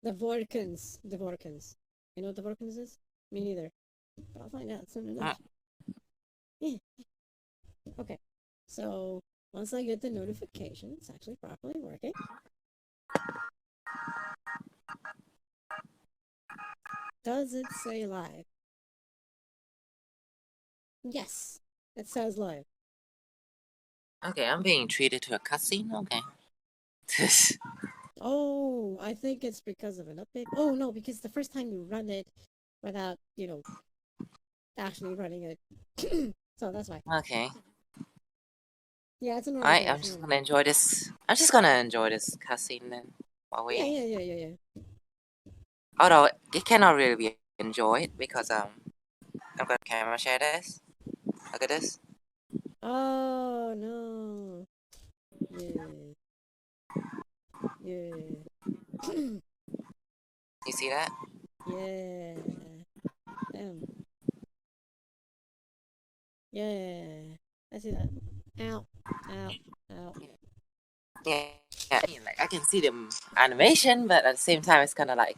The Vorkans. The Vorkans. You know what the Vorkans is? Me neither. But I'll find out soon enough. Yeah. Okay. So once I get the notification, it's actually properly working. Does it say live? Yes, it says live. Okay, I'm being treated to a cutscene. Okay. Oh, I think it's because of an update. Oh no, because the first time you run it without, actually running it. So that's why. Okay. Yeah, it's a normal Alright, thing. I'm just gonna enjoy this. I'm just gonna enjoy this cutscene then while Yeah, waiting. yeah. Although it cannot really be enjoyed because I'm gonna camera share this. Look at this. Oh no. Yeah. Yeah. You see that? Yeah. Damn. Yeah. I see that. Ow. Ow. Ow. Yeah. Yeah. I mean, like I can see the animation, but at the same time, it's kind of like,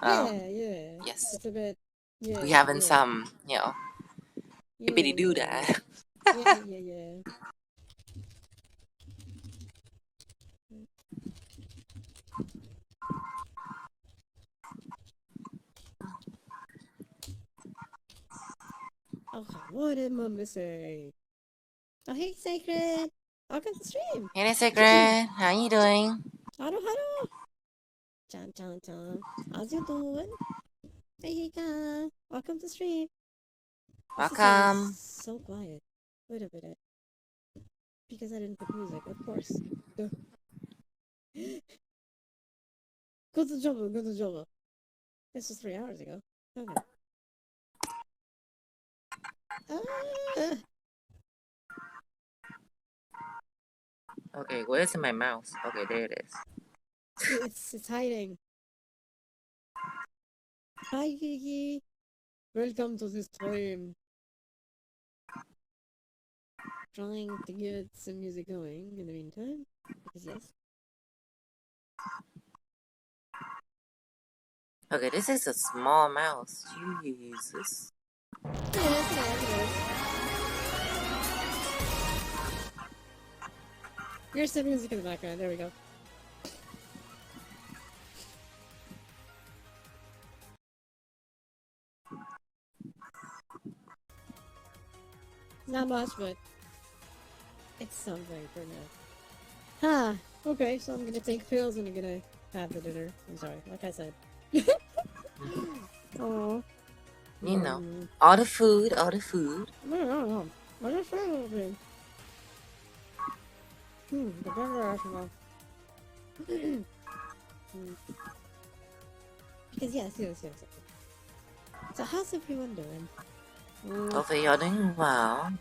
Yeah, yeah. yes, It's a bit. we Yeah, having yeah. some, Yeah, hippity do yeah, yeah. that. Yeah. Okay, what am I missing? Oh, hey, Sacred! Welcome to the stream! Hey, Secret, how you doing? Hello! Chan. How's you doing? Hey, ka! Welcome to the stream! This is sounding Welcome. so quiet. Wait a minute. Because I didn't put music, of course. Duh. Go to Java. This was 3 hours ago. Okay. Ah, Okay, where's my mouse? Okay, there it is. it's hiding. Hi, Kiki! Welcome to this stream. Trying to get some music going in the meantime. Because yes. Okay, this is a small mouse. Jesus. It is. Here's some music in the background. There we go. Not much, but it's something for now. Huh. Okay, so I'm gonna take pills and I'm gonna have the dinner. I'm sorry, like I said. Oh. You know, all the food, all the food. No. What is that? The burger arsenal. Because yes. So how's everyone doing? Hopefully you're doing well.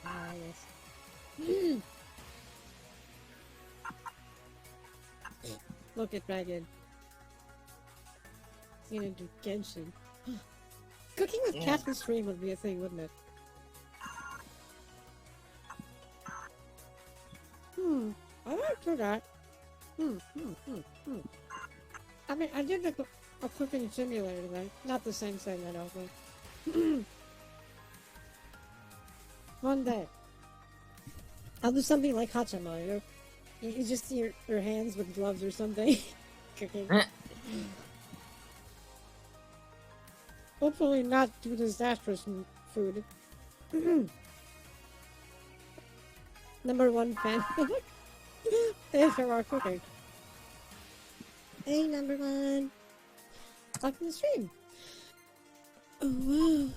Ah, yes. Look at Dragon. He's gonna do Genshin. Cooking with cats in stream would be a thing, wouldn't it? I might do that. I mean, I did a cooking simulator today. Not the same thing, I don't think. One day. I'll do something like Hachama, you just see your hands with gloves or something. Cooking. Hopefully not too disastrous food. Number one fan. Thanks for our cooking. Hey, number one. Welcome to the stream. Oh, wow.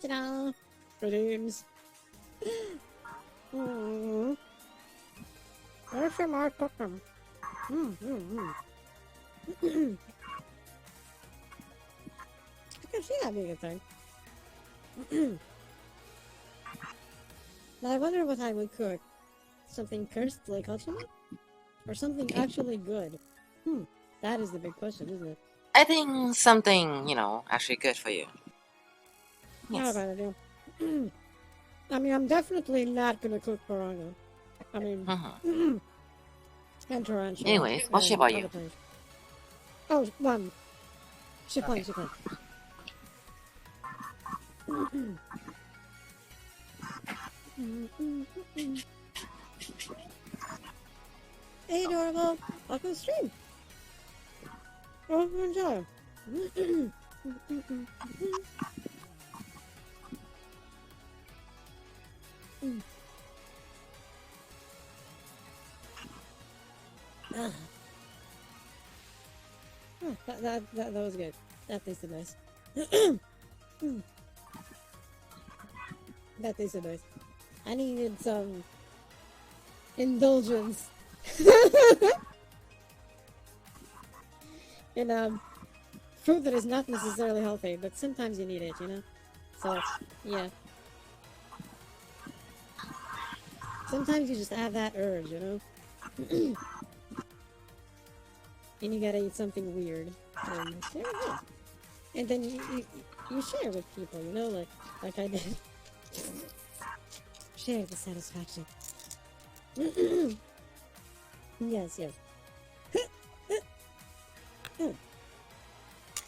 Ta-da. Greetings. Where's some more cooking? I can see that being a thing. Now I wonder what I would cook. Something cursed like Ultimate? Or something actually good? That is the big question, isn't it? I think something, actually good for you. Not a Yes. bad idea. I mean, I'm definitely not gonna cook piranha. I mean, and tarantula. Anyways, what shape are you? Things. Oh, one. She playing. Hey, adorable. Welcome to stream. Oh, enjoy. That was good. That tasted nice. That tasted nice. I needed some indulgence. in food that is not necessarily healthy, but sometimes you need it, So, yeah. Sometimes you just have that urge, and you gotta eat something weird. And then you share with people, like I did. Share the satisfaction. Yes.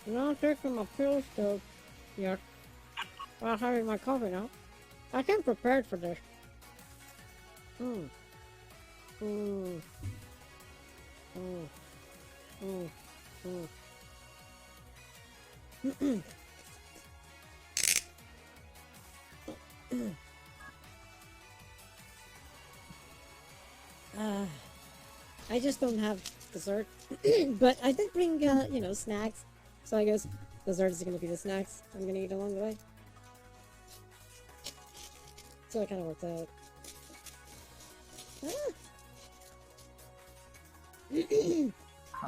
I'm taking my pills to here while having my coffee now. I came prepared for this. I just don't have dessert, but I did bring, snacks. So I guess dessert is gonna be the snacks I'm gonna eat along the way. So it kind of worked out.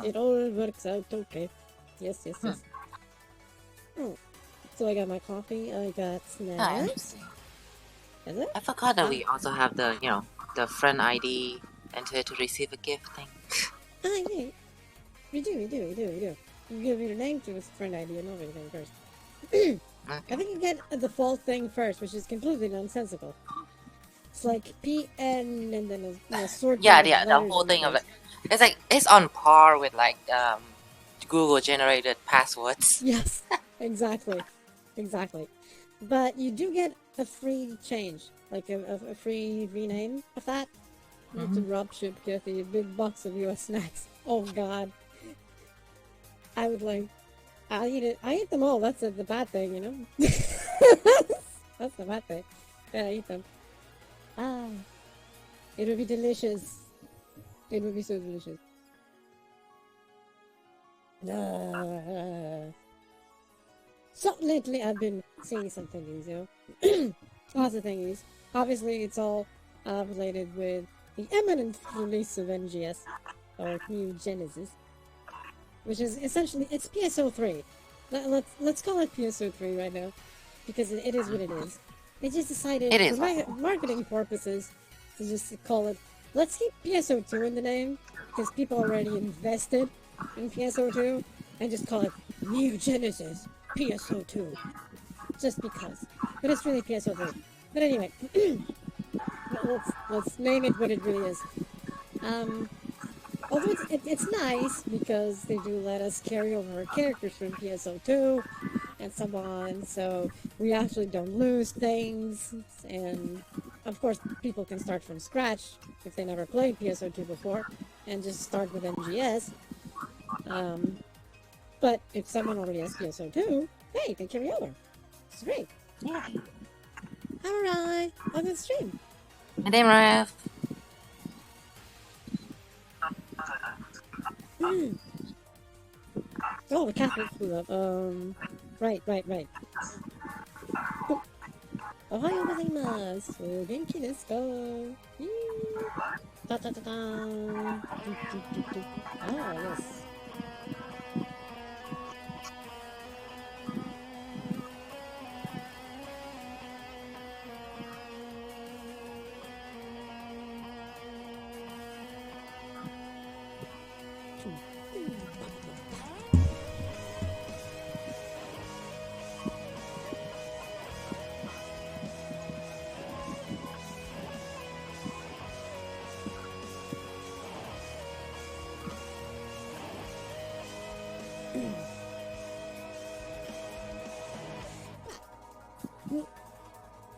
It all works out okay. Yes. So I got my coffee, I got snacks. Is it? I forgot that we also have the, the friend ID enter to receive a gift thing. Yeah. We do. You give me the name to his friend ID and everything first. Okay. I think you get a default thing first, which is completely nonsensical. It's like PN and then a sort. Yeah, the whole thing of it's on par with Google generated passwords. Yes, exactly. But you do get a free change, like a free rename of that. Not to dropship Kathy, a big box of US snacks. Oh God. I eat them all. That's the bad thing, That's the bad thing. Yeah, I eat them. It would be delicious. It would be so delicious. So lately I've been seeing some thingies, Lots of thingies. Obviously it's all related with the imminent release of NGS, or New Genesis, which is essentially, it's PSO3. Let's call it PSO3 right now, because it is what it is. They just decided, for marketing purposes, to just call it, let's keep PSO2 in the name, because people already invested in PSO2, and just call it New Genesis PSO2. Just because. But it's really PSO3. But anyway, let's name it what it really is. Although it's nice because they do let us carry over our characters from PSO2 and so on, so we actually don't lose things, and of course people can start from scratch if they never played PSO2 before and just start with MGS. But if someone already has PSO2, hey, you can carry over. It's great. Yeah. Alright, on the stream. My name Raf. Oh, the cat flew up. Right. Ohayou gozaimasu. Genki desu ka? Ta ta ta ta.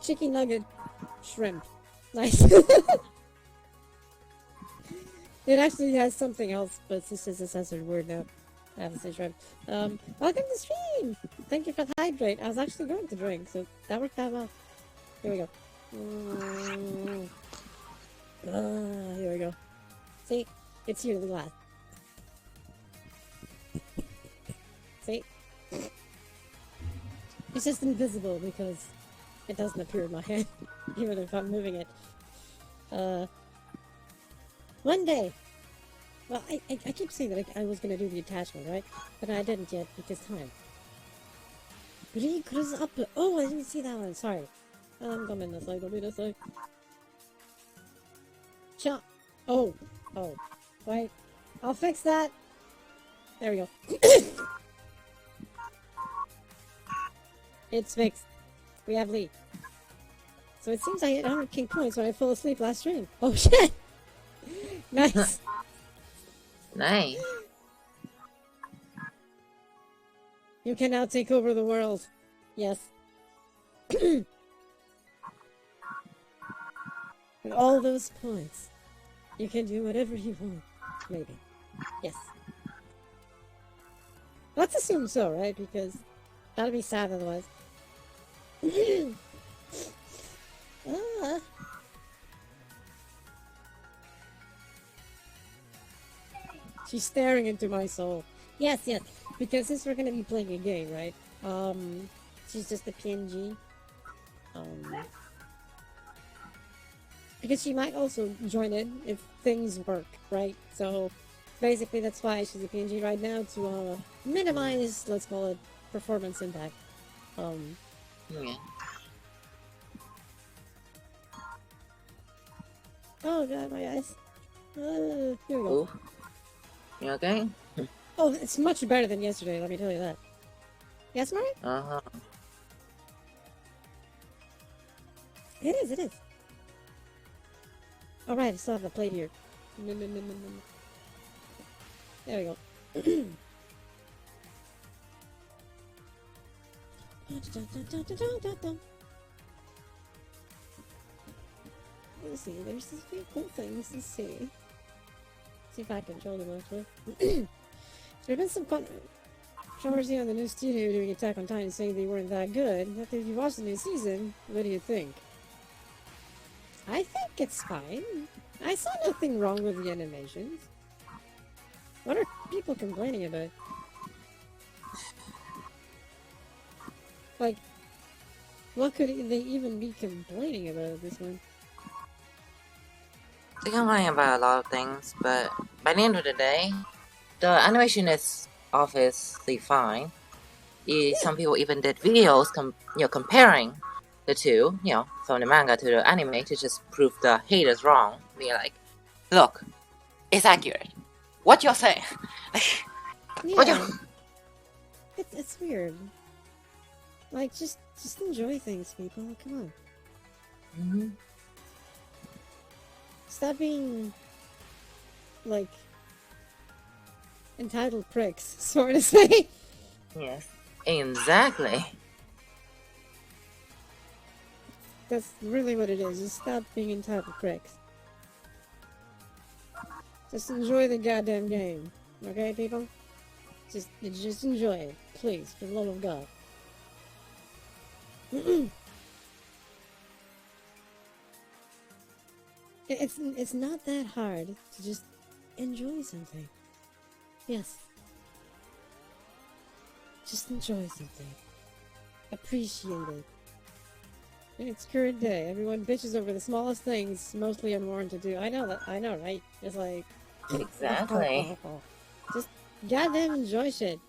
Chicken nugget shrimp. Nice. It actually has something else, but this is a censored word now. I have to say shrimp. Welcome to stream! Thank you for the hydrate. I was actually going to drink, so that worked out well. Here we go. Here we go. See? It's here in the glass. See? It's just invisible because it doesn't appear in my head, even if I'm moving it. One day. Well, I keep saying that I was gonna do the attachment, right? But I didn't yet because time. Oh, I didn't see that one. Sorry. Go in this way. Go in this way. Chop. Oh. Wait. I'll fix that. There we go. It's fixed. We have lead. So it seems I hit 100 king points when I fell asleep last stream. Oh shit! Nice. Nice. You can now take over the world. Yes. With all those points, you can do whatever you want. Maybe. Yes. Let's assume so, right? Because that'd be sad otherwise. She's staring into my soul. Yes. Because since we're gonna be playing a game, right? She's just a PNG. Because she might also join in if things work, right? So basically that's why she's a PNG right now, to minimize, let's call it, performance impact. Yeah. Oh god, my eyes. Here we go. Ooh. You okay? Oh, it's much better than yesterday, let me tell you that. Yes, Mari? Uh-huh. It is. Alright, I still have the plate here. There we go. Let's see, there's these pretty cool things to see. See if I can control them actually. There's been some controversy on the new studio doing Attack on Titan, saying they weren't that good. After you watched the new season, what do you think? I think it's fine. I saw nothing wrong with the animations. What are people complaining about? Like, what could they even be complaining about at this one? They complain about a lot of things, but by the end of the day, the animation is obviously fine. Some people even did videos comparing the two, from the manga to the anime, to just prove the haters wrong. Be like, look, it's accurate. What you're saying? Yeah. It's weird. Like, just enjoy things, people. Come on. Mm-hmm. Stop being, like, entitled pricks, sort of say. Yes, exactly. That's really what it is. Just stop being entitled pricks. Just enjoy the goddamn game. Okay, people? Just enjoy it. Please, for the love of God. It's not that hard to just enjoy something. Yes. Just enjoy something. Appreciate it. In its current day, everyone bitches over the smallest things, mostly unwarranted too. I know, right? It's like... Exactly. Just goddamn enjoy shit.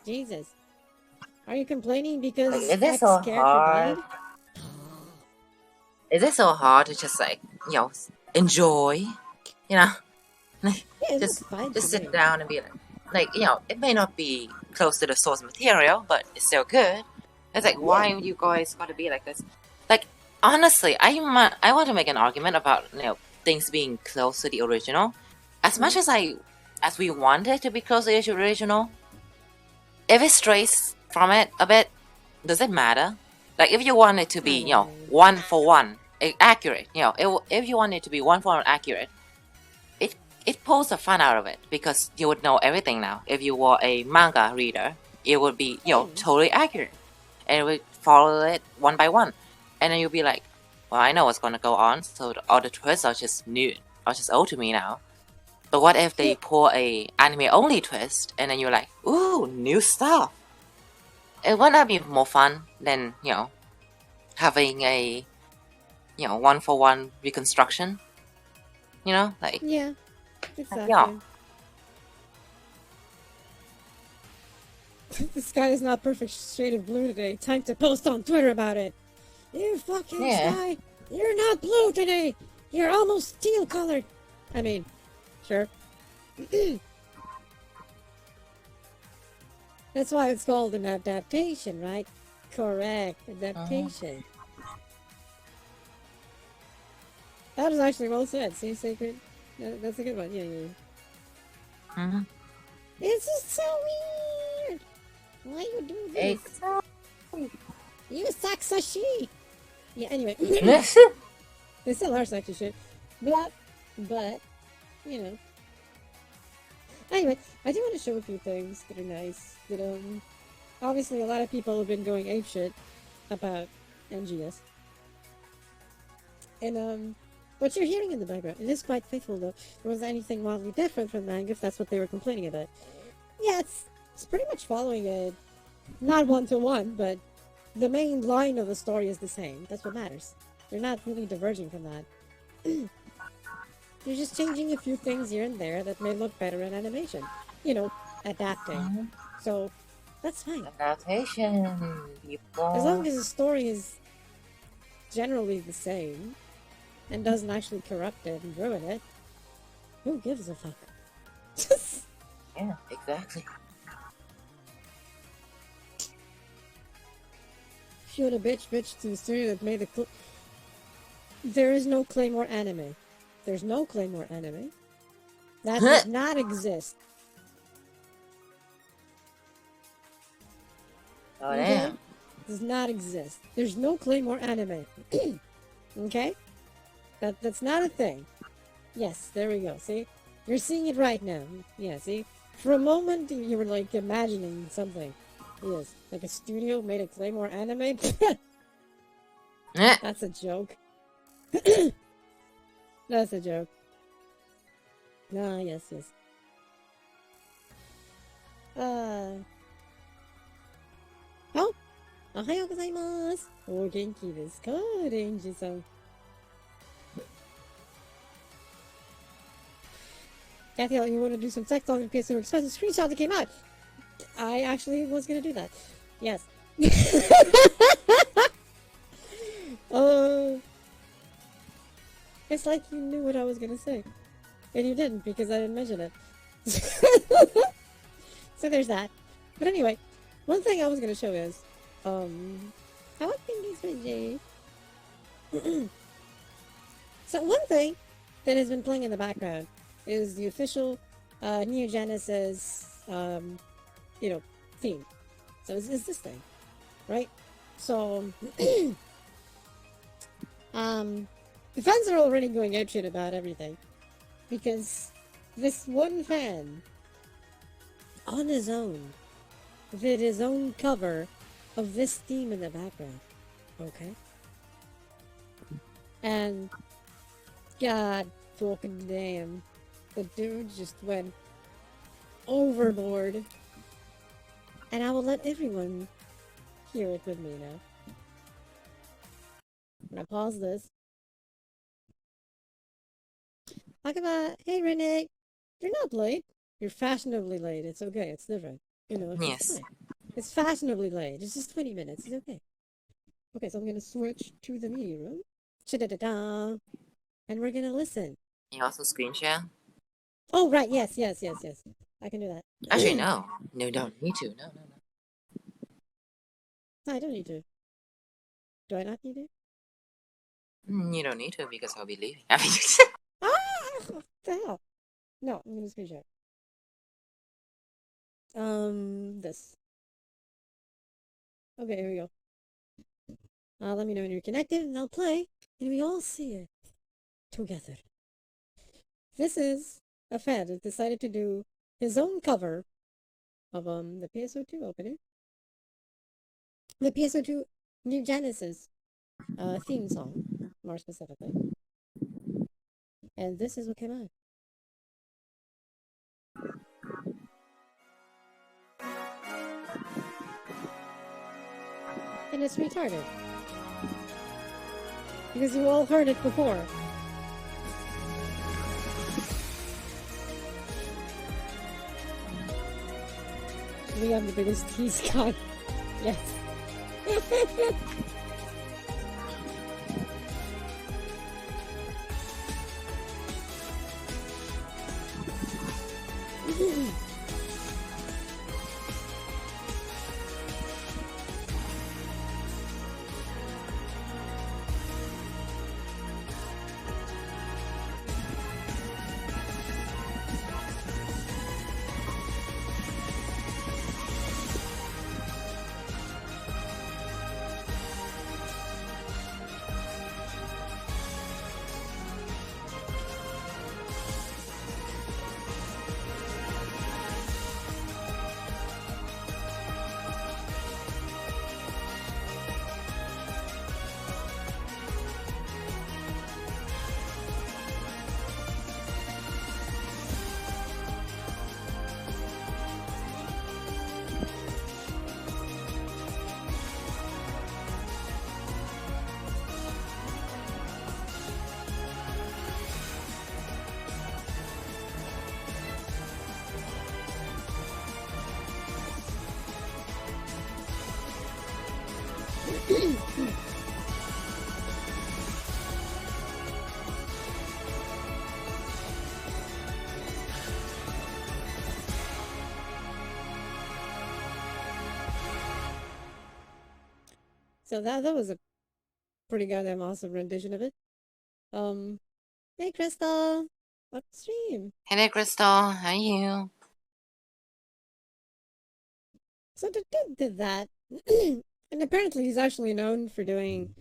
Jesus. Are you complaining because Is it X so character hard? died? Is it so hard to just enjoy? Yeah, it just looks fine just to me. sit down and be like, it may not be close to the source material, but it's still good. It's like, why Yeah. would you guys got to be like this? Like, honestly, I want to make an argument about things being close to the original. As much as we want it to be close to the original, if it strays from it a bit, does it matter? Like, if you want it to be, Not really. one for one accurate, if you want it to be one for one accurate, it pulls the fun out of it because you would know everything now. If you were a manga reader, it would be Yeah. totally accurate, and it would follow it one by one, and then you'll be like, well, I know what's gonna go on, so all the twists are just new, are just old to me now. But what if they Yeah. pull a anime only twist, and then you're like, ooh, new stuff? It wouldn't that be more fun than having a one for one reconstruction? Like Yeah. yeah. Exactly. The sky is not perfect shade of blue today. Time to post on Twitter about it. You fucking Yeah. sky! You're not blue today! You're almost teal colored! I mean, sure. That's why it's called an adaptation, right? Correct. Adaptation. That was actually well said. See, Sacred? That's a good one. Yeah. Mm-hmm. This is so weird! Why you do this? Exactly. You suck sashi! Yeah, anyway. They still are sexy shit. But, you know. Anyway, I do want to show a few things that are nice. That, obviously a lot of people have been going apeshit about NGS. And, what you're hearing in the background, it is quite faithful though. There wasn't anything wildly different from manga if that's what they were complaining about. Yeah, it's pretty much following it, not one to one, but the main line of the story is the same. That's what matters. They're not really diverging from that. They're just changing a few things here and there that may look better in animation. Adapting. So, that's fine. Adaptation, people. As long as the story is generally the same and doesn't actually corrupt it and ruin it, who gives a fuck? Yeah, exactly. If you want a bitch to the studio that made the there is no Claymore anime. There's no Claymore anime. That does not exist. Oh, Okay? damn. Does not exist. There's no Claymore anime. Okay? That's not a thing. Yes, there we go. See? You're seeing it right now. Yeah, see? For a moment, you were like imagining something. Yes, like a studio made a Claymore anime. That's a joke. That's a joke. Ah, yes. Oh! おはようございます。お元気ですか、レンジさん。Kathy, you want to do some sex talk in case there were expensive screenshots that came out? I actually was going to do that. Yes. It's like you knew what I was going to say. And you didn't because I didn't mention it. So there's that. But anyway, one thing I was going to show is, how I think this Jay. So one thing that has been playing in the background is the official Neo Genesis, theme. So it's this thing, right? So, the fans are already going apeshit about everything because this one fan, on his own, did his own cover of this theme in the background. Okay? And God fucking damn, the dude just went overboard. And I will let everyone hear it with me now. I'm gonna pause this. Talk about, hey Renee, you're not late. You're fashionably late. It's okay. It's different. It's Yes. fine. It's fashionably late. It's just 20 minutes. It's okay. Okay, so I'm gonna switch to the media room. Cha-da-da-da. And we're gonna listen. You also screen share? Oh, right. Yes, yes, yes, yes. I can do that. Actually, no. No, don't need to. No, no, no. I don't need to. Do I not need to? You don't need to because I'll be leaving. I mean, Ah! What the hell? No, I'm gonna screenshot. This. Okay, here we go. Let me know when you're connected, and I'll play, and we all see it together. This is a fan that decided to do his own cover of the PSO2 opening, the PSO2 New Genesis theme song, more specifically, and this is what came out. And it's retarded. Because you all heard it before. We have the biggest tease con. Yes. So that was a pretty goddamn awesome rendition of it. Um, hey Crystal, what stream? hey there, Crystal. How are you? So the dude did that, and apparently he's actually known for doing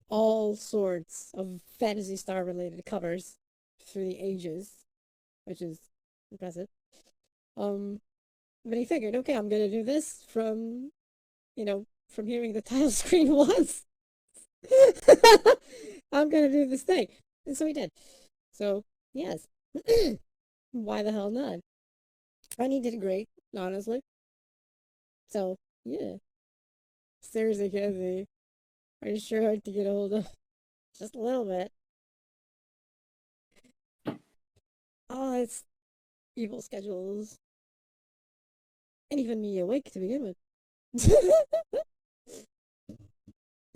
all sorts of Phantasy Star related covers through the ages, which is impressive. Um, but he figured, okay, I'm gonna do this from, from hearing the title screen once. I'm gonna do this thing, and so he did. So yes, why the hell not? And he did great, honestly. So yeah, seriously, Kathy, are you sure hard to get a hold of? Just a little bit. Oh, it's evil schedules, and even me awake to begin with.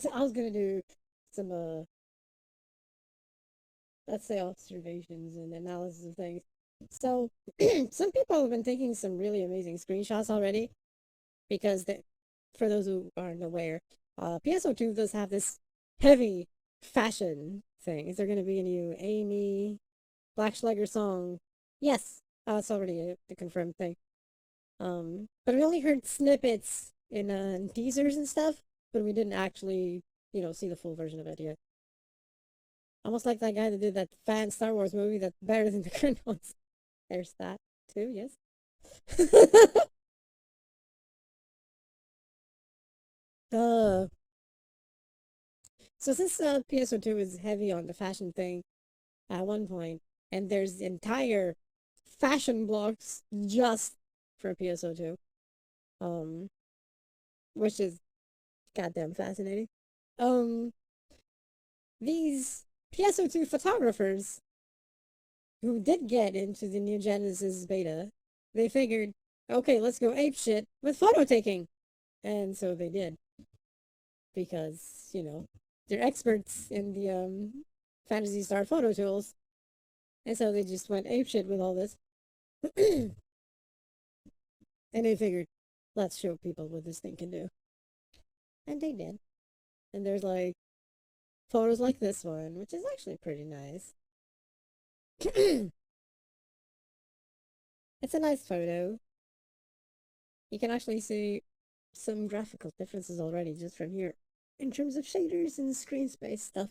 So I was gonna do some let's say observations and analysis of things. So some people have been taking some really amazing screenshots already because for those who aren't aware, PSO2 does have this heavy fashion thing. Is there going to be a new Amy Blackschlager song? Yes, it's already a confirmed thing. But we only heard snippets in teasers and stuff, but we didn't actually, see the full version of it yet. Almost like that guy that did that fan Star Wars movie that's better than the current ones. There's that too, yes. uh, so since PSO2 is heavy on the fashion thing at one point, and there's entire fashion blogs just for PSO2, um, which is goddamn fascinating. Um, these PSO2 photographers who did get into the New Genesis beta, they figured, okay, let's go ape shit with photo taking. And so they did. Because, they're experts in the Phantasy Star photo tools. And so they just went ape shit with all this. And they figured, let's show people what this thing can do. And they did. And there's like photos like this one, which is actually pretty nice. It's a nice photo. You can actually see some graphical differences already just from here in terms of shaders and screen space stuff.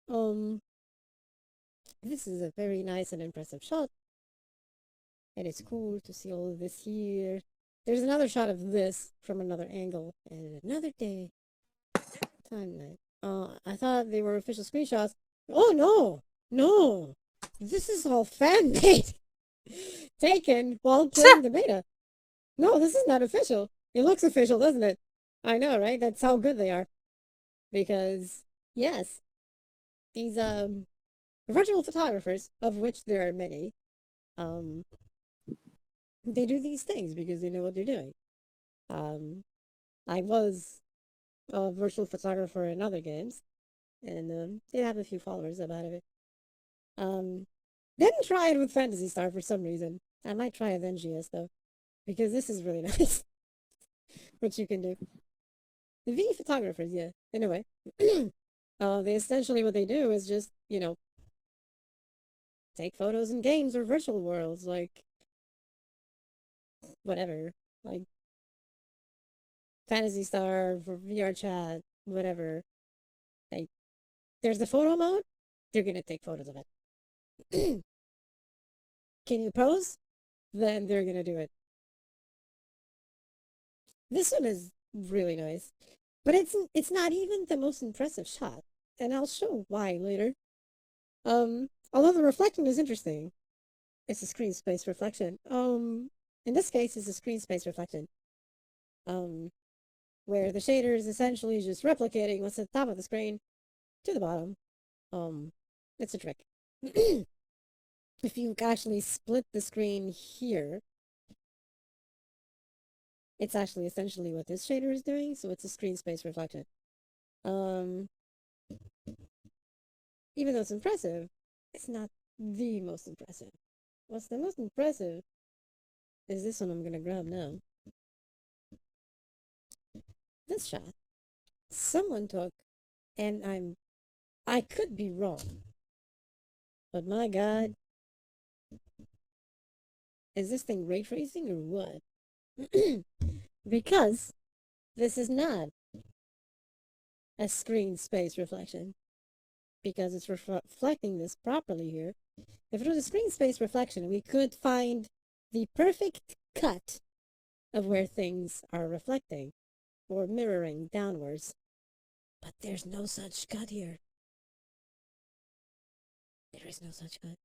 Um, this is a very nice and impressive shot, and it's cool to see all of this here. There's another shot of this from another angle, and another day. Timeline. I thought they were official screenshots. Oh no! No! This is all fan made! Taken while playing the beta. No, this is not official. It looks official, doesn't it? I know, right? That's how good they are. Because, yes, these, virtual photographers, of which there are many, um, they do these things because they know what they're doing. I was a virtual photographer in other games, and, they have a few followers about it. Didn't try it with Phantasy Star for some reason. I might try it with NGS, though, because this is really nice. What you can do. The V photographers, yeah. Anyway, they essentially what they do is just, take photos in games or virtual worlds, like whatever, like Phantasy Star for VR chat, whatever. Like, there's the photo mode. They're gonna take photos of it. Can you pose? Then they're gonna do it. This one is really nice, but it's not even the most impressive shot, and I'll show why later. Although the reflection is interesting, it's a screen space reflection. In this case, it's a screen space reflection. Where the shader is essentially just replicating what's at the top of the screen to the bottom. It's a trick. If you actually split the screen here, it's actually essentially what this shader is doing, so it's a screen space reflection. Even though it's impressive, it's not the most impressive. What's the most impressive is this one I'm gonna grab now. This shot, someone took, and I could be wrong, but my god, is this thing ray tracing or what? Because this is not a screen space reflection, because it's reflecting this properly here. If it was a screen space reflection, we could find the perfect cut of where things are reflecting or mirroring downwards. But there's no such cut here. There is no such cut.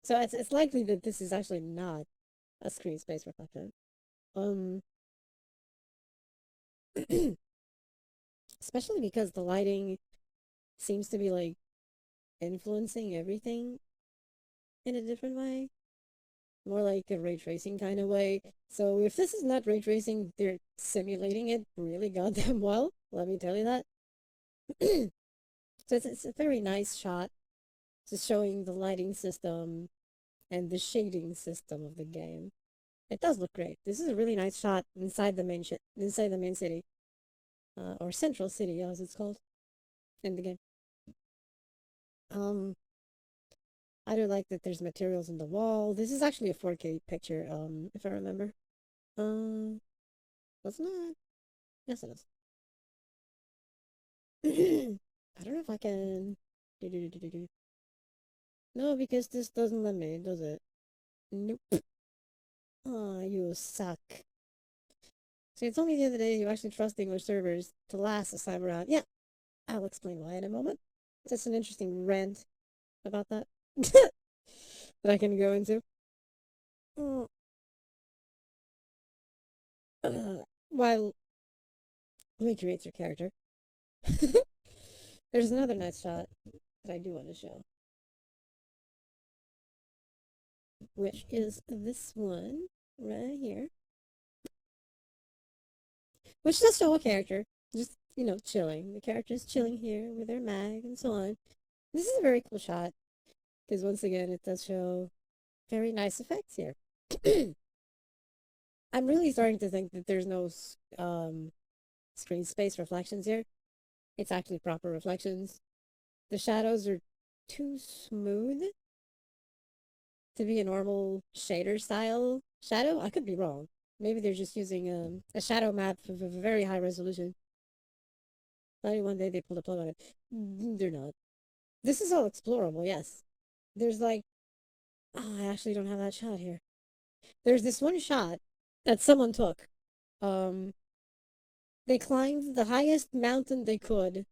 So it's likely that this is actually not a screen space reflection. Especially because the lighting seems to be like influencing everything in a different way. More like a ray tracing kind of way. So if this is not ray tracing, they're simulating it really goddamn well. Let me tell you that. So it's a very nice shot. Just showing the lighting system and the shading system of the game. It does look great. This is a really nice shot inside the main inside the main city, or central city, as it's called in the game. I do like that there's materials in the wall. This is actually a 4K picture, if I remember. Wasn't it? Yes, it is. I don't know if I can. No, because this doesn't let me, does it? Nope. Aw, you suck. So you told me the other day you actually trust English servers to last this time around. Yeah, I'll explain why in a moment. That's an interesting rant about that that I can go into. While we create your character, there's another nice shot that I do want to show, which is this one right here, which does show a character just chilling. The character's chilling here with their mag and so on. This is a very cool shot. Because once again, it does show very nice effects here. I'm really starting to think that there's no screen space reflections here. It's actually proper reflections. The shadows are too smooth to be a normal shader style shadow. I could be wrong. Maybe they're just using a shadow map of a very high resolution. Maybe one day they pulled a plug on it. They're not. This is all explorable, yes. There's like, oh, I actually don't have that shot here. There's this one shot that someone took. Um, they climbed the highest mountain they could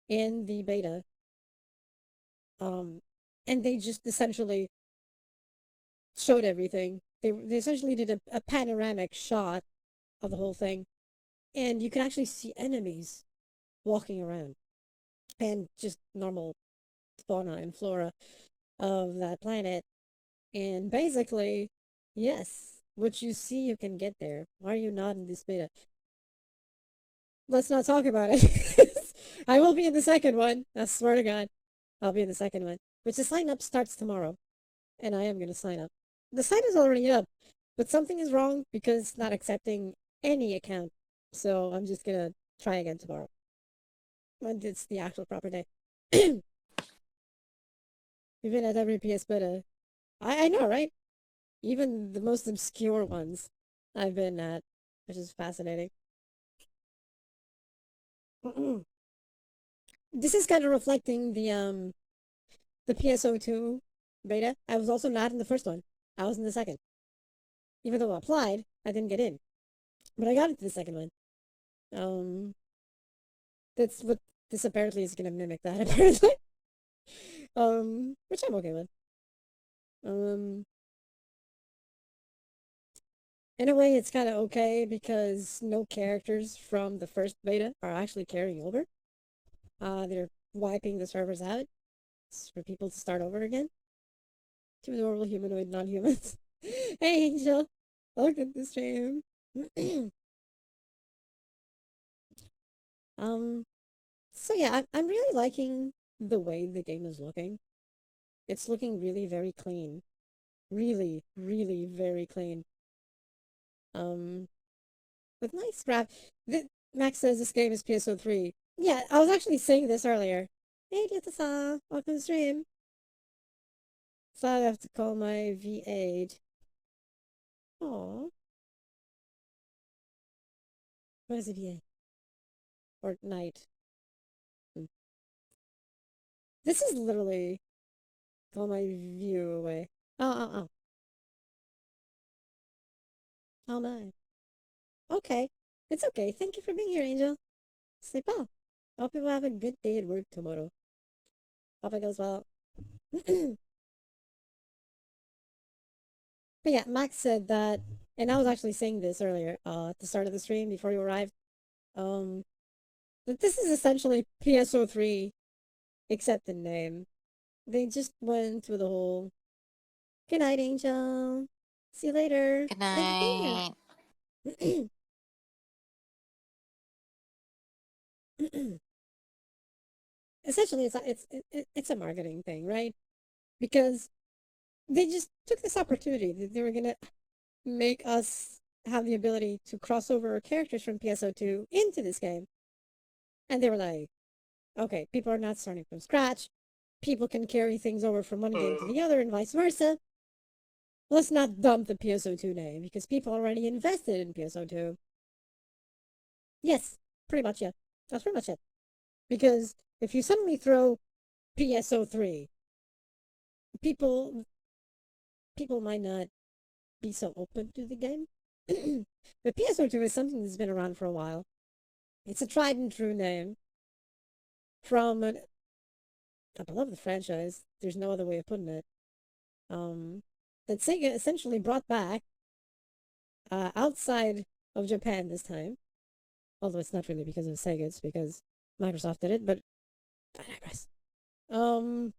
in the beta. Um, and they just essentially showed everything. They essentially did a panoramic shot of the whole thing, and you can actually see enemies walking around, and just normal fauna and flora of that planet. And basically, yes, what you see, you can get there. Why are you not in this beta? Let's not talk about it. I will be in the second one. I swear to God, I'll be in the second one. Which the sign up starts tomorrow, and I am going to sign up. The site is already up, but something is wrong because it's not accepting any account. So I'm just gonna try again tomorrow. And it's the actual proper day. We've been at every PS beta. I know, right? Even the most obscure ones I've been at, which is fascinating. This is kind of reflecting the PSO2 beta. I was also not in the first one. I was in the second. Even though I applied, I didn't get in. But I got into the second one. Um, that's what this apparently is gonna mimic that apparently. Which I'm okay with. Um, in a way, it's kind of okay because no characters from the first beta are actually carrying over. They're wiping the servers out for people to start over again. Two normal humanoid non-humans. Hey, Angel, welcome to the stream. um, so yeah, I'm really liking the way the game is looking. It's looking really very clean. Really, really very clean. Um, with nice graph. Max says this game is PSO3. Yeah, I was actually saying this earlier. Hey, Gyata-san, welcome to the stream. So I have to call my V8. Aww. What is a V8? Or night? Hmm. This is literally call my view away. Oh. Oh my. Okay. It's okay. Thank you for being here, Angel. Sleep well. I hope you will have a good day at work tomorrow. Hope it goes well. But yeah, Max said that, and I was actually saying this earlier, at the start of the stream before you arrived, um, that this is essentially PSO3, except the name. They just went with the whole, good night, Angel. See you later. Good Thank you for night. being here. Essentially, it's a marketing thing, right? Because they just took this opportunity that they were gonna make us have the ability to cross over our characters from PSO2 into this game. And they were like, okay, people are not starting from scratch. People can carry things over from one game to the other and vice versa. Let's not dump the PSO2 name because people already invested in PSO2. Yes, pretty much, yeah. That's pretty much it. Because if you suddenly throw PSO3, people people might not be so open to the game. But PSO2 is something that's been around for a while. It's a tried and true name from an, I love the franchise. There's no other way of putting it. That Sega essentially brought back outside of Japan this time. Although it's not really because of Sega, it's because Microsoft did it. But I digress. Um,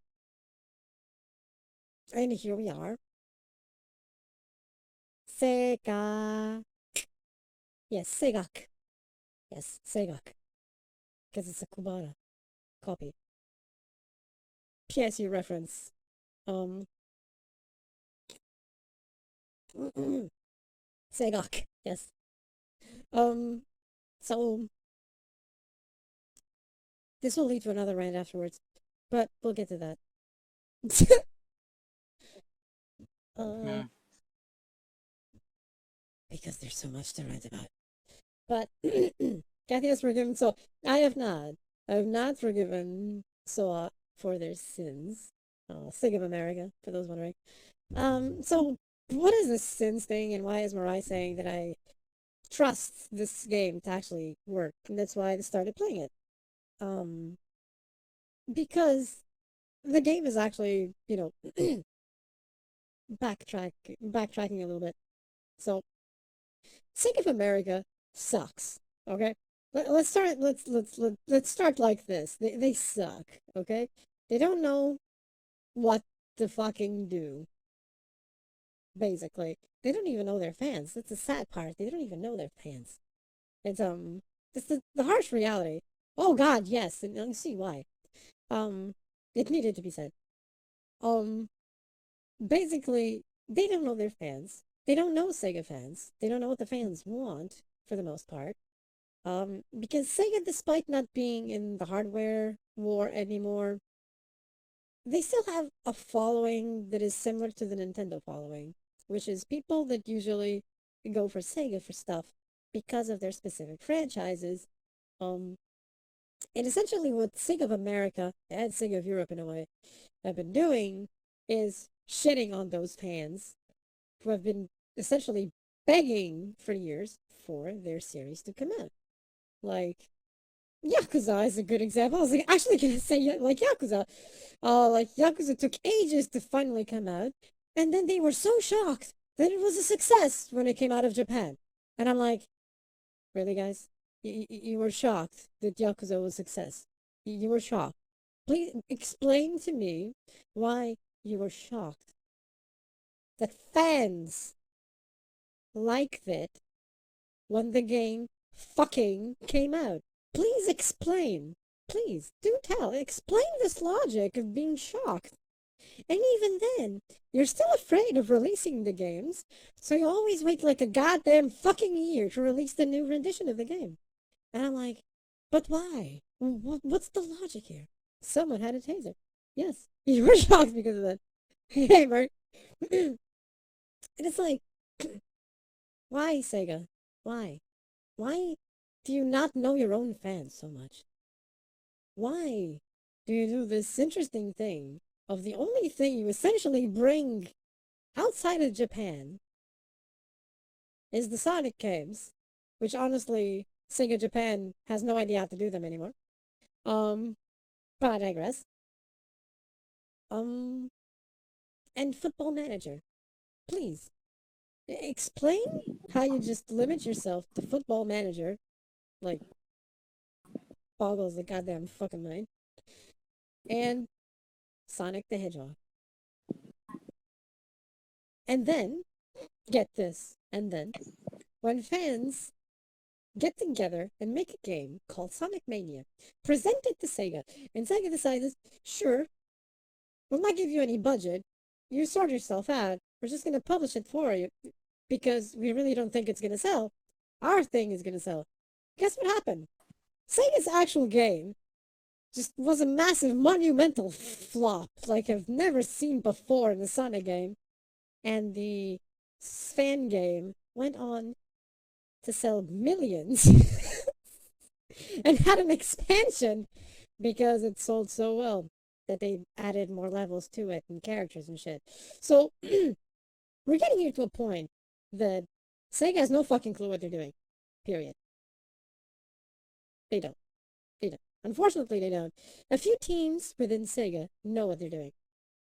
and here we are. Sega. Yes, Segak. Yes, Segak. Because it's a Kubara copy. PSU reference. Um, Segok, yes. Um, so this will lead to another rant afterwards, but we'll get to that. uh, Hmm. because there's so much to rant about. But Kathy has forgiven, so I have not. I have not forgiven Soa for their sins. Sig of America, for those wondering. So what is this sins thing, and why is Mariah saying that I trust this game to actually work? And that's why I started playing it. Um, because the game is actually, backtracking a little bit. So Sync of America sucks. Okay, let's start. Let's start like this. They suck. Okay, they don't know what to fucking do. Basically, they don't even know their fans. That's the sad part. They don't even know their fans. It's it's the harsh reality. Oh God, yes, and I see why. Um, it needed to be said. Um, basically, they don't know their fans. They don't know Sega fans. They don't know what the fans want for the most part. Because Sega, despite not being in the hardware war anymore, they still have a following that is similar to the Nintendo following, which is people that usually go for Sega for stuff because of their specific franchises. Um, and essentially, what Sega of America and Sega of Europe, in a way, have been doing is shitting on those fans who have been essentially begging for years for their series to come out. Like, Yakuza is a good example. I was like, actually going to say like Yakuza. Like Yakuza took ages to finally come out, and then they were so shocked that it was a success when it came out of Japan. And I'm like, really, guys? You were shocked that Yakuza was a success. You were shocked. Please explain to me why you were shocked that fans liked it when the game fucking came out. Please explain. Please, do tell. Explain this logic of being shocked. And even then, you're still afraid of releasing the games, so you always wait like a goddamn fucking year to release the new rendition of the game. And I'm like, but why? What's the logic here? Someone had a taser. Yes, you were shocked because of that. Hey, Mark. And it's like, why, Sega? Why? Why do you not know your own fans so much? Why do you do this interesting thing of the only thing you essentially bring outside of Japan is the Sonic games, which honestly, Sega Japan has no idea how to do them anymore. Um, but I digress. Um, and Football Manager. Please, explain how you just limit yourself to Football Manager, like, boggles the goddamn fucking mind, and Sonic the Hedgehog. And then, get this, and then, when fans get together and make a game called Sonic Mania, present it to Sega, and Sega decides, sure, we'll not give you any budget, you sort yourself out, we're just going to publish it for you, because we really don't think it's going to sell. Our thing is going to sell. Guess what happened? Sega's actual game just was a massive monumental flop like I've never seen before in a Sonic game. And the fan game went on to sell millions and had an expansion because it sold so well that they added more levels to it and characters and shit. So we're getting here to a point that Sega has no fucking clue what they're doing. Period. They don't. They don't. Unfortunately, they don't. A few teams within Sega know what they're doing.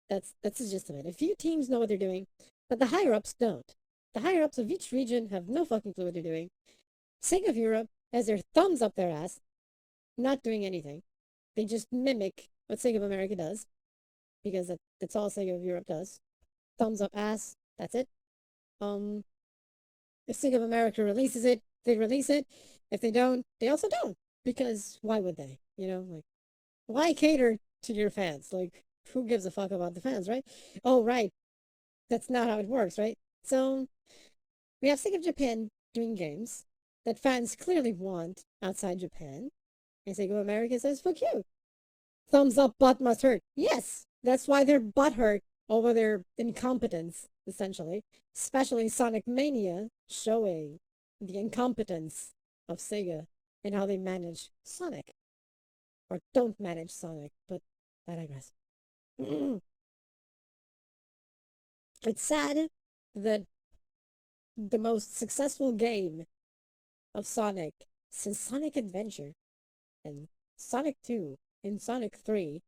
That's the gist of it. A few teams know what they're doing, but the higher ups don't. The higher ups of each region have no fucking clue what they're doing. Sega of Europe has their thumbs up their ass, not doing anything. They just mimic what Sega of America does, because that's all Sega of Europe does. Thumbs up ass, that's it. Um, if Sega of America releases it, they release it. If they don't, they also don't. Because why would they? Like, why cater to your fans? Like, who gives a fuck about the fans, right? Oh, right. That's not how it works, right? So we have Sega of Japan doing games that fans clearly want outside Japan. And Sega of America says, fuck you. Thumbs up, butt must hurt. Yes, that's why they're butthurt over their incompetence, essentially. Especially Sonic Mania showing the incompetence of Sega and how they manage Sonic. Or don't manage Sonic, but I digress. It's sad that the most successful game of Sonic since Sonic Adventure and Sonic 2 and Sonic 3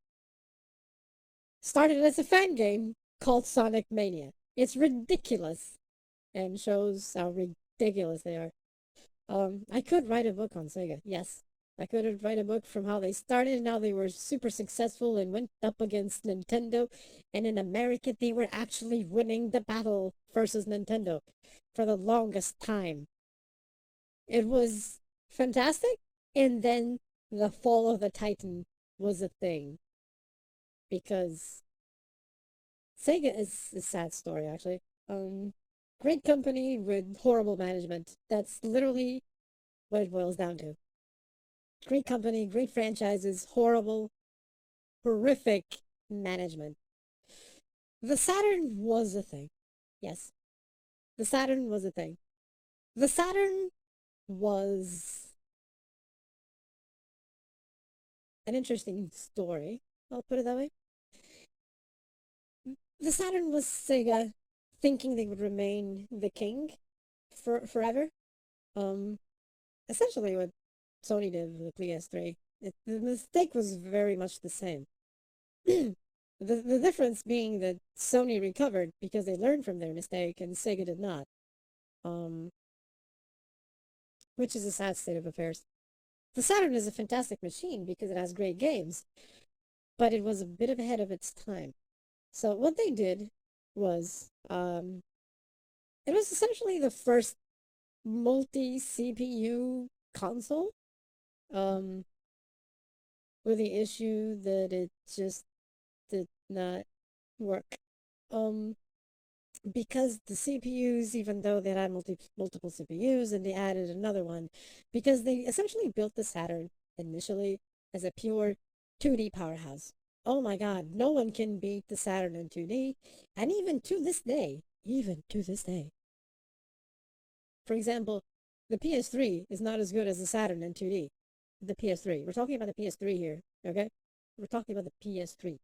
started as a fan game called Sonic Mania. It's ridiculous and shows how ridiculous they are. I could write a book on Sega. Yes, I could write a book from how they started and how they were super successful and went up against Nintendo. And in America, they were actually winning the battle versus Nintendo for the longest time. It was fantastic. And then the fall of the Titan was a thing because Sega is a sad story, actually. Great company with horrible management. That's literally what it boils down to. Great company, great franchises, horrible, horrific management. The Saturn was a thing. Yes, the Saturn was a thing. The Saturn was an interesting story. I'll put it that way. The Saturn was Sega thinking they would remain the king forever. Um, Essentially what Sony did with the PS3. The mistake was very much the same. The difference being that Sony recovered because they learned from their mistake and Sega did not. Um, which is a sad state of affairs. The Saturn is a fantastic machine because it has great games, but it was a bit ahead of its time. So what they did was, it was essentially the first multi-CPU console, um, with the issue that it just did not work. Um, because the CPUs, even though they had multiple CPUs and they added another one, because they essentially built the Saturn initially as a pure 2D powerhouse. Oh my god, no one can beat the Saturn in 2D, and even to this day. For example, the PS3 is not as good as the Saturn in 2D. The PS3. We're talking about the PS3 here, okay? We're talking about the PS3.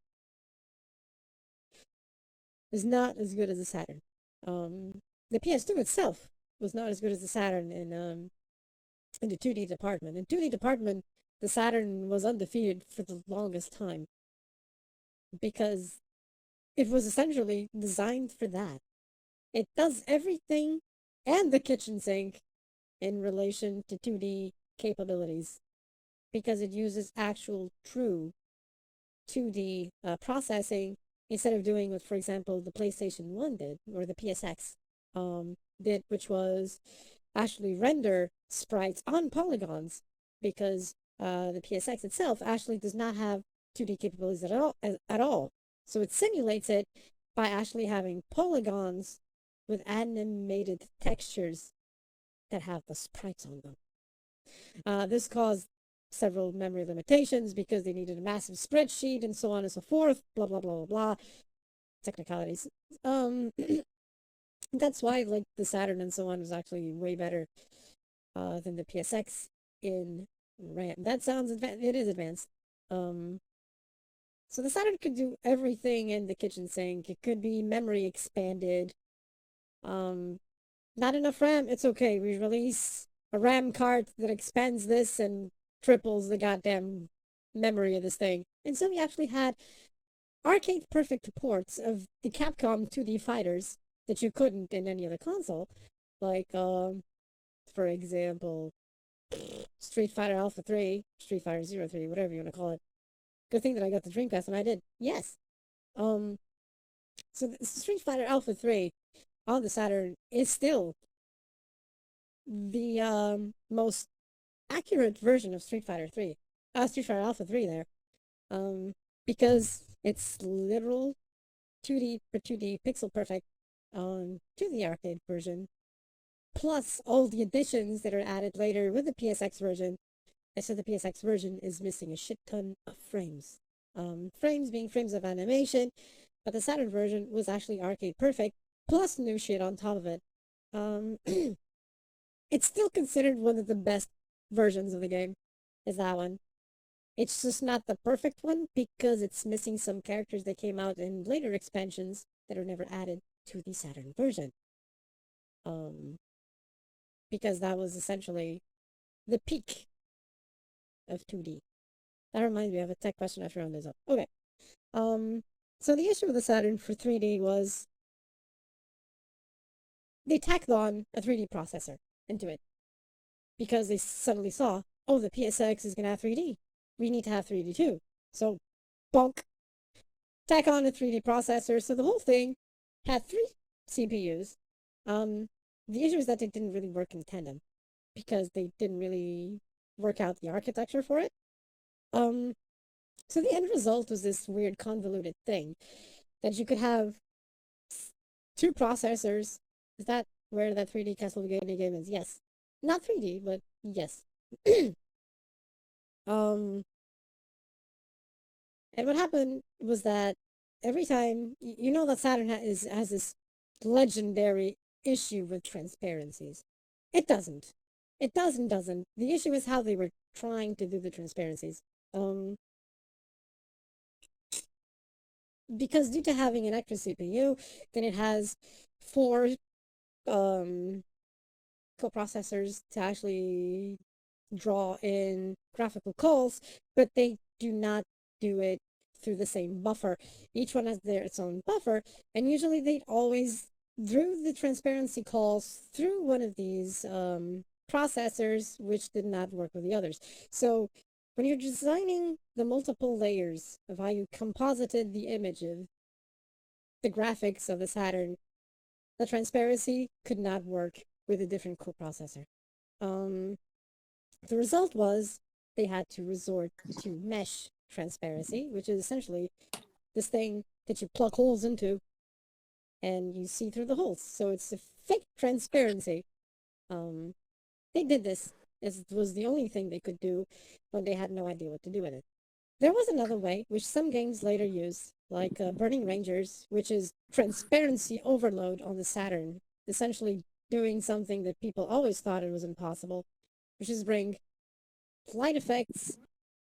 Is not as good as the Saturn. The PS2 itself was not as good as the Saturn in the 2D department. In 2D department, the Saturn was undefeated for the longest time because it was essentially designed for that. It does everything and the kitchen sink in relation to 2D capabilities because it uses actual true 2D processing instead of doing what, for example, the PlayStation 1 did or the PSX did, which was actually render sprites on polygons because the PSX itself actually does not have 2D capabilities at all. So it simulates it by actually having polygons with animated textures that have the sprites on them. This caused several memory limitations because they needed a massive spreadsheet and so on and so forth, blah, blah, blah, blah, blah. Technicalities. That's why, like, the Saturn and so on was actually way better than the PSX in RAM. That sounds advanced. It is advanced. So the Saturn could do everything in the kitchen sink. It could be memory expanded. Not enough RAM. It's okay. We release a RAM card that expands this and triples the goddamn memory of this thing. And so we actually had arcade perfect ports of the Capcom 2D fighters that you couldn't in any other console. Like, for example, Street Fighter Alpha 3, Street Fighter 03, whatever you want to call it. Good thing that I got the Dreamcast when I did. Yes. So Street Fighter Alpha 3 on the Saturn is still the most accurate version of Street Fighter 3. Street Fighter Alpha 3 there. because it's literal 2D for 2D pixel perfect to the arcade version, plus all the additions that are added later with the PSX version. And so the PSX version is missing a shit ton of frames. Frames being frames of animation, but the Saturn version was actually arcade perfect, plus new shit on top of it. Um, it's still considered one of the best versions of the game, is that one. It's just not the perfect one because it's missing some characters that came out in later expansions that are never added to the Saturn version. Um, because that was essentially the peak of 2D. That reminds me of a tech question after round this up. Okay. So the issue with the Saturn for 3D was they tacked on a 3D processor into it because they suddenly saw, oh, the PSX is going to have 3D. We need to have 3D too. So, bonk, tack on a 3D processor. So the whole thing had 3 CPUs. The issue is that they didn't really work in tandem because they didn't really work out the architecture for it. Um, so the end result was this weird convoluted thing that you could have 2 processors. Is that where that 3D Castlevania game is? Yes. Not 3D, but yes. um, and what happened was that every time, you know that Saturn has this legendary issue with transparencies. It doesn't. It doesn't. The issue is how they were trying to do the transparencies. Um, because due to having an extra CPU, then it has 4 um coprocessors to actually draw in graphical calls, but they do not do it through the same buffer. Each one has its own buffer, and usually they always drew the transparency calls through one of these processors, which did not work with the others. So when you're designing the multiple layers of how you composited the image of the graphics of the Saturn, the transparency could not work with a different coprocessor. Um, the result was they had to resort to mesh transparency, which is essentially this thing that you plug holes into and you see through the holes. So it's a fake transparency. Um, they did this as it was the only thing they could do when they had no idea what to do with it. There was another way, which some games later use, like Burning Rangers, which is transparency overload on the Saturn, essentially doing something that people always thought it was impossible, which is bring light effects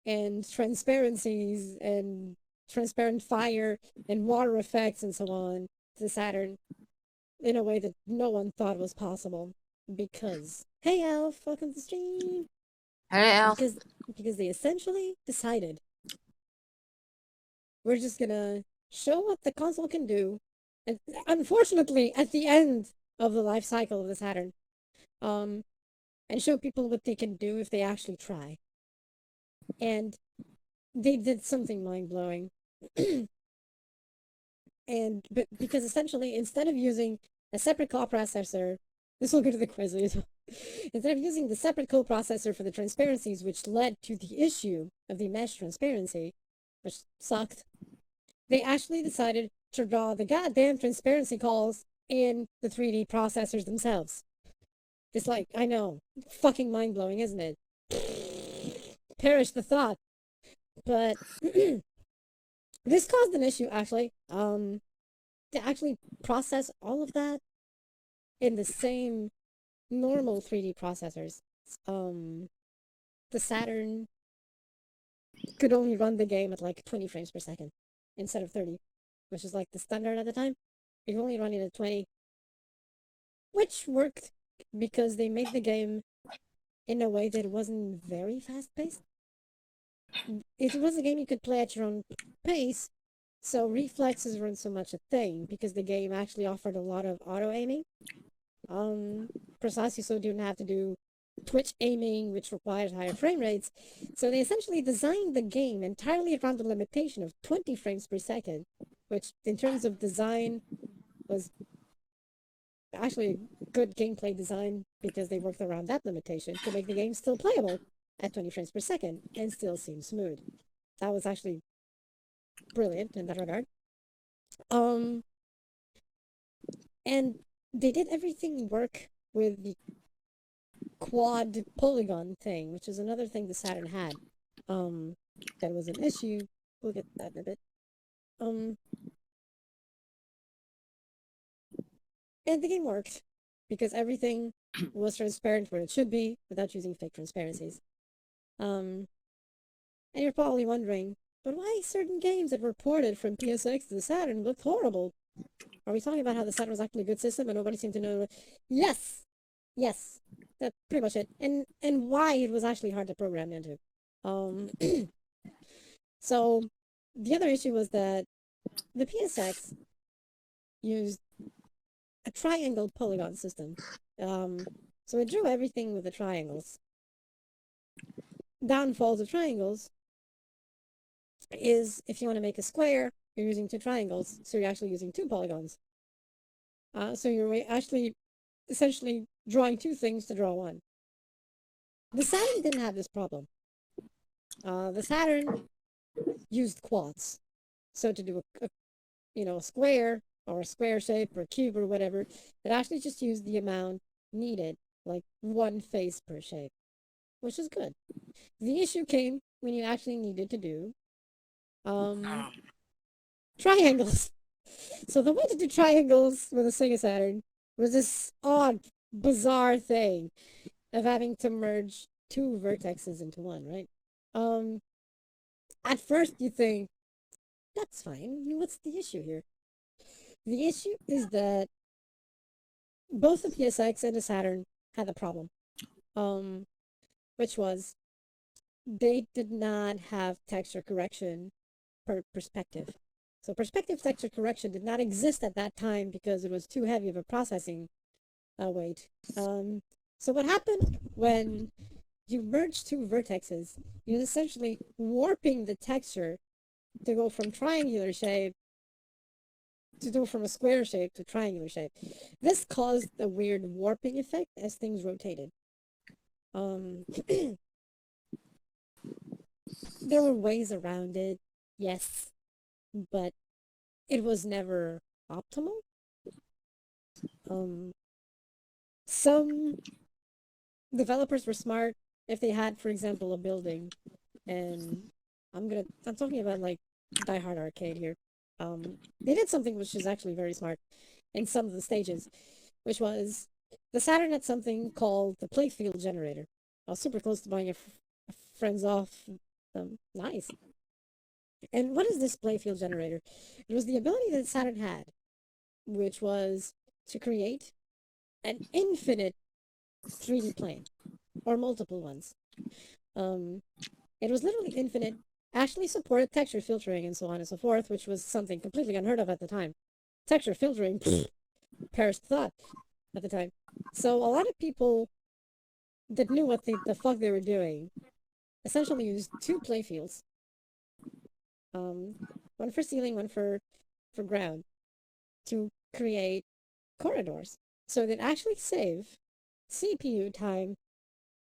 and transparencies and transparent fire and water effects and so on to Saturn in a way that no one thought was possible. Because, hey Alf, welcome to the stream. Hey, Elf. Because they essentially decided we're just gonna show what the console can do. And unfortunately, at the end of the life cycle of the Saturn, um, and show people what they can do if they actually try. And they did something mind blowing. But because essentially, instead of using a separate coprocessor, this will go to the quiz. Instead of using the separate coprocessor for the transparencies, which led to the issue of the mesh transparency, which sucked, they actually decided to draw the goddamn transparency calls in the 3D processors themselves. It's like, I know, fucking mind blowing, isn't it? Perish the thought. But this caused an issue actually. To actually process all of that in the same normal 3D processors. The Saturn could only run the game at like 20 frames per second instead of 30, which is like the standard at the time. It could only run it at 20, which worked because they made the game in a way that wasn't very fast paced. It was a game you could play at your own pace, so reflexes weren't so much a thing because the game actually offered a lot of auto aiming. Precisely so you didn't have to do twitch aiming, which requires higher frame rates. So they essentially designed the game entirely around the limitation of 20 frames per second, which in terms of design was actually good gameplay design because they worked around that limitation to make the game still playable at 20 frames per second and still seem smooth. That was actually brilliant in that regard. Um, and they did everything work with the quad polygon thing, which is another thing the Saturn had. Um, that was an issue. We'll get that in a bit. Um, and the game worked because everything was transparent where it should be without using fake transparencies. Um, and you're probably wondering, but why certain games that were ported from PSX to the Saturn looked horrible? Are we talking about how the Saturn was actually a good system and nobody seemed to know? Yes, yes, that's pretty much it. And why it was actually hard to program into. Um, so the other issue was that the PSX used a triangle polygon system. So it drew everything with the triangles. Downfalls of triangles is if you want to make a square, you're using two triangles, so you're actually using two polygons. So you're actually essentially drawing two things to draw one. The Saturn didn't have this problem. The Saturn used quads. So to do a square or a square shape or a cube or whatever, it actually just used the amount needed, like one face per shape, which is good. The issue came when you actually needed to do triangles. So the way to do triangles with a Sega Saturn was this odd, bizarre thing of having to merge two vertexes into one, right? Um, at first you think, that's fine. What's the issue here? The issue is that both the PSX and the Saturn had a problem. Um, which was they did not have texture correction per perspective. So perspective texture correction did not exist at that time because it was too heavy of a processing weight. So what happened when you merge two vertexes, you're essentially warping the texture to go from triangular shape to go from a square shape to triangular shape. This caused a weird warping effect as things rotated. There were ways around it, yes, but it was never optimal. Some developers were smart if they had, for example, a building, and I'm talking about like Die Hard Arcade here. They did something which is actually very smart in some of the stages, which was the Saturn had something called the playfield generator. I was super close to buying a friends off. Nice. And what is this playfield generator? It was the ability that Saturn had, which was to create an infinite 3D plane or multiple ones. It was literally infinite, actually supported texture filtering and so on and so forth, which was something completely unheard of at the time. Texture filtering, perished thought at the time. So a lot of people that knew what the fuck they were doing essentially used two playfields. One for ceiling, one for ground, to create corridors. So they'd actually save CPU time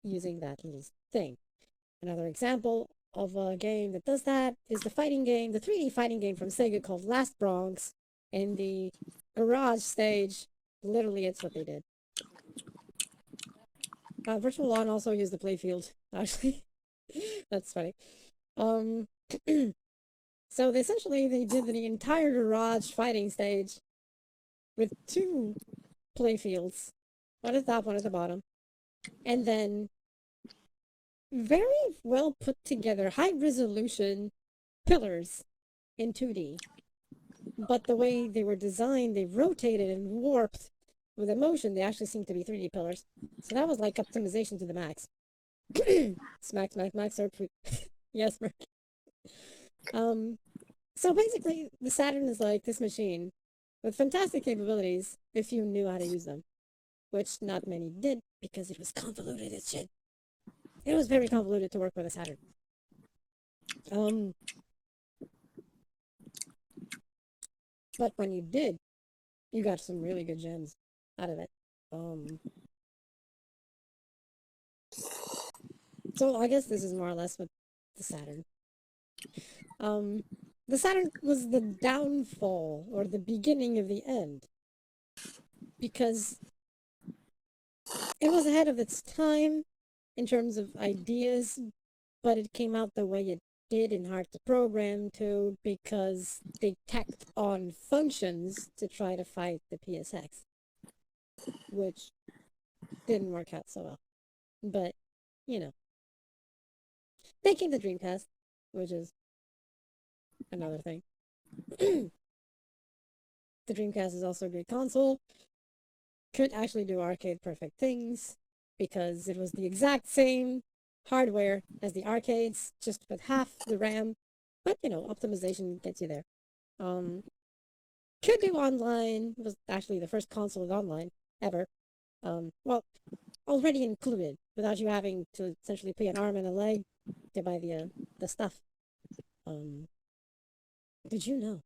using that little thing. Another example of a game that does that is the 3D fighting game from Sega called Last Bronx. In the garage stage, literally it's what they did. Virtual Lawn also used the playfield, actually. That's funny. So essentially they did the entire garage fighting stage with two playfields, one at the top, one at the bottom, and then very well put together, high resolution pillars in 2D. But the way they were designed, they rotated and warped with emotion. They actually seemed to be 3D pillars. So that was like optimization to the max. Smack, smack, max, or yes, Merc. So basically, the Saturn is like this machine with fantastic capabilities if you knew how to use them, which not many did because it was convoluted as shit. It was very convoluted to work with a Saturn. But when you did, you got some really good gems out of it. So I guess this is more or less what the Saturn. The Saturn was the downfall or the beginning of the end because it was ahead of its time in terms of ideas, but it came out the way it did and hard to program too because they tacked on functions to try to fight the PSX, which didn't work out so well. But, you know, they came the Dreamcast, which is another thing. The Dreamcast is also a great console. Could actually do arcade perfect things because it was the exact same hardware as the arcades, just with half the RAM. But you know, optimization gets you there. Um, could do online. It was actually the first console with online ever. Well, already included without you having to essentially pay an arm and a leg to buy the stuff. Um, did you know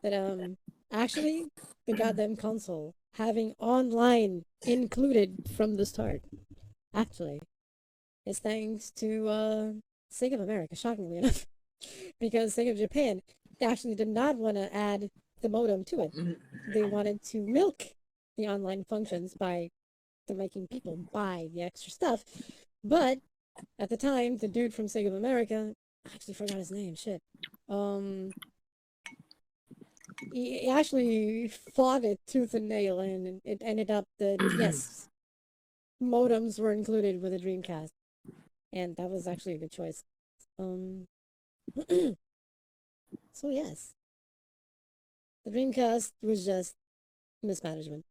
that actually the goddamn console having online included from the start actually is thanks to Sega of America, shockingly enough, because Sega of Japan actually did not want to add the modem to it. They wanted to milk the online functions by making people buy the extra stuff. But at the time, the dude from Sega of America, I actually forgot his name, shit. He actually fought it tooth and nail, and it ended up that, yes, modems were included with the Dreamcast. And that was actually a good choice. So yes, the Dreamcast was just mismanagement,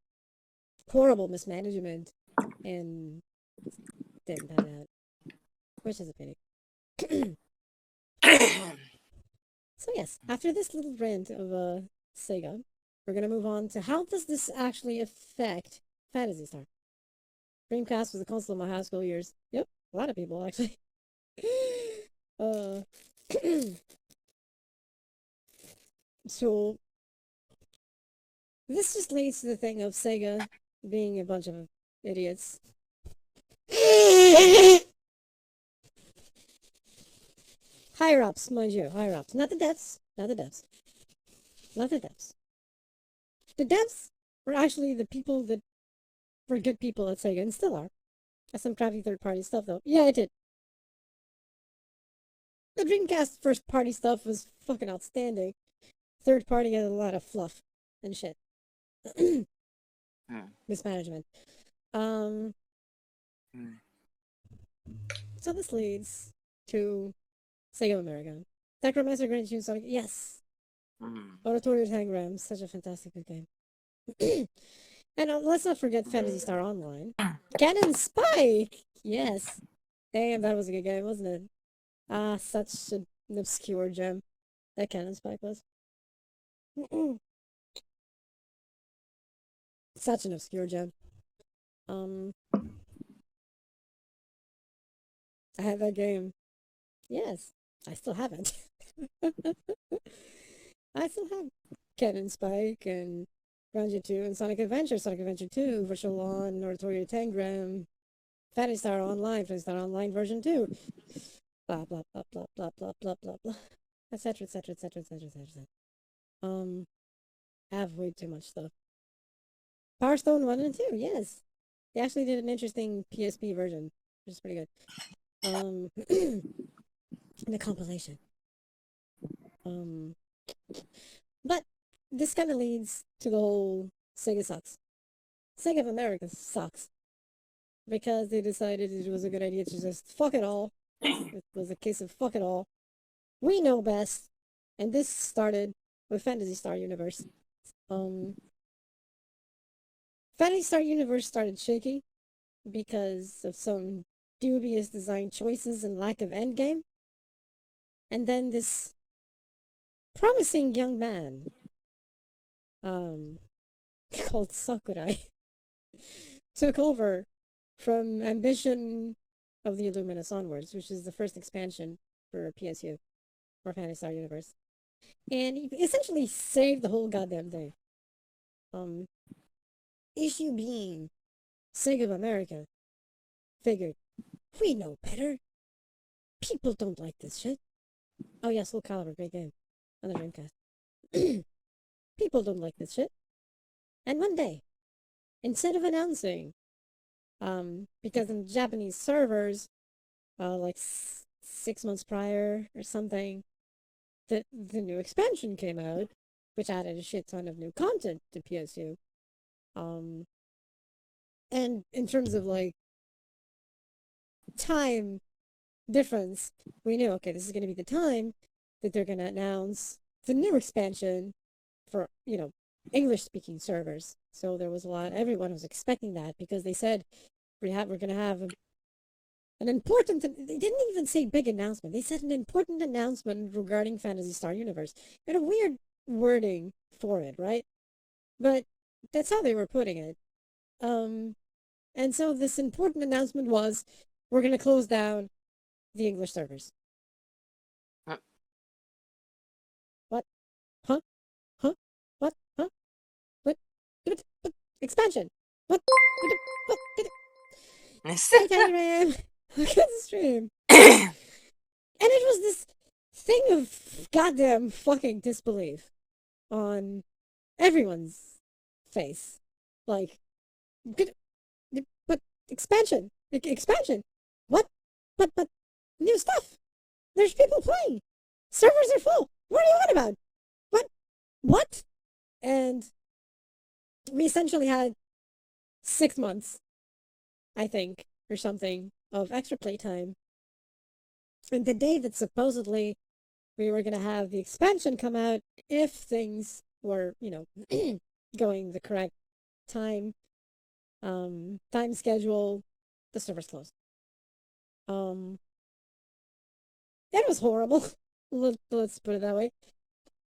horrible mismanagement, and didn't pan out, which is a pity. So yes, after this little rant of Sega, we're gonna move on to how does this actually affect Phantasy Star? Dreamcast was a console in my high school years. Yep, a lot of people actually. uh, so this just leads to the thing of Sega being a bunch of idiots. Higher ups, mind you, higher ups. Not the devs. Not the devs. Not the devs. The devs were actually the people that were good people at Sega and still are. Some crappy third party stuff though. Yeah, it did. The Dreamcast first party stuff was fucking outstanding. Third party had a lot of fluff and shit. Mismanagement. Um, so this leads to Sega of America. Necromancer Grand Tune Sonic. Yes. Oratorio Tangram. Such a fantastic good game. And let's not forget Phantasy Star Online. Cannon Spike! Yes. Damn, that was a good game, wasn't it? Ah, such an obscure gem. That Cannon Spike was. Such an obscure gem. I had that game. Yes. I still haven't. I still have Cannon Spike and Grandeur 2 and Sonic Adventure 2, Virtual Lawn, Oratorio Tangram, Phantasy Star Online, Phantasy Star Online version 2. Blah blah blah blah blah blah blah blah blah. Etc. etc. etc. etc. etc. I have way too much stuff. Power Stone 1 and 2, yes. They actually did an interesting PSP version, which is pretty good. In a compilation. But this kind of leads to the whole Sega sucks. Sega of America sucks. Because they decided it was a good idea to just fuck it all. It was a case of fuck it all. We know best. And this started with Phantasy Star Universe. Phantasy Star Universe started shaky because of some dubious design choices and lack of endgame. And then this promising young man, called Sakurai, took over from Ambition of the Illuminus onwards, which is the first expansion for PSU, or Phantasy Star Universe. And he essentially saved the whole goddamn thing. Issue being, Sega of America figured, we know better. People don't like this shit. Oh yeah, Soul Calibur, great game. on the Dreamcast. People don't like this shit. And one day, instead of announcing, because in Japanese servers, like 6 months prior or something, the new expansion came out, which added a shit ton of new content to PS2. And in terms of like time difference, we knew, okay, this is going to be the time that they're going to announce the new expansion for, English speaking servers. So there was everyone was expecting that because they said we're going to have an important, they didn't even say big announcement. They said an important announcement regarding Phantasy Star Universe. They had a weird wording for it, right? But that's how they were putting it. And so this important announcement was, we're going to close down the English servers. What? Huh? Huh? What? Huh? What? Expansion. What? Hey, Tiny Ram. Look at the stream. And it was this thing of goddamn fucking disbelief on everyone's face. Like, but expansion. Expansion. What? But new stuff. There's people playing. Servers are full. What are you on about? What? And we essentially had 6 months, I think, or something, of extra playtime. And the day that supposedly we were going to have the expansion come out, if things were, going the correct time schedule, the servers closed. It was horrible. Let's put it that way.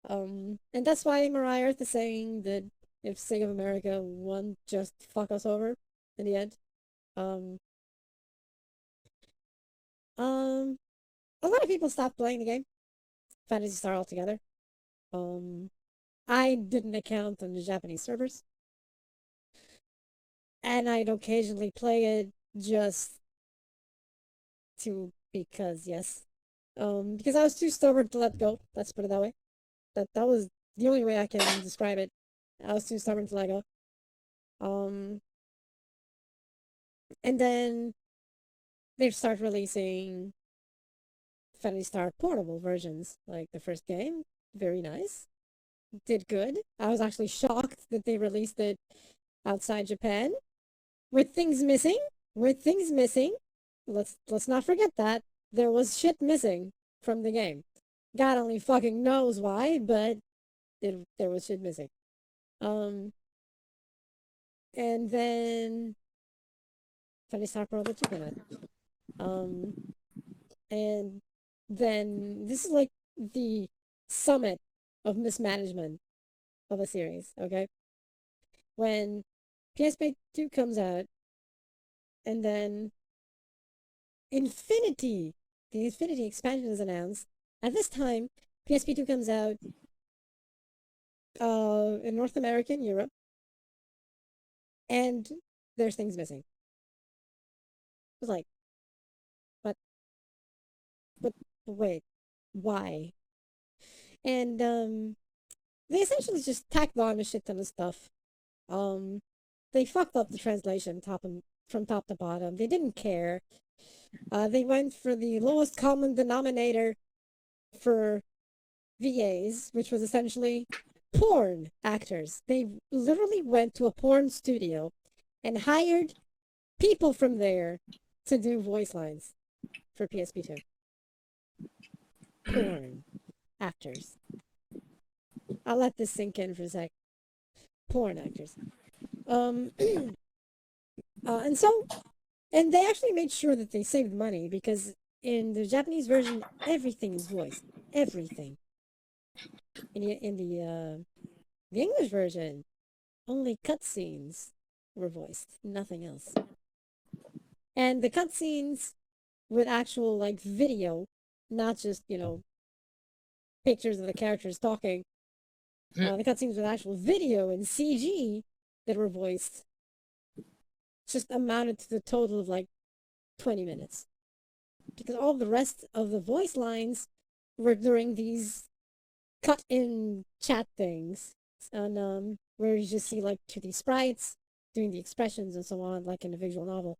And that's why Mariah Earth is saying that if Sega of America won't just fuck us over in the end. A lot of people stopped playing the game, Phantasy Star altogether. I didn't account on the Japanese servers, and I'd occasionally play it just because yes, because I was too stubborn to let go. Let's put it that way. That was the only way I can describe it. I was too stubborn to let go. And then they start releasing Phantasy Star portable versions, like the first game. Very nice. Did good. I was actually shocked that they released it outside Japan with things missing. Let's not forget that there was shit missing from the game. God only fucking knows why, but there was shit missing. And then Phantasy Star Portable 2 came out. And then this is like the summit of mismanagement of a series, okay? When PSP 2 comes out, and then the Infinity expansion is announced. At this time, PSP 2 comes out in North America and Europe, and there's things missing. It was like, but wait, why? And they essentially just tacked on a shit ton of stuff. They fucked up the translation from top to bottom. They didn't care. They went for the lowest common denominator for VAs, which was essentially porn actors. They literally went to a porn studio and hired people from there to do voice lines for PSP2. Porn actors. I'll let this sink in for a sec. Porn actors. And they actually made sure that they saved money because in the Japanese version, everything is voiced. Everything. In the English version, only cutscenes were voiced, nothing else. And the cutscenes with actual like video, not just pictures of the characters talking. The cutscenes with actual video and CG that were voiced just amounted to the total of like 20 minutes. Because all the rest of the voice lines were during these cut in chat things, and where you just see like 2D sprites doing the expressions and so on, like in a visual novel.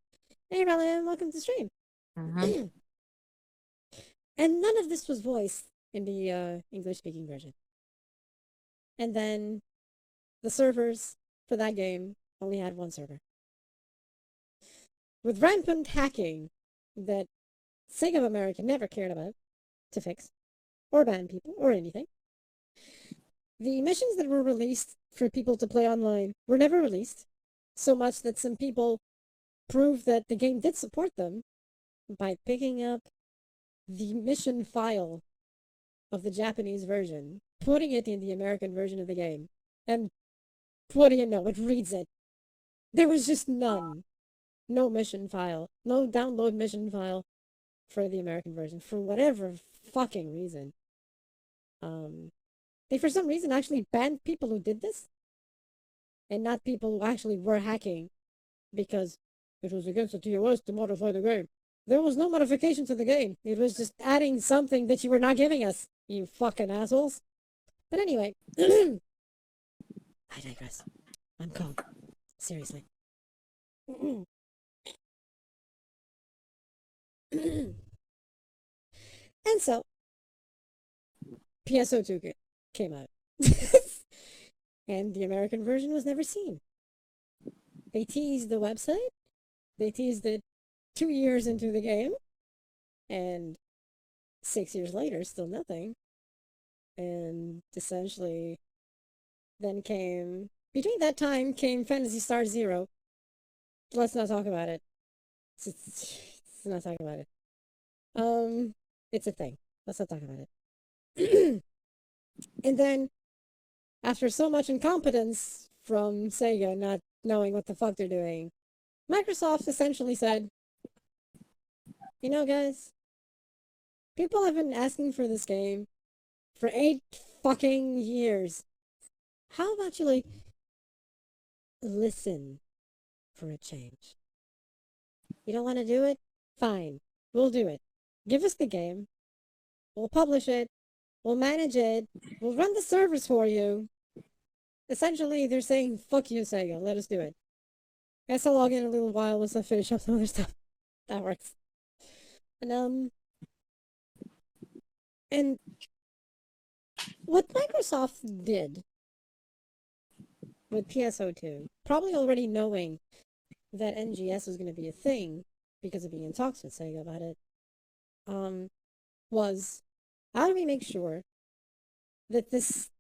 Hey, Ryan, welcome to the stream. Mm-hmm. And none of this was voiced in the English speaking version. And then the servers for that game only had one server. With rampant hacking that Sega of America never cared about to fix, or ban people, or anything, the missions that were released for people to play online were never released, so much that some people proved that the game did support them by picking up the mission file of the Japanese version, putting it in the American version of the game, and what do you know, it reads it. There was just none. No mission file. No download mission file for the American version, for whatever fucking reason. They for some reason actually banned people who did this, and not people who actually were hacking, because it was against the TOS to modify the game. There was no modification to the game. It was just adding something that you were not giving us, you fucking assholes. But anyway, I digress. I'm cold. Seriously. And so, PSO2 came out. And the American version was never seen. They teased the website. They teased it 2 years into the game. And 6 years later, still nothing. And essentially, then came... Between that time came Phantasy Star Zero. Let's not talk about it. Let's not talk about it. It's a thing. Let's not talk about it. And then, after so much incompetence from Sega not knowing what the fuck they're doing, Microsoft essentially said, you know, guys, people have been asking for this game for 8 fucking years. How about you, like, listen for a change? You don't want to do it? Fine. We'll do it. Give us the game. We'll publish it. We'll manage it. We'll run the servers for you. Essentially, they're saying, fuck you, Sega. Let us do it. Guess I'll log in a little while once I finish up some other stuff. That works. And what Microsoft did with PSO2, probably already knowing that NGS was going to be a thing because of being in talks with Sega about it, was how do we make sure that this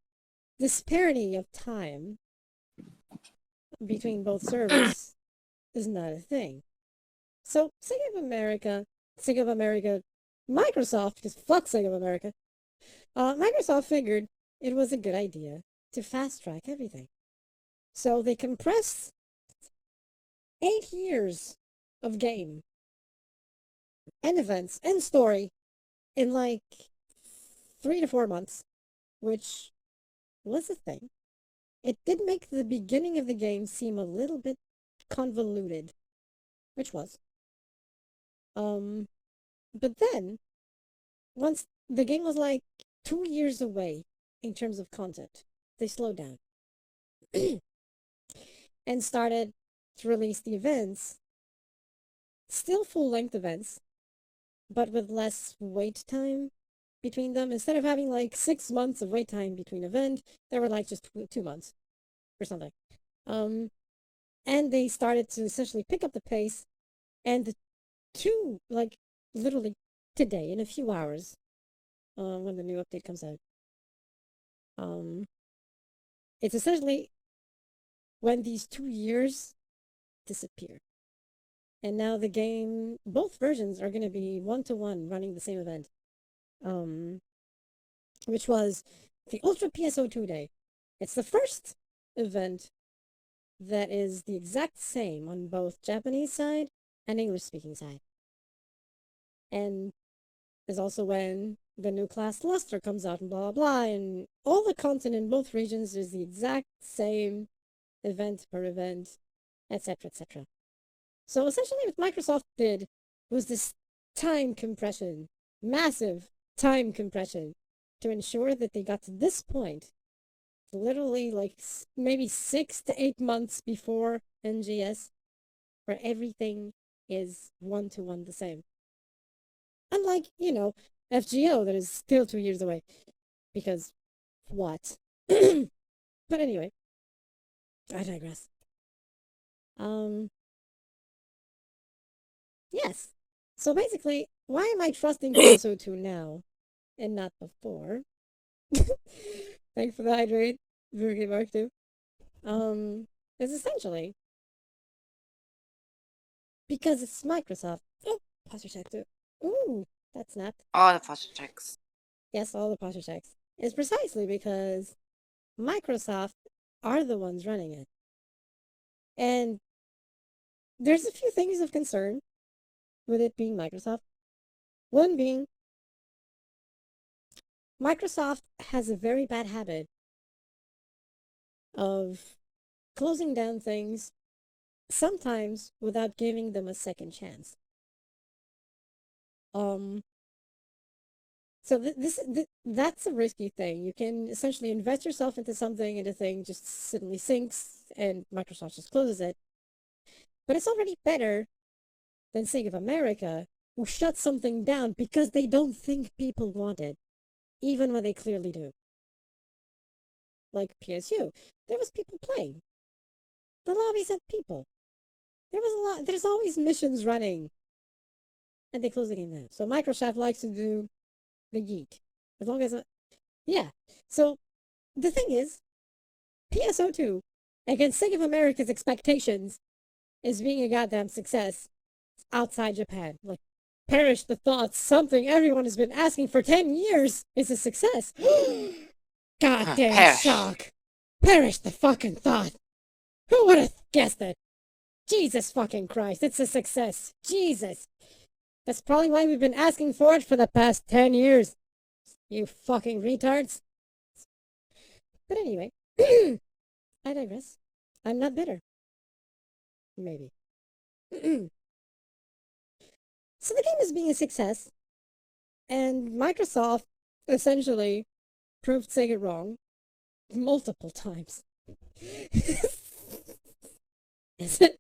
disparity of time between both servers is not a thing. So Sega of America, Microsoft, because fuck Sega of America, Microsoft figured it was a good idea to fast track everything. So they compressed 8 years of game and events and story in like 3 to 4 months, which was a thing. It did make the beginning of the game seem a little bit convoluted, which was. But then, once the game was like 2 years away in terms of content, they slowed down and started to release the events, still full-length events, but with less wait time between them. Instead of having like 6 months of wait time between event, there were like just 2 months or something. And they started to essentially pick up the pace, and the two, like, literally today, in a few hours, when the new update comes out, it's essentially when these 2 years disappear. And now the game, both versions are going to be 1-to-1 running the same event, which was the Ultra PSO2 Day. It's the first event that is the exact same on both Japanese side and English speaking side. And is also when the new class Luster comes out and blah blah blah, and all the content in both regions is the exact same event per event, etc. etc. So essentially what Microsoft did was this time compression, massive time compression, to ensure that they got to this point, literally like maybe 6 to 8 months before NGS, where everything is 1-to-1 the same. Unlike, FGO that is still 2 years away. Because what? But anyway, I digress. Yes. So basically, why am I trusting PSO2 now and not before? Thanks for the hydrate, Virgin Mark 2. It's essentially because it's Microsoft. Oh, posture check too. Ooh, that snapped. All the posture checks. Yes, all the posture checks. It's precisely because Microsoft are the ones running it. And there's a few things of concern with it being Microsoft. One being, Microsoft has a very bad habit of closing down things, sometimes without giving them a second chance. So that's a risky thing. You can essentially invest yourself into something, and the thing just suddenly sinks, and Microsoft just closes it. But it's already better than Sega of America, who shut something down because they don't think people want it, even when they clearly do. Like PSU, there was people playing. The lobbies had people. There was a lot. There's always missions running, and they close the game down. So Microsoft likes to do the yeet, as long as yeah. So the thing is, PSO2 against Sega of America's expectations is being a goddamn success outside Japan. Like, perish the thought something everyone has been asking for 10 years is a success. Goddamn Perish. shock. Perish the fucking thought. Who would have guessed it? Jesus fucking Christ, it's a success. Jesus. That's probably why we've been asking for it for the past 10 years. You fucking retards. But anyway, I digress. I'm not bitter. Maybe. So the game is being a success, and Microsoft essentially proved Sega wrong multiple times. Is it?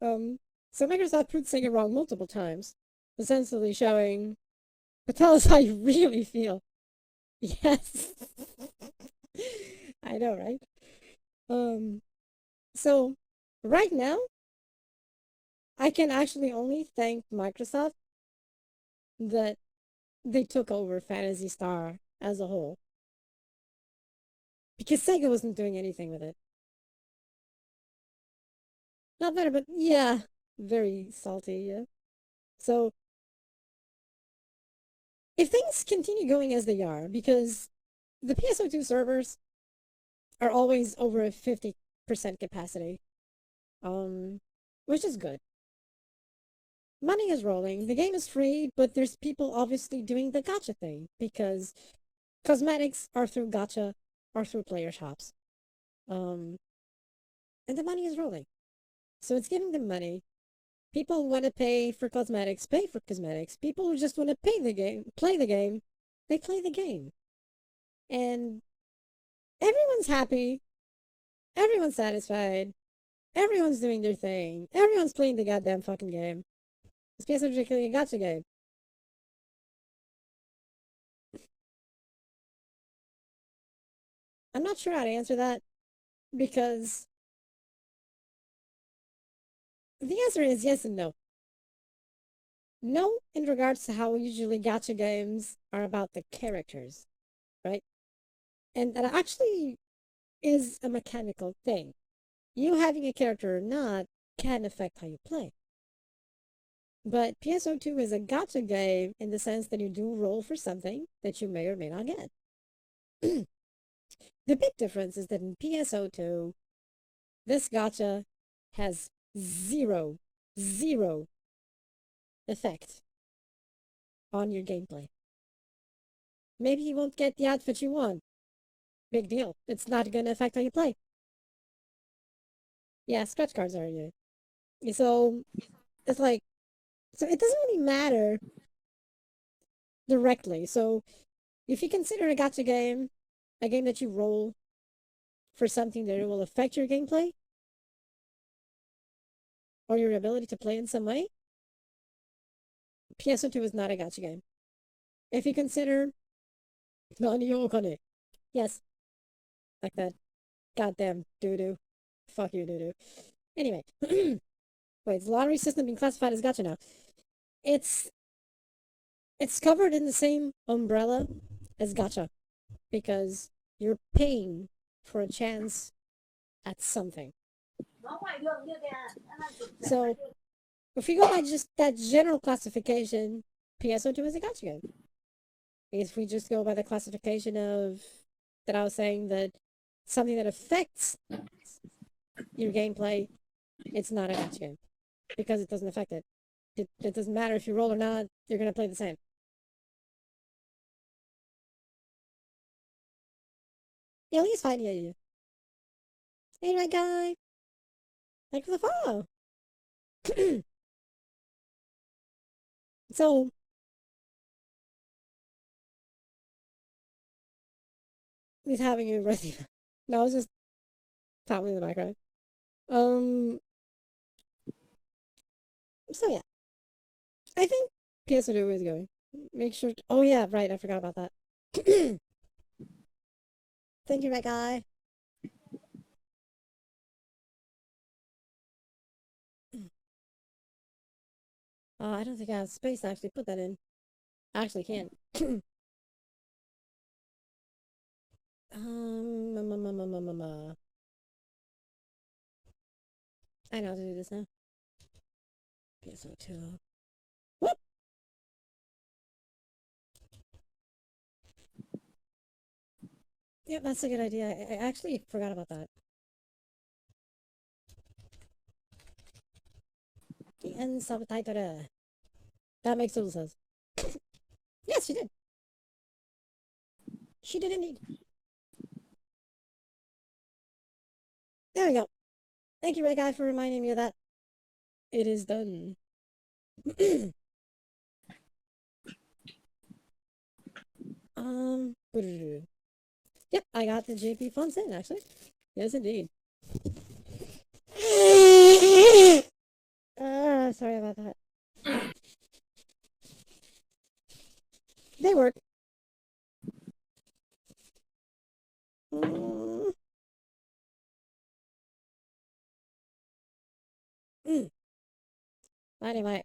So Microsoft proved Sega wrong multiple times, essentially showing, but tell us how you really feel. Yes. I know, right? So right now, I can actually only thank Microsoft that they took over Phantasy Star as a whole. Because Sega wasn't doing anything with it. Not better, but yeah, very salty, yeah. So, if things continue going as they are, because the PSO2 servers are always over a 50% capacity, which is good. Money is rolling, the game is free, but there's people obviously doing the gacha thing, because cosmetics are through gacha or through player shops. And the money is rolling. So it's giving them money. People want to pay for cosmetics, pay for cosmetics. People who just want to play the game, they play the game. And everyone's happy. Everyone's satisfied. Everyone's doing their thing. Everyone's playing the goddamn fucking game. It's basically a gacha game. I'm not sure how to answer that because the answer is yes and no. No, in regards to how usually gacha games are about the characters, right? And that actually is a mechanical thing. You having a character or not can affect how you play. But PSO2 is a gacha game in the sense that you do roll for something that you may or may not get. The big difference is that in PSO2, this gacha has zero effect on your gameplay. Maybe you won't get the outfit you want. Big deal. It's not gonna affect how you play. Yeah, scratch cards are you. So it's like, so it doesn't really matter directly. So If you consider a gacha game a game that you roll for something that will affect your gameplay or your ability to play in some way, PSO2 is not a gacha game. If you consider Nani Okane, yes, like that goddamn doo-doo. Fuck you, doo-doo. Anyway, wait, is the lottery system being classified as gacha now? It's covered in the same umbrella as gacha because you're paying for a chance at something. So if you go by just that general classification, PSO2 is a gacha game. If we just go by the classification of that I was saying that something that affects your gameplay, it's not a gacha game because it doesn't affect it. It doesn't matter if you roll or not, you're gonna play the same. Yeah, he's fine, yeah. Hey, my guy. Thanks for the follow. So, he's having a birthday. No, I was just talking in the background. Um, so yeah. I think PS2 is going. Make sure. Oh, yeah, right. I forgot about that. Thank you, my guy. I don't think I have space to actually put that in. I actually can't. Um, um, um, um, um, um, uh, I know how to do this now. PSO2. Whoop! Yep, that's a good idea. I actually forgot about that. The end subtitle. That makes total sense. Yes, she did. She did indeed. There we go. Thank you, Red Guy, for reminding me of that. It is done. Yep, I got the JP funds in, actually. Yes, indeed. Sorry about that. They work. Mm. Mm. Anyway,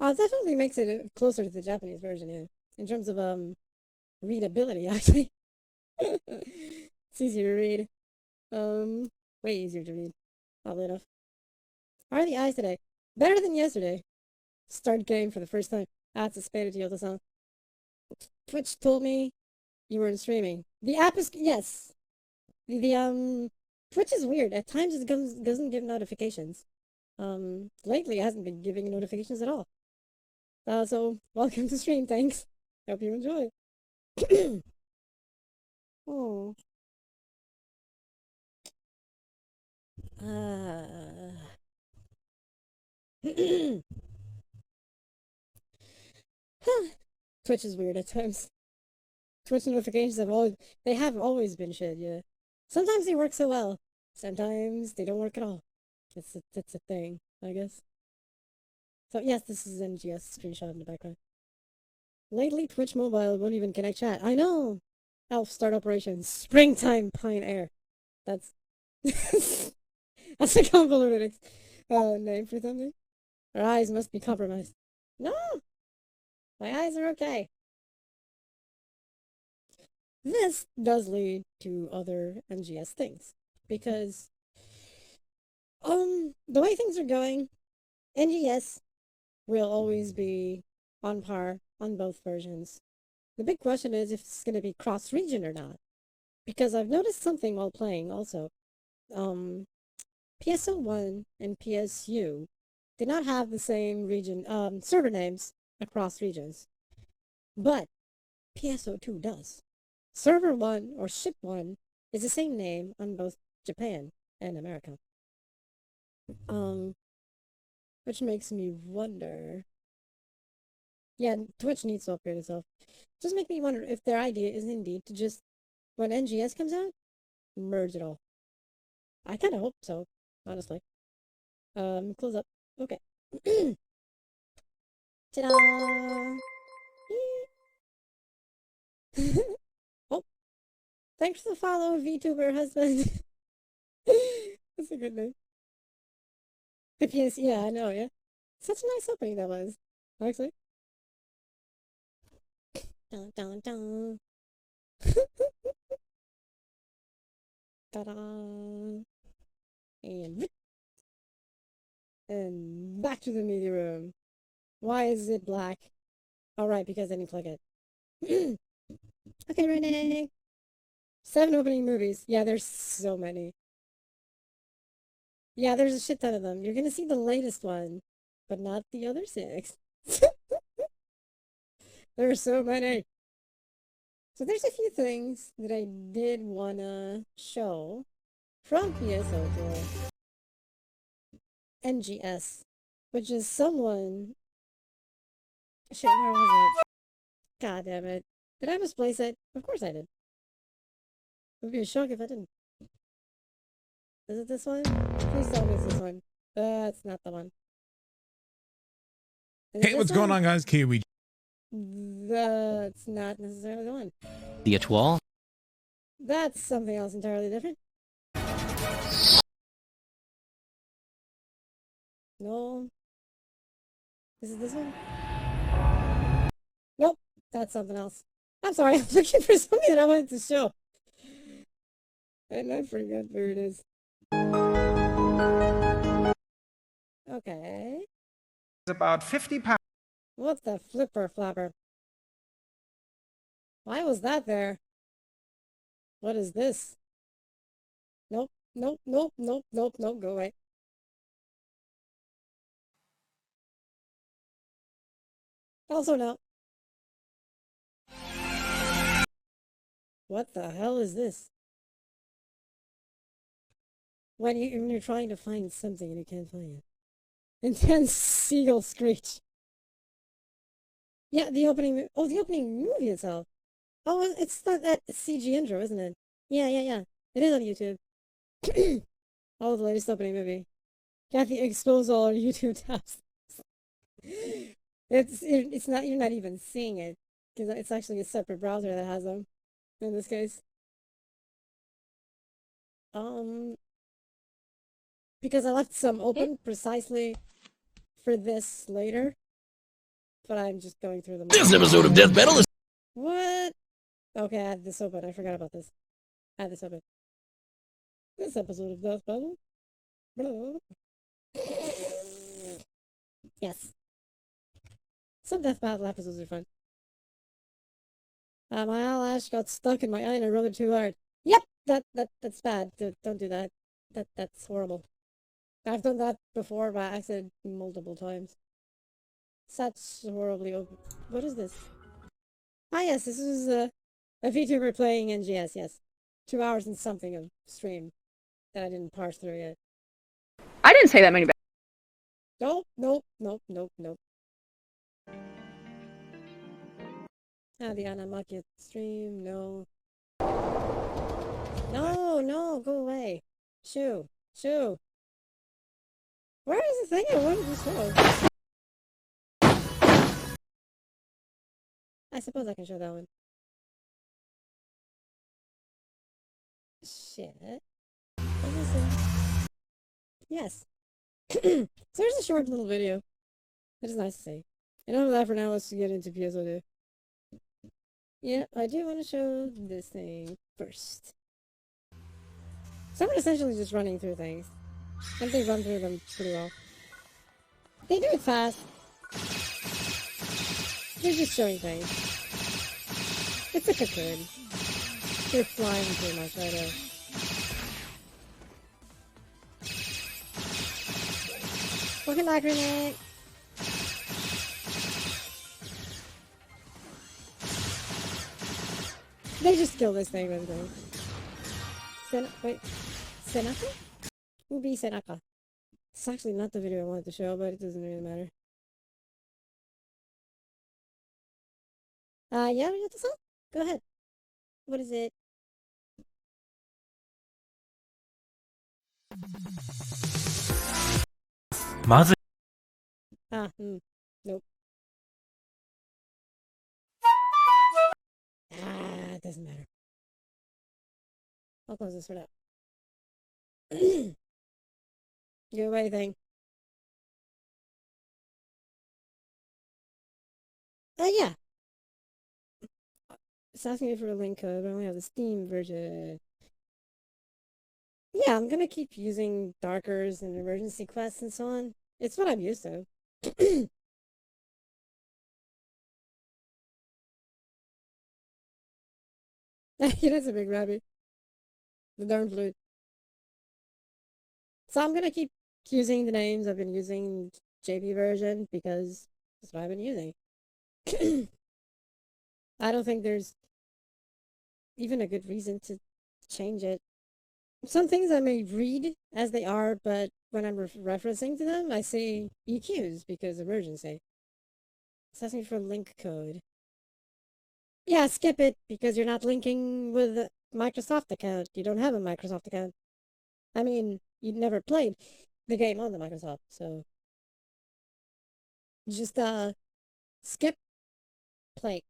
it definitely makes it closer to the Japanese version, yeah. In terms of readability, actually. It's easier to read. Way easier to read. Oddly enough. How are the eyes today? Better than yesterday. Start game for the first time. That's a spade to Yota-san. Twitch told me you weren't streaming. The app is yes. The Twitch is weird. At times it doesn't give notifications. Lately it hasn't been giving notifications at all. So welcome to stream. Thanks. Hope you enjoy. Oh. Twitch is weird at times. Twitch notifications have always been shit, yeah. Sometimes they work so well. Sometimes they don't work at all. It's a thing, I guess. So yes, this is NGS screenshot in the background. Lately, Twitch Mobile won't even connect chat. I know. Elf start operations. Springtime Pine Air. That's that's a convoluted name for something. Our eyes must be compromised. No, my eyes are okay. This does lead to other NGS things because the way things are going, NGS will always be on par on both versions. The big question is if it's going to be cross region or not, because I've noticed something while playing also. PSO1 and PSU did not have the same region server names across regions, but PSO2 does. Server 1 or ship 1 is the same name on both Japan and America. Which makes me wonder Yeah, Twitch needs to upgrade itself. Just make me wonder if their idea is indeed to just, when NGS comes out, merge it all. I kind of hope so, honestly. Close up. Okay. Ta-da! Oh, thanks for the follow, VTuber husband. That's a good name. The PS, yeah, I know, yeah. Such a nice opening that was, actually. Dun, dun, dun. Ta-da! And back to the media room. Why is it black? All right, because I didn't plug it. Okay, Renee. 7 opening movies. Yeah, there's so many. Yeah, there's a shit ton of them. You're gonna see the latest one, but not the other 6. There are so many. So there's a few things that I did wanna show from PSO to NGS, which is someone. Shit, where was it? God damn it. Did I misplace it? Of course I did. It would be a shock if I didn't. Is it this one? Please tell me it's this one. That's not the one. Hey, what's going on, guys? Kiwi. That's not necessarily the one. The Etoile? That's something else entirely different. No. Is it this one? Nope. That's something else. I'm sorry. I'm looking for something that I wanted to show. And I forgot where it is. Okay. It's about 50 pounds. What the flipper flapper? Why was that there? What is this? Nope, nope, nope, nope, nope, nope, go away. Also no. What the hell is this? When you're trying to find something and you can't find it. Intense seagull screech. Yeah, the opening. Oh, the opening movie itself. Oh, it's not that CG intro, isn't it? Yeah, yeah, yeah. It is on YouTube. Oh, the latest opening movie. Kathy, expose all our YouTube tabs. It's not. You're not even seeing it because it's actually a separate browser that has them. In this case. Because I left some open precisely for this later, but I'm just going through them. This episode of Death Battle is. What? Okay, I had this open. I forgot about this. I had this open. This episode of Death Battle. Yes. Some Death Battle episodes are fun. My eyelash got stuck in my eye and I rubbed it too hard. Yep, that's bad. Don't do that. That's horrible. I've done that before by accident multiple times. Such horribly open. What is this? Ah, yes, this is a VTuber playing NGS, yes. 2 hours and something of stream that I didn't parse through yet. I didn't say that many bad. Nope, nope, nope, nope, nope. Ah, the Anamaki stream, no. No, no, go away. Shoo, shoo. Where is the thing I wanted to show? I suppose I can show that one. Shit. What is it? Yes. So there's a short little video. It is nice to see. Enough of that for now, let's get into PSO2. Yeah, I do want to show this thing first. So I'm essentially just running through things. And they run through them pretty well. They do it fast. They're just showing things. It's a cocoon. They're flying pretty much right there. Welcome back, Renee. They just kill this thing with me. Wait. Senaka? Ubi Senaka. It's actually not the video I wanted to show, but it doesn't really matter. Yeah, we got the song. Go ahead. What is it? Nope. It doesn't matter. I'll close this for now. Do anything. Yeah. It's asking me for a link code, but I only have the Steam version. Yeah, I'm gonna keep using Darkers and emergency quests and so on. It's what I'm used to. It is a big rabbit. The darn flute. So I'm gonna keep using the names I've been using JP version because that's what I've been using. I don't think there's even a good reason to change it. Some things I may read as they are, but when I'm referencing to them, I say EQs because emergency. It's asking for link code. Yeah, skip it because you're not linking with a Microsoft account. You don't have a Microsoft account. I mean, you never played the game on the Microsoft, so just skip play.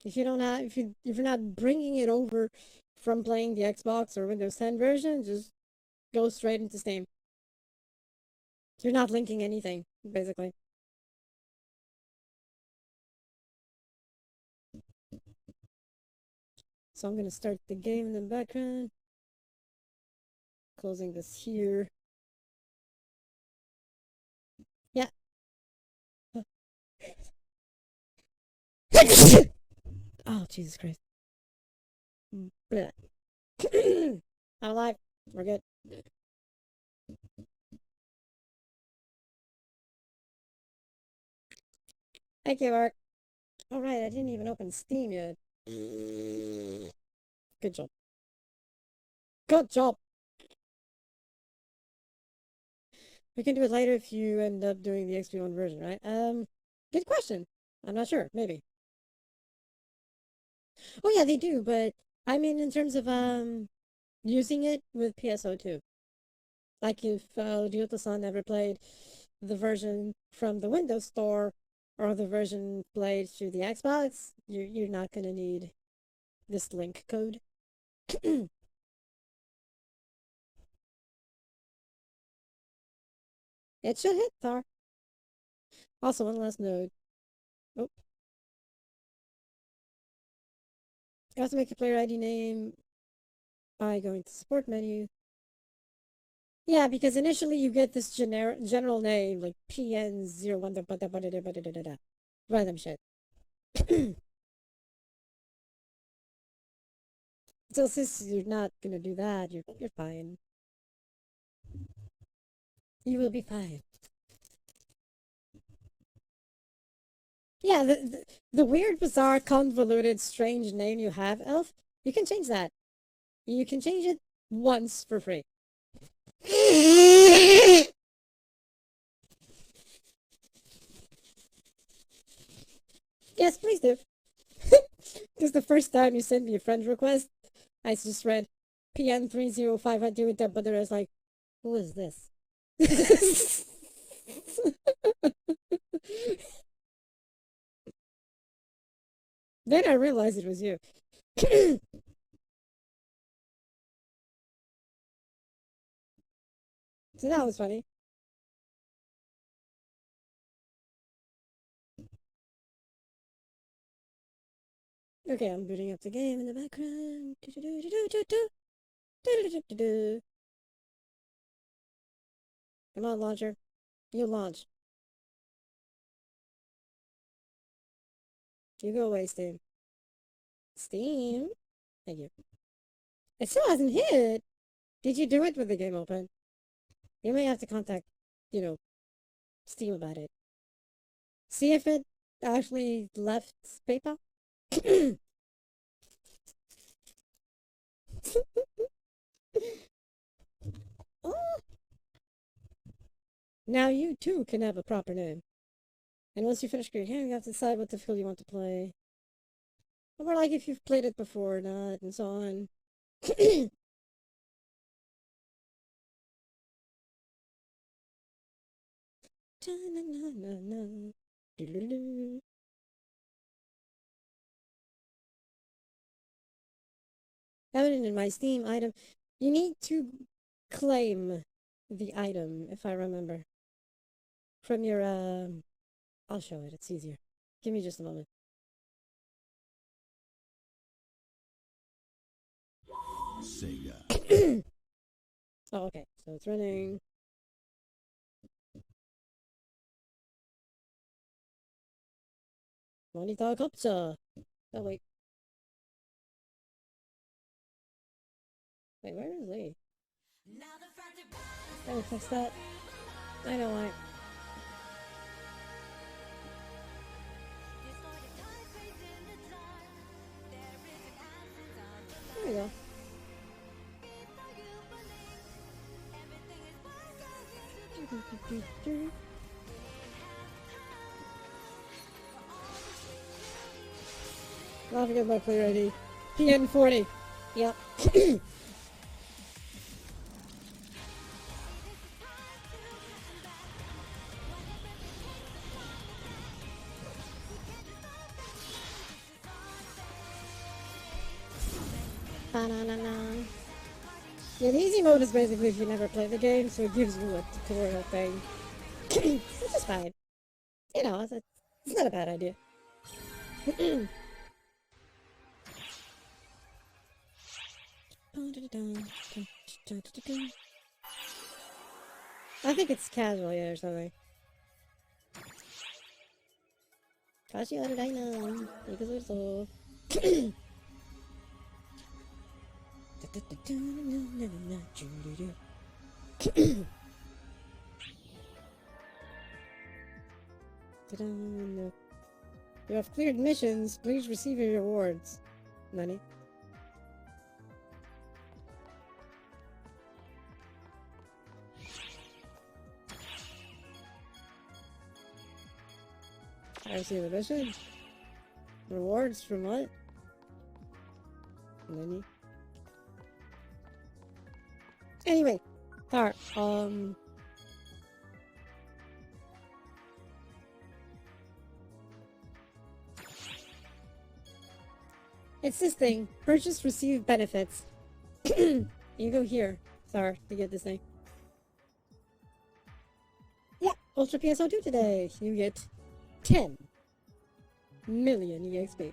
If you don't have, if you're not bringing it over from playing the Xbox or Windows 10 version, just go straight into Steam. You're not linking anything, basically. So I'm gonna start the game in the background. Closing this here. Yeah. Oh, Jesus Christ. I'm alive. We're good. Thank you, Mark. Alright, I didn't even open Steam yet. Good job. Good job. We can do it later if you end up doing the XP1 version, right? Good question. I'm not sure. Maybe. Oh yeah, they do, but I mean in terms of using it with PSO2. Like if Ryota-san ever played the version from the Windows Store or the version played through the Xbox, you're not gonna need this link code. It should hit Thar. Also, one last note. Oh. You have to make a player ID name by going to support menu. Yeah, because initially you get this general name like PN01 random shit. So since you're not gonna do that, you're fine. You will be fine. Yeah, the weird, bizarre, convoluted, strange name you have, Elf, you can change that. You can change it once for free. Yes, please do. Because the first time you sent me a friend request, I just read PN305 I do it, but I was like, who is this? Then I realized it was you. So that was funny. Okay, I'm booting up the game in the background. Come on, launcher. You launch. You go away, Steam. Steam? Thank you. It still hasn't hit. Did you do it with the game open? You may have to contact, Steam about it. See if it actually left PayPal. Oh. Now you too can have a proper name. And once you finish your game, you have to decide what the field you want to play. Or like if you've played it before or not, and so on. Have it in my Steam item. You need to claim the item, if I remember. From your, I'll show it, it's easier. Give me just a moment. Sega. Oh, okay, so it's running. Monitor Kopsa. Oh, wait. Wait, where is he? I will fix that. I know why. There we go. I'll forget my player ID. PN40. Yep. Yeah, the easy mode is basically if you never play the game, so it gives you a tutorial thing. Which is fine. You know, it's not a bad idea. I think it's casual, yeah, or something. Kashi aru dai na. Ikazu so. You have cleared missions. Please receive your rewards. Money. I receive a mission. Rewards from what? Money. Anyway, Tar, it's this thing. Purchase, receive benefits. You go here, Thar, to get this thing. Yeah, Ultra PSO2 today. You get 10 million EXP.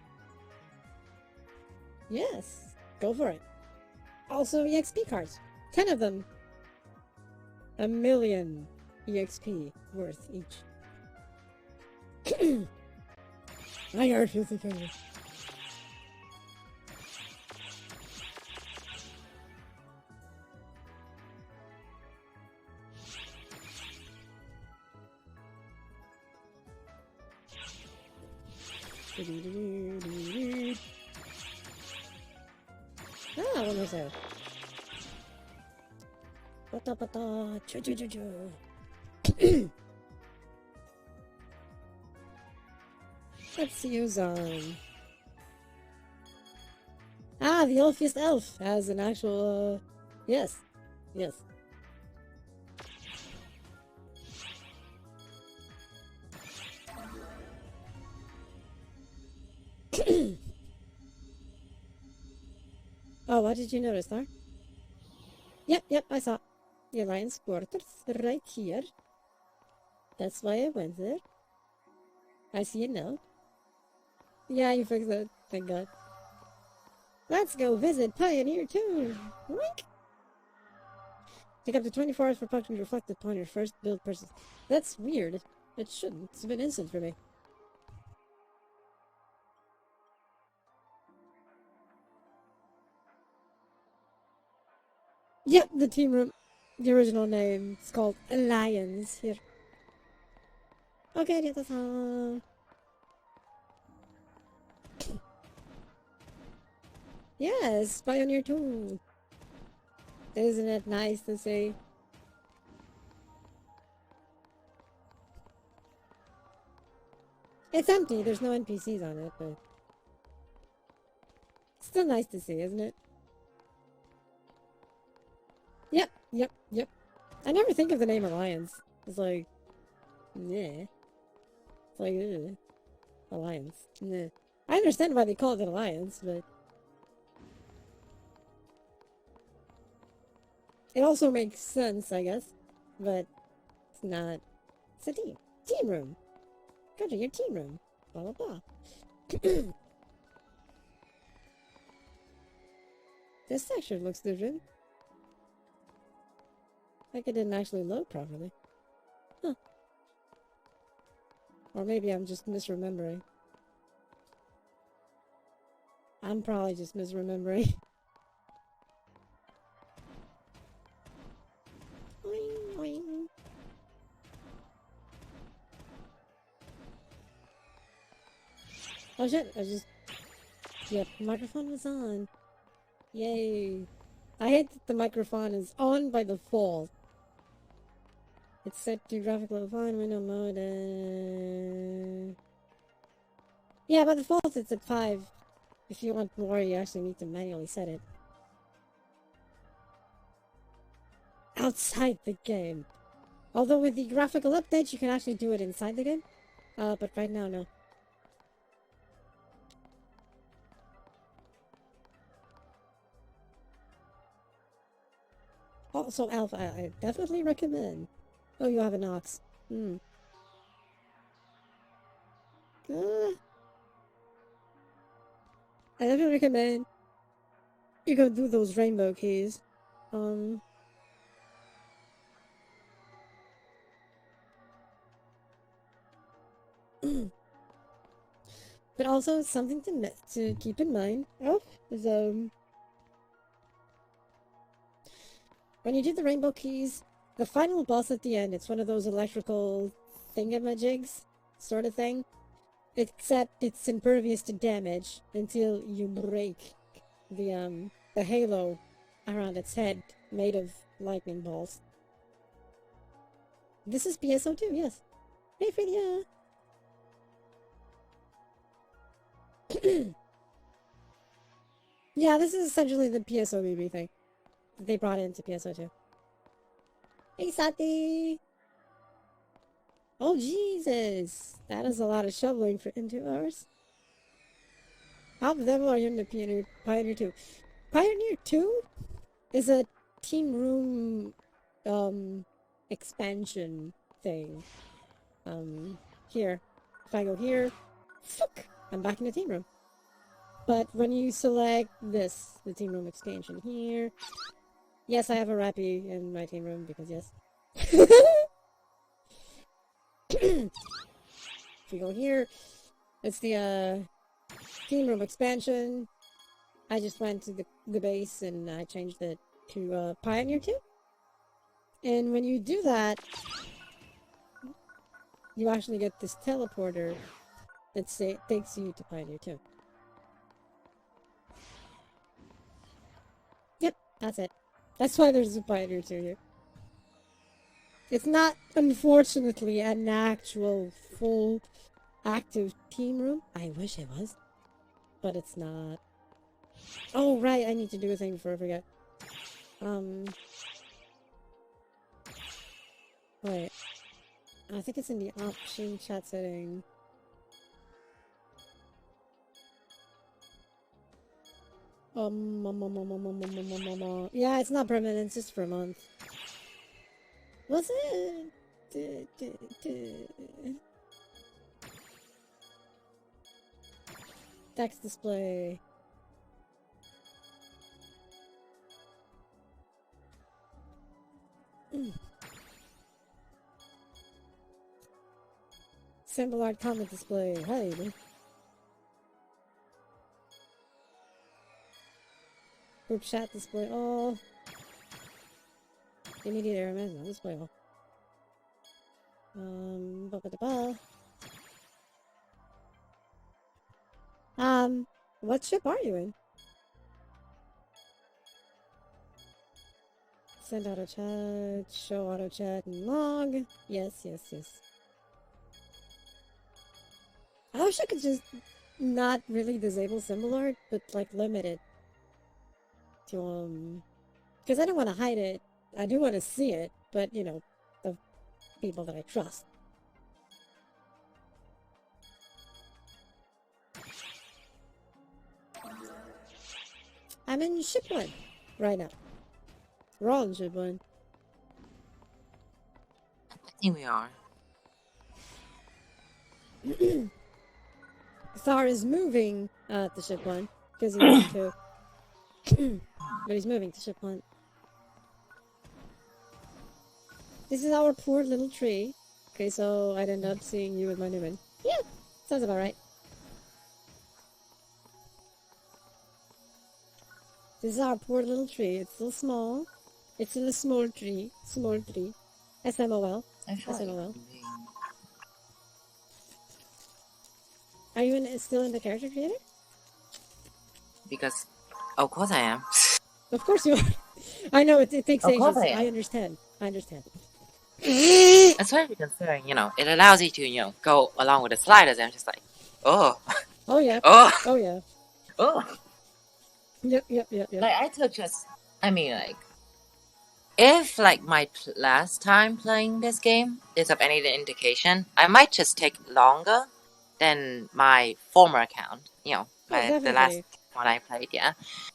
Yes, go for it. Also EXP cards. 10 of them. 1 million EXP worth each. My heart feels like I Ah, one was there. Pata pata, choo choo choo choo. Let's use Ah, the Elfiest Elf has an actual yes. Yes. Oh, what did you notice there? Yep, I saw. The Alliance quarters right here. That's why I went there. I see it now. Yeah, you fixed it. Thank God. Let's go visit Pioneer 2. Wink. Take up to 24 hours for Puck to reflect upon your first build purchase. That's weird. It shouldn't. It's been instant for me. Yep, the team room. The original name is called Alliance here. Okay, that's all. Yes, Pioneer 2. Isn't it nice to see? It's empty, there's no NPCs on it, but... It's still nice to see, isn't it? Yep, yep, yep. I never think of the name Alliance. It's like... Yeah. It's like, ugh. Alliance. Nah. I understand why they call it an Alliance, but... It also makes sense, I guess. But... It's not... It's a team. Team room. Go to your team room. Blah, blah, blah. This texture looks different. Like it didn't actually load properly. Huh. Or maybe I'm just misremembering. I'm probably just misremembering. Oing, oing. Oh shit, I just... Yep, microphone was on. Yay. I hate that the microphone is on by default. It's set to graphical fine window mode. Yeah, by default it's at 5. If you want more, you actually need to manually set it. Outside the game. Although with the graphical update, you can actually do it inside the game. But right now, no. Also, Alpha, I definitely recommend. Oh, you have an ox. Hmm. I definitely recommend you go do those rainbow keys. But also something to keep in mind. Is when you do the rainbow keys, the final boss at the end, it's one of those electrical thingamajigs sort of thing. Except it's impervious to damage until you break the halo around its head made of lightning balls. This is PSO2, yes. Hey, Freya! Yeah, this is essentially the PSOBB thing that they brought into PSO2. Hey, Sati! Oh, Jesus! That is a lot of shoveling in 2 hours. Half of them are in the Pioneer 2. Pioneer 2 is a team room, expansion thing. Here. If I go here, fuck! I'm back in the team room. But when you select this, the team room expansion here, yes, I have a Rappy in my team room because yes. If you go here, it's the team room expansion. I just went to the base and I changed it to Pioneer 2. And when you do that, you actually get this teleporter that takes you to Pioneer 2. Yep, that's it. That's why there's a Pioneer 2 here. It's not, unfortunately, an actual full active team room. I wish it was, but it's not. Oh, right, I need to do a thing before I forget. Wait. I think it's in the option chat setting. Yeah, it's not permanent, it's just for a month. Was it? Text display. Symbol art comment display. Hide. Group chat display all. Immediate error message display all. What ship are you in? Send auto chat, show auto chat and log. Yes, yes, yes. I wish I could just not really disable symbol art, but like limit it to because I don't want to hide it. I do want to see it, but you know, the people that I trust. I'm in ship one right now. We're all in ship one. I think we are. Thar is moving to ship one because he wanted to, but he's moving to ship one. This is our poor little tree. Okay, so I'd end up seeing you with my Newman. Yeah, sounds about right. This is our poor little tree. It's still small. It's still a small tree. Small tree. SMOL. SMOL. Are you still in the character creator? Because, of course I am. Of course you are. I know it takes Of course ages. I am. I understand. I understand. Especially considering, it allows you to, go along with the sliders, and I'm just like, oh. Oh yeah. Oh. Oh yeah. Oh. Yep. Like, I took if, like, my last time playing this game is of any indication, I might just take longer than my former account, the last one I played, yeah.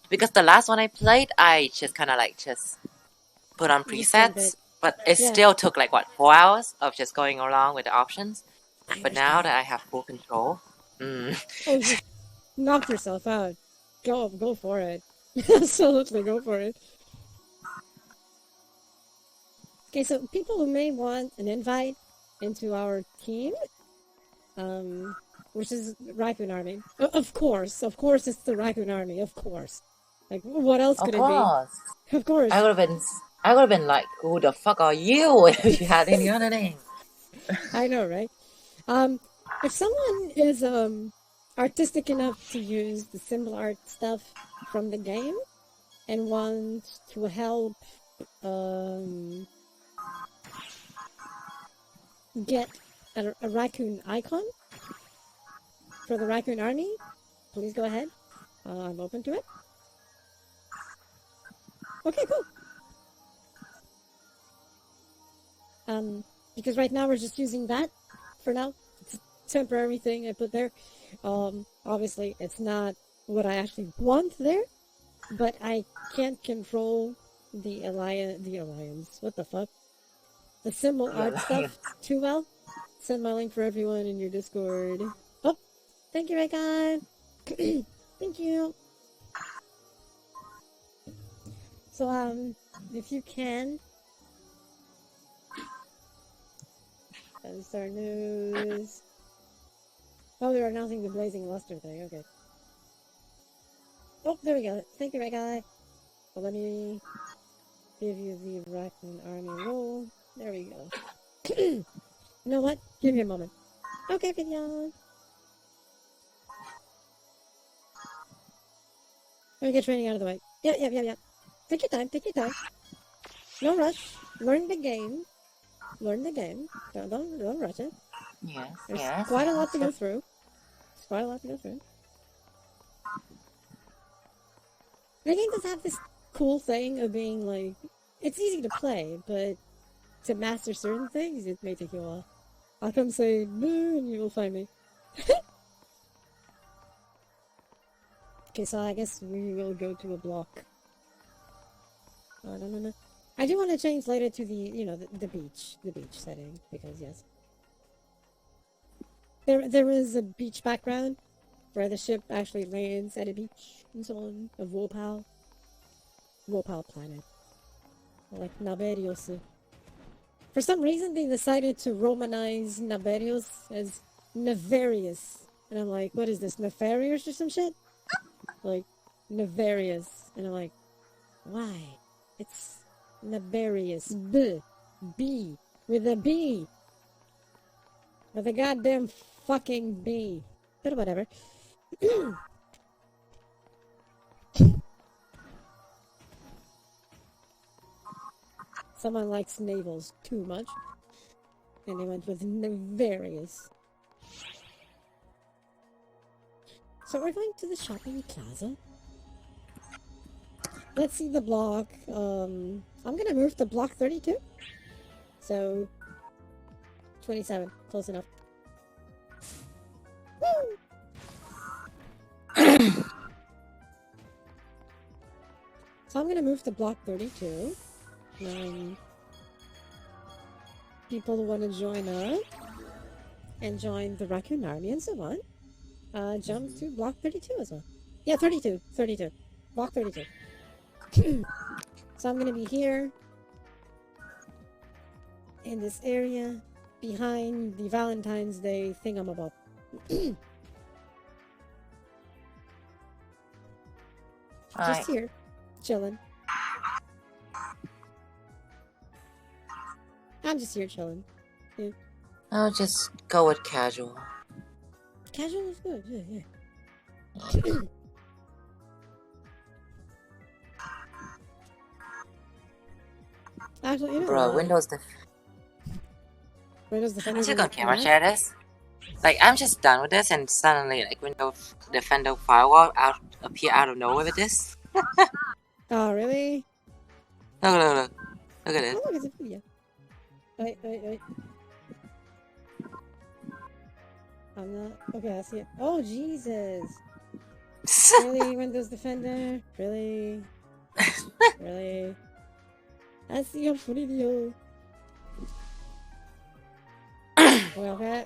Because the last one I played, I just kind of, just put on presets, but it still took, 4 hours of just going along with the options. But now that I have full control, Oh, just knock yourself out. Go for it. Absolutely, go for it. Okay, so people who may want an invite into our team, which is Raccoon Army. Of course, it's the Raccoon Army. Of course. Like, what else could it be? Of course. I would have been like, who the fuck are you if you had any other name? I know, right? If someone is artistic enough to use the symbol art stuff from the game and wants to help get a raccoon icon for the Raccoon Army, please go ahead. I'm open to it. Okay, cool. Because right now we're just using that for now. It's a temporary thing I put there. Obviously it's not what I actually want there, but I can't control the alliance. What the fuck? The symbol art stuff too well. Send my link for everyone in your Discord. Oh, thank you, Raycon. Thank you. So, if you can, Star News. Oh, they're announcing the Blazing Luster thing. Okay. Oh, there we go. Thank you, Raycon. Well, let me give you the Raccoon Army role. There we go. You know what? Give me a moment. Okay, video. Let me get training out of the way. Yeah. Take your time. No rush. Learn the game. Don't rush it. Yes. Quite a lot to go through. The game does have this cool thing of being like, it's easy to play, but to master certain things, it may take you a while. I'll come say boo and you will find me. Okay, so I guess we will go to a block. No. I do want to change later to the beach setting, because yes. There is a beach background where the ship actually lands at a beach and so on, of Wopal planet. Like Naberios. For some reason they decided to romanize Naberios as Nefarious. And I'm like, what is this, Nefarious or some shit? Like, Nefarious. And I'm like, why? It's Nefarious. B. With a B. With a goddamn fucking B. But whatever. Someone likes navels too much. And they went with Nefarious. So we're going to the shopping plaza. Let's see the block. I'm gonna move to block 32. So 27, close enough. Woo! So I'm gonna move to block 32. People who want to join up and join the Raccoon Army and so on, jump to block 32 as well. Yeah, 32. Block 32. So I'm gonna be here in this area behind the Valentine's Day thingamabob. Just here, chilling. I'm just here chilling. Yeah. I'll just go with casual. Casual is good. Yeah. Actually, you know Bro, what? Windows Defender. I'm just gonna camera share this. Like, I'm just done with this, and suddenly, like, Windows Defender firewall appear out of nowhere with this. Oh, really? Look. Look at it. Oh, look, it's a video. Wait. I'm not... Okay, I see it. Oh, Jesus. Really, Windows Defender? Really? Really? I see a video. Okay.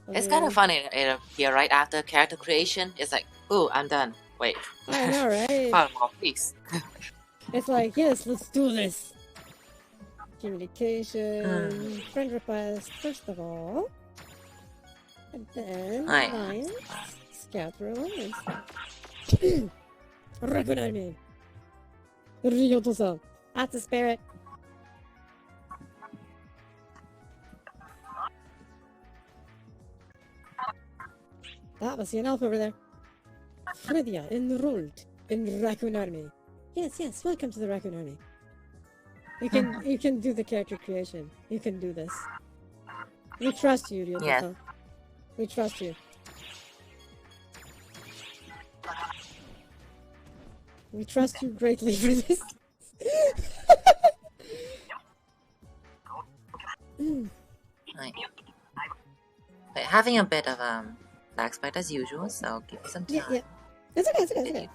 It's kind of funny. It appear right after character creation. It's like, ooh, I'm done. Wait. I know, right? Firewall, please. It's like, yes, let's do this. Communication, friend request, first of all. And then, alliance, scout for alliance. Recognize me. Ryoto-san. That's the spirit. That was enough over there. Fredia enrolled in Raccoon Army. Yes, welcome to the Raccoon Army. You can do the character creation. You can do this. We trust you, Ryoto. Yes. We trust you. We trust you greatly for this. Right. But having a bit of lag spike as usual, so give me some time. Yeah. It's okay.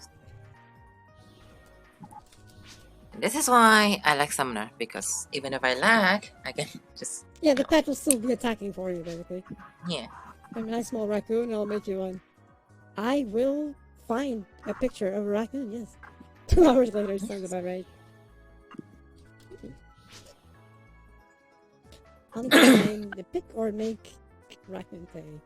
This is why I like Summoner, because even if I lag, I can just... Yeah, the pet will still be attacking for you, basically. Yeah. I'm a nice small raccoon, I'll make you one. I will find a picture of a raccoon, yes. 2 hours later, sounds about right. I'll need to find the pick or make raccoon thing.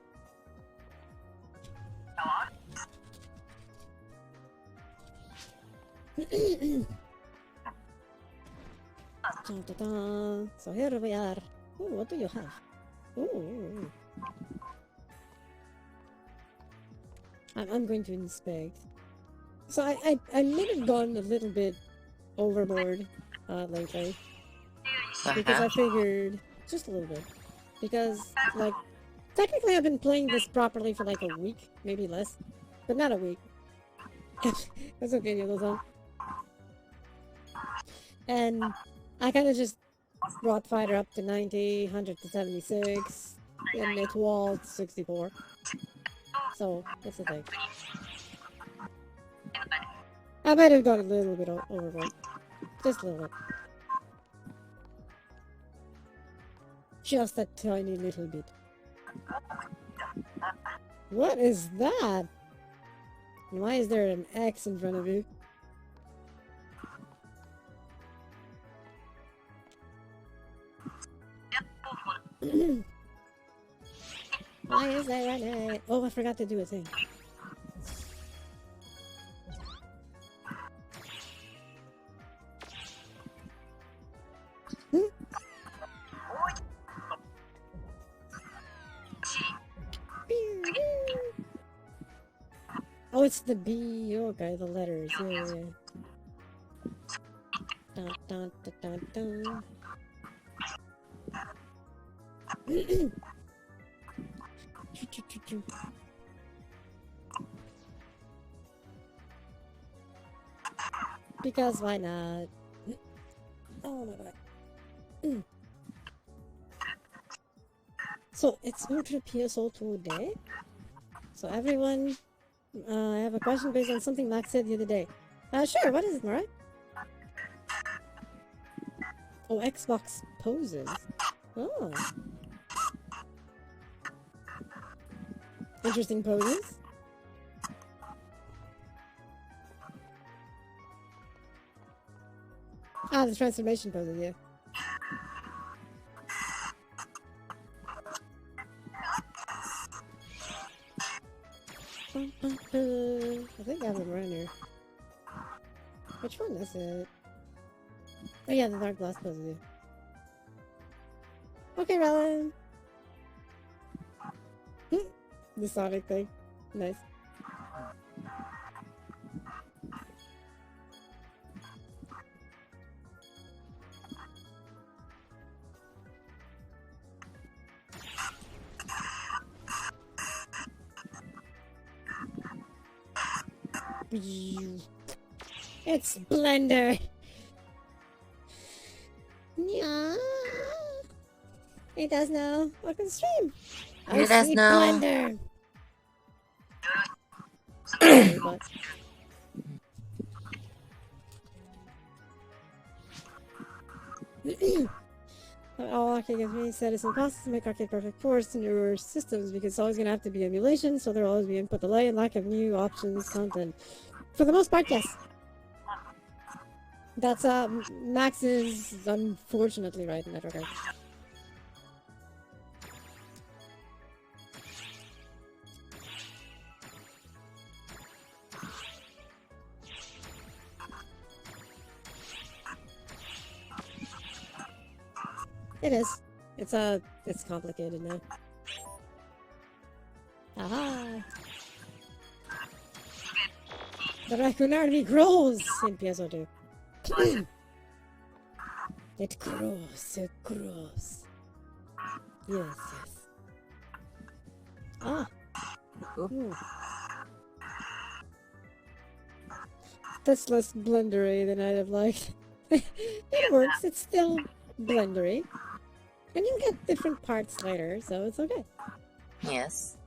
So here we are. Ooh, what do you have? Ooh. I'm going to inspect. So I may have gone a little bit overboard lately. Because I figured, just a little bit. Because, like, technically I've been playing this properly for like a week, maybe less. But not a week. That's okay, Yodo-san. And I kind of just brought Fighter up to 90, 100 to 76, and it wall to 64. So, that's the thing. I might have gone a little bit overboard. Just a little bit. Just a tiny little bit. What is that? And why is there an X in front of you? Why is there an X? Oh, I forgot to do a thing. Oh, it's the B. Okay, the letters. Yeah. Dun, dun, dun, dun, dun. Because why not? Oh my god. So it's Ultra PSO today? So everyone, I have a question based on something Max said the other day. Sure, what is it, Mariah? Oh, Xbox poses. Oh. Interesting poses. Ah, the transformation poses, yeah. I think I have them around here. Which one is it? Oh yeah, the dark glass poses, yeah. Okay, Rowan. The Sonic thing. Nice. It's Blender. Yeah. It does now. Welcome to stream. It does see now. Blender. Sorry, but... All arcade games being said it's impossible to make arcade perfect force in your systems because it's always going to have to be emulation, so there'll always be input delay and lack of new options content. For the most part, yes. That's Max is unfortunately right in that regard. It is. It's complicated now. Aha! The raccoon army grows in PSO2. It grows, it grows. Yes, yes. Ah! That's less blendery than I'd have liked. It works, it's still blendery. And you get different parts later, so it's okay. Yes.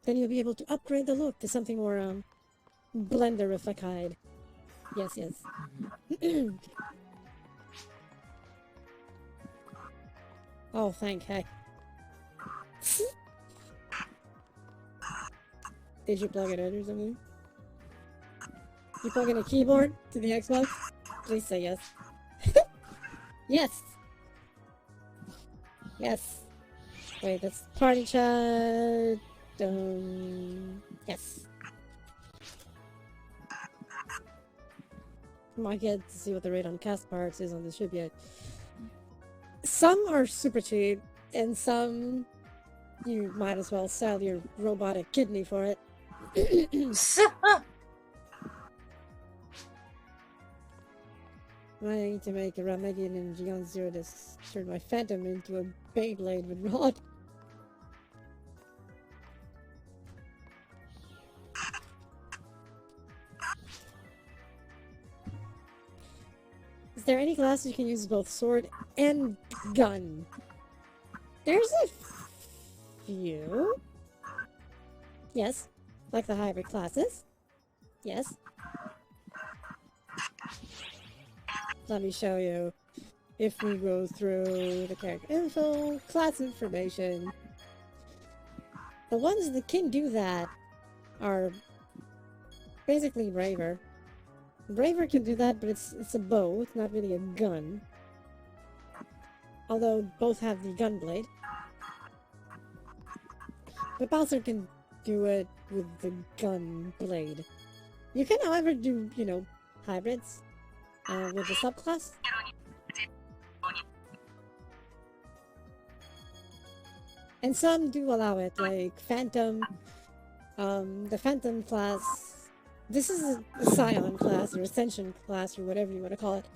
Then you'll be able to upgrade the look to something more, blenderified. Yes, yes. Oh, thank heck. Did you plug it in or something? You plug in a keyboard to the Xbox? Please say yes. Yes! Yes. Wait, that's party chat. Yes. Might get to see what the rate on cast parts is on the ship yet. Some are super cheap, and some you might as well sell your robotic kidney for it. I need to make a Ramagian and Gion Zero to turn my Phantom into a Beyblade with Rod. Is there any class you can use both sword and gun? There's a few. Yes, like the hybrid classes. Yes. Let me show you. If we go through the character info, class information, the ones that can do that are basically Braver. Braver can do that, but it's a bow, it's not really a gun. Although both have the gun blade. But Bowser can do it with the gun blade. You can, however, do, you know, hybrids with the subclass. And some do allow it, like Phantom, the Phantom class. This is a Scion class, or Ascension class, or whatever you want to call it.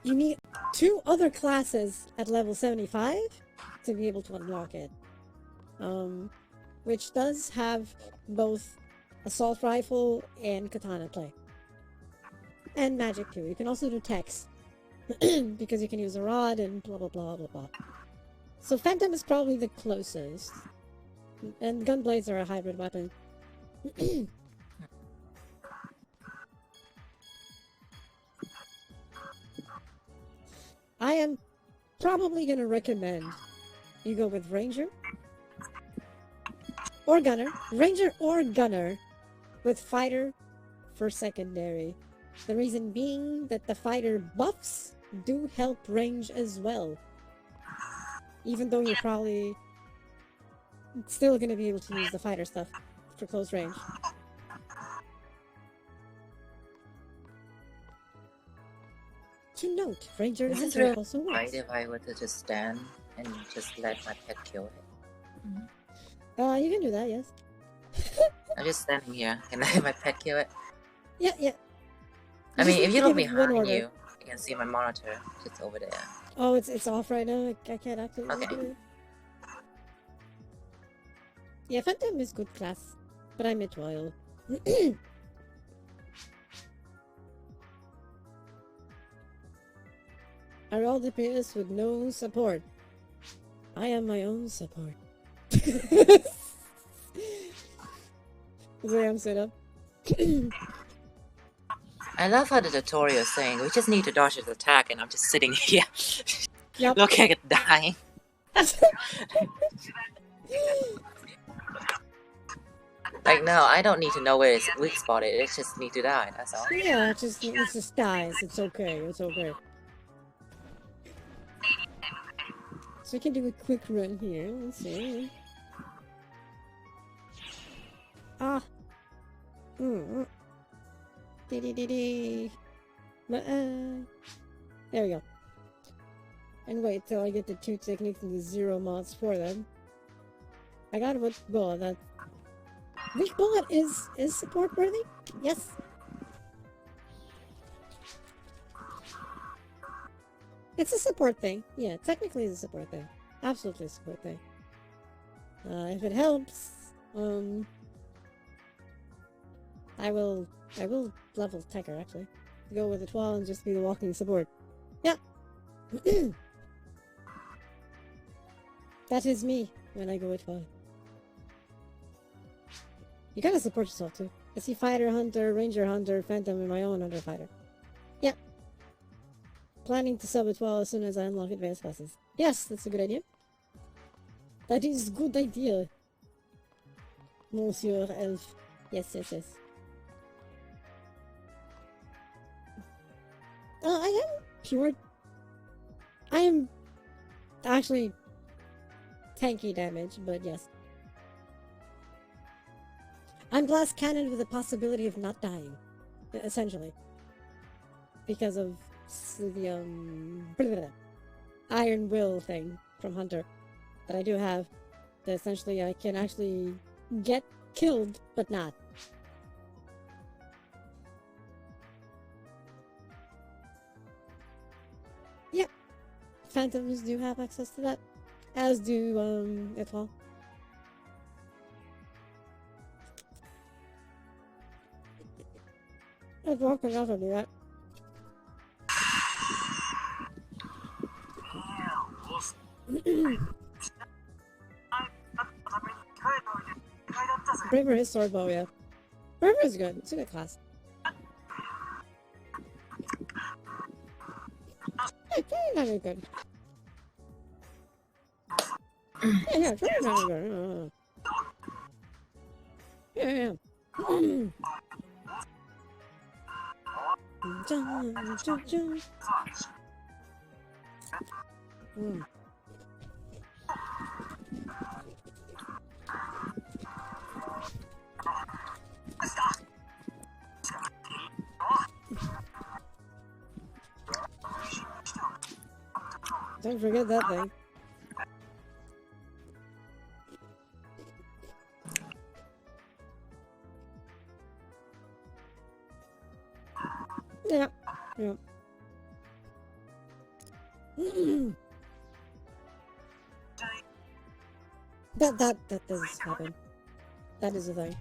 You need 2 other classes at level 75 to be able to unlock it. Which does have both assault rifle, and katana play. And magic too. You can also do text. Because you can use a rod and blah blah blah blah blah. So Phantom is probably the closest. And gunblades are a hybrid weapon. I am probably gonna recommend you go with Ranger or Gunner. Ranger or Gunner with Fighter for secondary. The reason being that the Fighter buffs do help range as well. Even though you're probably still gonna be able to use the Fighter stuff for close range. To note, Ranger and Is it Hunter really also right works. if I were to just stand and just let my pet kill it? You can do that, yes. I'm just standing here and let my pet kill it. Yeah, yeah. I You mean, just if need you to look give it one behind order. you, you can see my monitor. It's over there. Oh, it's off right now. I can't actually look Okay. at it. Yeah, Phantom is good class, but I'm at Royal. I rolled the PS with no support. I am my own support. The way I'm set up. I love how the tutorial is saying we just need to dodge his attack, and I'm just sitting here. Yep. looking at dying. Like, no, I don't need to know where his weak spot is. It just need to die. That's all. Yeah, it just dies. It's okay. It's okay. So we can do a quick run here. Let's see. Ah. Dee. There we go. And wait till I get the 2 techniques and the 0 mods for them. I got what bullet that. Which bullet is support worthy? Yes. It's a support thing. Yeah, technically it's a support thing. Absolutely a support thing. If it helps, I will level Tekker actually. Go with the 12 and just be the walking support. Yeah. That is me when I go with 12. You gotta support yourself too. I see Fighter, Hunter, Ranger, Hunter, Phantom, and my own Hunter Fighter. Yep. Planning to sub at 12 as soon as I unlock advanced classes. Yes, that's a good idea. That is a good idea. Monsieur Elf. Yes. I am pure. I am actually tanky damage, but yes. I'm Blast Cannon with the possibility of not dying, essentially. Because of the Iron Will thing from Hunter that I do have. That essentially I can actually get killed, but not. Yeah, Phantoms do have access to that, as do Etoile. Etoile can also do that. Braver is sword bow, yeah. Braver is good. It's a good class. Yeah, very not very good. Yeah, very not good. Yeah. Don't forget that thing. Yeah. That does happen. That is a thing.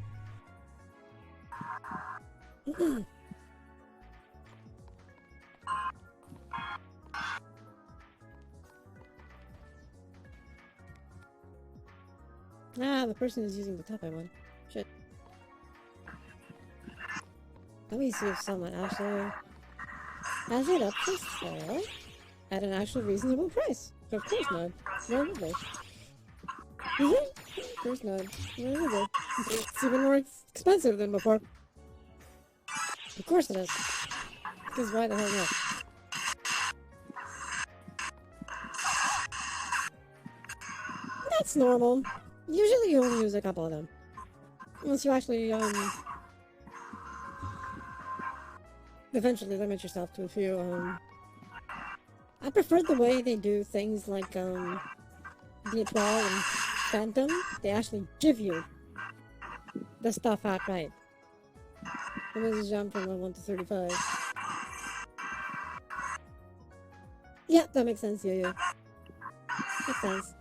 Ah, the person is using the top one. Shit. Let me see if someone actually has it up for sale at an actual reasonable price. Of course not. Why would they? Of course not. Why would they? It's even more expensive than before. Of course it is. Because why the hell not? That's normal. Usually you only use a couple of them. Unless you actually, eventually limit yourself to a few, I prefer the way they do things like, V12 and Phantom. They actually give you the stuff outright. Let me just jump from 1 to 35. Yeah, that makes sense, yeah. Makes sense.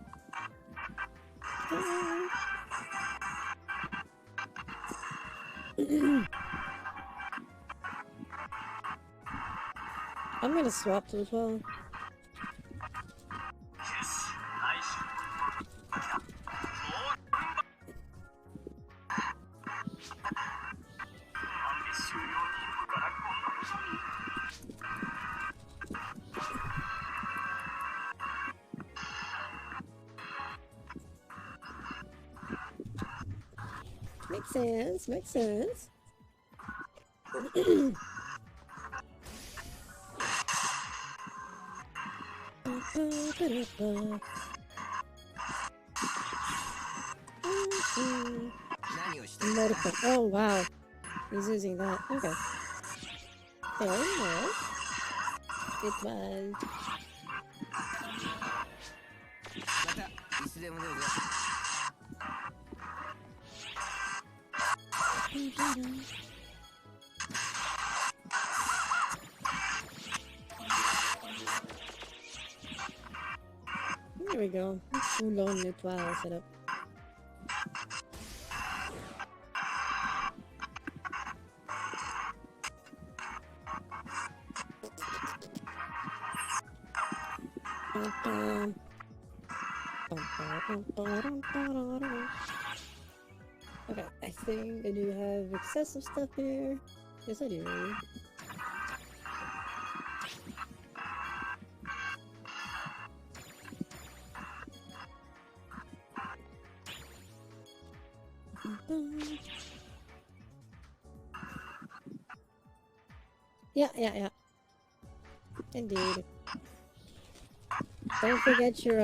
I'm gonna swap to as well. Makes sense, makes sense. Oh wow, he's using that. Okay. Fair enough. It was. There we go. Full on étoile setup. Okay, I think I do have excessive stuff here. Yes, I do. Yeah. Indeed. Don't forget your,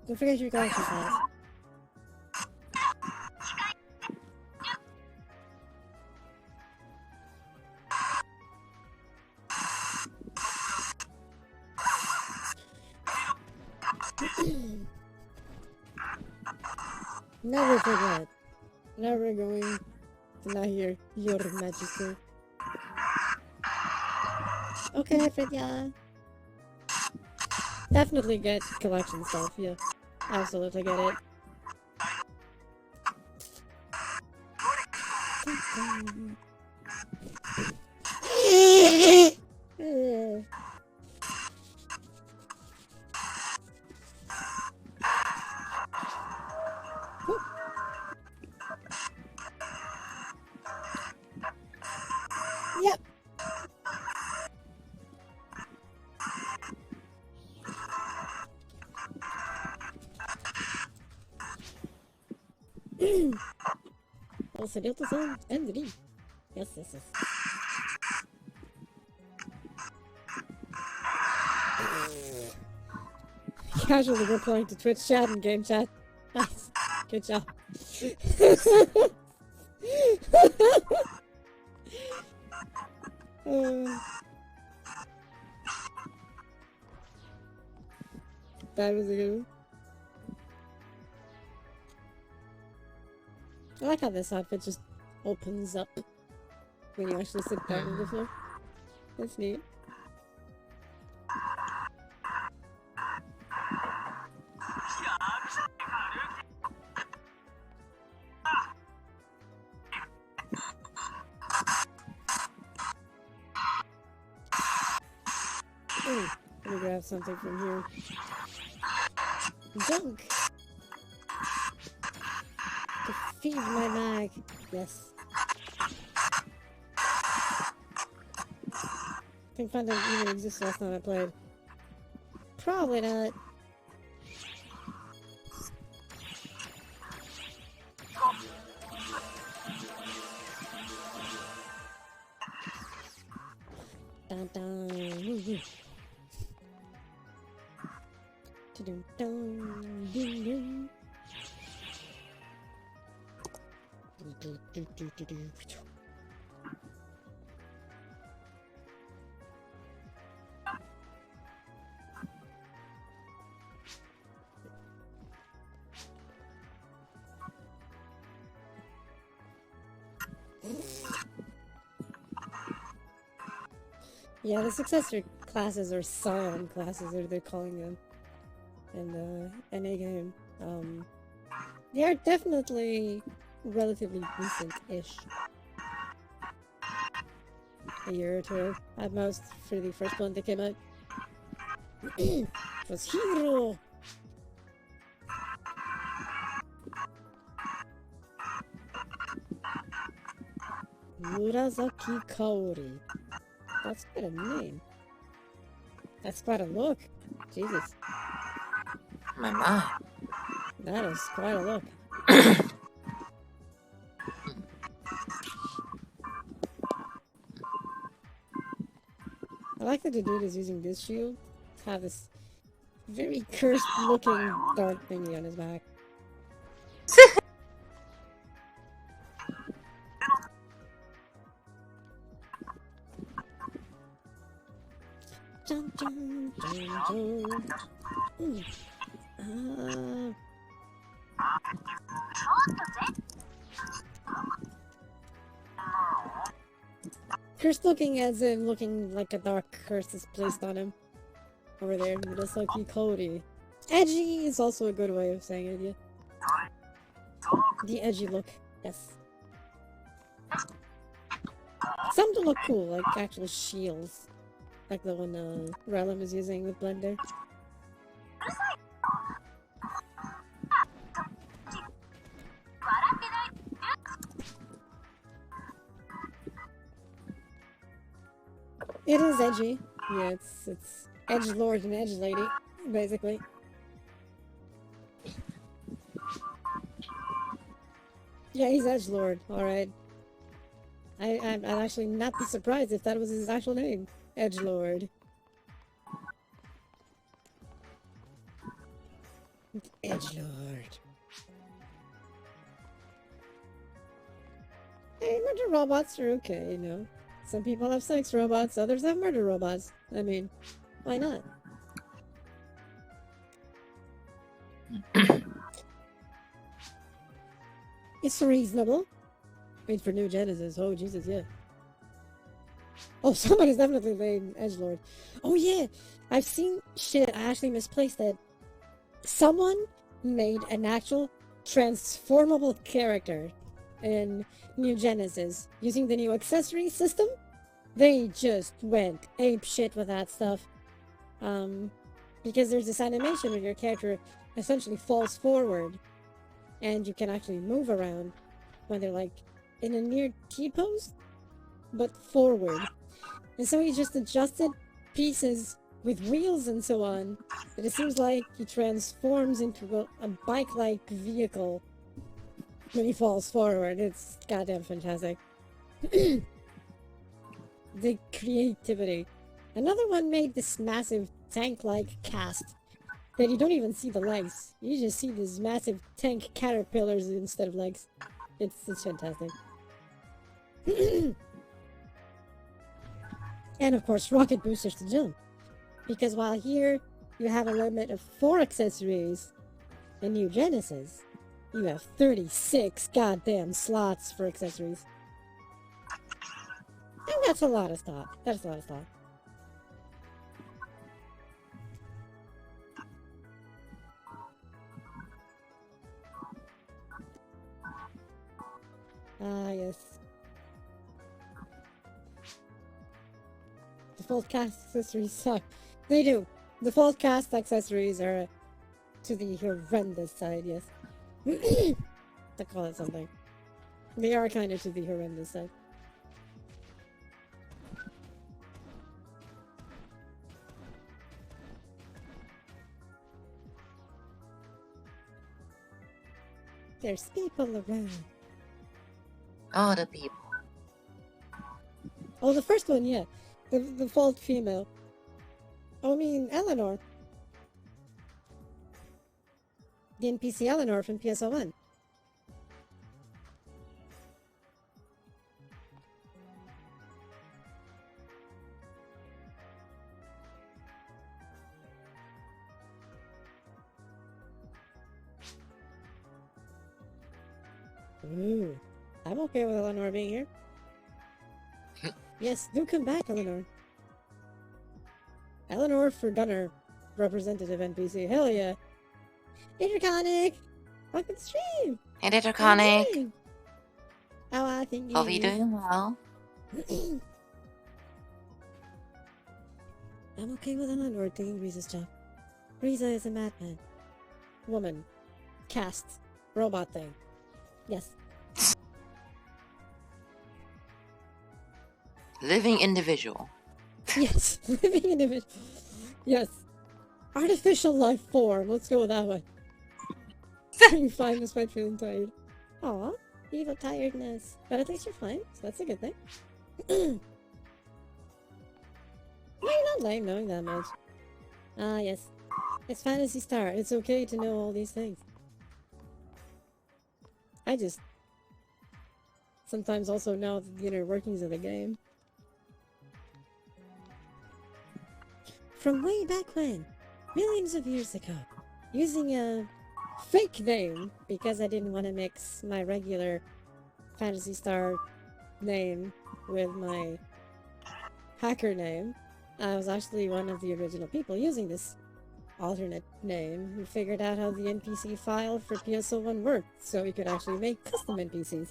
don't forget your collection pass. Never forget. Never going to not hear your majesty. Okay, Fredya. Definitely get collection stuff, yeah. Absolutely get it. Yep. Also, det är så ändring. Yes. Casually replying to Twitch chat and game chat. Nice. Good job. That was a good one. I like how this outfit just opens up when you actually sit down on the floor. That's neat. something from here. Junk! To feed my mag. Yes. I think Phantom even existed last time I played. Probably not. Dun dun. Woo woo. Dun dun dun dun. Do, do, do, do, do. Yeah, the successor classes or scion classes, or they're calling them in the NA game. They are definitely relatively recent-ish. A year or two at most for the first one that came out. It was Hero! Murasaki Kaori. That's quite a name. That's quite a look. Jesus. My. That is quite a look. I like that the dude is using this shield to have this very cursed looking dark thingy on his back. Dun, dun, dun, dun. Cursed looking as in looking like a dark curse is placed on him. Over there, Murasaki Kaori. Edgy is also a good way of saying it, yeah. The edgy look, yes. Some to look cool, like actual shields. Like the one Relum is using with Blender. It is edgy. Yeah, it's edge lord and edge lady, basically. Yeah, he's edgelord, alright. I'd actually not be surprised if that was his actual name. Edgelord. Edgelord. Hey, murder robots are okay, you know. Some people have sex robots, others have murder robots. I mean, why not? It's reasonable. Wait for New Genesis. Oh, Jesus, yeah. Oh, somebody's definitely named Edgelord. Oh, yeah. I've seen shit. I actually misplaced it. Someone made an actual transformable character in New Genesis using the new accessory system. They just went ape shit with that stuff. Because there's this animation where your character essentially falls forward and you can actually move around when they're like in a near T-pose, but forward. And so he just adjusted pieces with wheels and so on, but it seems like he transforms into a bike-like vehicle when he falls forward. It's goddamn fantastic. The creativity. Another one made this massive tank-like cast that you don't even see the legs. You just see these massive tank caterpillars instead of legs. It's fantastic. And of course, rocket boosters to jump. Because while here you have a limit of 4 accessories, in New Genesis, you have 36 goddamn slots for accessories. And that's a lot of stuff. That's a lot of stuff. Ah, yes. Default cast accessories suck. They do. Default cast accessories are to the horrendous side, yes. To call it something. They are kind of to the horrendous side. There's people around. All the people. Oh, the first one, yeah. The default female. Oh, I mean, Eleanor. The NPC Eleanor from PSO1. Ooh, I'm okay with Eleanor being here. Yes, do come back, Eleanor. Eleanor for Gunner, representative NPC. Hell yeah. Interconic! Welcome to the stream! Hey, Draconic. How I think Hope you're doing well. I'm okay with Eleanor taking Riza's job. Riza is a madman. Woman. Cast. Robot thing. Yes. Living individual. Yes. Living individual. Yes. Artificial life form. Let's go with that one. I'm fine despite feeling tired. Aw, you have tiredness. But at least you're fine, so that's a good thing. No, you're not lame knowing that much. Ah, yes. It's Phantasy Star. It's okay to know all these things. I just sometimes also know the inner workings of the game. From way back when, millions of years ago, using a fake name because I didn't want to mix my regular Phantasy Star name with my hacker name. I was actually one of the original people using this alternate name who figured out how the NPC file for PSO1 worked so we could actually make custom NPCs.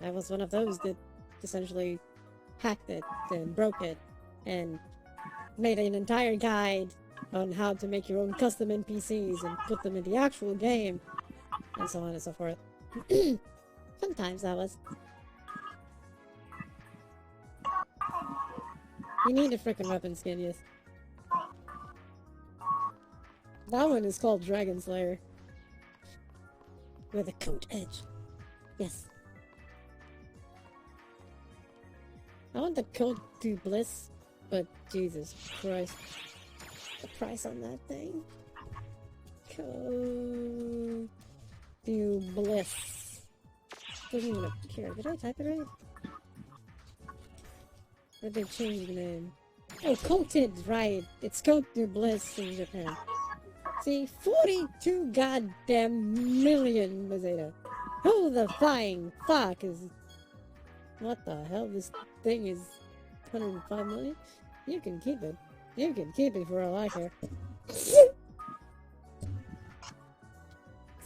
I was one of those that essentially hacked it and broke it and made an entire guide on how to make your own custom NPCs and put them in the actual game, and so on and so forth. Sometimes that was. You need a frickin' weapon skin, yes. That one is called Dragon Slayer. With a coat edge. Yes. I want the coat to bliss, but Jesus Christ. The price on that thing. Code to bliss. Doesn't even appear. Did I type it right? Or did they change the name? Oh, coated, right. It's code to bliss in Japan. See, 42 goddamn million Mazeta. Who the flying fuck is... What the hell? This thing is 105 million? You can keep it. You can keep it for all I care. See,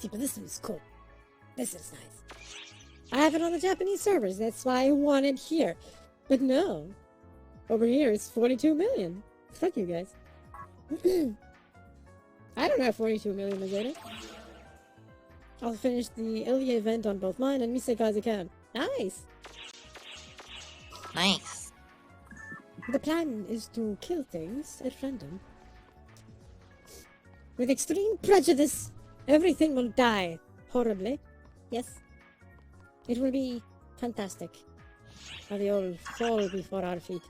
but this one's cool. This is nice. I have it on the Japanese servers, that's why I want it here. But no. Over here it's 42 million. Fuck you guys. I don't have 42 million Mazeta. I'll finish the Ilya event on both mine and Miseka's account. Nice! Nice. The plan is to kill things at random. With extreme prejudice, everything will die horribly. Yes. It will be fantastic. How they all fall before our feet.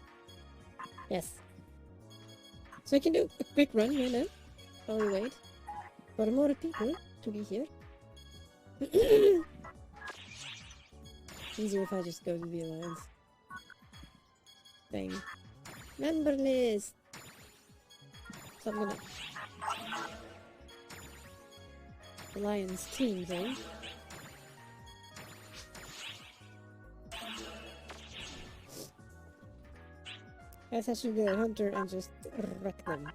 Yes. So I can do a quick run, you know, while we wait for more people to be here. Easier if I just go to the alliance thing. Member list. So I'm gonna alliance team thing. I guess I should be a hunter and just wreck them.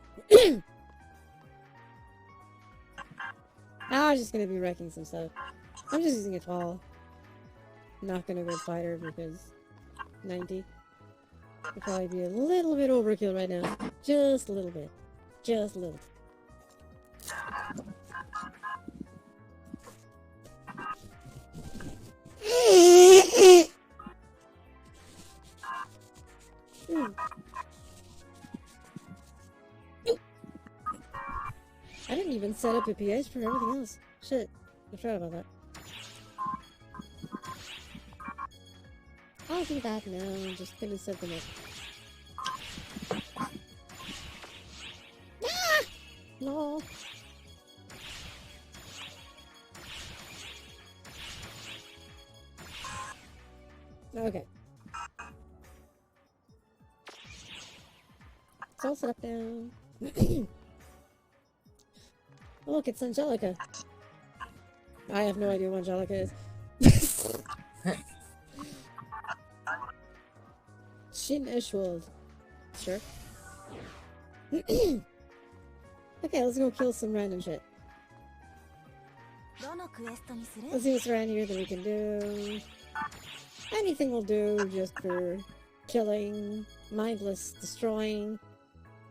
I'm just gonna be wrecking some stuff. I'm just using a 12. Not gonna go fighter because 90. Would probably be a little bit overkill right now. Just a little bit. Just a little. I didn't even set up a pH for everything else. Shit. I forgot about that. I'll do that now. I'm just gonna set them up. Ah! No. Okay. It's all set up now. Look, it's Angelica. I have no idea what Angelica is. Shin Ishwald. Sure. Okay, let's go kill some random shit. Let's see what's around here that we can do. Anything will do just for killing, mindless destroying.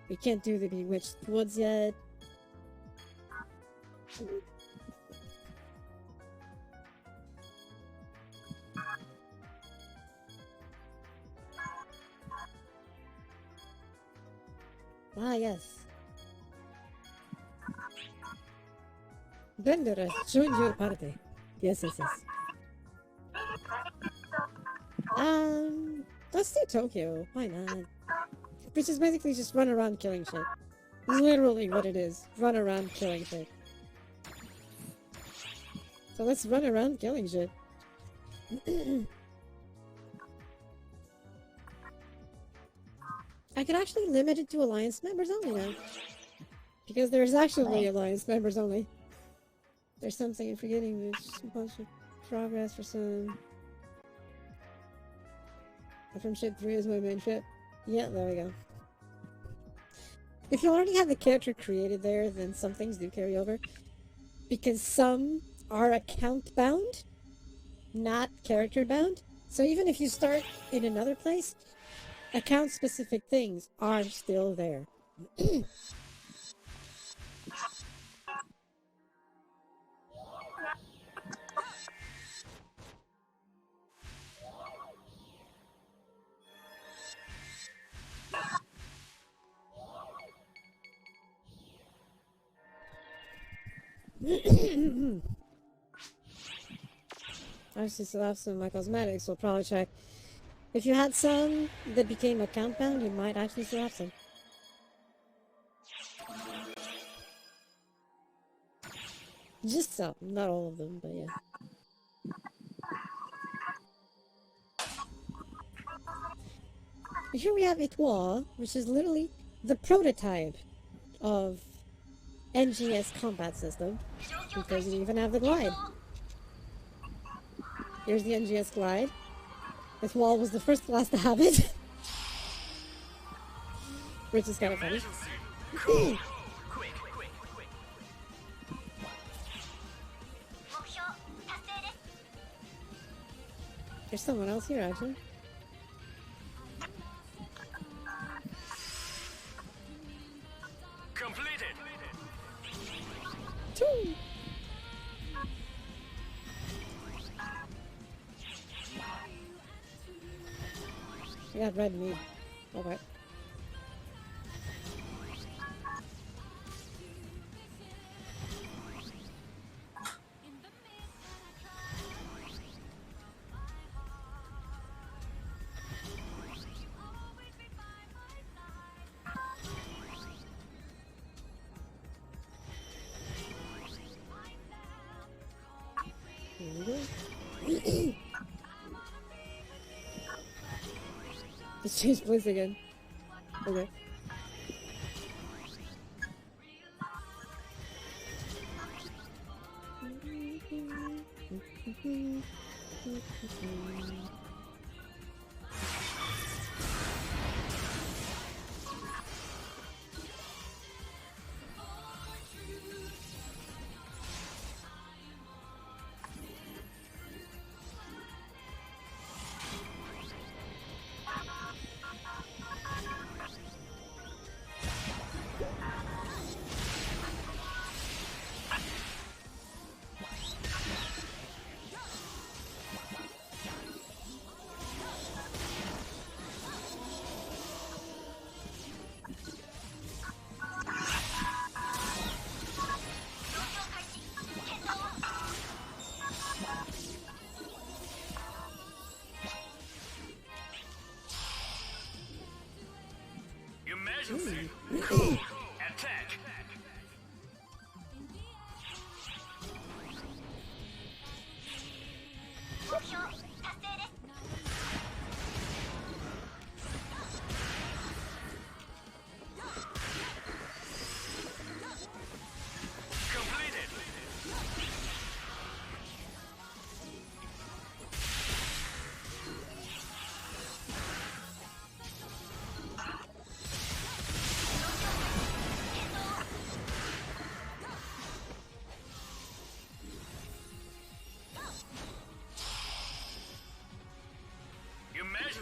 We can't do the Bewitched Woods yet. Ah, yes. Bendera, join your party. Yes, yes, yes. Let's do Tokyo. Why not? Which is basically just run around killing shit. Literally what it is. Run around killing shit. So let's run around killing shit. I could actually limit it to Alliance members only now. Because there's actually Alliance members only. There's something I'm forgetting. There's a bunch of progress for some... From ship 3 is my main ship. Yeah, there we go. If you already have the character created there, then some things do carry over. Because some are account bound, not character bound. So even if you start in another place, account specific things are still there. Obviously still have some of my cosmetics, so I'll probably check. If you had some that became account bound, you might actually still have some. Just some, not all of them, but yeah. Here we have Etoile, which is literally the prototype of NGS combat system. It doesn't even have the glide. Here's the NGS glide. Etoile was the first class to have it. Which is kind of funny. There's someone else here, actually. Completed. Choo! I got red meat. Okay. Let's change place again. Okay.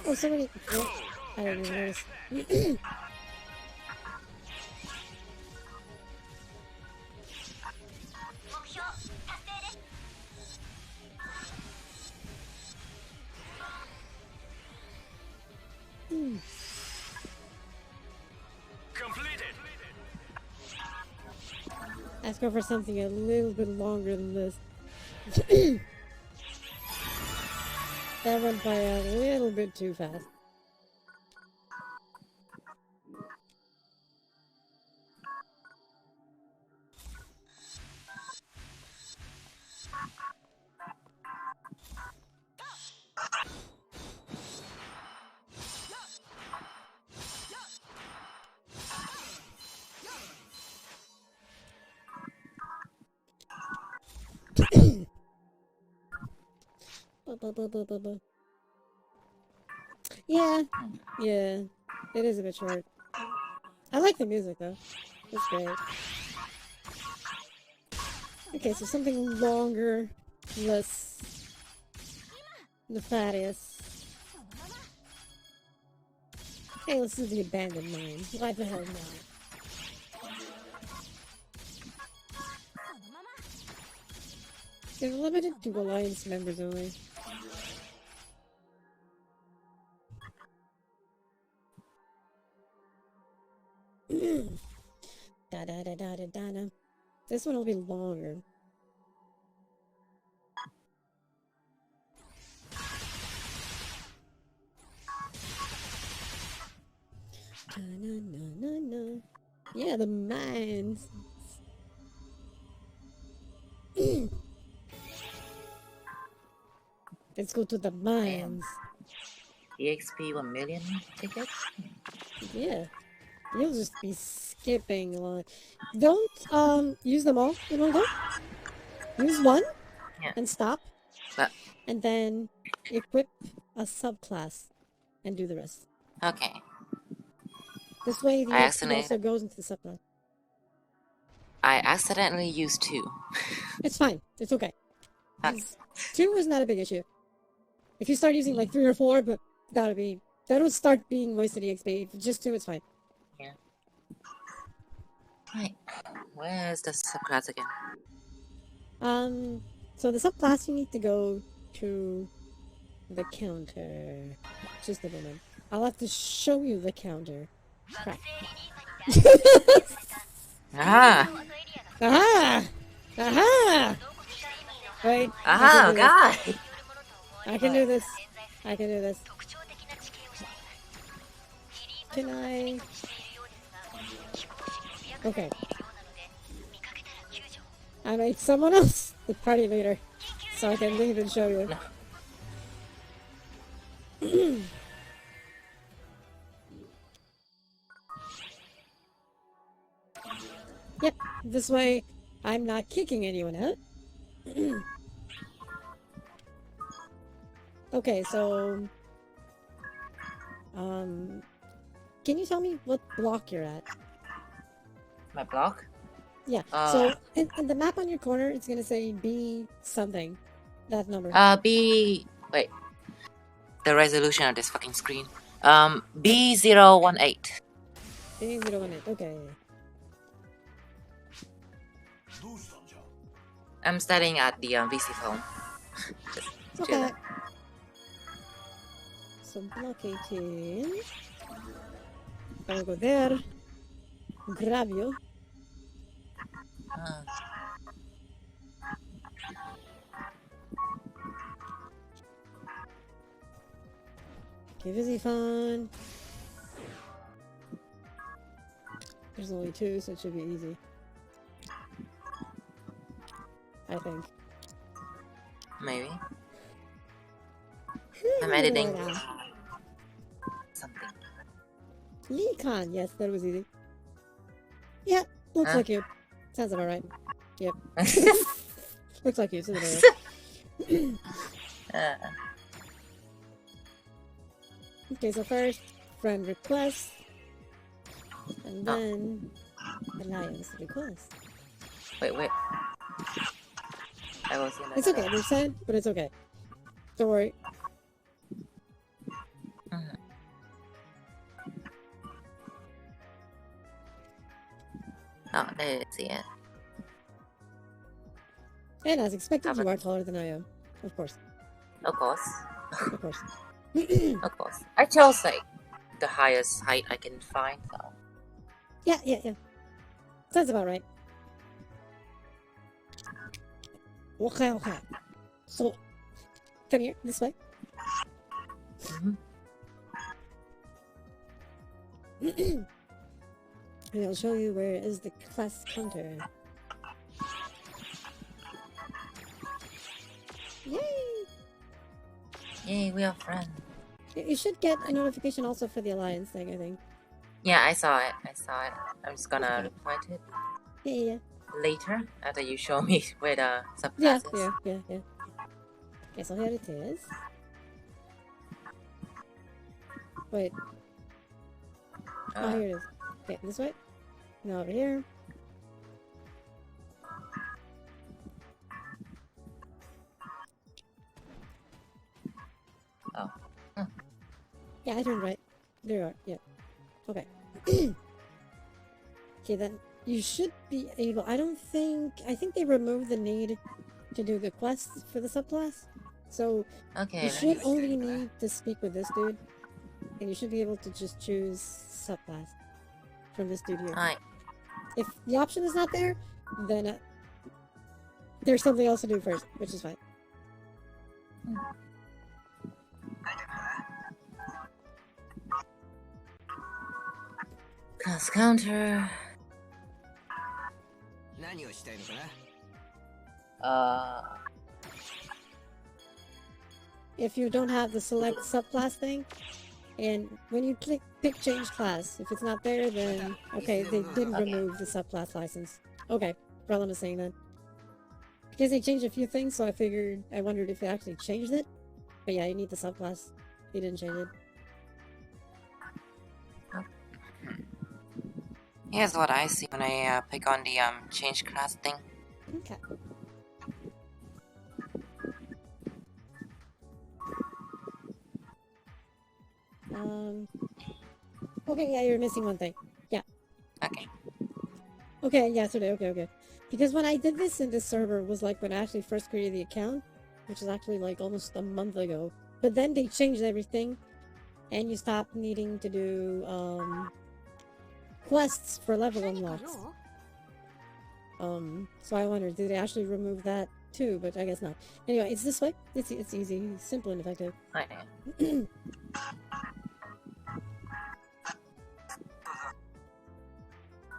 Oh, somebody. Oh, I didn't even notice. Ask her for something a little bit longer than this. That went by a little bit too fast. Yeah, yeah, it is a bit short. I like the music though. It's great. Okay, so something longer, less nefarious. Hey, let's do the abandoned mine. Why the hell not? They're limited to Alliance members only. Da da da da da da da. This one will be longer. Da, na, na, na, na. Yeah, the mines. Let's go to the mines. EXP 1 million tickets? Yeah. You'll just be skipping a lot. Don't use them all in one go. Use one and stop. But, And then equip a subclass and do the rest. okay. This way the XP also goes into the subclass. I accidentally used 2. It's fine. It's okay. 2 is not a big issue. If you start using like 3 or 4, but that'll start being wasted EXP. If it's just 2, it's fine. Yeah. Right. Where's the subclass again? So the subclass you need to go to the counter. Just a moment. I'll have to show you the counter. Crap. Aha! Aha! Aha! Wait. Aha, God! I can do this. I can do this. Can I? Okay. I made someone else the party leader, so I can leave and show you. Yep, this way I'm not kicking anyone out. Okay, so can you tell me what block you're at? My block? Yeah. So in the map on your corner, it's gonna say B something. That number. B. Wait. The resolution of this fucking screen. B018. B018. Okay. I'm studying at the VC phone. Okay. So block 18. I will go there. Grab you. Okay, busy fun. There's only 2, so it should be easy. I think. Maybe. I'm editing something. Yecon, yes, that was easy. Yeah, looks Huh? like you. Sounds about right. Yep. Looks like you, sounds about right. Okay, so first, friend request. And then, alliance request. Wait. I was in It's okay, they're sad, but it's okay. Don't worry. Oh, there it's it. And as expected, you are taller than I am. Of course. Of course. Of course. Of course. I chose like the highest height I can find, so. Yeah. Sounds about right. Okay. So, come here, this way. And I'll show you where is the class counter. Yay! Yay, we are friends. You should get a notification also for the alliance thing, I think. Yeah, I saw it. I'm just gonna reply to it Yeah. later after you show me where the Yeah. subclass is. Okay, so here it is. Wait. Oh, here it is. Okay, this way. Now over here. Oh. Yeah, I turned right. There you are. Yeah. Okay. Okay, then you should be able. I think they removed the need to do the quests for the subclass. So Okay. you should only need to speak with this dude, and you should be able to just choose subclass from this dude here. Alright. If the option is not there, then there's something else to do first, which is fine. Class counter. If you don't have the select subclass thing, and when you pick change class, if it's not there, then okay, they didn't remove the subclass license. Okay, Brellan is saying that. Because they changed a few things, so I wondered if they actually changed it. But yeah, you need the subclass. They didn't change it. Here's what I see when I pick on the change class thing. Okay. Okay, yeah, you're missing one thing. Yeah. Okay. Okay, yeah, today, okay. Because when I did this in this server was like when I actually first created the account, which is actually like almost a month ago. But then they changed everything, and you stopped needing to do, quests for level unlocks. So I wondered, did they actually remove that too? But I guess not. Anyway, it's this way. It's easy, simple, and effective. I know.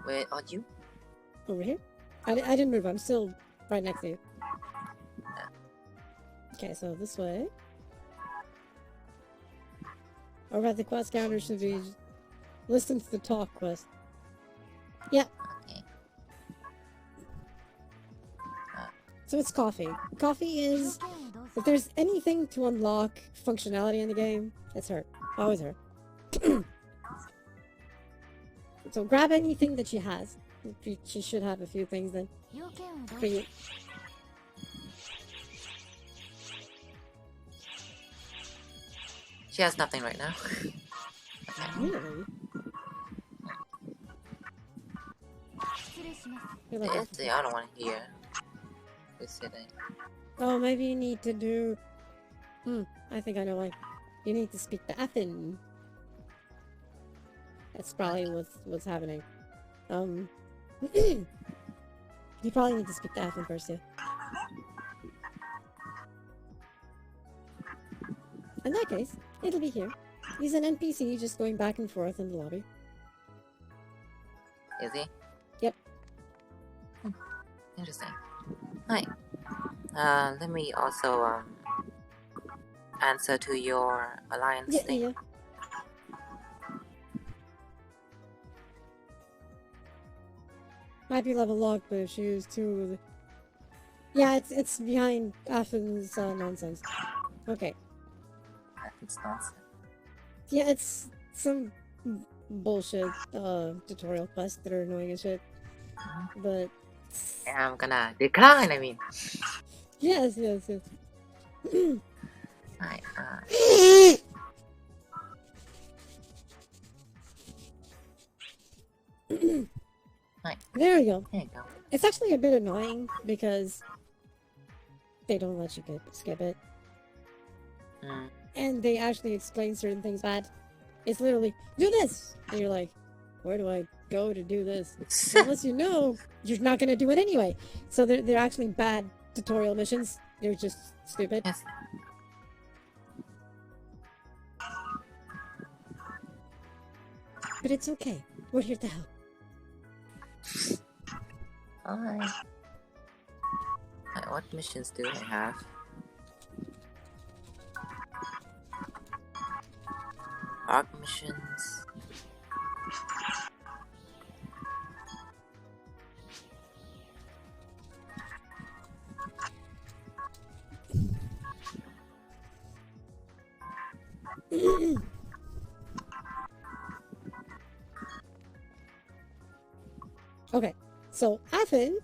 Where are you? Over here? I didn't move. I'm still right next to you. Okay, so this way. Over at the quest counter should be listen to the talk quest. Yeah. Okay. So it's coffee. Coffee is, if there's anything to unlock functionality in the game, it's her. Always her. So grab anything that she has. She should have a few things then. For you. She has nothing right now. Really? You're like, It's the other one here. Who's sitting? oh, maybe you need to do... I think I know why. You need to speak to Ethan. That's probably what's happening. You probably need to speak to Ethan first, yeah. In that case, it'll be here. He's an NPC just going back and forth in the lobby. Is he? Yep. Interesting. Hi. Let me also answer to your alliance Yeah, thing. yeah. Might be level locked, but if she used two. Yeah, it's behind Athens nonsense. Okay. It's nonsense. Yeah, it's some bullshit tutorial quests that are annoying as shit. But And I'm gonna decline, I mean. yes. Right, right. There you go. There you go. It's actually a bit annoying because they don't let you skip it. Mm. And they actually explain certain things bad. It's literally, do this! And you're like, where do I go to do this? Unless you know, you're not gonna do it anyway. So they're actually bad tutorial missions. They're just stupid. Yes. But it's okay. We're here to help. Alright. Right, what missions do I have? Arc missions. Okay, so Athen,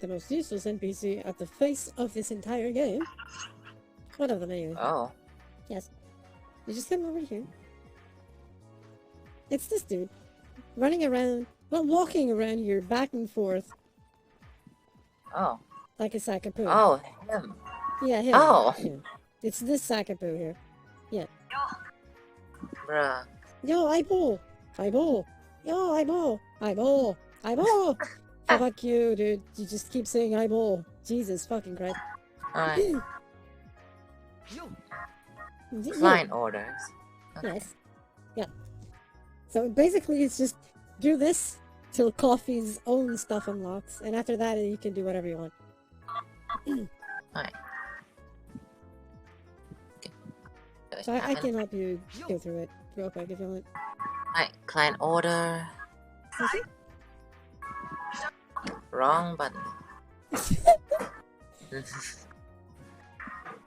the most useless NPC at the face of this entire game. One of them anyway. Oh. Yes. You just come over here. It's this dude. Running around, well, walking around here back and forth Oh. like a sack of poo. Oh, him. Yeah, him. Oh. Yeah. It's this sack of poo here. Yeah. Bruh. Yo, eyeball! Eyeball! Yo, eyeball! Eyeball! Eyeball! Fuck you, dude. You just keep saying eyeball. Jesus fucking Christ. Alright. Yeah. Client orders. Okay. Yes. Yeah. So basically, it's just do this till Coffee's own stuff unlocks, and after that, you can do whatever you want. Alright. Okay. So I can help you go through it real quick if you want. Alright, client order. Wrong button.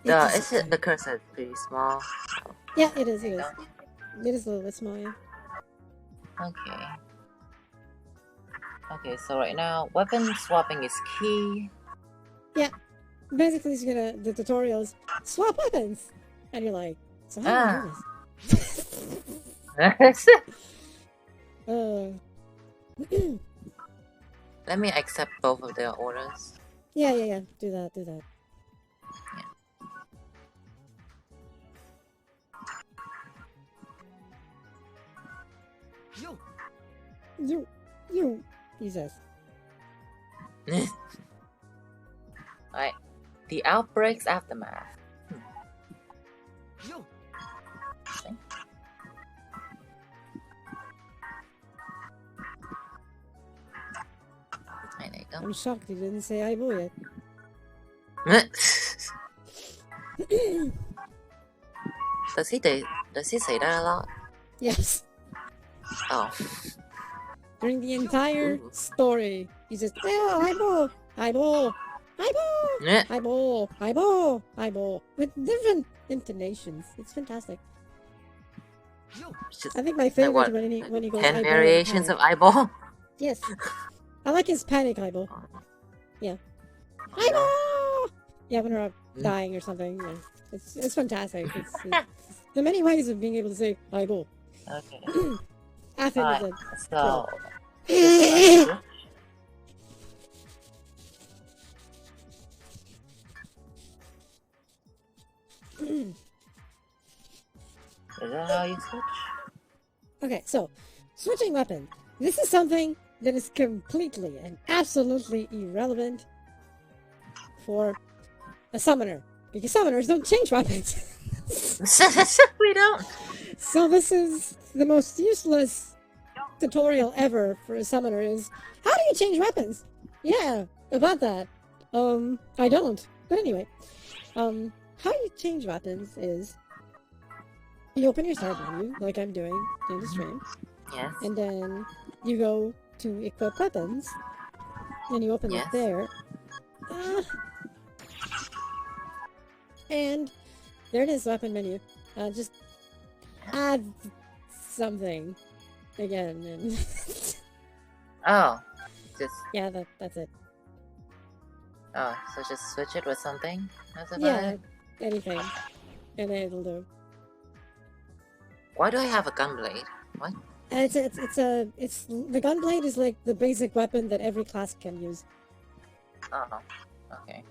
The cursor is pretty small. Yeah, it is. It is. It is a little bit small. Yeah. Okay. Okay, so right now, weapon swapping is key. Yeah. Basically, it's gonna the tutorials swap weapons, and you're like, so how do I do this? Let me accept both of their orders. Yeah. Do that. You, he says. Alright. The outbreak's aftermath. Okay. There you go. I'm shocked he didn't say eyeball yet. Does he say that a lot? Yes. Oh. During the entire story, he says, "Oh, eyeball, Yeah. eyeball," with different intonations. It's fantastic. It's just I think my like favorite what? when he goes 10 eyeball variations panic. of eyeball? Yes, I like his panic eyeball. Yeah, eyeball. Yeah, when we're dying or something. Yeah. It's fantastic. It's the many ways of being able to say eyeball. Okay. Athen is Alright, a so. Is that how you switch? Okay, so switching weapon. This is something that is completely and absolutely irrelevant for a summoner, because summoners don't change weapons. We don't. So this is the most useless tutorial ever for a summoner is, how do you change weapons? Yeah, about that. I don't. But anyway, how you change weapons is you open your start menu, like I'm doing in the stream, Yes. and then you go to equip weapons, and you open it Yes. there. And there it is, weapon menu. Just add something again, and Oh, just yeah, that's it. oh, so just switch it with something. That's about Yeah, it. anything, and then it'll do. Why do I have a gunblade? What? It's the gunblade is like the basic weapon that every class can use. Oh, okay.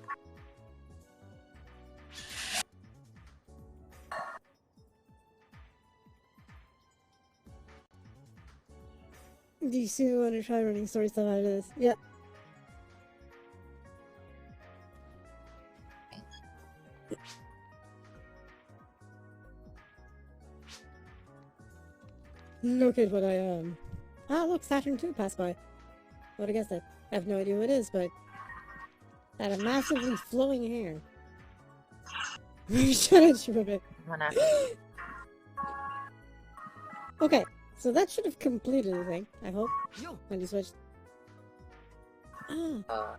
Do you still want to try running story stuff out of this? Yep. Look at what I am. Ah, look, Saturn II passed by. What I guess I have no idea what it is, but that a massively flowing hair. Shut up, a bit. One after. Okay, so that should have completed the thing, I hope. When you switched. Ah,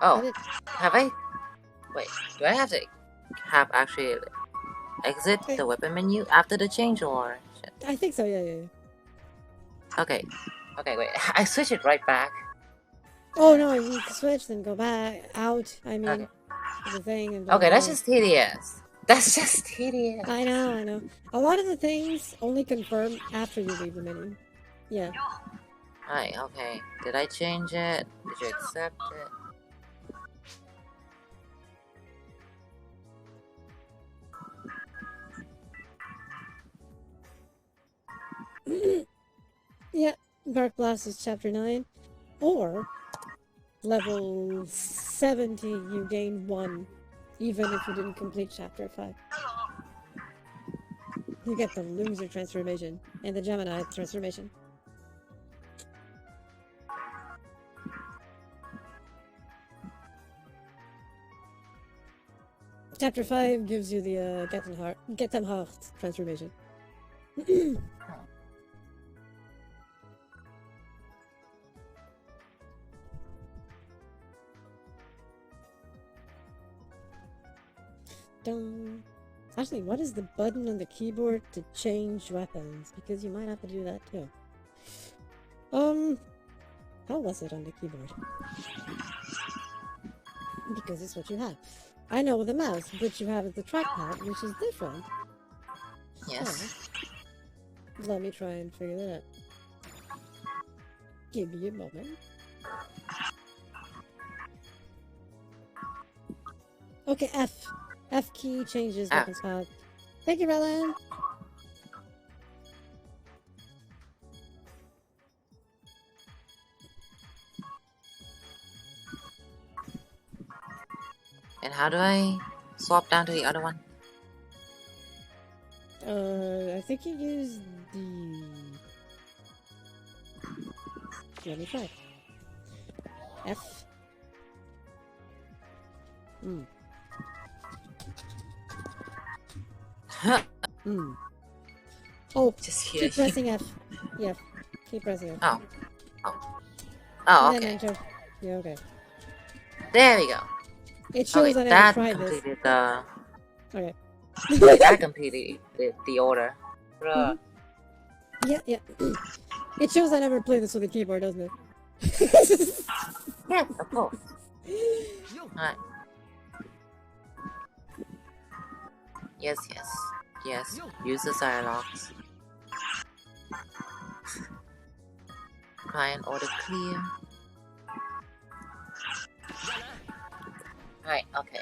Oh, did- have I? Wait, do I have to have actually exit Okay. the weapon menu after the change or shit? I think so, yeah. Okay, okay, wait. I switch it right back. Oh no, you need to switch, then go back, out, I mean, Okay. the thing, and blah, Okay, that's blah. just tedious. That's just tedious. I know. A lot of the things only confirm after you leave the menu. Yeah. Right, okay. Did I change it? Did you accept it? Yeah, Dark Blast is chapter 9. Or, level 70, you gain 1, even if you didn't complete chapter 5. You get the loser transformation and the Gemini transformation. Chapter 5 gives you the Get Them Heart transformation. Dun. Actually, what is the button on the keyboard to change weapons? Because you might have to do that too. How was it on the keyboard? Because it's what you have. I know with the mouse, but you have the trackpad, which is different. Yes. So, let me try and figure that out. Give me a moment. Okay, F. F key changes Ah. weapons path. Thank you, Rylan. And how do I swap down to the other one? I think you use the... Let me try. F. Oh, Just here. keep pressing F. Yeah, keep pressing F. Oh. Oh, And then okay. enter. Yeah, okay. There we go. It shows Okay, I that never tried this. completed the... Okay. that completed the order. Bruh. Yeah. It shows I never played this with a keyboard, doesn't it? Yes, of course. Alright. Yes. Use the dialogues. Client order clear. Right, okay.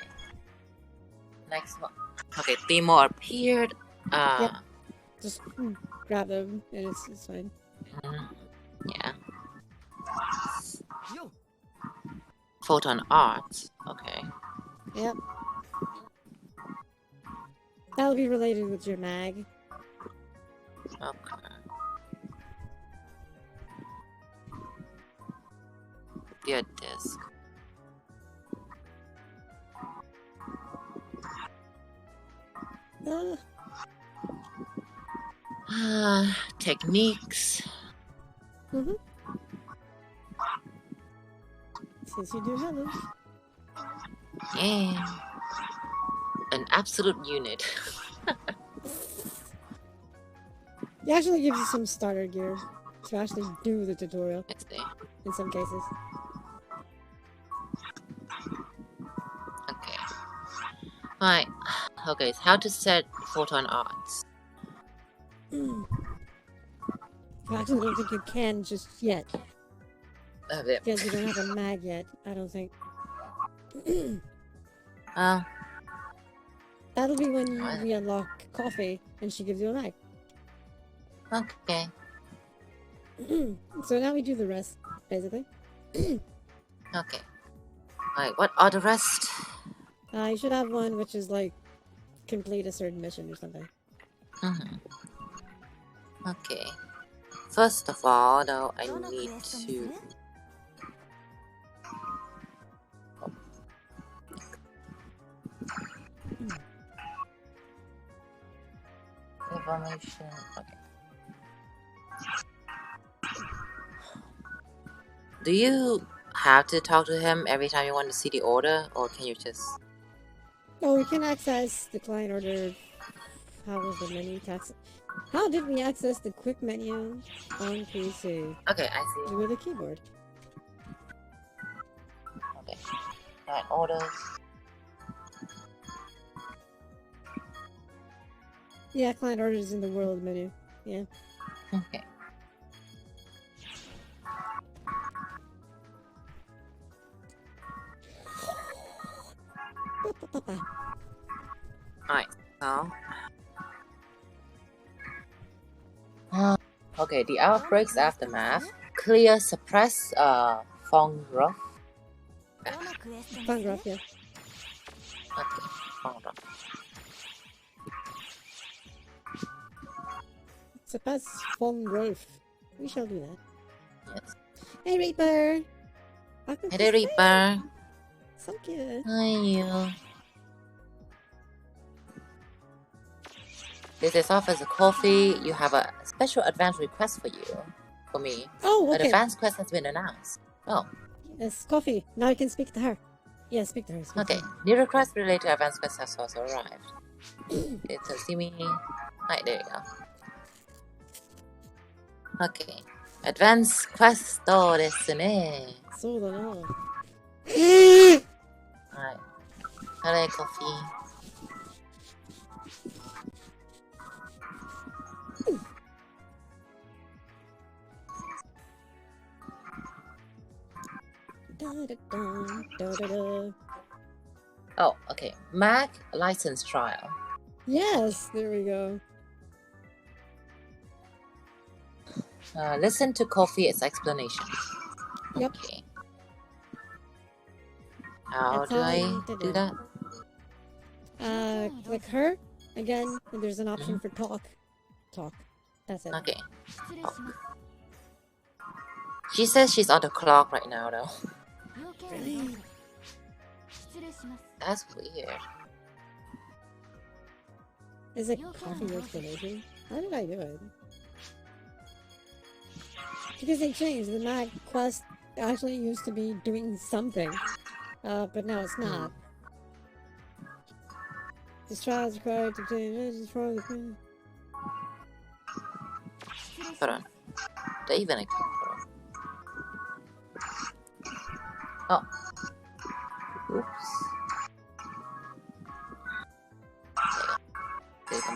Next one. Okay, Timo appeared. Yep. Just grab them, and it's fine. Yeah. Photon art. Okay. Yep. That'll be related with your mag. Okay. Gear disc. Techniques. Since you do have them. Yeah. An absolute unit. It actually gives you some starter gear to actually do the tutorial Let's see. in some cases. Okay. Right. Okay, so how to set photon arts. I actually don't think you can just yet. Yeah. Because you don't have a mag yet, I don't think. That'll be when you re-unlock Coffee and she gives you a mag. Okay. So now we do the rest, basically. Okay. Alright, what are the rest? You should have one which is like complete a certain mission or something. Okay. First of all, though, I need to... Information. Okay. Do you have to talk to him every time you want to see the order, or can you just... Oh, we can access the client order. How was the menu tax? How did we access the quick menu on PC? Okay, I see. With a keyboard. Okay. Client orders. Yeah, client orders in the world menu. Yeah. Okay. Alright, so... okay, the outbreaks aftermath. Clear, suppress, Fong Ruff. Fun rough, yeah. Okay, Fong Ruff. Surpass Fong Rolf. We shall do that. Yes. Hey, Reaper! Welcome Hey to there, stream. Reaper. So cute. Hi, you. This is off as a coffee. You have a special advance request for you. For me. Oh, An okay. advance quest has been announced. Oh. Yes, Coffee. Now I can speak to her. Yeah, speak to her. Speak Okay. to her. New request related to advance quest has also arrived. It's a see me. Right, there you go. Okay. Advance quest ですね。そうだな。Alright. Hello, coffee. Oh, okay. Mac license trial. Yes, there we go. Listen to Coffee's explanation. Yep. Okay. How That's do all I you need to do do. that? Click her. Again, there's an option for talk. Talk. That's it. Okay. Oh. She says she's on the clock right now, though. Really? That's weird. Is it Coffee explanation? How did I do it? Because they changed. The Mag quest actually used to be doing something. But now it's not. This trial is required to obtain messages for the queen. Hold on. The even. Oh. Oops. There you go.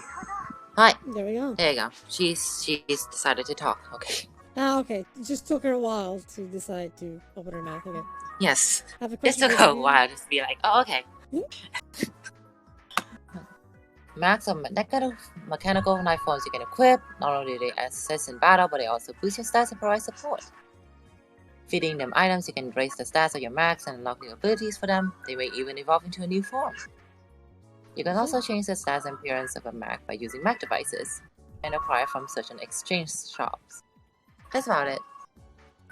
Hi. There we go. There you go. She's decided to talk. Okay. Ah, okay. It just took her a while to decide to open her mouth. Okay. Yes. I have a It question. took for her a you. while to be like, oh, okay. Max of mechanical knife forms you can equip. Not only do they assist in battle, but they also boost your stats and provide support. Feeding them items, you can raise the stats of your max and unlock new abilities for them. They may even evolve into a new form. You can also change the stats and appearance of a Mac by using Mac devices and acquire from such an exchange shops. That's about it.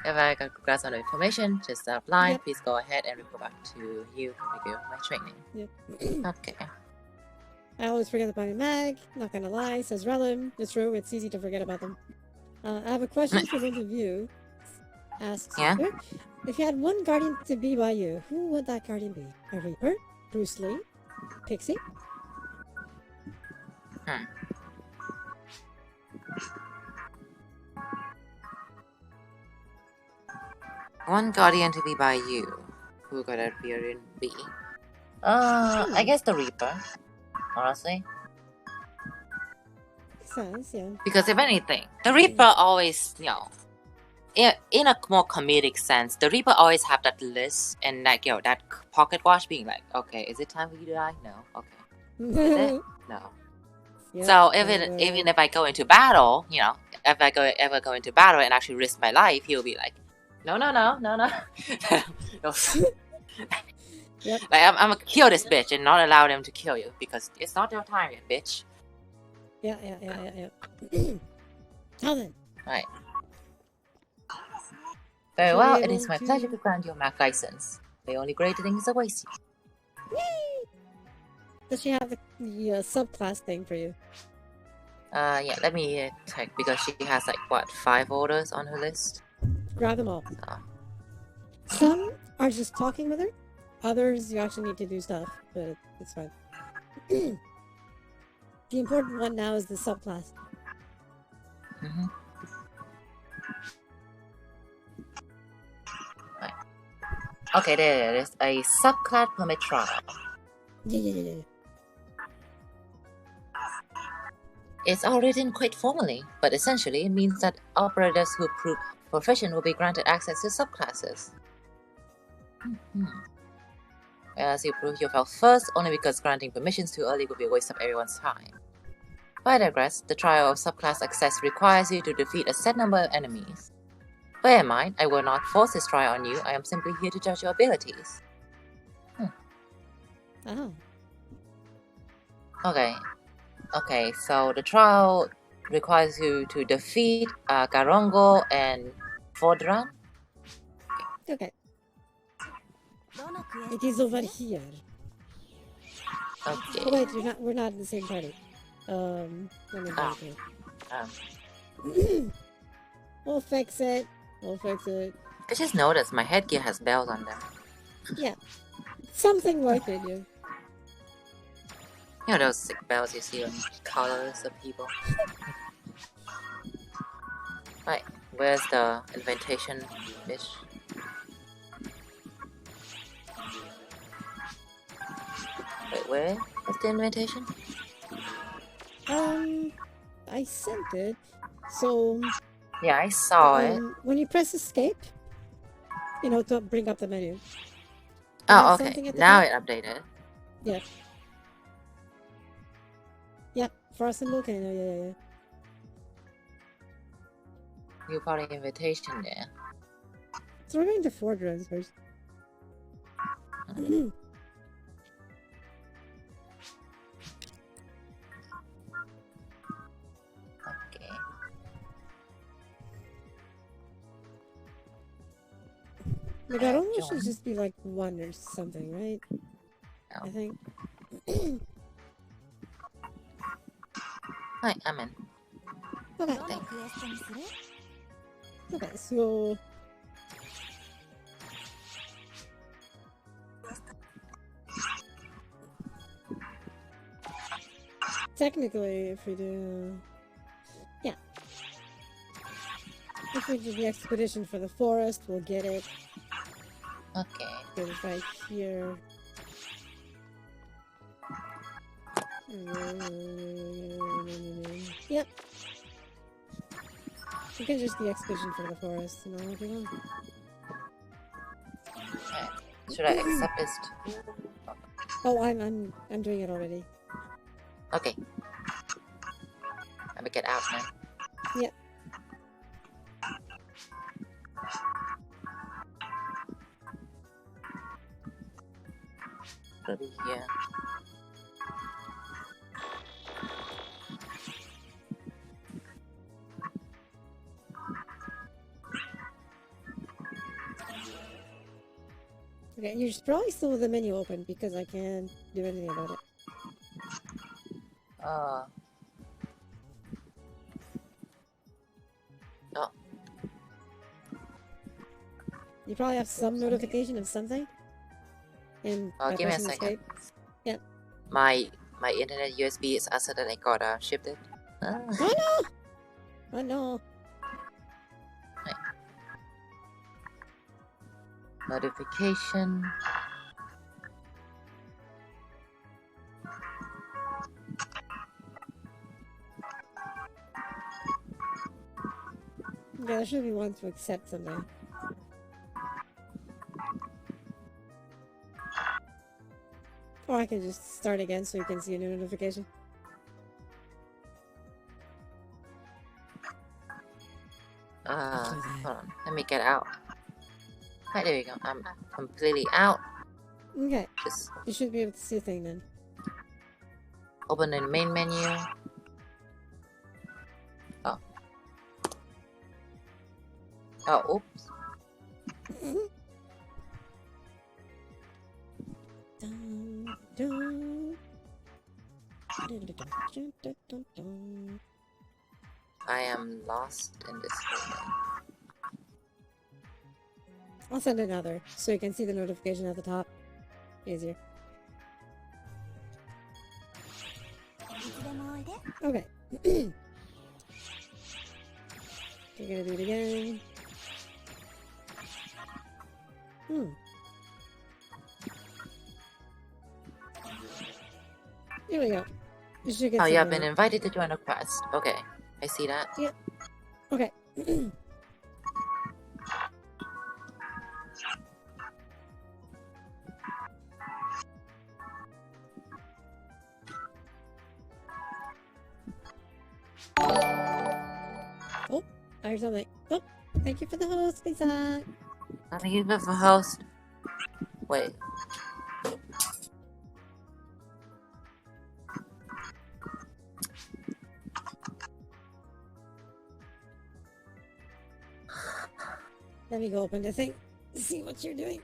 If I got grasp on the information, just outline, Yep. please go ahead and report back to you to begin my training. Yep. Okay. I always forget about my mag. Not gonna lie, says Relum. It's true, it's easy to forget about them. I have a question for both of you. Asks Yeah? Reaper. If you had one guardian to be by you, who would that guardian be? A Reaper? Bruce Lee? Pixie? One guardian to be by you. Who could that guardian be? I guess the Reaper. Honestly. Makes sense, yeah. Because if anything, the Reaper always, in a more comedic sense, the Reaper always have that list and that that pocket watch being like, okay, is it time for you to die? No. Okay. Is it? No. Yep, So even if I go into battle, if I ever go into battle and actually risk my life, he'll be like, no. Yep. Like I'm gonna kill this bitch and not allow them to kill you because it's not your time yet, bitch. Yeah. Now then. Right. Very So well. you're It is able my to- pleasure to grant your Mac license. The only great thing is awaiting you. Does she have the subclass thing for you? Yeah. Let me check because she has like what 5 orders on her list. Grab them all. Oh. Some are just talking with her. Others you actually need to do stuff, but it's fine. The important one now is the subclass. Mm-hmm. Right. Okay, there it is. A subclass permit trial. Yeah. It's all written quite formally, but essentially it means that operators who prove proficient will be granted access to subclasses. Whereas you prove you fell first only because granting permissions too early would be a waste of everyone's time. But I digress, the trial of subclass access requires you to defeat a set number of enemies. Bear in mind, I will not force this trial on you, I am simply here to judge your abilities. Oh. Okay, so the trial requires you to defeat Garongo and Fordran. Okay. It is over here. Okay. Oh wait, we're not in the same party. Let me back here. We'll fix it. I just noticed my headgear has bells on them. Yeah. Something like it, yeah. You know those sick bells you see on collars of people? Right, where's the invitation, bitch? Wait, where? What's the invitation? I sent it. So, Yeah, I saw it. when you press escape, to bring up the menu. Oh, have okay. something at the Now top? it updated. Yeah. Yep, frost symbol, okay, yeah. You got an invitation there. So we're going to 4 drones first. Okay. The Garongo should just be like 1 or something, right? No. I think. Hi, I'm in. Okay. Okay, so... Technically, if we do... Yeah. If we do the expedition for the forest, we'll get it. Okay. Get it right here. Yep. We can just the expedition for the forest, if you want. Okay. Should I accept this? Oh, I'm doing it already. Okay. Let me get out, man. Yep. It'll be here. Okay, you're probably still with the menu open because I can't do anything about it. Oh. You probably have some notification of something. And Oh, by give me a pressing second. escape. Yep. My internet USB is also that I got shipped it. Ah. Oh no! Oh no. Notification. Yeah, there should be one to accept something. Or I can just start again so you can see a new notification. Hold on. Let me get out. Right, there we go. I'm completely out. Okay. Just You should be able to see a thing then. open the main menu. Oh. Oh, oops. Dun, dun. Dun, dun, dun, dun, dun, dun. I am lost in this whole thing. I'll send another so you can see the notification at the top. Easier. Okay. You're gonna do it again. Here we go. You should get Oh, you have something been now. invited to join a quest. Okay, I see that. Yep. Okay. Oh, I heard something. Oh, thank you for the host, Pizza. Thank you for host. Wait. Let me go open the thing to see what you're doing.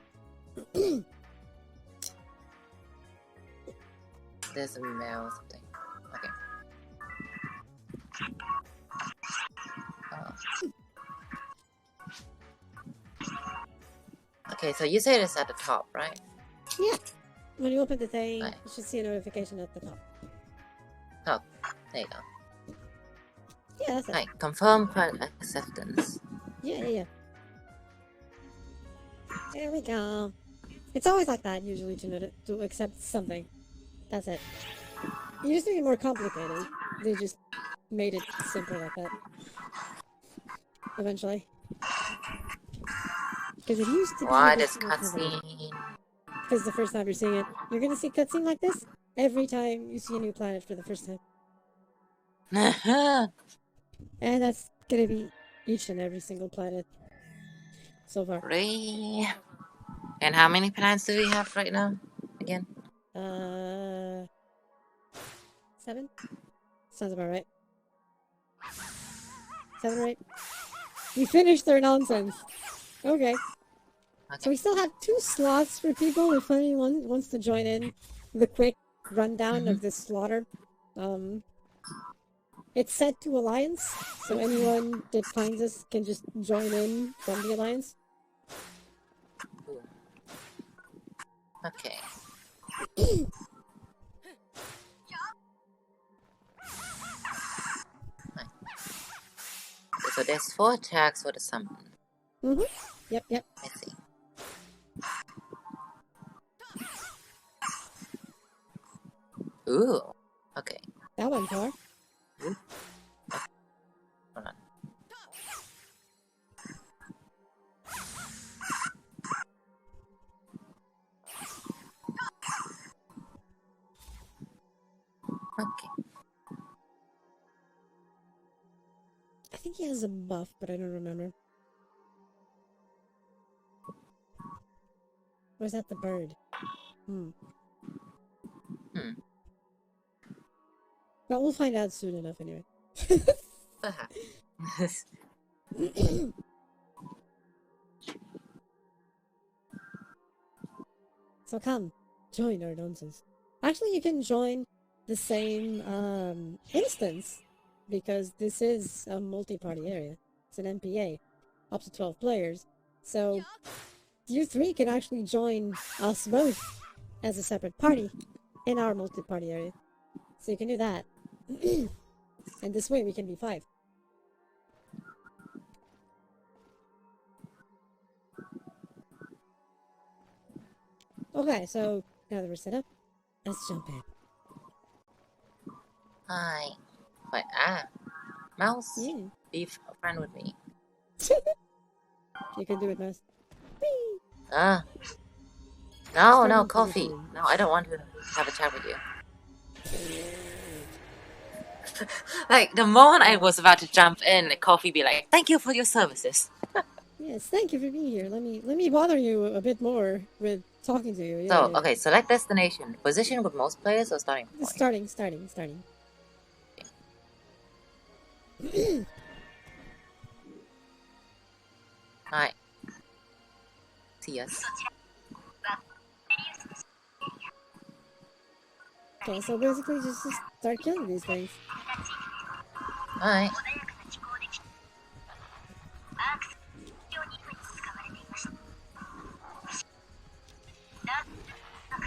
There's a mail or something. Okay. Okay, so you said it's at the top, right? Yeah. When you open the thing, Right. you should see a notification at the top. Oh, there you go. Yeah, that's it. Right, confirm acceptance. Yeah. There we go. It's always like that, usually, to accept something. That's it. You just make it more complicated. They just made it simple like that. Eventually. Because it used to be Why a bit this more complicated. cutscene? Because the first time you're seeing it, you're gonna see cutscene like this every time you see a new planet for the first time. And that's gonna be each and every single planet so far. Three. And how many plans do we have right now? Again? 7? Sounds about right. 7 or 8? We finished their nonsense. Okay. So we still have 2 slots for people if anyone wants to join in the quick rundown of this slaughter. It's set to Alliance, so anyone that finds us can just join in from the Alliance. Ooh. Okay. So there's 4 attacks for the summon. Yep. I see. Ooh. Okay. That went far. Hold on. Okay. I think he has a buff, but I don't remember. Or is that the bird? But we'll find out soon enough anyway. So come, join our nonsense. Actually, you can join the same instance because this is a multi-party area. It's an MPA, up to 12 players. So you three can actually join us both as a separate party in our multi-party area. So you can do that. And this way we can be 5. Okay, so now that we're set up, let's jump in. Hi. But Mouse, Yeah. be friend with me. You can do it, Mouse. No, Starting no, coffee. position. No, I don't want to have a chat with you. Like, the moment I was about to jump in, the coffee be like, thank you for your services. Yes, thank you for being here. Let me bother you a bit more with talking to you. Yeah, So, yeah. okay, select destination. Position with most players or starting point? Starting. Alright. See us. Okay, so basically just start killing these things. Alright.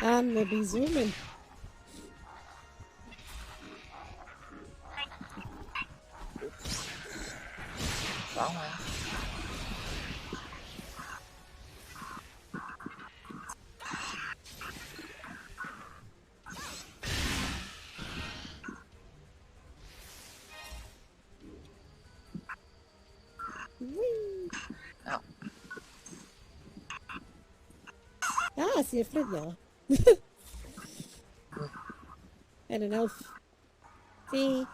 I'm gonna be zooming. Wrong way. Whee! Oh. Ah, I see a flint now. And an elf. See?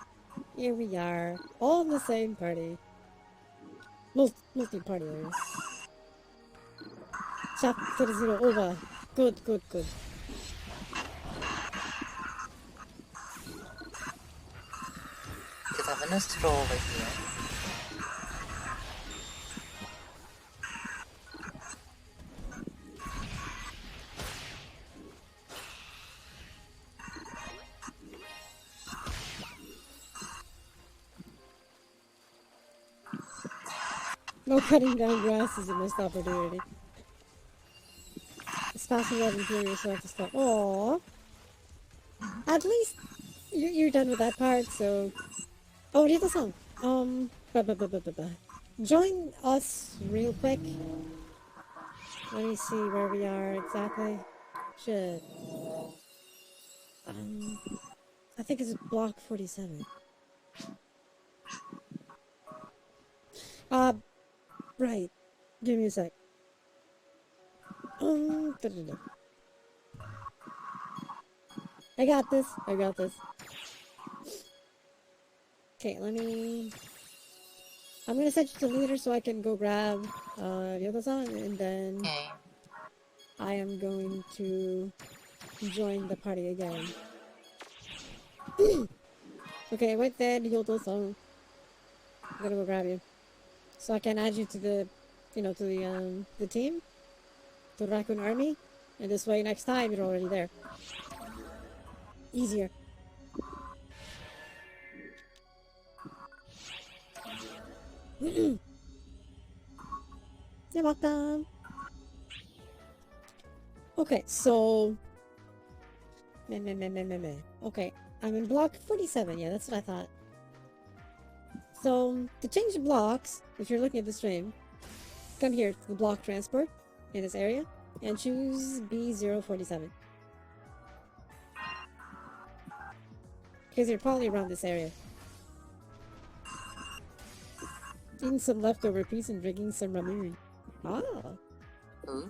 Here we are. All in the same party. Multi-party area. Chapter 0 over. Good. Because I'm gonna stroll over here. No cutting down grass is a missed opportunity. It's fast and and furious, so I have to stop. Aww. At least you're done with that part, so... Oh, here's the song. Join us real quick. Let me see where we are exactly. Shit. I think it's block 47. Right. Give me a sec. Da-da-da. I got this. Okay, I'm gonna set you to leader so I can go grab the other song, and then Okay. I am going to join the party again. Okay, wait there, Yodo song. I'm gonna go grab you. So I can add you to the, to the team, to the Raccoon Army, and this way next time you're already there. Easier. You're welcome. Okay, so... Okay, I'm in block 47, yeah, that's what I thought. So, to change the blocks, if you're looking at the stream, come here to the block transport in this area, and choose B047. Because you're probably around this area. Eating some leftover peas and drinking some ramen. Ah. Ooh.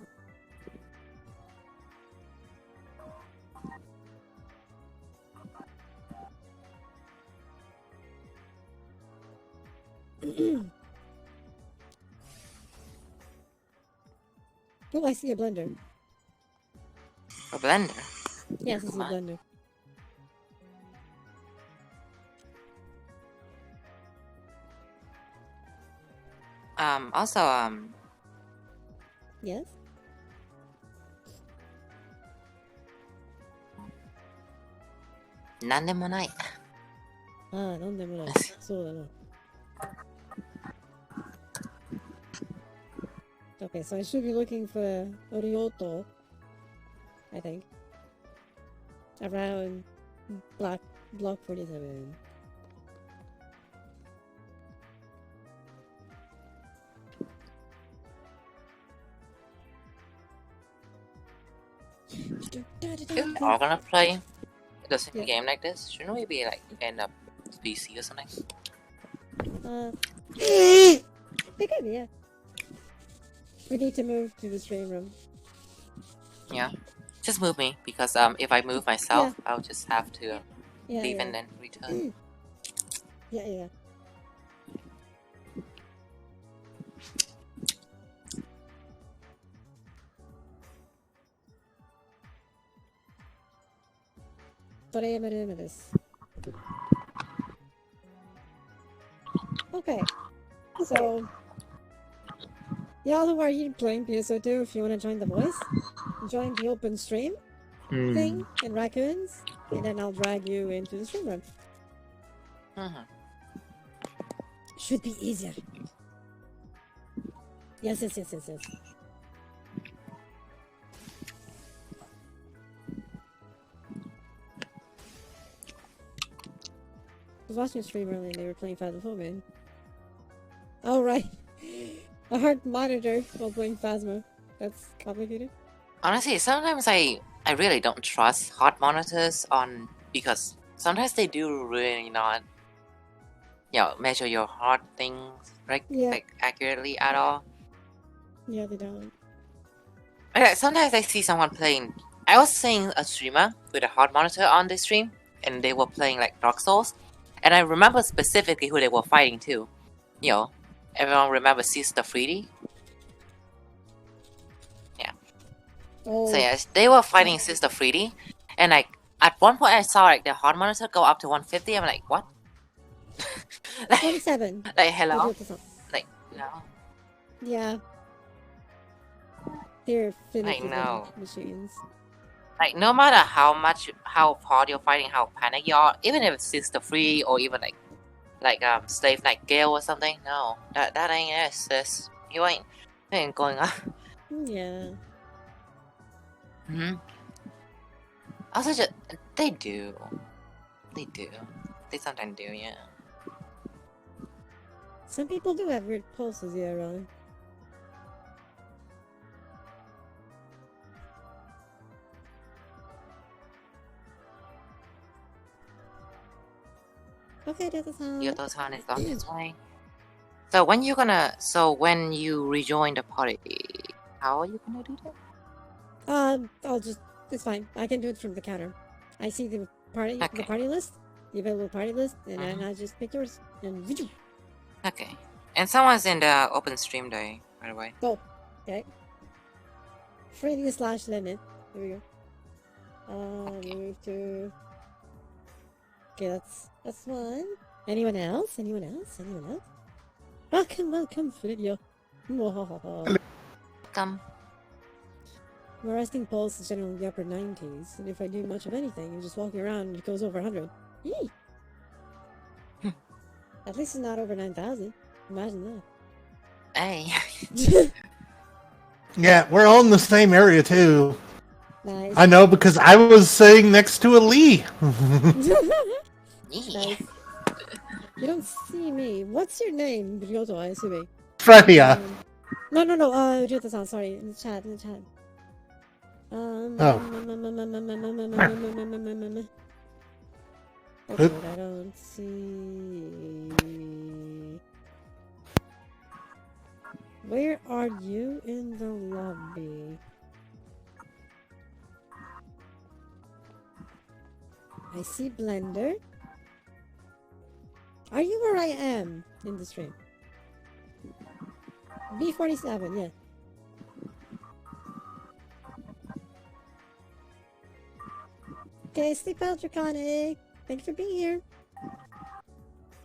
Oh, I see a blender. A blender? Yes, I see a What? blender. Also, Yes? 何でもない。ああ、なんでもない。そうだな。Okay, so I should be looking for Orioto, I think. Around block 47. If we are gonna play the same game like this, shouldn't we be like end up PC or something? They could, yeah. We need to move to the stream room. Yeah. Just move me because if I move myself, I'll just have to leave and then return. Yeah. Okay, so y'all who are here playing PSO2, if you want to join the voice, join the open stream thing in Raccoons, and then I'll drag you into the stream room. Should be easier. Yes. I was watching a stream earlier and they were playing Phasma. Oh, right. A hard monitor while playing Phasma. That's complicated. Honestly, sometimes I really don't trust hot monitors on because sometimes they do really not measure your heart things like accurately at all. Yeah, they don't. Okay, sometimes I see someone playing. I was seeing a streamer with a hot monitor on the stream, and they were playing like Dark Souls, and I remember specifically who they were fighting too. Everyone remembers Sister Freedy? Yeah. Oh. So yes, they were fighting Sister Freedy, and like at one point I saw like the hot monitor go up to 150. I'm like, what? 27. Like hello? Like no. Yeah. They're finicky know. machines. Like no matter how hard you're fighting, how panic you are, even if it's Sister Free or even like Slave Knight Gale or something, no, that ain't it, sis. You ain't going up. Yeah. Also, just they do. They sometimes do, yeah. Some people do have weird pulses, yeah, really. Okay, Yoto-san is on his way. So when you rejoin the party, how are you gonna do that? It's fine. I can do it from the counter. I see the party list, the available party list, and then I just pick yours and Okay. And someone's in the open stream day, by the way. Oh, okay. Freddy/limit. There we go. Move to. Okay, that's one. Anyone else? Welcome, Freddy. Come. My resting pulse is generally in the upper 90s, and if I do much of anything, I'm just walking around and it goes over 100. Yee! At least it's not over 9,000. Imagine that. Hey. Yeah, we're all in the same area too. Nice. I know because I was sitting next to a Lee. Nice. You don't see me. What's your name, Ryoto? I assume. Freya. No, Ryoto-san, sorry. In the chat. Okay, I don't see. Where are you in the lobby? I see Blender. Are you where I am in the stream? B47, yeah. Okay, sleep out, Draconic. Thanks for being here.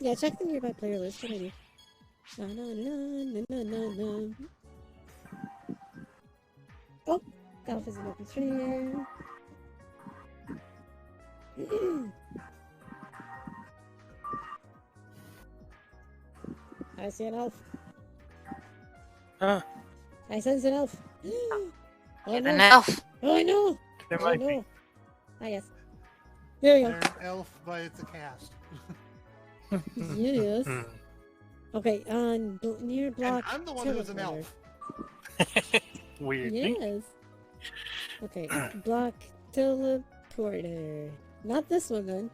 Yeah, check the nearby player list. What I do? Oh, Golf is an open stream. I see an elf. Huh. I sense an elf. Oh Get no! an elf. Oh no! There Oh might be. no! Ah yes. There we They're go. an elf, but it's a cast. Yes. Hmm. Okay, on near And block. I'm the one who's an teleporter. Hmm. Weird. Yes. Okay, block teleporter. Not this one then.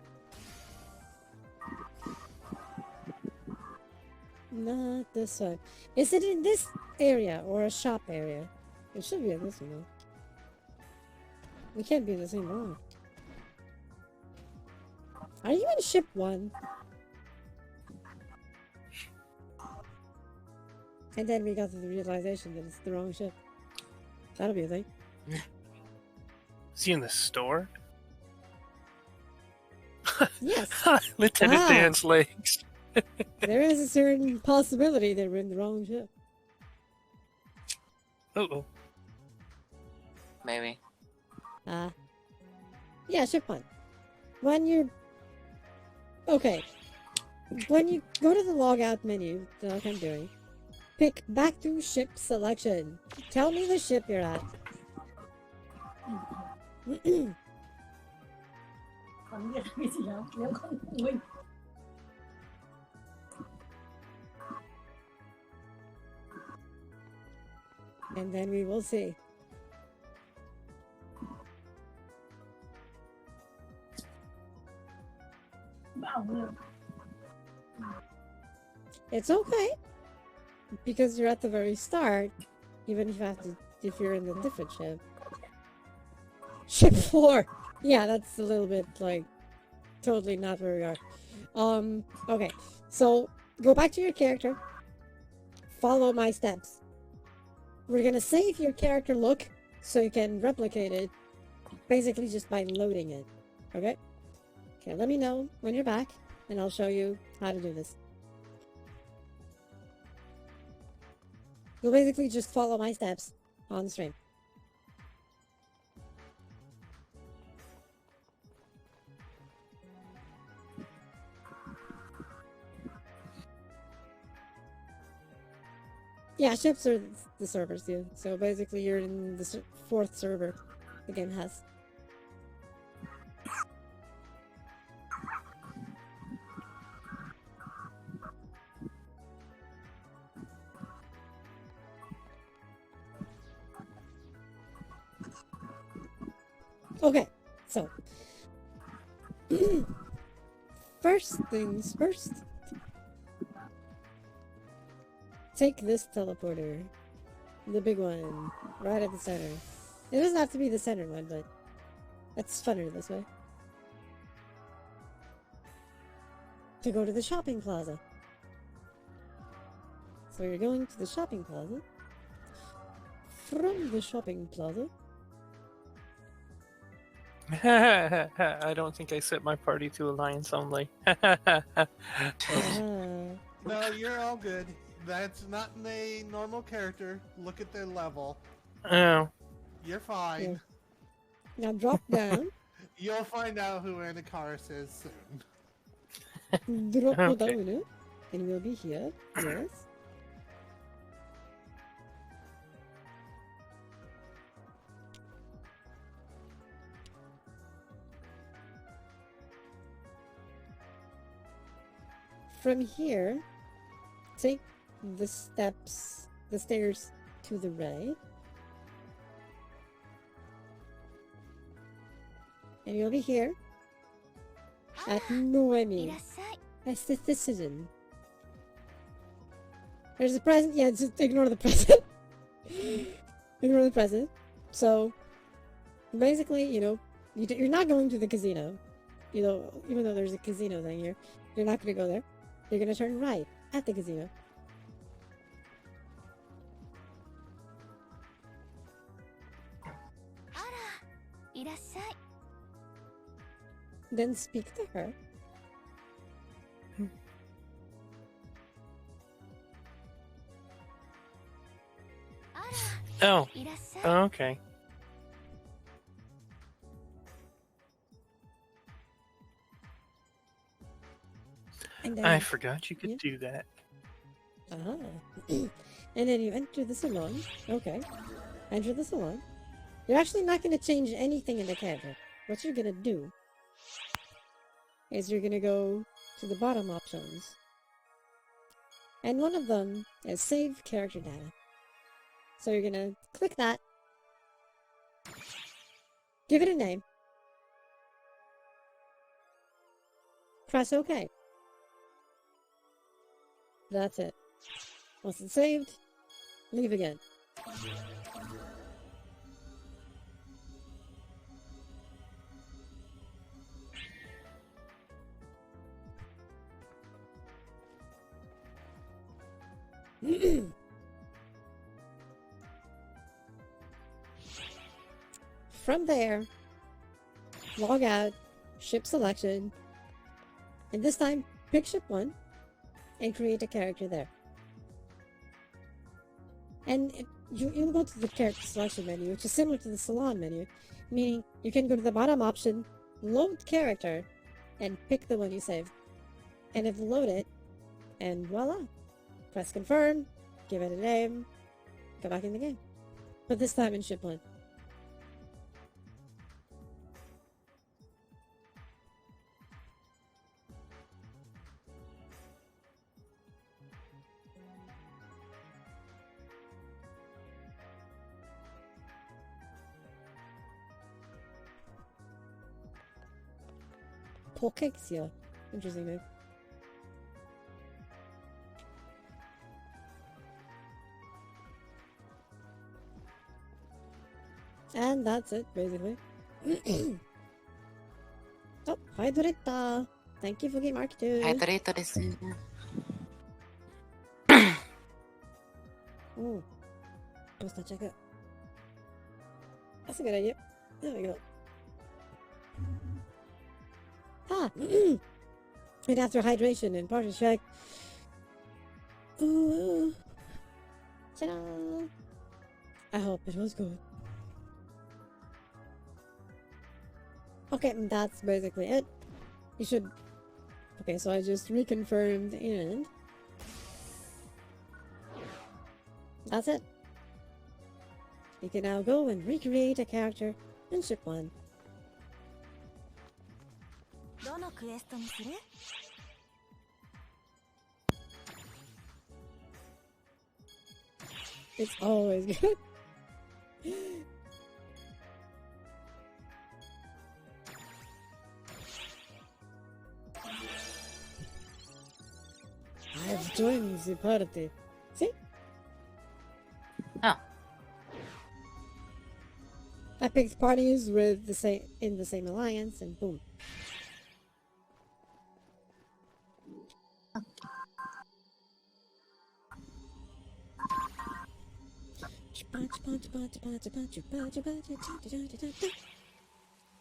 Not this one. Is it in this area or a shop area? It should be in this one though. We can't be in the same block. Are you in ship 1? And then we got to the realization that it's the wrong ship. That'll be a thing. Is he in the store? Yes. Lieutenant Ah. Dan's legs. There is a certain possibility that we're in the wrong ship. Uh-oh. Maybe. Yeah, ship 1. When you're... Okay. When you go to the logout menu, like I'm doing, pick back to ship selection. Tell me the ship you're at. And then we will see. It's okay. Because you're at the very start, even if you have to, if you're in a different ship. Ship 4! Yeah, that's a little bit, like, totally not where we are. Okay. So, go back to your character. Follow my steps. We're gonna save your character look so you can replicate it basically just by loading it. Okay? Okay, let me know when you're back and I'll show you how to do this. You'll basically just follow my steps on the stream. Yeah, ships are the servers, dude. So basically you're in the 4th server the game has. Okay, so first things first. Take this teleporter, the big one, right at the center. It doesn't have to be the center one, but that's funner this way. To go to the shopping plaza. So you're going to the shopping plaza. From the shopping plaza. I don't think I set my party to alliance only. No, you're all good. That's not a normal character. Look at their level. Oh. You're fine. Yeah. Now drop down. You'll find out who Anakaris is soon. Drop Okay. down. And we'll be here. Yes. From here, take the stairs to the right. And you'll be here at Noemi. Aestheticism. There's a present. Yeah, just ignore the present. Ignore the present. So, basically, you're not going to the casino. Even though there's a casino thing here, you're not going to go there. You're going to turn right at the casino. Then speak to her. Oh. Okay. And I then, forgot you could yeah. do that. and then you enter the salon. Okay. Enter the salon. You're actually not going to change anything in the character. What you're going to do is you're going to go to the bottom options. And one of them is save character data. So you're going to click that. Give it a name. Press OK. That's it. Once it's saved, leave again. From there, log out, ship selection, and this time pick ship 1 and create a character there. And you'll go to the character selection menu, which is similar to the salon menu, meaning you can go to the bottom option, load character, and pick the one you saved. And it'll load it, and voila. Press confirm, give it a name, go back in the game. But this time in ship 1. Polkexia. Interesting name. And that's it, basically. Oh, hi Doretta. Thank you for Game Arc 2. ハイドレートです。 Oh, poster check it. That's a good idea. There we go. Ah! And after hydration and posture check. Ooh. Ta-da! I hope it was good. Okay, that's basically it. You should... Okay, so I just reconfirmed and... That's it. You can now go and recreate a character in ship 1. It's always good. I've joined the party. See? Oh. I picked parties with the same in the same alliance, and boom.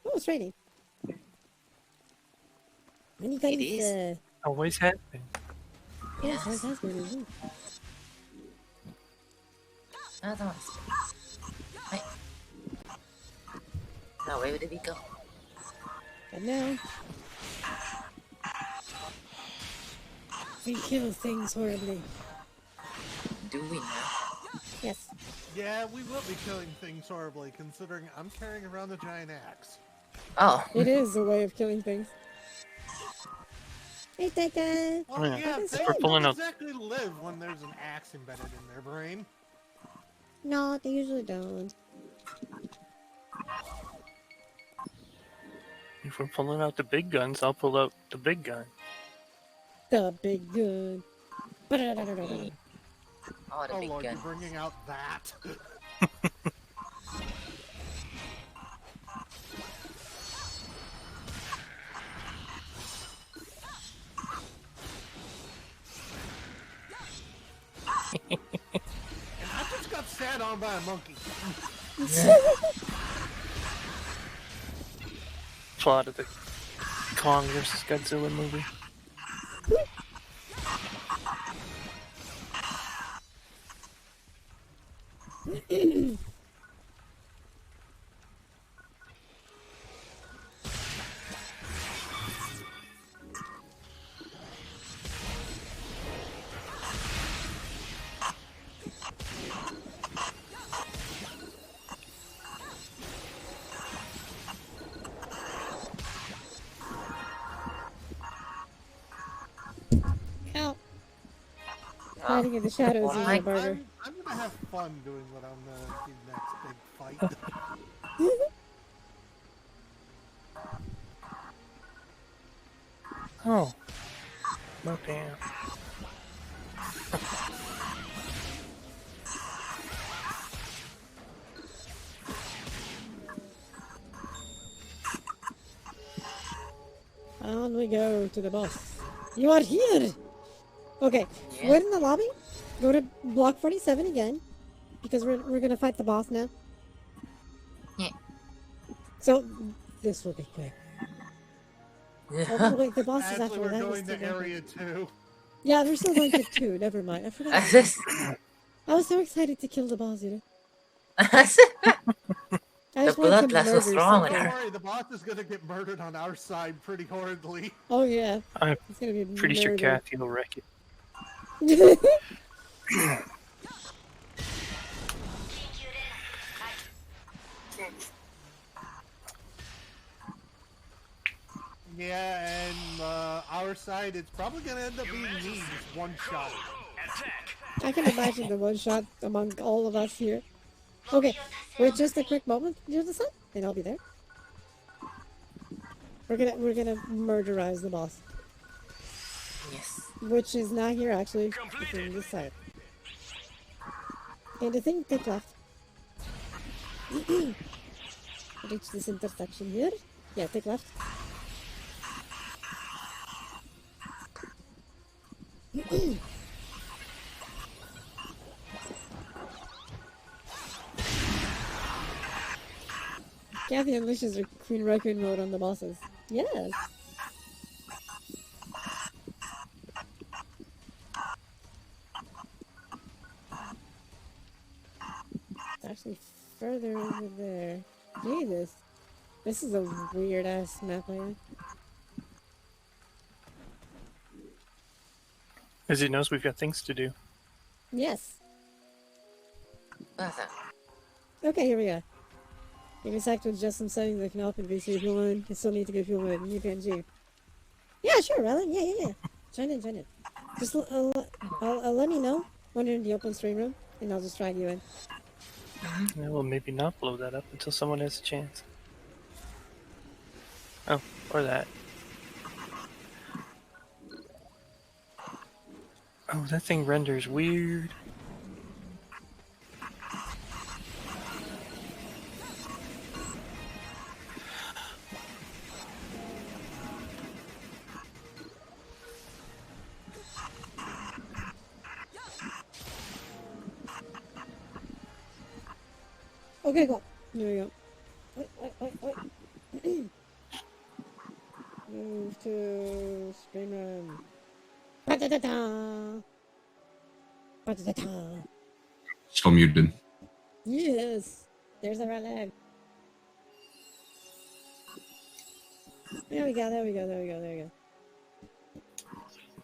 Oh, it's raining. Many guys, It is. Always has been. yes, it has been. ありがとうございます。はい。Now where did we go? And now, we kill things horribly. Do we now? Yes. Yeah, we will be killing things horribly, considering I'm carrying around a giant axe. Oh. It is a way of killing things. Hey, Tata! Oh Yeah, yeah, that's they we're pulling don't up. exactly live when there's an axe embedded in their brain. No, they usually don't. If we're pulling out the big guns, I'll pull out the big gun. The big gun. Oh, the Oh big lord, gun. you're bringing out that. And I just got sat on by a monkey. Plot of the Kong vs. Godzilla movie. hiding in the shadows using a burger. I'm gonna have fun doing what I'm gonna do next big fight. Oh. No damn. On we go to the boss. You are here! Okay, Yeah. we're in the lobby. Go to block 47 again. Because we're gonna fight the boss now. Yeah. So, this will be quick. Oh, wait, the boss is Actually, after we're that. going to area 2. Yeah, we're still going to 2. Never mind. I forgot. I was so excited to kill the boss, you know? I The just wanted to bloodlust was murder strong with something. Don't worry, the boss is gonna get murdered on our side pretty horribly. Oh, yeah. I'm It's gonna be pretty sure murder. Kathy will wreck it. Yeah, and our side, it's probably gonna end up being me, just one shot. I can imagine the one shot among all of us here. Okay, wait just a quick moment near the sun, and I'll be there. We're gonna murderize the boss, Yes. which is not here actually. It's in this side. And I think take left. Reach this intersection here. Yeah, take left. Kathy unleashes her Queen Raccoon mode on the bosses. Yes. It's actually further over there. Jesus. This is a weird ass map layout. Because he knows we've got things to do. Yes. What's that? Okay, here we go. Give me a sec to adjust some settings that can help in VC fuel in. You still need to get fuel in UPNG. Yeah, sure, Ryan. Yeah. Join in. Just let me know when you're in the open stream room, and I'll just drag you in. Yeah, we'll maybe not blow that up until someone has a chance. Oh, or that. Oh, that thing renders weird. Okay, go. Here we go. Wait. Move to screen room. Ba-da-da-da. Ba-da-da-da. Still muted. Yes. There's a red leg. There we go.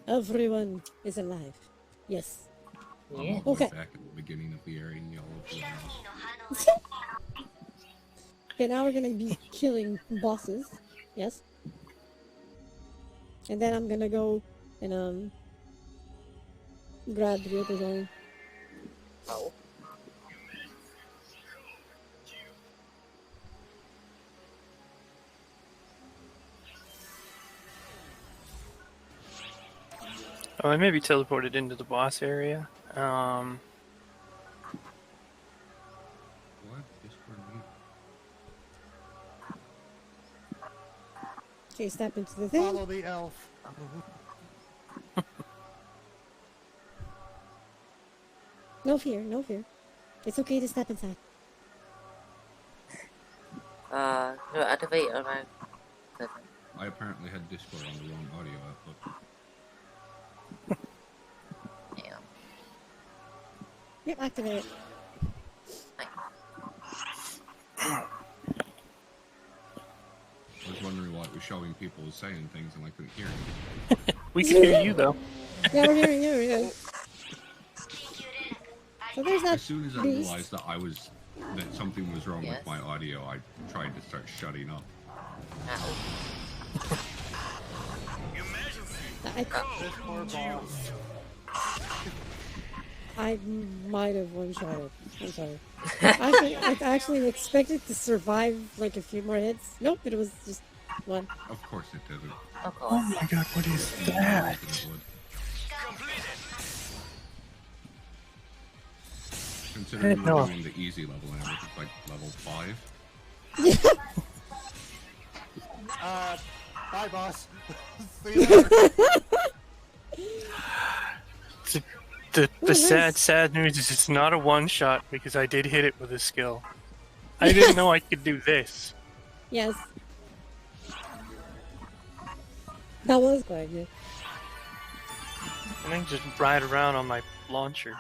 Everyone is alive. Yes. Yeah. Okay. Back at the beginning of the area, yellow. Okay, now we're gonna be killing bosses. Yes. And then I'm gonna go and grab the other zone. Oh. Oh, I may be teleported into the boss area. What? Discord mute. Okay, step into the thing. Follow the elf. No fear. It's okay to step inside. Do activate on my setting. I apparently had Discord on the wrong audio output. Yeah. Yep, activate it. I was wondering why it was showing people saying things and I couldn't hear them. We can hear you though. Yeah, we're hearing you. Yeah. So there's that As soon as I beast. realized that something was wrong Yes. with my audio, I tried to start shutting up. Ow. I, This poor boss. I might have one-shot it. I'm sorry. I actually expected to survive like a few more hits. Nope, it was just one. Of course it didn't. Of Oh course. my god, what is You that? think it would. Considering No. we're doing the easy level now, which is like level 5. Bye, boss. See you later. The sad news is it's not a one shot because I did hit it with a skill. I didn't know I could do this. Yes. That was quite good. And I can just ride around on my launcher.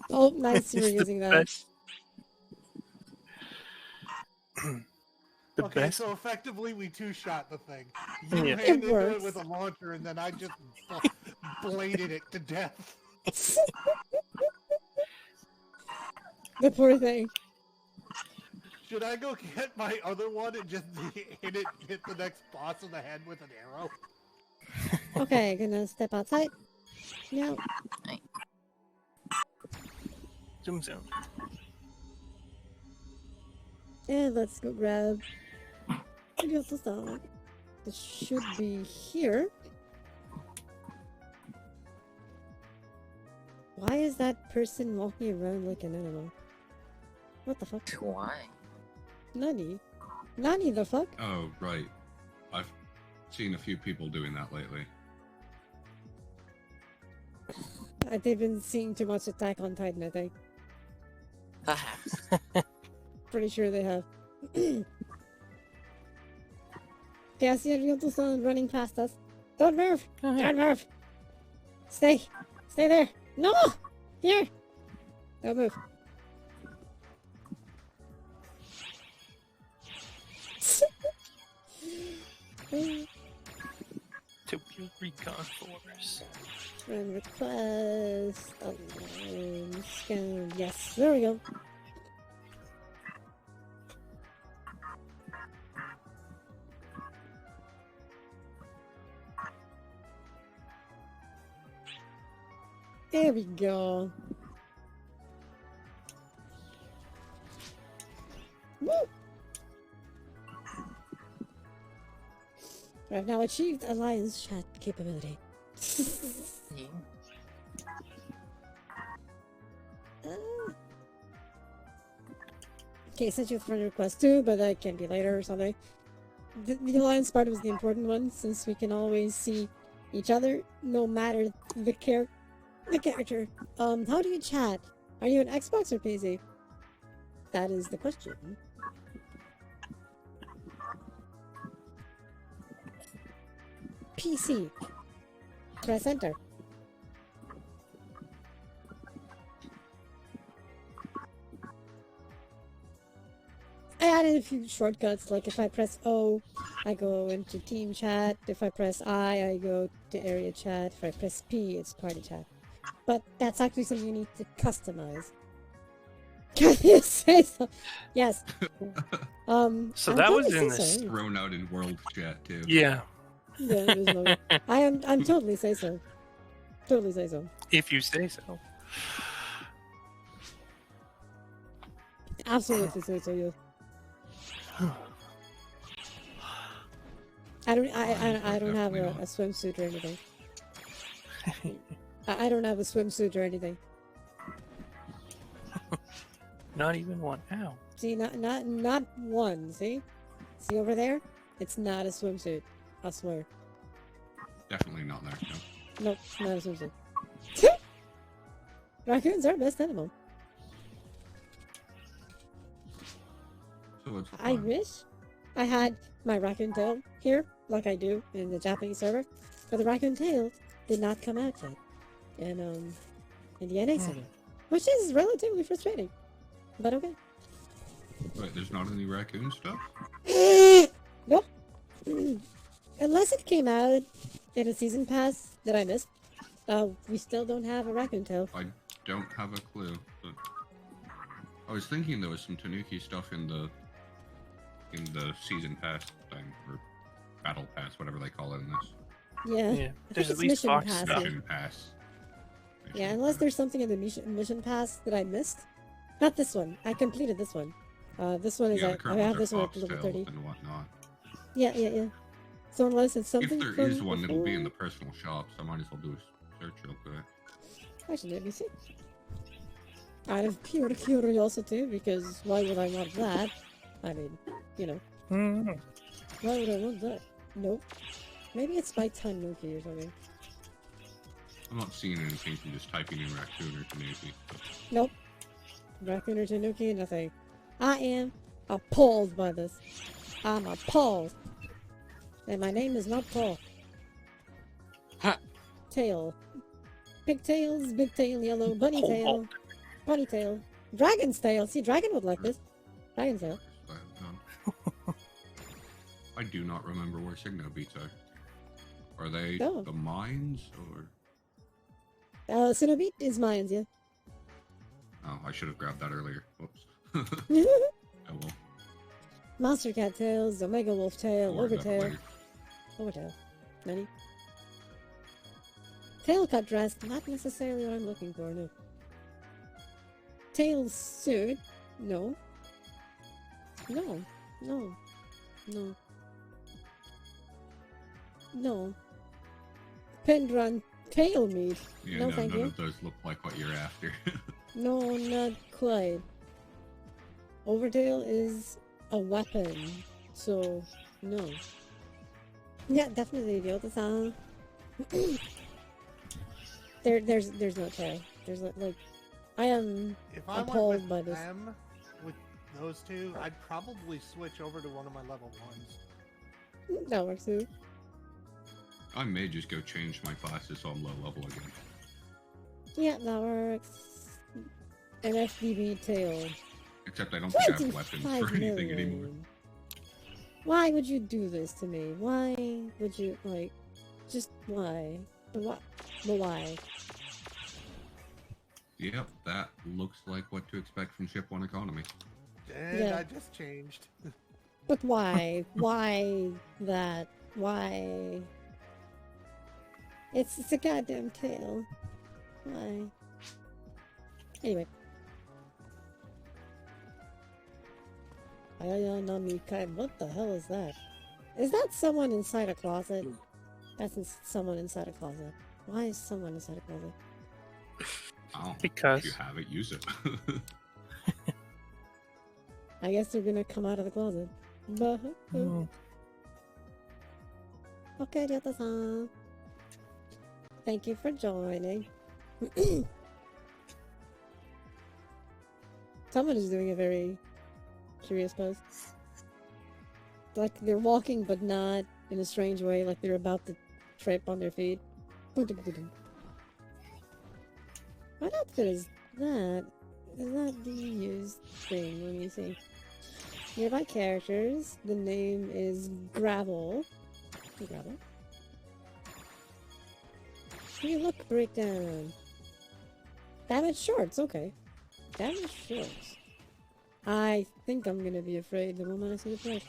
Oh, nice you were It's the using that. best. The Okay, best. so effectively we two-shot the thing. You Yeah. ran It into it works. with a launcher, and then I just bladed it to death. The poor thing. Should I go get my other one and just hit the next boss in the head with an arrow? Okay, gonna step outside. No. Zoom zoom. And let's go grab the song. It should be here. Why is that person walking around like an animal? What the fuck? Why? Nani? Nani the fuck? Oh, right. I've seen a few people doing that lately. They've been seeing too much Attack on Titan, I think. Perhaps. Pretty sure they have. Okay, I see a real son running past us. Don't move! Oh, yeah. Don't move! Stay! Stay there! No! Here! Don't move. Tokyo Recon Force. Friend request. Online scan. Yes, there we go. There we go. Woo! We have now achieved Alliance chat capability. Yeah. Okay, sent you a friend request too, but that can be later or something. The Alliance part was the important one, since we can always see each other, no matter the character. How do you chat? Are you an Xbox or PC? That is the question. PC. Press enter. I added a few shortcuts, like if I press O, I go into team chat. If I press I go to area chat. If I press P, it's party chat. But that's actually something you need to customize. Can you say so? Yes. So I'm that totally was in say this. so. Thrown out in world chat too. Yeah, Yeah, there's no. I'm totally say so. Totally say so. if you say so. Absolutely say so. Yes. I don't have a swimsuit or anything. I don't have a swimsuit or anything. Not even one. Ow. See, not one. See over there? It's not a swimsuit. I swear. Definitely not there. No. Nope, not a swimsuit. Raccoons are best animal. So it's I fine. wish I had my raccoon tail here, like I do in the Japanese server, but the raccoon tail did not come out yet in the NA server, which is relatively frustrating. But okay. Wait, there's not any raccoon stuff? Nope. Unless it came out in a season pass that I missed, we still don't have a raccoon tail. I don't have a clue. But I was thinking there was some Tanuki stuff in the season pass thing, or battle pass, whatever they call it in this. Yeah. Yeah, I there's think at it's least mission fox pass, stuff. yeah. Mission pass. Yeah, unless there's something in the mission pass that I missed. Not this one. I completed this one. This one is Yeah, the at, I current have ones this are one at level 30. foxtails and whatnot. Yeah. So unless it's something If there is from one, it'll be in the before- personal shops. I might as well do a search real quick. Actually, let me see. Out of pure curiosity, because why would I want that? I mean, you know, Mm. why would I want that? Nope. Maybe it's by time Nuki or something. I'm not seeing anything from just typing in raccoon or tanuki. Nope. Raccoon or Tanuki, nothing. I am appalled by this. I'm appalled. And my name is not Paul. Huh. Tail. Pigtails, big tail, yellow, bunny tail. Bunny tail. Dragon's tail. See, dragon would like this. Dragon's tail. I do not remember where Signo beats are. Are they Oh. the mines or? Cinnabit is mine, yeah. Oh, I should have grabbed that earlier. Whoops. Oh well. Monster cat tails, Omega wolf tail, I'll worry about it overtail. later. Overtail. Many. Tail cut dress, not necessarily what I'm looking for, no. Tail suit, no. No. Pendron tail meat. Yeah, No, no, thank none you. of those look like what you're after. No, not quite. Overtail is a weapon, so no. Yeah, definitely the other song. There's no tail. There's no, like, I am If I went appalled with by this. them, with those two, I'd probably switch over to one of my level 1s. That works too. I may just go change my classes so I'm low level again. Yeah, that works. An FDB tail. Except I don't think I have weapons 25 for anything million. anymore. Why would you do this to me? Why would you, like, just why? But why? Yep, that looks like what to expect from Ship 1 economy. And Yeah. I just changed. But why? Why that? Why? It's a goddamn tail. Why? Anyway. What the hell is that? Is that someone inside a closet? Someone inside a closet. Why is someone inside a closet? Oh, Because- if you have it, use it. I guess they're gonna come out of the closet. Mm. Okay, Ryota-san. Thank you for joining. Someone is doing a very curious pose. Like they're walking, but not in a strange way, like they're about to trip on their feet. What outfit is that? Is that the used thing? Let me see. Nearby characters. The name is Gravel. Gravel. Hey, look, breakdown. Damaged shorts, okay. Damaged shorts. I think I'm gonna be afraid the moment I see the price.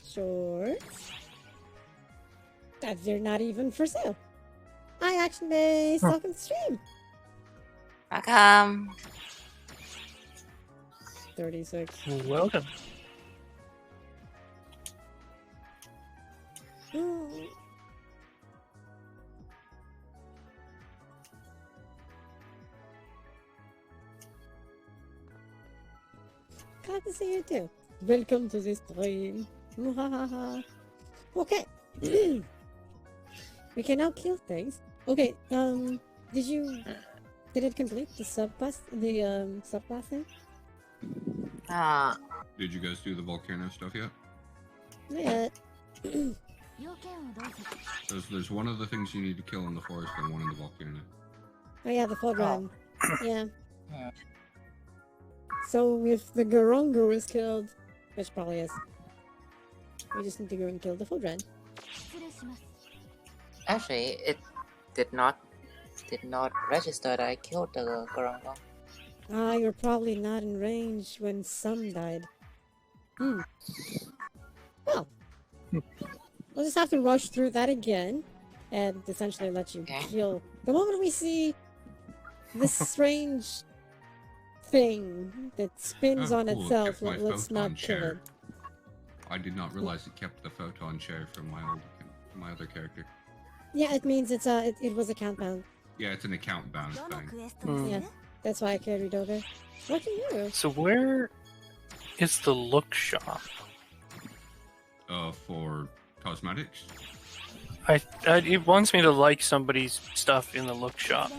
Shorts. They're not even for sale. I actually saw the stream. Welcome. 36. Welcome. Oh. Glad to see you too. Welcome to this stream. Okay. We can now kill things. Okay, did it complete the subclass thing? Did you guys do the volcano stuff yet? Yeah. There's one of the things you need to kill in the forest and one in the volcano. Oh yeah, the full run. Yeah. So if the Gorongo is killed, which probably is, we just need to go and kill the full run. Actually, it did not register that I killed the Gorongo. Ah, you're probably not in range when some died. Well, we'll just have to rush through that again, and essentially let you Okay. kill The moment we see this strange thing that spins Oh, on cool, it itself, kept my let's photon not kill chair. it. I did not realize it kept the photon chair from my other character. Yeah, it means it was account bound. Yeah, it's an account bound thing. Yeah, that's why I carried over. What can you do? So where is the look shop? For cosmetics. It wants me to like somebody's stuff in the look shop.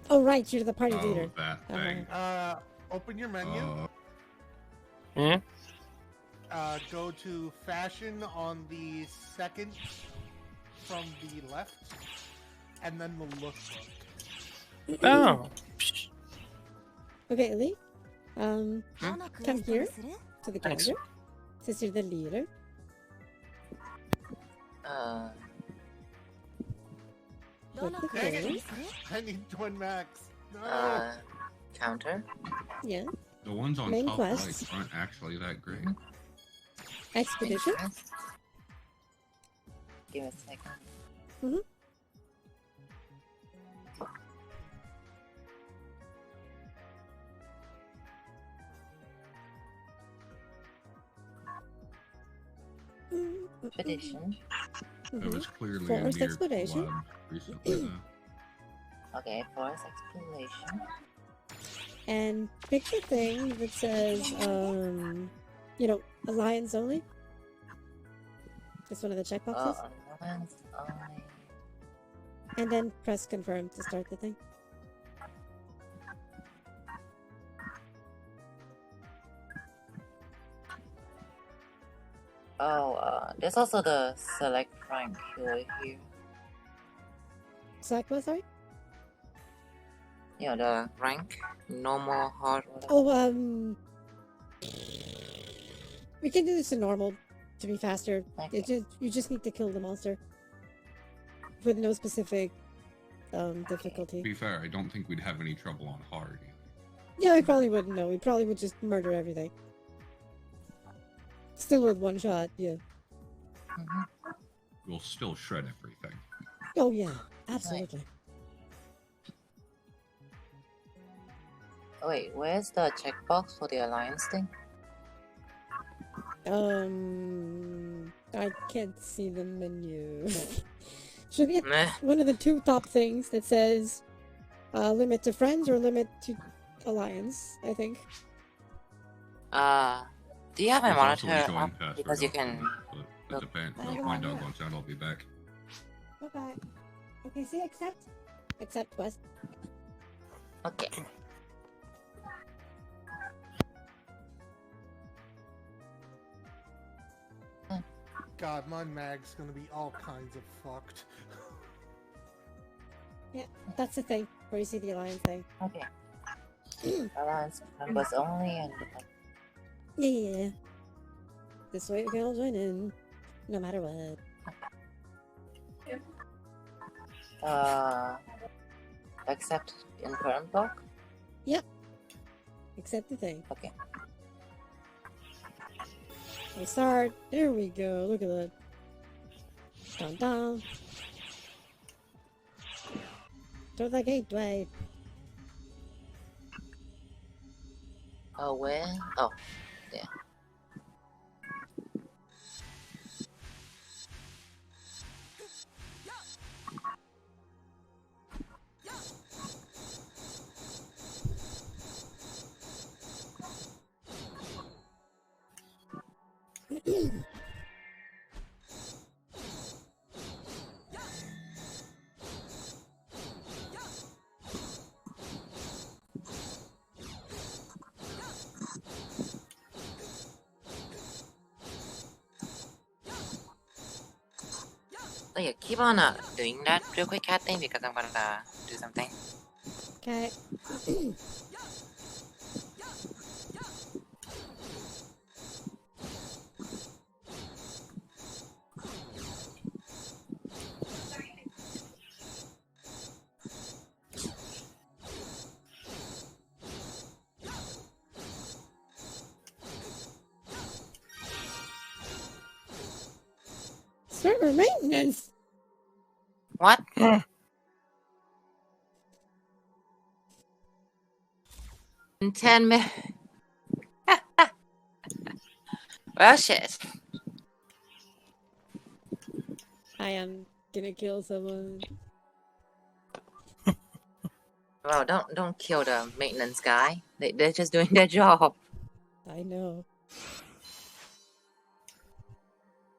Oh right, you're the party Oh, leader. that thing. Open your menu. Yeah? Go to fashion on the second from the left, and then the lookbook. Oh. Okay, Lee. Come here to the Thanks. calendar. Since you're the leader. Click the Dang it. thing. I need twin max. No. Counter. Yeah. The ones on Main top quests. right aren't actually that great. Expedition. Give me a second. Mhm. Expedition. It was clearly Forest a mere exploration. collab recently. Okay, forest exploration. And pick the thing that says, Alliance only. It's one of the checkboxes. Oh, Alliance only. And then press confirm to start the thing. Oh, there's also the select rank here. Select what, sorry? Yeah, the rank, normal, hard, whatever. Oh, we can do this in normal to be faster. Okay. You just need to kill the monster with no specific difficulty. To be fair, I don't think we'd have any trouble on hard. Yeah, we probably wouldn't know. We probably would just murder everything. Still with one shot, yeah. We'll still shred everything. Oh yeah, absolutely. Oh, wait, where's the checkbox for the alliance thing? I can't see the menu. Should be Meh. one of the two top things that says limit to friends or limit to alliance, I think. Do you have a There's also monitor join up? password Because you option, can... but it depends. If my dog wants out, I'll be back. Okay. Okay, see, accept. Accept quest. Okay. God, my mag's gonna be all kinds of fucked. Yeah, that's the thing. Where you see the alliance thing. Okay. Alliance members only and... Yeah. This way you can all join in. No matter what. Accept in current block? Yep. Accept the thing. Okay. We start. There we go. Look at that. Dun dun. Through the gateway. Oh, where? Oh, there. Oh yeah, keep on doing that real quick, cat thing, because I'm gonna do something. Okay. Server maintenance. What? In 10 minutes. Well, shit. I am gonna kill someone. Well, don't kill the maintenance guy. They're just doing their job. I know.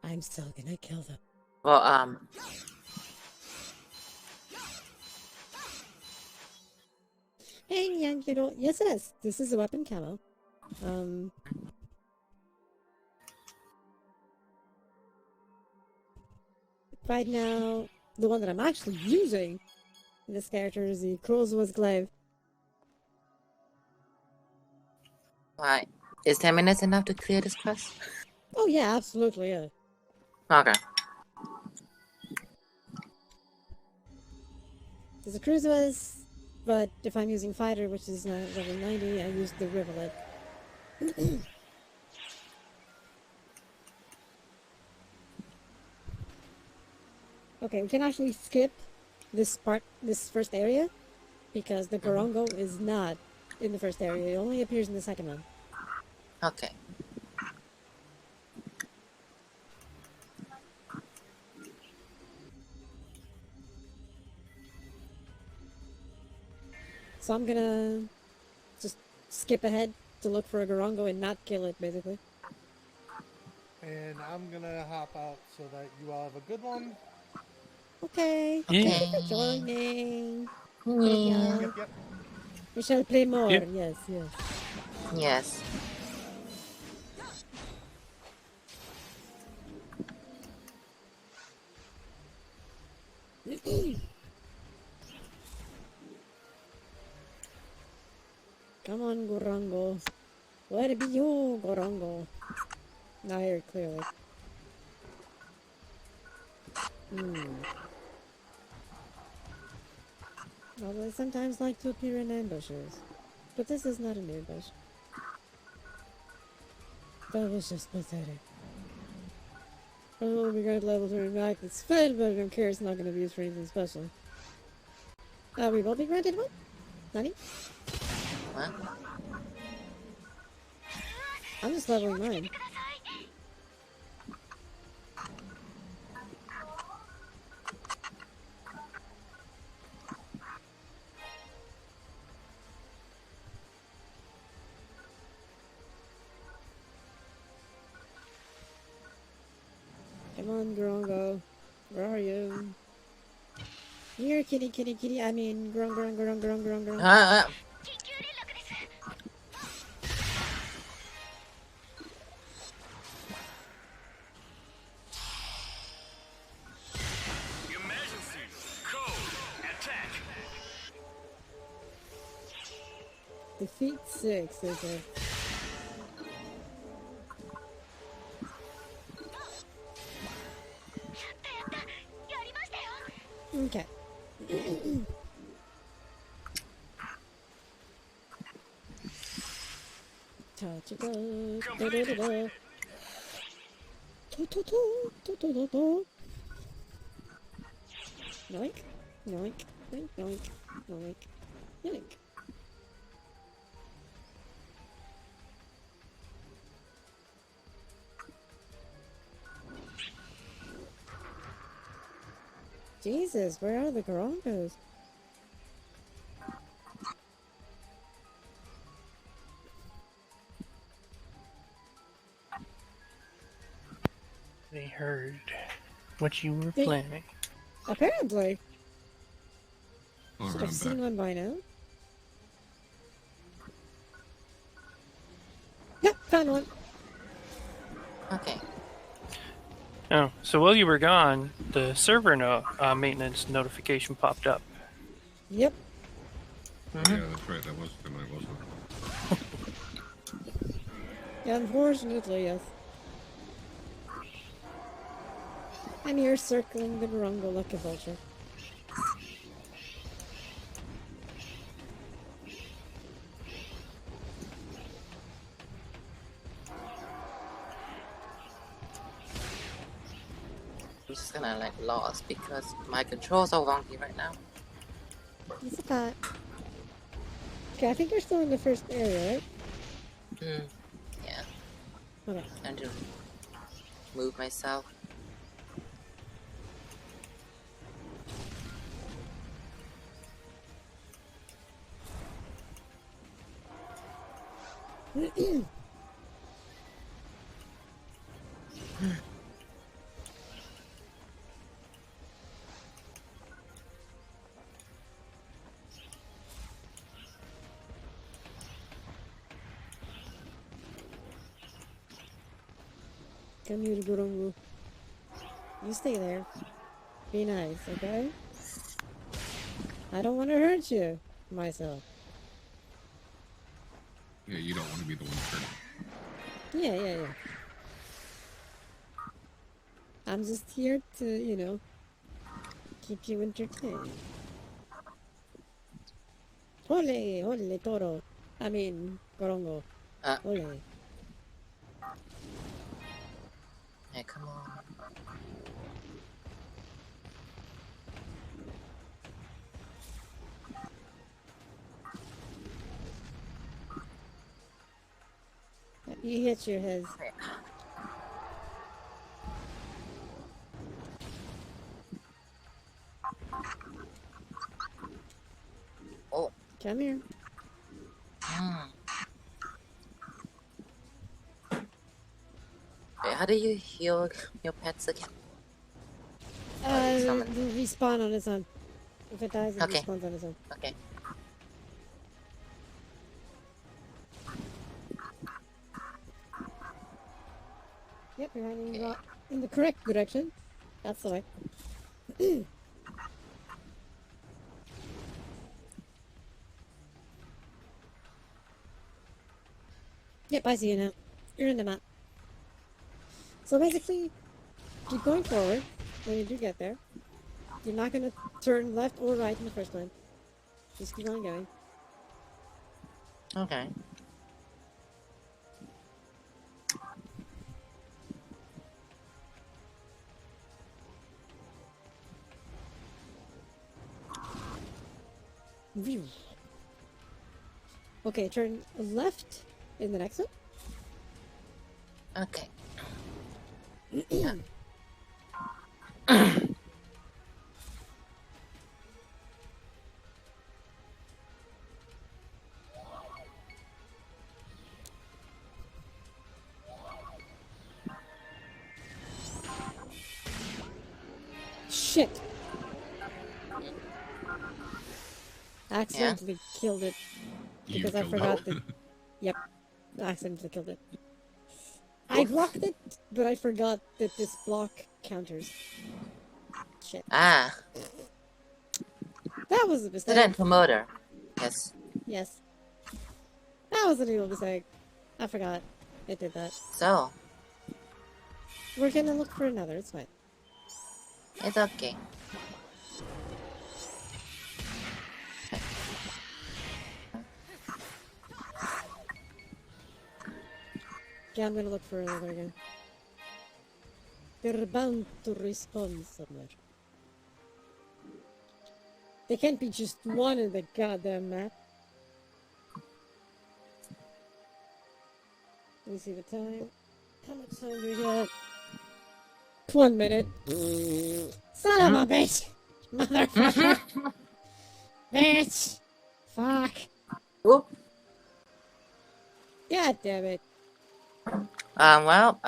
I'm still gonna kill them. Well, Hey, young little. Yes, it is. This is a weapon camo. Right now, the one that I'm actually using in this character is the Crowswood's Glaive. right. Is 10 minutes enough to clear this quest? Oh yeah, absolutely, yeah. Okay. There's a Crowswood's, but if I'm using Fighter, which is now level 90, I use the Rivulet. Okay, we can actually skip this part, this first area, because the Gorongo is not in the first area. It only appears in the second one. Okay. So I'm gonna just skip ahead to look for a Gorongo and not kill it, basically. And I'm gonna hop out so that you all have a good one. Okay. Yeah. Thank you for joining. Yeah. Yep, yep. We shall play more. Yep. Yes, yes. Yes. Come on, Gorongo. Let it be you, Gorongo. Now I hear it clearly. Although I sometimes like to appear in ambushes. But this is not an ambush. That was just pathetic. Oh, we got level 39. It's fine, but I don't care. It's not going to be used for anything special. We will be granted one? Nani? What? I'm just leveling mine. Come on, Grongo. Where are you? Here, kitty, kitty, kitty. I mean, grong. Defeat 6, is it? Okay. Touch it up. Da-da-da-da. To. Yoink. Yoink. Yoink. Yoink. Yoink. Yoink. Jesus, where are the Gorongos? They heard what you were They- planning. Apparently. All Should right, have I'm seen back. one by now. Yep, found one. Okay. Oh, so while you were gone, the server maintenance notification popped up. Yep. Yeah, that's right. That was tonight, wasn't it? Yeah, unfortunately, yes. I'm here circling the Gorongo like a vulture. I'm just gonna like lost because my controls are wonky right now. It's a cat. Okay, I think we're still in the first area, right? Yeah. Okay. Trying to move myself. Come here, Gurungu. You stay there. Be nice, okay? I don't want to hurt you myself. Yeah, you don't want to be the one hurt. Yeah. I'm just here to, you know, keep you entertained. Ole, toro. I mean, Gorongo. Ole. Hey, come on. You hit your head. Oh. Come here. Wait, how do you heal your pets again? Respawn on its own. If it dies, it Okay. respawns on its own. Okay. Yep, you're heading in the correct direction. That's the way. Yep, I see you now. You're in the map. So basically, keep going forward when you do get there. You're not going to turn left or right in the first time. Just keep on going. Okay. View. Okay, turn left in the next one. Okay. Shit! Accidentally killed it because I forgot that. Yep, accidentally killed it. I blocked it, but I forgot that this block counters. Shit. Ah. That was a mistake. Student promoter. Yes. Yes. That was a little mistake. I forgot it did that. So. We're gonna look for another, it's fine. It's okay. Yeah, I'm gonna look for another again. They're bound to respawn somewhere. There can't be just one in the goddamn map. Let me see the time. How much time do we got? 1 minute. Son of a bitch! Motherfucker! Bitch! Fuck! Whoop. God damn it. Well,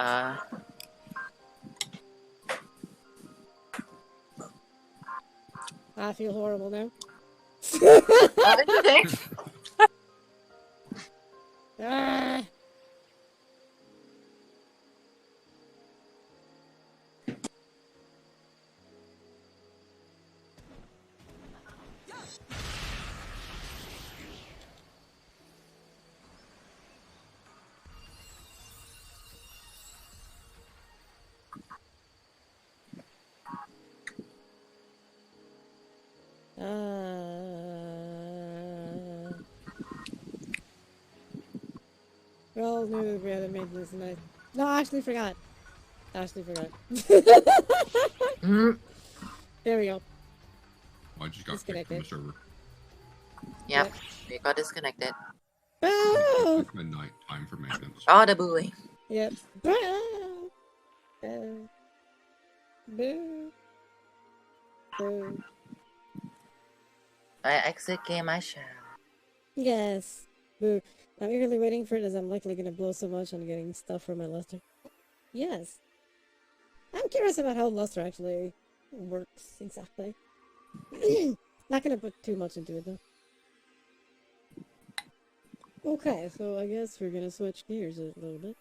I feel horrible now. Ah. We all knew that we had a maintenance tonight. No, I actually forgot. There we go. I just got kicked from the server. Yep, we got disconnected. Boo! It's midnight time for maintenance. Oh, the buoy. Yep. Boo! Boo. Boo. Boo. I exit game, I shall. Yes. Boo. I'm eagerly waiting for it as I'm likely gonna blow so much on getting stuff for my luster. Yes. I'm curious about how luster actually works exactly. Not gonna put too much into it though. Okay, so I guess we're gonna switch gears a little bit.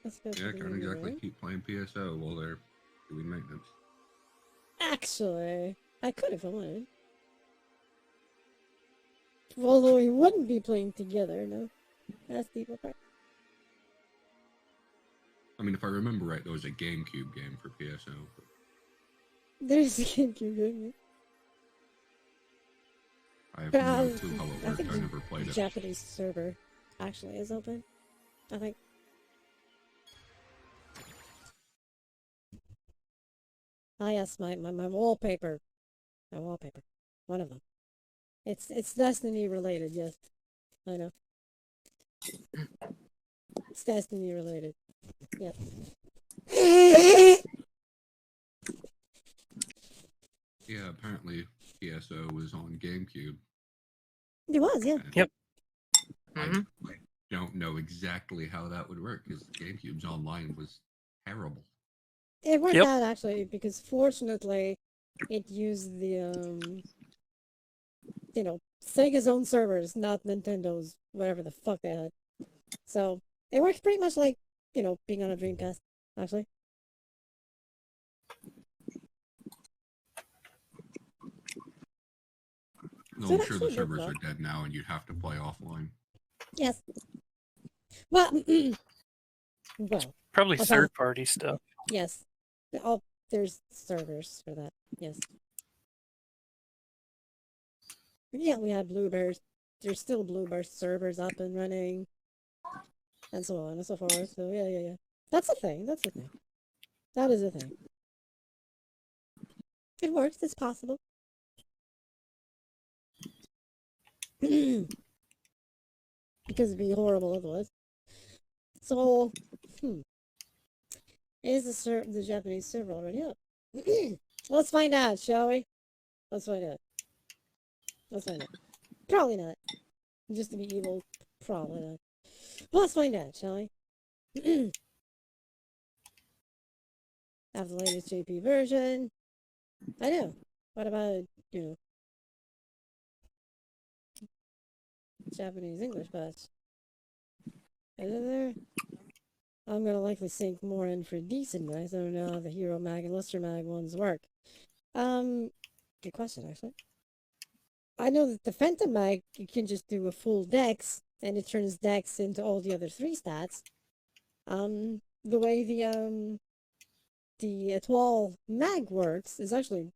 Let's go to Yeah, the can't new exactly one. keep playing PSO while they're doing maintenance. Actually, I could if I wanted. Although we wouldn't be playing together, no. That's deep apart. I mean, if I remember right, there was a GameCube game for PSO. But There's a GameCube game. I have But no clue how it I worked. think I the never played it. Japanese server actually is open. I think. Ah yes, my wallpaper. My wallpaper. One of them. It's Destiny related, yes. I know. It's Destiny related. Yes. Yeah, apparently PSO was on GameCube. It was, yeah. And Yep. Mm-hmm. I don't know exactly how that would work because GameCube's online was terrible. It worked Yep. out actually because fortunately it used the you know, Sega's own servers, not Nintendo's whatever the fuck they had. So it works pretty much like, you know, being on a Dreamcast, actually. No, So I'm it sure the actually did servers well. are dead now and you'd have to play offline. Yes. Well, well, Probably Okay. third party stuff. yes. Oh, there's servers for that. Yes. Yeah, we had Bluebird. There's still Bluebird servers up and running, and so on and so forth. So yeah. That's a thing. That's a thing. That is a thing. It works. It's possible. Because it'd be horrible otherwise. So, is the Japanese server already up? Let's find out, shall we? Let's find out. Let's find out. Probably not. Just to be evil, probably not. But let's find out, shall we? Have the latest JP version. I know. What about, you know, Japanese English patch? Is it there? I'm gonna likely sink more in for decent guys. I don't know how the Hero Mag and Luster Mag ones work. Good question, actually. I know that the Phantom Mag, you can just do a full dex, and it turns dex into all the other 3 stats. The way the Etoile Mag works is actually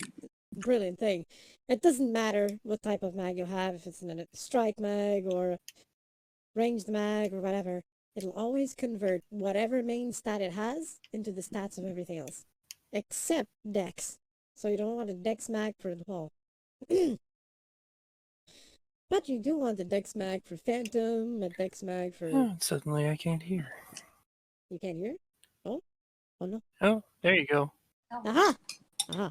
a brilliant thing. It doesn't matter what type of mag you have, if it's a strike mag or ranged mag or whatever. It'll always convert whatever main stat it has into the stats of everything else. Except dex. So you don't want a dex mag for the ball. But you do want a dex mag for Phantom, a dex mag for... Oh, suddenly I can't hear. You can't hear? Oh? Oh no. Oh, there you go. Aha! Aha.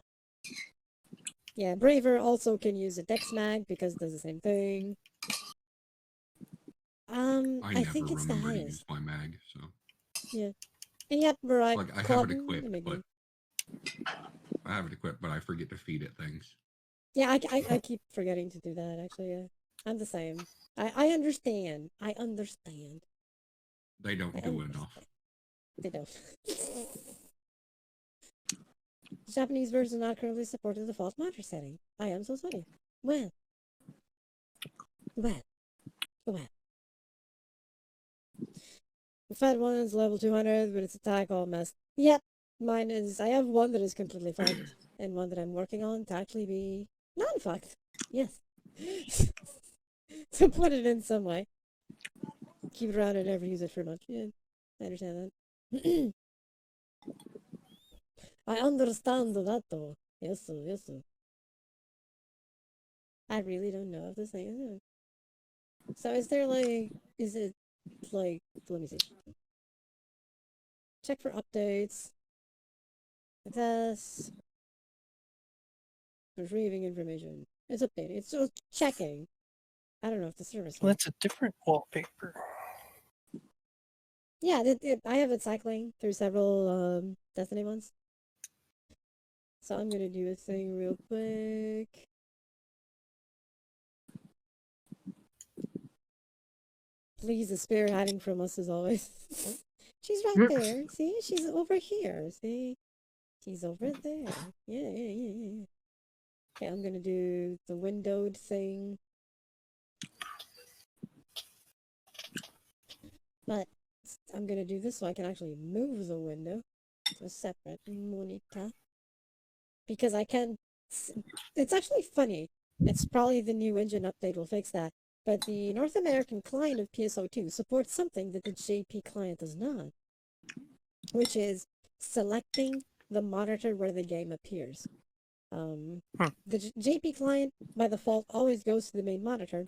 Yeah, Braver also can use a dex mag because it does the same thing. I I never think it's the remember to highest. use my mag, so Yeah. And yep, right. like I have it equipped, but I forget to feed it things. Yeah, I keep forgetting to do that, actually, yeah. I'm the same. I understand. I understand. They don't do enough. They don't. The Japanese version not currently supports the default monitor setting. I am so sorry. Well. The fat one is level 200, but its attack all messed. Yep, mine is. I have one that is completely fucked, and one that I'm working on to actually be non-fucked. Yes. To put it in some way. Keep it around and never use it for much. Yeah, I understand that. I understand that though. Yes, sir. I really don't know if this thing is on. So is there like, is it like, let me see. Check for updates. Test. Retrieving information. It's updating. It's still checking. I don't know if the service. Well, that's a different wallpaper. Yeah, I have it cycling through several Destiny ones. So I'm gonna do a thing real quick. Please, the spirit hiding from us as always. She's right there. See? She's over here. See? She's over there. Yeah. Okay, I'm gonna do the windowed thing. But I'm gonna do this so I can actually move the window to a separate monitor. Because I can... It's actually funny. It's probably the new engine update will fix that. But the North American client of PSO2 supports something that the JP client does not. Which is selecting the monitor where the game appears. The JP client, by default, always goes to the main monitor.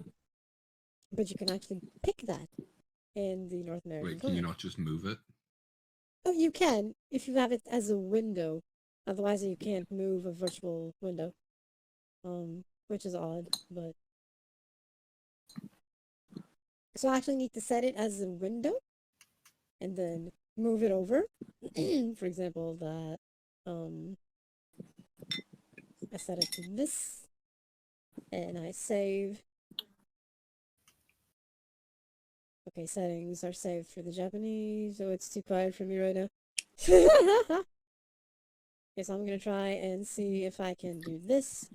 But you can actually pick that in the North American Wait, client. can you not just move it? Oh, you can, if you have it as a window. Otherwise, you can't move a virtual window. Which is odd, but... So I actually need to set it as a window, and then move it over. For example, that, I set it to this, and I save. Okay, settings are saved for the Japanese, so it's too quiet for me right now. Okay, so I'm gonna try and see if I can do this,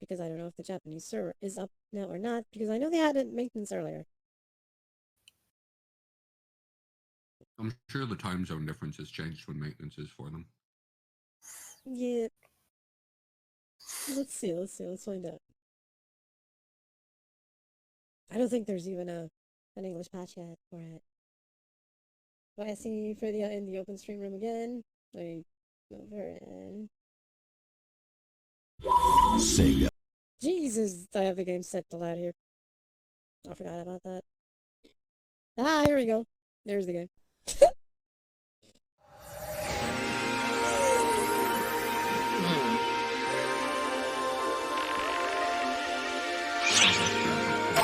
because I don't know if the Japanese server is up now or not, because I know they had it maintenance earlier. I'm sure the time zone difference has changed when maintenance is for them. Yeah. Let's see, let's find out. I don't think there's even an English patch yet for it. But I see for the in the open stream room again. Let me go over and Sega. Jesus, I have the game set to loud here. I forgot about that. Ah, here we go. There's the game.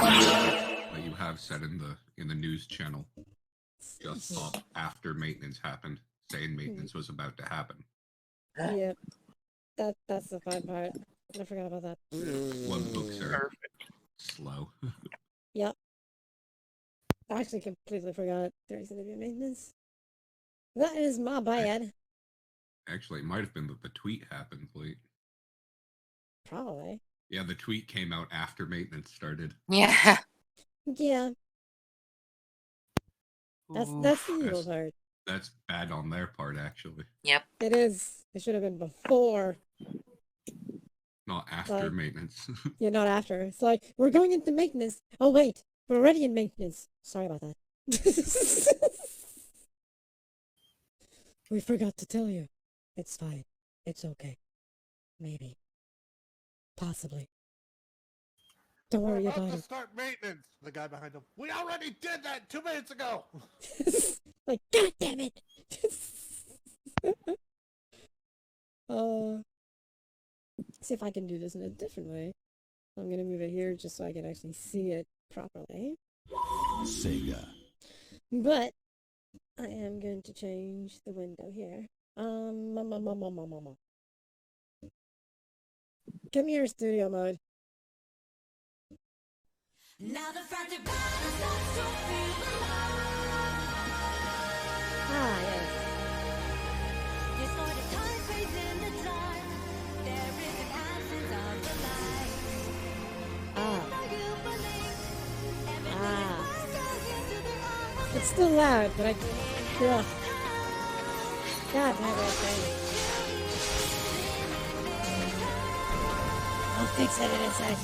That you have said in the news channel just up after maintenance happened, saying maintenance was about to happen. Yep. That's the fun part. I forgot about that. One books are slow. Yep. I actually completely forgot there's gonna be a maintenance. That is my bad. Actually, it might have been that the tweet happened late. Probably. Yeah, the tweet came out after maintenance started. Yeah. Yeah. That's the evil part. That's bad on their part, actually. Yep. It is. It should have been before. Not after Like- maintenance. Yeah, not after. It's like, we're going into maintenance. Oh, wait. We're already in maintenance. Sorry about that. We forgot to tell you. It's fine. It's okay. Maybe. Possibly. Don't We're worry about about to it. start maintenance. The guy behind him. We already did that 2 minutes ago. Like, God damn it! See if I can do this in a different way. I'm gonna move it here just so I can actually see it properly. Sega. But I am going to change the window here. Come here, studio mode. Now the frantic battle starts to feel alive. Ah, yes. Disordered time fades in the dark. There is an absence of the light. Ah. Though you believe everything Ah. is worth into the eye. It's still loud, but I can... Ugh. God damn it, thing. I'll fix it in a sec.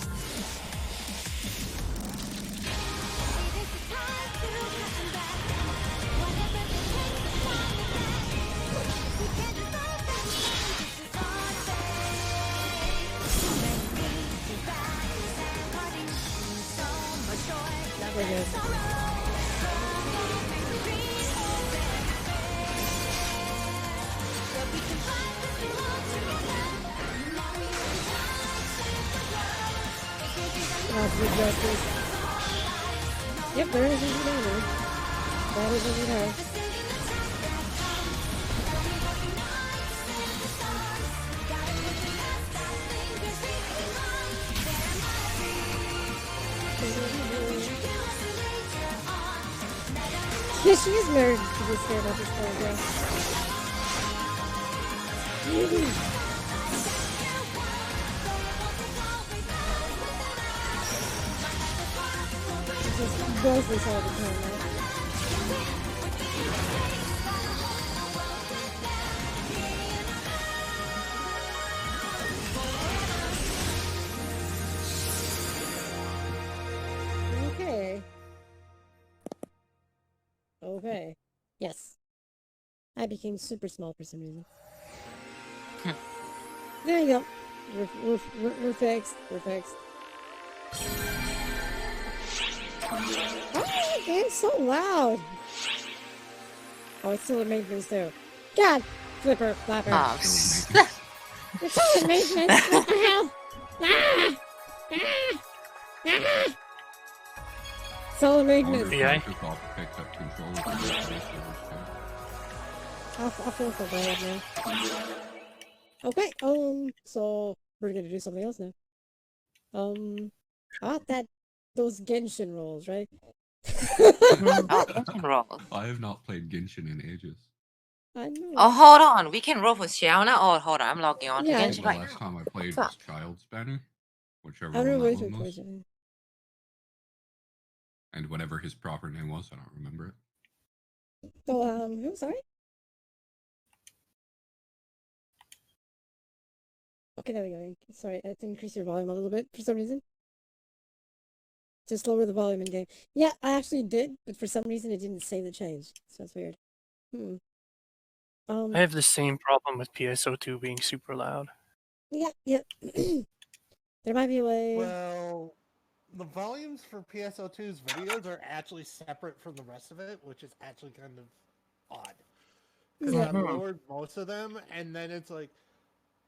Yep, there is a banner. That is indeed her. Yeah, she is married to this girl at this point, yeah. It's just grossly sad to turn, right? Okay. Okay. Yes. I became super small for some reason. There you go. We're fixed. We're fixed. Oh, it's so loud. Oh, it's still in maintenance too. God, flipper, flapper. Oh, It's still in maintenance. What the hell? Ah! Ah! Ah! It's all in I wonder maintenance. if Yeah. Microsoft picked up control of the database servers too. I feel so bad now. Okay, so we're gonna do something else now. Those Genshin rolls, right? oh, we can roll. I have not played Genshin in ages. I know. Oh, hold on. We can roll for Xiao now. Oh, hold on. I'm logging on Yeah, to I Genshin think the right last now. time I played Fuck. was Child's Banner, whichever I one don't know that what one was. question. And whatever his proper name was, I don't remember it. So, who? Sorry? Okay, there we go. Sorry, I had to increase your volume a little bit for some reason. Just lower the volume in game. Yeah, I actually did, but for some reason it didn't say the change. So that's weird. I have the same problem with PSO2 being super loud. Yeah. There might be a way. Well, the volumes for PSO2's videos are actually separate from the rest of it, which is actually kind of odd. Because Yeah. I've lowered most of them, and then it's like,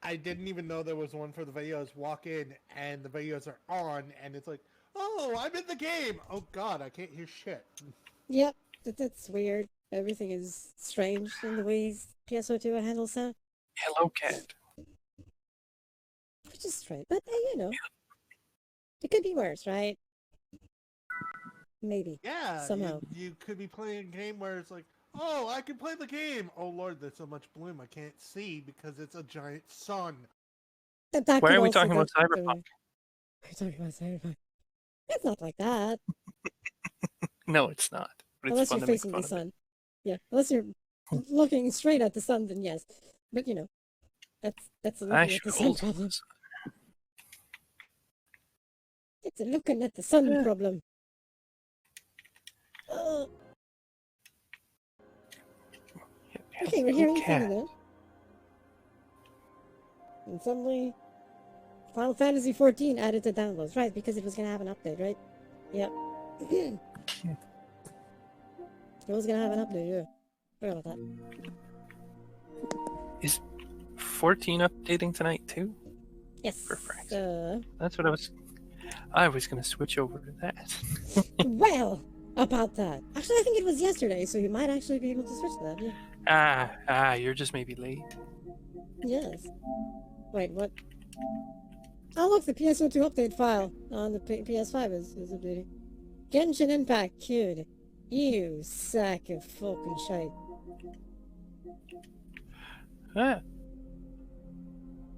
I didn't even know there was one for the videos. Walk in, and the videos are on, and it's like, oh, I'm in the game! Oh god, I can't hear shit. Yep, that's weird. Everything is strange in the ways PSO2 handles sound. Hello, cat. Which is strange, but it could be worse, right? Maybe. Yeah, Somehow. you could be playing a game where it's like, oh, I can play the game! Oh lord, there's so much bloom I can't see because it's a giant sun. That Why could are we also talking go about the other Cyberpunk? way. We're talking about Cyberpunk. It's not like that. No, it's not. But it's Unless fun you're to make facing fun the of it. sun. Yeah, unless you're looking straight at the sun, then yes. But that's a I looking at should the sun hold problem. this. It's a looking at the sun Yeah. problem. Okay, we're hearing cat. things now. And suddenly, Final Fantasy 14 added to downloads, right? Because it was gonna have an update, right? Yep. It was gonna have an update, yeah. Forgot about that. Is 14 updating tonight too? Yes. For Frank's. That's what I was gonna switch over to that. well, about that. Actually, I think it was yesterday, so you might actually be able to switch to that, yeah. You're just maybe late. Yes. Wait, what? Oh, look, the PSO2 update file on the PS5 is updating. Genshin Impact queued. You sack of fucking shite. Ah,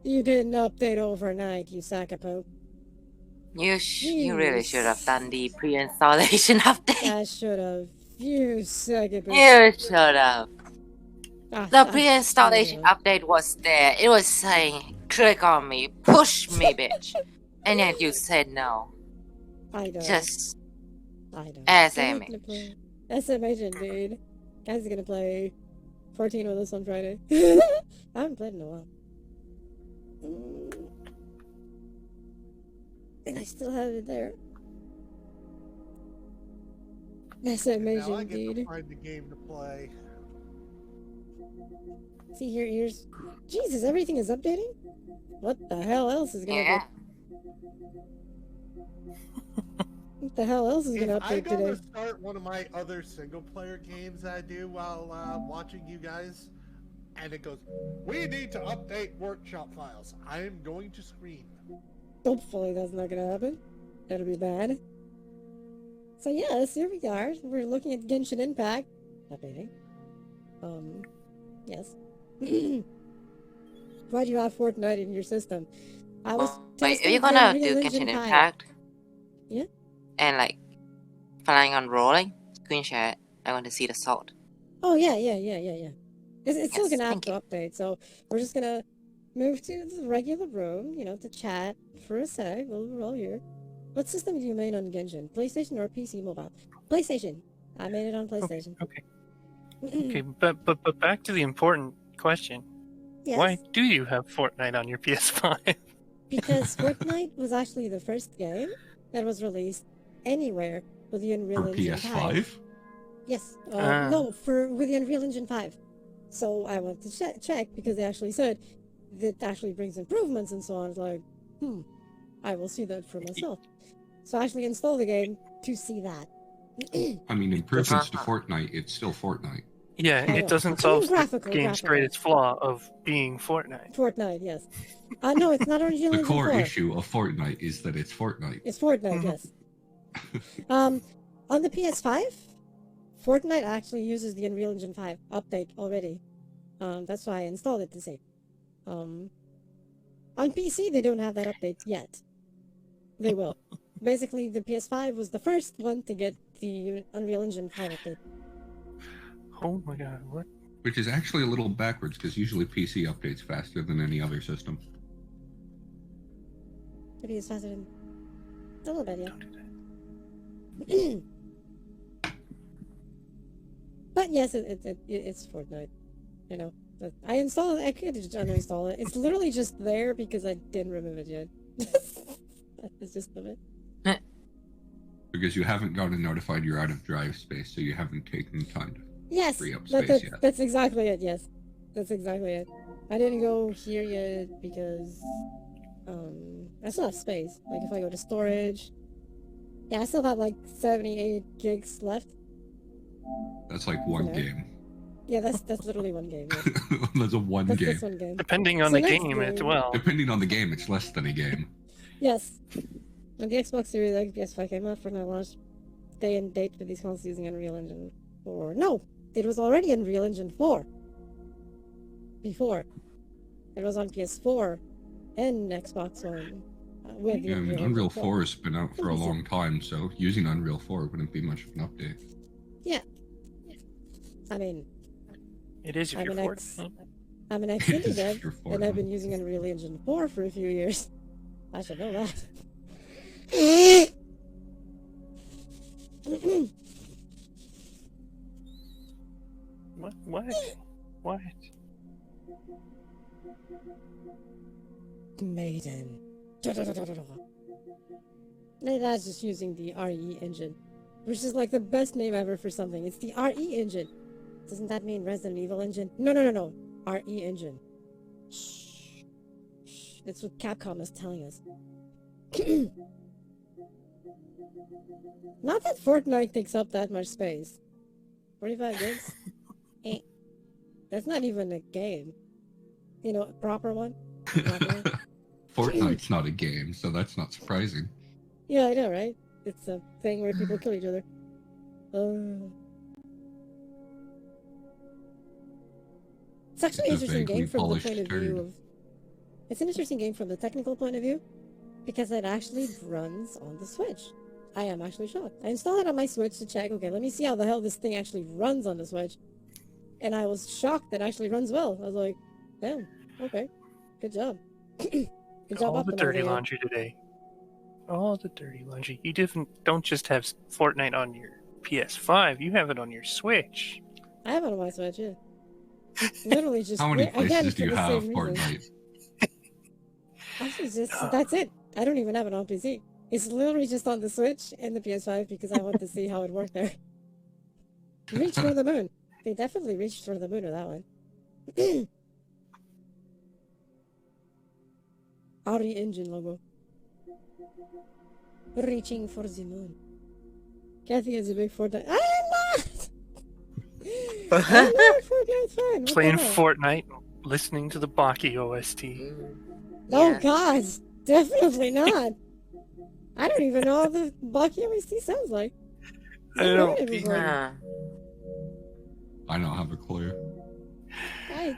You didn't update overnight, you sack of poop. You really should have done the pre-installation update. I should have. You sack of poop. You should have. Ah, The I pre-installation should have. update was there. It was saying, click on me, push me, bitch. And yet you said no. I don't. Just I don't. SMH. SMH indeed. Guys are gonna play 14 with us on Friday. I haven't played in a while. And I still have it there. And SMH now I get to indeed. find the game to play. See here, ears. Jesus, everything is updating? What the hell else is gonna Yeah. What the hell else is If gonna I update go today? to start one of my other single-player games that I do while watching you guys, and it goes, "We need to update workshop files," I am going to scream. Hopefully that's not gonna happen. That'll be bad. So yes, here we are. We're looking at Genshin Impact. Updating. Yes. Why do you have Fortnite in your system? I was Wait, are testing you the gonna Unreal do Engine Genshin 5. Impact? Yeah? And like flying on rolling? Screen share. I want to see the salt. Oh yeah. It's still Yes, gonna have thank to you. update, so we're just gonna move to the regular room, to chat for a sec while we're all here. What system do you main on Genshin? PlayStation or PC mobile? PlayStation. I made it on PlayStation. Okay, but back to the important question. Yes. Why do you have Fortnite on your PS5? Because Fortnite was actually the first game that was released anywhere with the Unreal For Engine 5. PS5? Yes. Ah. No, with the Unreal Engine 5. So I went to check because they actually said that actually brings improvements and so on. It's like, I will see that for myself. So I actually installed the game to see that. I mean, improvements to Fortnite, it's still Fortnite. Yeah, I it know. doesn't I mean, solve the graphical. game's greatest flaw of being Fortnite. Fortnite, yes. No, it's not Unreal The Engine core 4. issue of Fortnite is that it's Fortnite. It's Fortnite, yes. On the PS5, Fortnite actually uses the Unreal Engine 5 update already. That's why I installed it to see. On PC, they don't have that update yet. They will. Basically, the PS5 was the first one to get the Unreal Engine 5 update. Oh my god, what? Which is actually a little backwards, because usually PC updates faster than any other system. Maybe it's faster than... It's a little bit, yeah. Don't do that. But yes, it's Fortnite. I installed it. I could just uninstall it. It's literally just there because I didn't remove it yet. That's just of it. Because you haven't gotten notified you're out of drive space, so you haven't taken time to Yes, free up space yet. that's exactly it. Yes, that's exactly it. I didn't go here yet because I still have space. Like if I go to storage, yeah, I still have like 78 gigs left. That's like one game. Yeah, that's literally one game. Yes. That's a one That's game. just one game. Depending on So the next game as game- well. Depending on the game, it's less than a game. Yes. When the Xbox Series X PS5 came out, Fortnite launched day and date for these consoles using Unreal Engine 4. No, it was already Unreal Engine 4. Before. It was on PS4 and Xbox One. With the Yeah, I mean, Engine Unreal 4. 4 has been out for a long time, so using Unreal 4 wouldn't be much of an update. Yeah. I mean, It is if I'm you're an Fortnite. I'm an It ex-indie is dev, your and I've Fortnite. been using Unreal Engine 4 for a few years. I should know that. What? What? Maiden. No, that's just using the RE engine, which is like the best name ever for something. It's the RE engine. Doesn't that mean Resident Evil engine? No. RE engine. Shh. Shh. That's what Capcom is telling us. Not that Fortnite takes up that much space. 45 gigs? That's not even a game. A proper one. Fortnite's not a game, so that's not surprising. Yeah, I know, right? It's a thing where people kill each other. It's actually an It's a interesting game vaguely from the polished point of view turd. of... It's an interesting game from the technical point of view, because it actually runs on the Switch. I am actually shocked. I installed it on my Switch to check, okay, let me see how the hell this thing actually runs on the Switch. And I was shocked that it actually runs well. I was like, damn, okay, good job. Good job All the dirty optimizing it. laundry today. All the dirty laundry. You don't just have Fortnite on your PS5, you have it on your Switch. I have it on my Switch, yeah. Literally just... How many again, places for do you the have same reason. Fortnite? Actually, that's it. I don't even have it on PC. It's literally just on the Switch and the PS5 because I want to see how it worked there. Reach for the moon. They definitely reached for the moon with that one. Ari engine logo. Reaching for the moon. Kathy is a big Fortnite. I am not! I'm not a Fortnite fan. What Playing the hell? Fortnite, listening to the Baki OST. Oh Yeah. god, definitely not. I don't even know how the Baki OST sounds like. I Never don't heard it before. Huh. I don't have a clue. I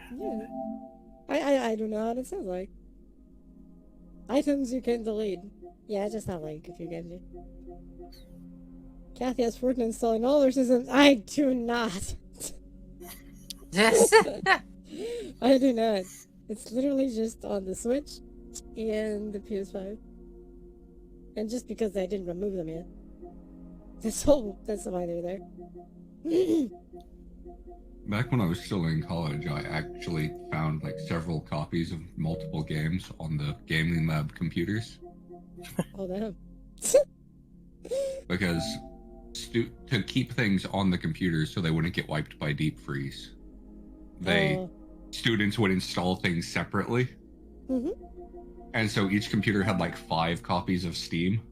don't know what it sounds like. Items you can delete. Yeah, just not like a few games. Kathy has Fortnite installed in all her systems. I do not. Yes. I do not. It's literally just on the Switch and the PS5. And just because I didn't remove them yet. That's why they're there. Back when I was still in college, I actually found like several copies of multiple games on the gaming lab computers Oh damn. because to keep things on the computers so they wouldn't get wiped by deep freeze, students would install things separately. Mm-hmm. And so each computer had like 5 copies of Steam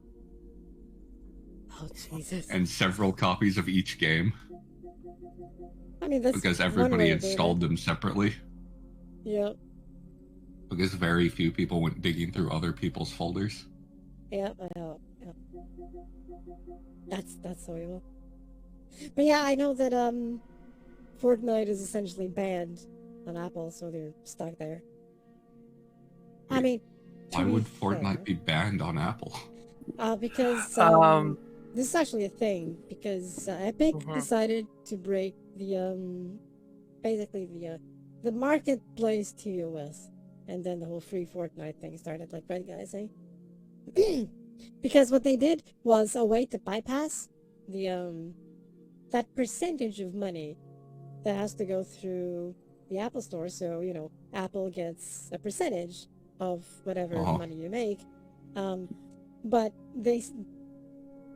Oh Jesus. and several copies of each game I mean that's because one everybody way of doing installed them separately. it. Yep. Because very few people went digging through other people's folders. Yep. Yep. That's so evil. But yeah, I know that Fortnite is essentially banned on Apple, so they're stuck there. I mean, Why to would be fair, Fortnite be banned on Apple? because this is actually a thing because Epic decided to break the basically the marketplace TOS, and then the whole free Fortnite thing started, like Red Guy saying. Because what they did was a way to bypass the that percentage of money that has to go through the Apple Store. So Apple gets a percentage of whatever money you make. But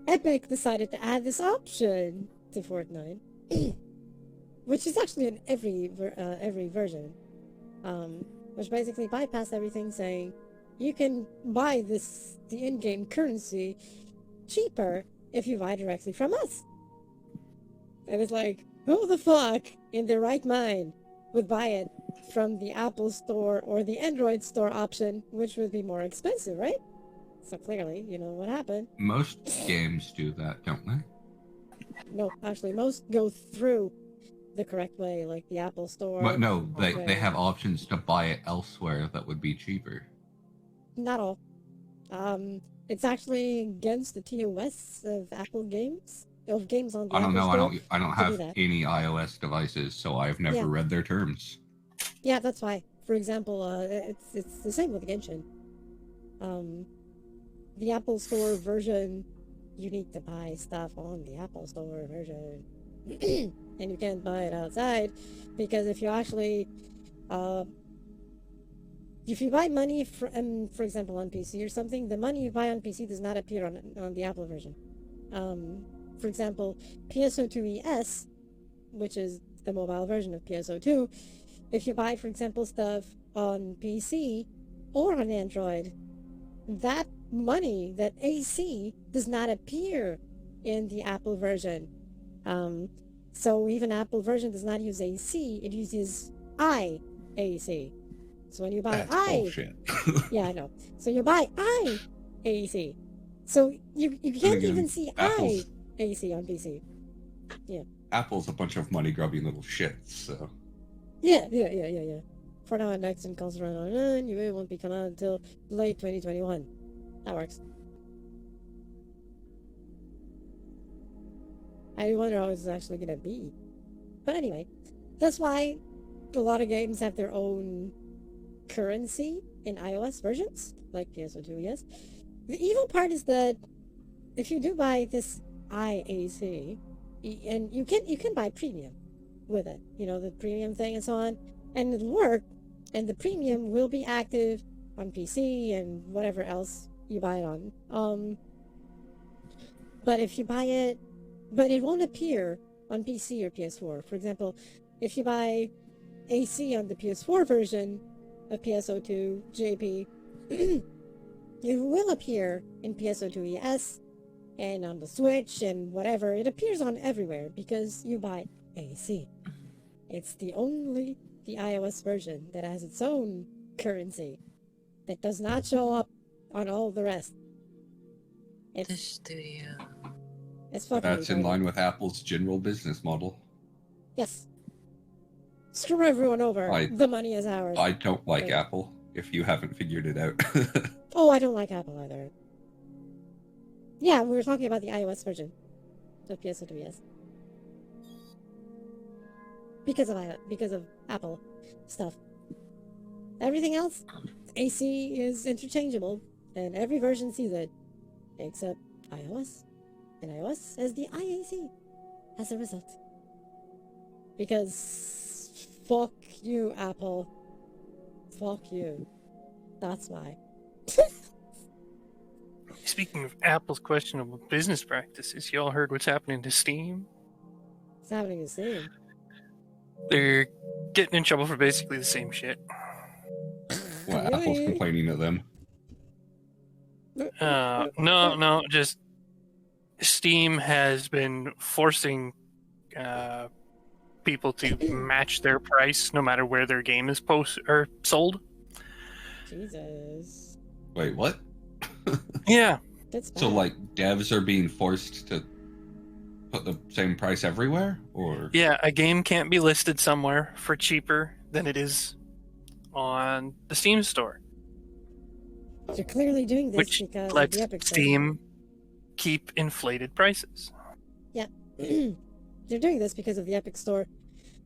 Epic decided to add this option to Fortnite, which is actually in every version, which basically bypassed everything, saying you can buy the in-game currency cheaper if you buy directly from us. And it's like, who the fuck in their right mind would buy it from the Apple Store or the Android Store option, which would be more expensive, right? So clearly, you know what happened. Most games do that, don't they? No, actually, most go through the correct way, like the Apple Store. But no, they Okay. have options to buy it elsewhere that would be cheaper. Not all. It's actually against the TOS of Apple games, of games on the I don't Apple know. Store. I don't to do have that. any iOS devices, so I've never Yeah. read their terms. Yeah, that's why. For example, it's the same with Genshin. The Apple Store version, you need to buy stuff on the Apple Store version, and you can't buy it outside because if you actually, if you buy money for example, on PC or something, the money you buy on PC does not appear on the Apple version. For example, PSO2 ES, which is the mobile version of PSO2, if you buy, for example, stuff on PC or on Android, that money, that AC, does not appear in the Apple version. So even Apple version does not use AC, it uses IAC. So when you buy Bullshit. yeah, I know. So you buy IAC. So you can't again, even see Apple's- IAC on PC. Apple's a bunch of money grubbing little shits, so. Yeah. For now, next and comes around online, it won't be coming out until late 2021. That works. I wonder how it's actually gonna be. But anyway, that's why a lot of games have their own currency in iOS versions, like PSO2, yes. The evil part is that if you do buy this IAC, and you can buy premium with it, the premium thing and so on, and it'll work, and the premium will be active on PC and whatever else you buy it on. But if you buy it, but it won't appear on PC or PS4. For example, if you buy AC on the PS4 version of PSO2 JP, it will appear in PSO2 ES and on the Switch and whatever. It appears on everywhere because you buy AC. It's the iOS version that has its own currency that does not show up on all the rest. The studio. It's fucking That's in retarded. line with Apple's general business model. Yes. Screw everyone over. The money is ours. I don't like Right. Apple, if you haven't figured it out. Oh, I don't like Apple either. Yeah, we were talking about the iOS version of PSO2ES. Because of Apple stuff. Everything else, AC is interchangeable, and every version sees it, except iOS. And iOS has the IAC as a result. Because fuck you, Apple. Fuck you. That's why. Speaking of Apple's questionable business practices, y'all heard what's happening to Steam? It's happening the same. They're getting in trouble for basically the same shit. Well, Apple's complaining at them. No, just Steam has been forcing people to match their price no matter where their game is sold. Jesus. Wait, what? Yeah. That's bad. So, like, devs are being forced to put the same price everywhere? Or Yeah, a game can't be listed somewhere for cheaper than it is on the Steam store. They're clearly doing this Which because of lets the Epic Store. Steam keep inflated prices. Yeah. They're doing this because of the Epic Store.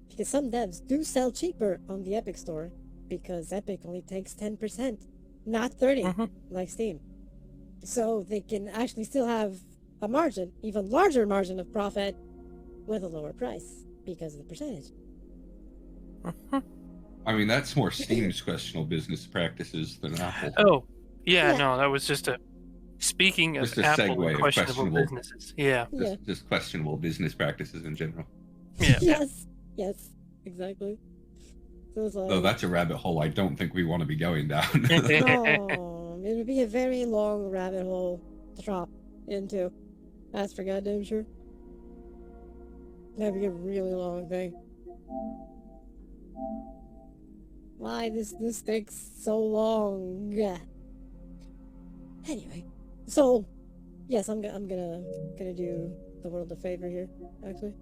Because some devs do sell cheaper on the Epic Store because Epic only takes 10%, not 30 like Steam. So they can actually still have a margin, even larger margin of profit with a lower price because of the percentage. I mean, that's more Steam's questionable business practices than Apple. Oh, yeah, no, that was just a... Speaking of Just a Apple segue and of questionable questionable businesses. Yeah. Just questionable business practices in general. Yeah. Yes, exactly. So it's like, Though that's a rabbit hole I don't think we want to be going down. no, it would be a very long rabbit hole to drop into. That's for goddamn sure. That'd be a really long thing. Why this takes so long? Anyway, so yes, I'm gonna do the world a favor here, actually.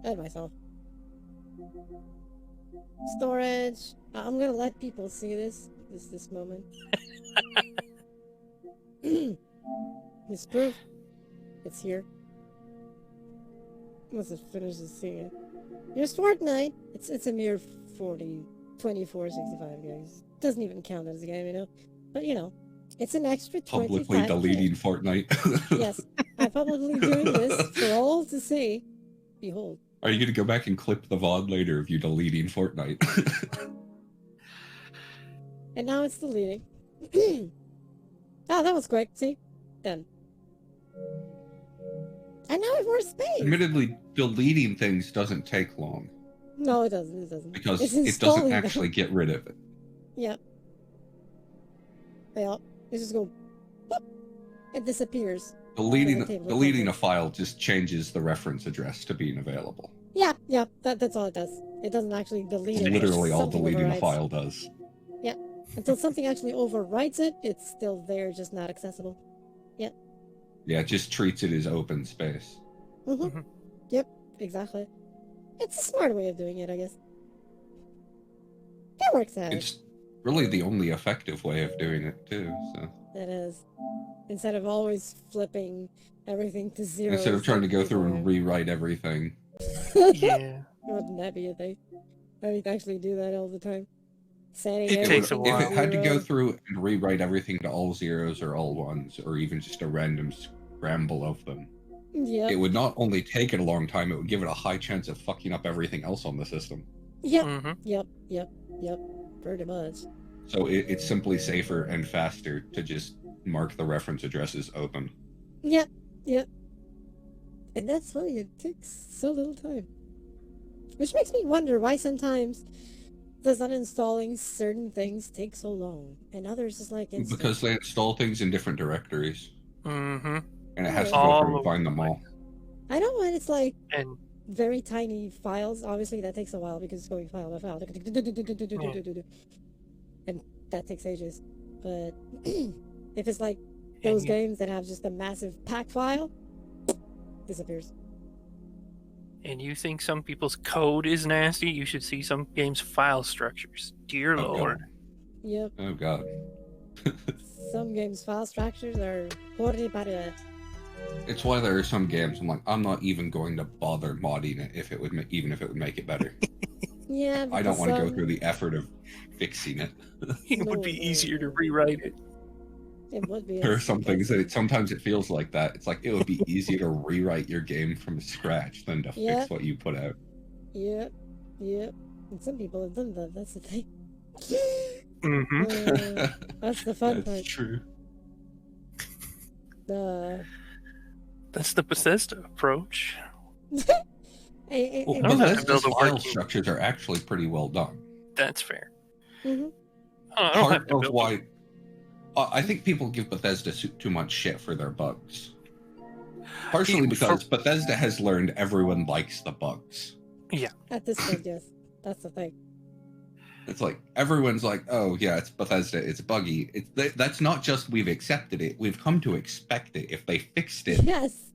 And myself. Storage. I'm gonna let people see this moment. This proof. It's here. Once it finishes seeing it. Here's Fortnite. It's a mere 24.65 gigs. Doesn't even count as a game, you know. But you know, it's an extra 25 Publicly deleting Fortnite. Yes, I'm publicly doing this for all to see. Behold. Are you going to go back and clip the VOD later of you deleting Fortnite? And now it's deleting. Oh, that was quick. See? Done. And now I have more space. Admittedly, deleting things doesn't take long. No, it doesn't. It doesn't. Because It's it installing doesn't them. actually get rid of it. Yep. Yeah. It just go. Boop, it disappears. Deleting a file just changes the reference address to being available. Yeah. That's all it does. It doesn't actually delete it. Literally all Something deleting a overrides. file does. Yeah. Until something actually overwrites it, it's still there, just not accessible. Yeah. Yeah, it just treats it as open space. Mm-hmm. Yep. Exactly. It's a smart way of doing it, I guess. It works out. It's really the only effective way of doing it, too. So It is. Instead of always flipping everything to zero. instead of trying to go through and rewrite everything. Yeah. Wouldn't that be a thing? I would actually do that all the time. Setting It takes a everything while. to If it had to go zero. through and rewrite everything to all zeros or all ones, or even just a random scramble of them, Yep. it would not only take it a long time, it would give it a high chance of fucking up everything else on the system. Yep. Mm-hmm. Yep. Pretty much. So it's simply safer and faster to just mark the reference addresses open. Yep. And that's why it takes so little time. Which makes me wonder why sometimes does uninstalling certain things take so long, and others is like instant. Because they install things in different directories, Mm-hmm. and it has to Yeah. go through All and find them over. all. I know when it's like And very tiny files. Obviously, that takes a while because it's going file by file, and that takes ages. But if it's like those you- games that have just a massive pack file, disappears. And you think some people's code is nasty? You should see some games' file structures. Dear Oh, Lord. God. Yep. Oh god. Some games' file structures are horrible. It's why there are some games I'm like, I'm not even going to bother modding it if it would even if it would make it better. Yeah, I don't because want to go some- through the effort of fixing it. It would be easier to rewrite it. It would be. There are It's some things that because- sometimes it feels like that. It's like it would be easier to rewrite your game from scratch than to Yeah. fix what you put out. Yep. Yep. And some people have done that. That's the thing. Mm-hmm. That's the fun That's part. true. That's the Bethesda approach. Well, I don't have to Bethesda's build a file working- structures are actually pretty well done. That's fair. Mhm. I don't have Part to of build why I think people give Bethesda too much shit for their bugs. Partially For- because Bethesda has learned everyone likes the bugs. At this point, yes. That's the thing. It's like everyone's like, "Oh yeah, it's Bethesda. It's buggy." That's not just we've accepted it; we've come to expect it. If they fixed it, Yes.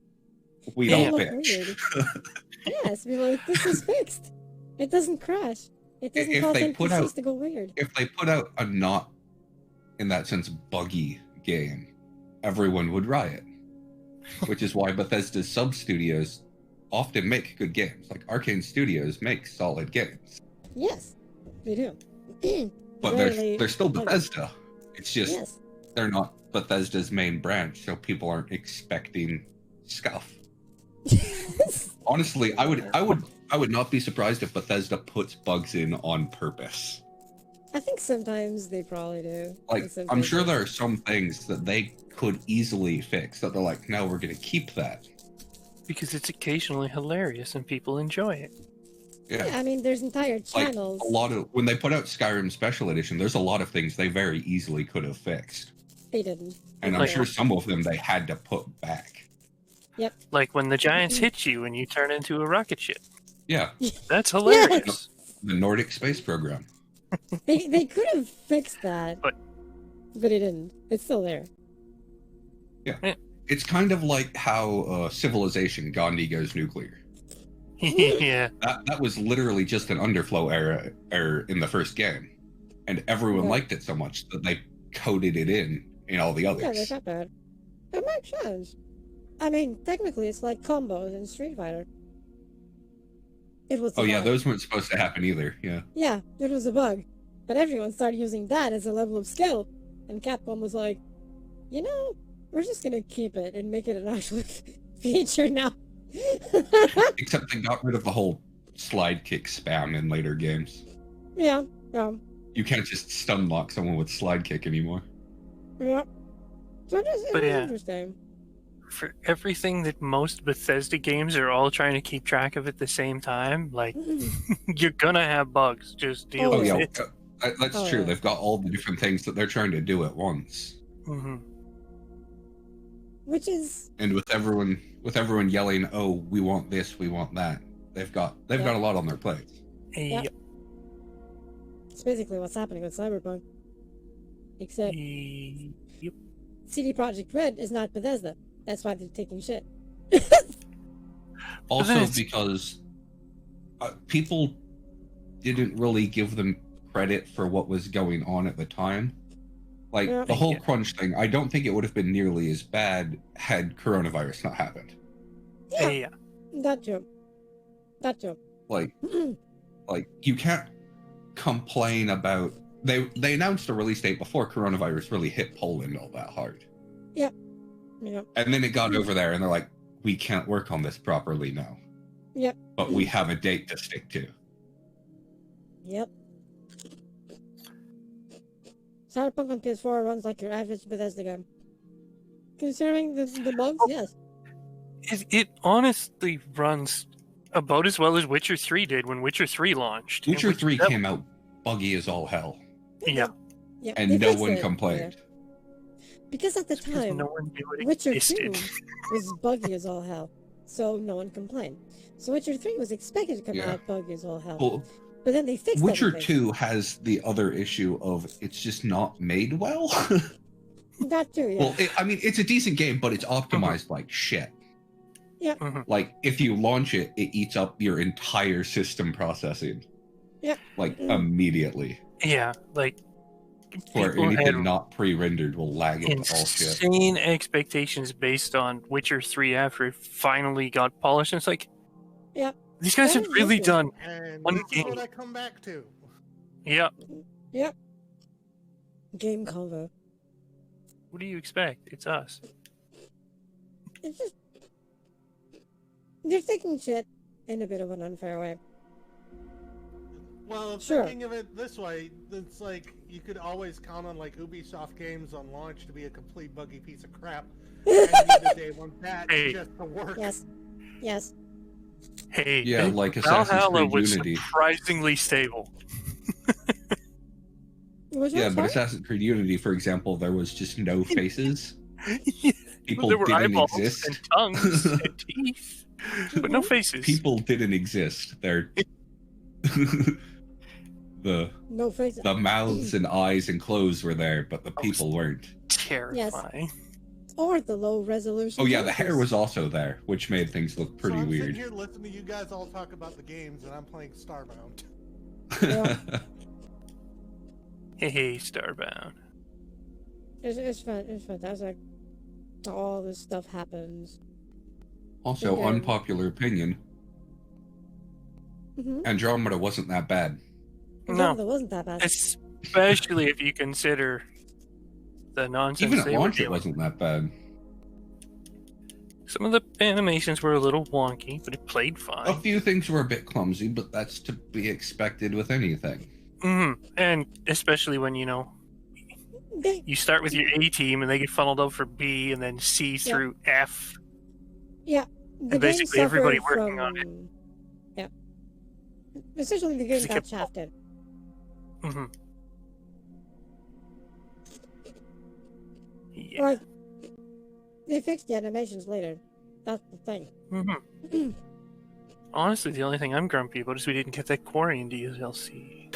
we They don't look bitch. weird. Yes, we're like, this is fixed. It doesn't crash. It doesn't If cause they put NPCs out- to go weird. If they put out a not, in that sense, buggy game, everyone would riot. Which is why Bethesda's sub studios often make good games. Like Arcane Studios makes solid games, Yes, they do. but Rarely they're still buggy. Bethesda. It's just Yes. they're not Bethesda's main branch, so people aren't expecting scuff. Honestly, I would not be surprised if Bethesda puts bugs in on purpose. I think sometimes they probably do. Like, And some I'm sure cases- there are some things that they could easily fix that they're like, no, we're going to keep that. because it's occasionally hilarious and people enjoy it. Yeah, Yeah. I mean, there's entire Like, channels. a lot of, when they put out Skyrim Special Edition, there's a lot of things they very easily could have fixed. They didn't. And I'm Like- sure some of them they had to put back. Like when the giants hit you and you turn into a rocket ship. Yeah. That's hilarious. The Nordic Space Program. They could have fixed that, But- they didn't. It's still there. It's kind of like how Civilization Gandhi goes nuclear. Yeah. That was literally just an underflow error in the first game, and everyone Yeah. liked it so much that they coded it in all the Yeah, others. that's not bad. It makes sense. I mean, technically, it's like combos in Street Fighter. It was. Oh a yeah, bug. those weren't supposed to happen either. Yeah, Yeah, it was a bug, but everyone started using that as a level of skill, and Capcom was like, you know, we're just gonna keep it and make it an actual feature now. except they got rid of the whole slide kick spam in later games. Yeah. You can't just stun lock someone with slide kick anymore. Yeah. So it But was yeah. interesting. For everything that most Bethesda games are all trying to keep track of at the same time, like, you're gonna have bugs. Just deal Oh, Oh with yeah, it. that's Oh, true. yeah. They've got all the different things that they're trying to do at once, Hmm. Which is and with everyone yelling, "Oh, we want this, we want that," they've got Yeah. a lot on their plates. Yeah. it's basically what's happening with Cyberpunk. Except Yep. CD Projekt Red is not Bethesda. That's why they're taking shit. Also, it's- because people didn't really give them credit for what was going on at the time. Like, Yeah. the whole Yeah. crunch thing, I don't think it would have been nearly as bad had coronavirus not happened. Yeah. That joke. That joke. Like, you can't complain about they announced a release date before coronavirus really hit Poland all that hard. Yeah. And then it got over there and they're like, we can't work on this properly now. Yep. But we have a date to stick to. Yep. Cyberpunk on PS4 runs like your average Bethesda game. Considering the bugs, yes. It honestly runs about as well as Witcher 3 did when Witcher 3 launched. And Witcher 3 that- came out buggy as all hell, Yeah. Yeah, and they no fixed one it, complained. yeah. Because at the It's because time, no one knew it Witcher 2 existed. was buggy as all hell, so no one complained. So Witcher 3 was expected to come Yeah. out buggy as all hell. Well, But then they fixed Witcher everything. 2 has the other issue of it's just not made well. That too, yeah. Well, I mean, it's a decent game, but it's optimized like shit. Yeah. Mhm. Like, if you launch it, it eats up your entire system processing. Yeah. Like, immediately. Yeah, like Or people anything had not pre-rendered will lag into all shit. insane expectations based on Witcher 3 after it finally got polished. And it's like, Yeah. these guys have Yeah, really listen. done And one this is game. what I come back to. Yeah. Yep. Game convo. What do you expect? It's us. It's just they're taking shit in a bit of an unfair way. Well, Sure. thinking of it this way, it's like you could always count on like Ubisoft games on launch to be a complete buggy piece of crap. And neither day want that Hey. just to work. Yes. Yes. Hey, Yeah, like Assassin's Valhalla Creed was Unity. surprisingly stable. Which Yeah, one's but that? Assassin's Creed Unity, for example, there was just no faces. Yeah, People there were didn't eyeballs exist. and tongues and teeth, but no faces. People didn't exist. They're the No faces. mouths and eyes and clothes were there, but the people weren't. Terrifying. Or the low resolution. Oh yeah, the hair characters. was also there, which made things look pretty so I'm weird. sitting here listening to you guys all talk about the games, and I'm playing Starbound. Hey, Starbound. It's fun. It's fantastic. All this stuff happens. Also, Okay. unpopular opinion, Mm-hmm. Andromeda wasn't that bad. No, That wasn't that bad. especially if you consider the nonsense Even at they were launch, it dealing. wasn't that bad. Some of the animations were a little wonky, but it played A fine. few things were a bit clumsy, but that's to be expected with anything. And especially when They, you start with your A team and they get funneled up for B and then C through F. the And game basically everybody suffered working on it. Yeah. Essentially, the game They got kept- shafted. hmm Yeah. Like, they fixed the animations later. That's the thing. hmm Honestly, the only thing I'm grumpy about is we didn't get that Quarian DLC.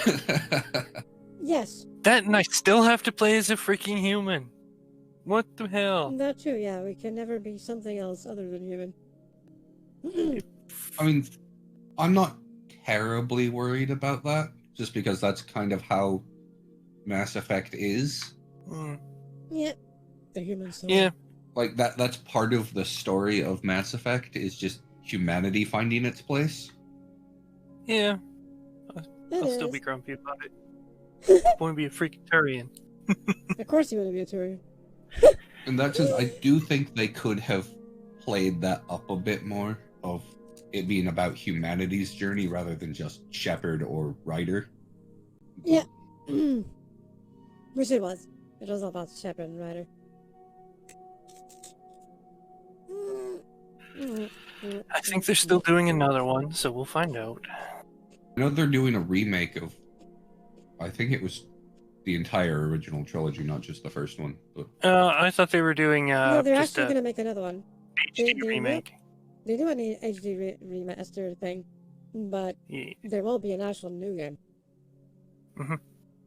Yes, That and I still have to play as a freaking human. What the hell? that too. Yeah, we can never be something else other than human. I mean, I'm not terribly worried about that, just because that's kind of how Mass Effect is. Mm, Yeah, the human soul. yeah, Like that's part of the story of Mass Effect is just humanity finding its place. yeah. It I'll still is. be grumpy about it. I want to be a freaking Turian. Of course, you want to be a Turian. In that sense, I do think they could have played that up a bit more, of it being about humanity's journey rather than just Shepard or Ryder. Yeah. Which it was. It was all about Shepard and Ryder. I think they're still doing another one, so we'll find out. I know they're doing a remake of, I think it was the entire original trilogy, not just the first one. But I thought they were doing No, they're just actually a going to make another one. HD they remake. They do an HD remaster thing, but Yeah. there will be an actual new game.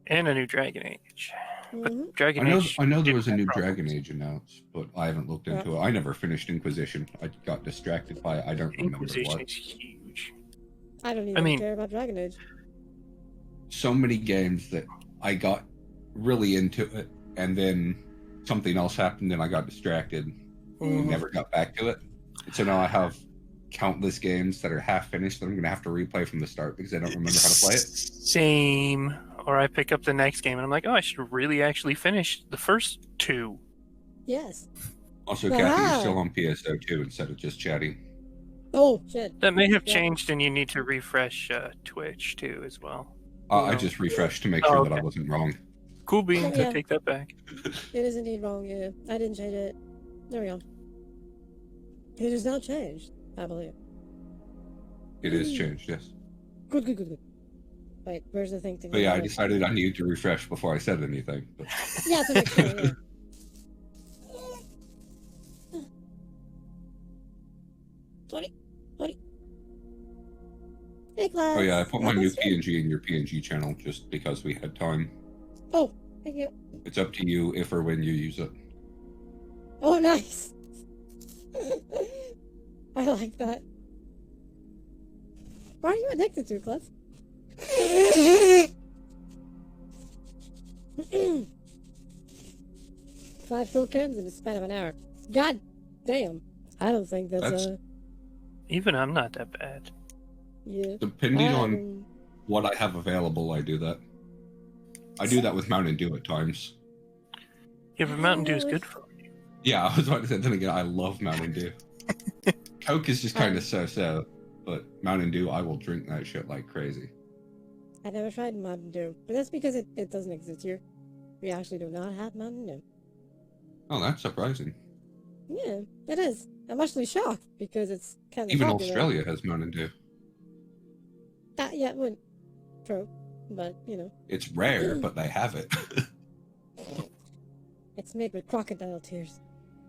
And a new Dragon Age. Mhm. Dragon I Age. know there was a didn't new have Dragon problems. Age announced, but I haven't looked into it. I never finished Inquisition. I got distracted by it. I don't remember Inquisition what. is huge. I don't even mean- care about Dragon Age. So many games that I got really into it, and then something else happened and I got distracted and Mhm. never got back to it. And so now I have countless games that are half finished that I'm going to have to replay from the start because I don't remember how to play it. Same. Or I pick up the next game and I'm like, oh, I should really actually finish the first two. Yes. Also, Wow. Kathy, you're still on PSO2 instead of just chatting. Oh, shit. That may have Yeah. changed, and you need to refresh Twitch too as well. I No. just refreshed to make Oh, sure that I okay. wasn't wrong. Cool beans. Yeah. I take that back. It is indeed wrong, yeah. I didn't change it. There we go. It is now changed, I believe. It is changed, yes. Good, good, good, good. Wait, where's the thing to But yeah, I decided I needed to refresh before I said anything. But... Yeah, to make sure, yeah. Sorry. Hey, class. Oh yeah, I put my Welcome new to stream. PNG in your PNG channel just because we had time. Oh, thank you. It's up to you if or when you use it. Oh, nice. I like that. What are you addicted to, class? 5 full cans in the span of an hour. God damn. I don't think that's Even I'm not that bad. yeah. Depending on what I have available, I do that. I do that with Mountain Dew at times. Yeah, but Mountain Dew is good for you. Yeah, I was about to say, then again, I love Mountain Dew. Coke is just kind of so-so, but Mountain Dew, I will drink that shit like crazy. I never tried Mountain Dew, but that's because it doesn't exist here. We actually do not have Mountain Dew. Oh, that's surprising. Yeah, it is. I'm actually shocked because it's kind of Even popular. Australia has Mountain Dew. Yeah, well, true, but you know. It's rare, but they have it. It's made with crocodile tears.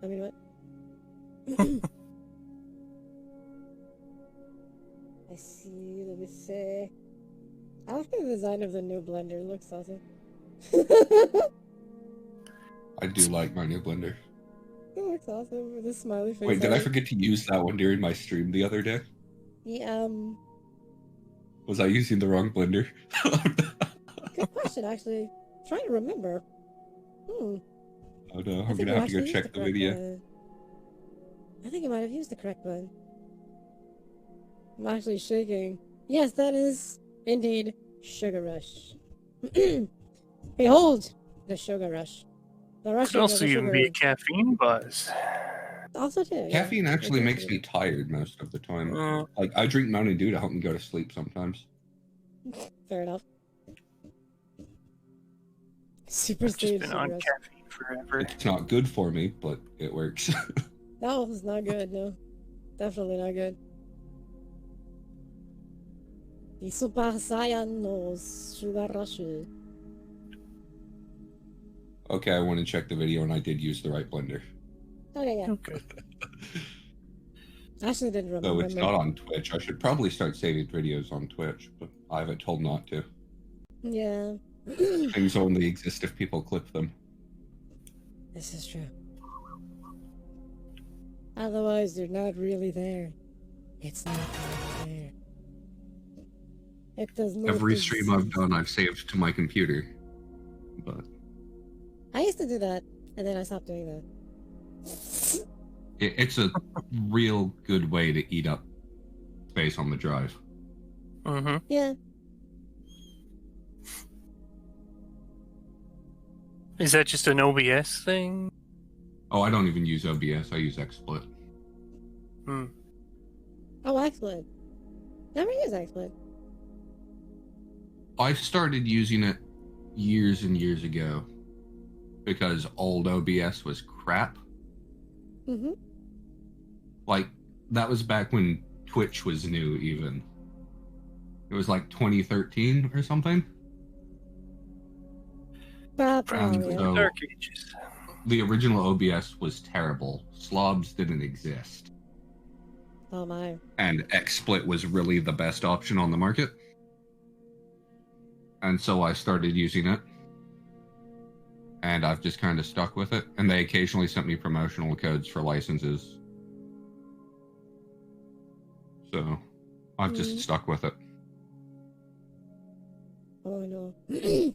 I mean, what? I see, let me see. I like the design of the new blender, it looks awesome. I do like my new blender. It looks awesome with a smiley face. Wait, did on I it. forget to use that one during my stream the other day? Yeah, Was I using the wrong blender? good question, actually. Trying to remember. Oh no, I I'm think gonna you have to go actually used check the correct video. one. I think you might have used the correct one. I'm actually shaking. Yes, that is indeed Sugar Rush. Behold the Sugar Rush. The Could rushing also of the even sugar. be a caffeine buzz. Also too. Yeah. Caffeine actually It makes is. me tired most of the time. Uh, Like, I drink Mountain Dew to help me go to sleep sometimes. Fair enough. Super I've just stage been Sugar on Rush. caffeine forever. It's not good for me, but it works. No, it's not good, no. Definitely not good. The Super Saiyan no Sugar Rush. Okay, I went and checked the video and I did use the right blender. Okay, yeah. Okay. I actually didn't remember. Though it's not on Twitch. I should probably start saving videos on Twitch, but I have it told not to. Yeah. Things only exist if people clip them. This is true. Otherwise, they're not really there. It's not really there. It does not Every stream I've exist. done, I've saved to my computer. But I used to do that, and then I stopped doing that. it's a real good way to eat up space on the drive. Mm-hmm. Yeah. Is that just an OBS thing? Oh, I don't even use OBS. I use XSplit. Hmm. Oh, XSplit. Never use XSplit. I started using it years and years ago because old OBS was crap. Mm-hmm. Like, that was back when Twitch was new, even. It was like 2013 or something. Probably. So- Dark Ages. The original OBS was terrible. Slobs didn't exist. Oh my. And XSplit was really the best option on the market. And so I started using it. And I've just kind of stuck with it. And they occasionally sent me promotional codes for licenses. So I've just stuck with it. Oh no.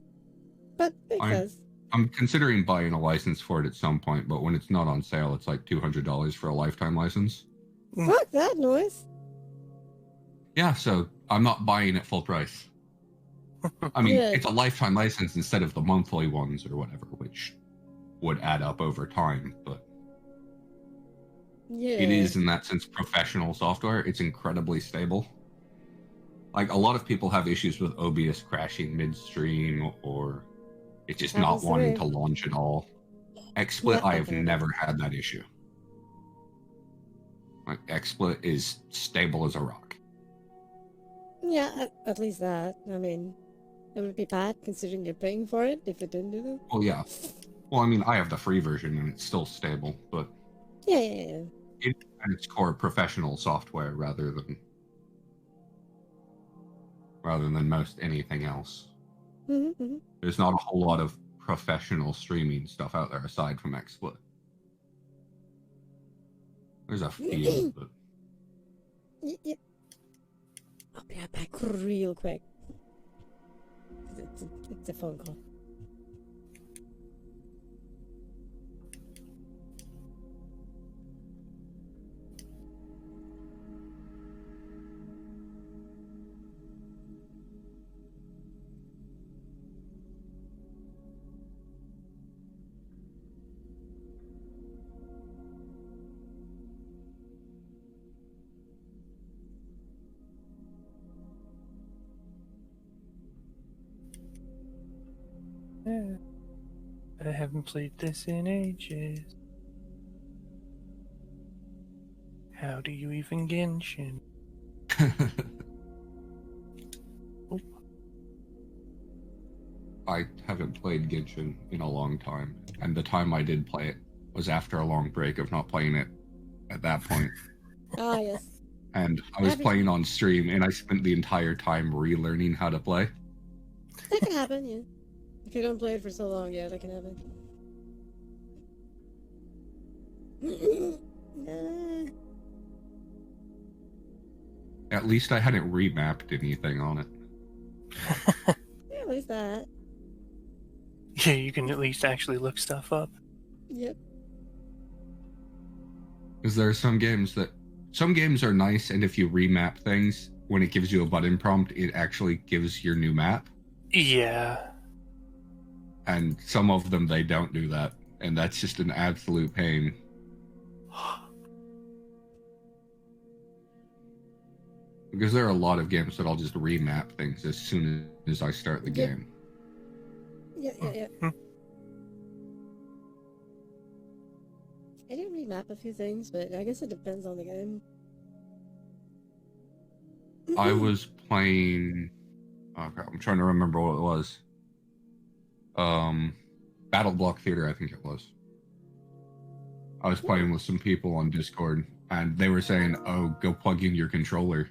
But because. I'm considering buying a license for it at some point, but when it's not on sale, it's like $200 for a lifetime license. Fuck that noise. Yeah, so I'm not buying it full price. I mean, Yeah. it's a lifetime license instead of the monthly ones or whatever, which would add up over time, but Yeah. it is, in that sense, professional software. It's incredibly stable. Like, a lot of people have issues with OBS crashing midstream, or it just not Happens to wanting me. to launch at all. XSplit, Yeah, I have okay. never had that issue. Like, XSplit is stable as a rock. Yeah, at least that. I mean, it would be bad considering you're paying for it if it didn't do that. Well, yeah. Well, I mean, I have the free version and it's still stable, but Yeah, yeah, yeah. it's at its core professional software rather than most anything else. Mm-hmm. There's not a whole lot of professional streaming stuff out there aside from XSplit. There's a few, but Yeah. I'll be right back real quick. It's a phone call. Yeah. I haven't played this in ages. How do you even Genshin? I haven't played Genshin in a long time, and the time I did play it was after a long break of not playing it at that point. Ah, yes. And I was playing on stream, and I spent the entire time relearning how to play. That can happen, yeah. If you don't play it for so long, yeah, that can happen. At least I hadn't remapped anything on it. Yeah, at least that. Yeah, you can at least actually look stuff up. Yep. Because there are some games are nice, and if you remap things, when it gives you a button prompt, it actually gives your new map. Yeah. And some of them, they don't do that. And that's just an absolute pain. Because there are a lot of games that I'll just remap things as soon as I start the game. Yeah. I didn't remap a few things, but I guess it depends on the game. I was playing... Oh, crap, I'm trying to remember what it was. Battle Block Theater, I think it was. I was playing with some people on Discord, and they were saying, oh, go plug in your controller.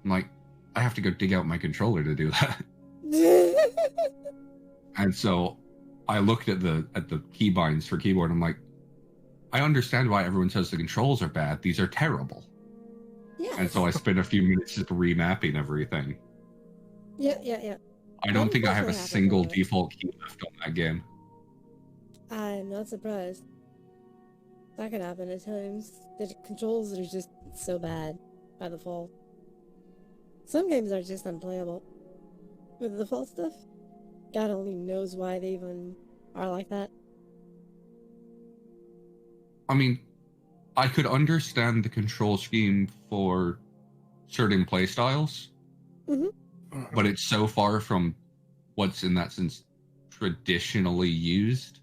I'm like, I have to go dig out my controller to do that. And so I looked at the keybinds for keyboard. I'm like, I understand why everyone says the controls are bad. These are terrible. Yeah. And so I spent a few minutes just remapping everything. Yeah. I don't think I have a single default key left on that game. I'm not surprised. That can happen at times. The controls are just so bad by default. Some games are just unplayable. With the default stuff, God only knows why they even are like that. I mean, I could understand the control scheme for certain playstyles, but it's so far from what's in that sense traditionally used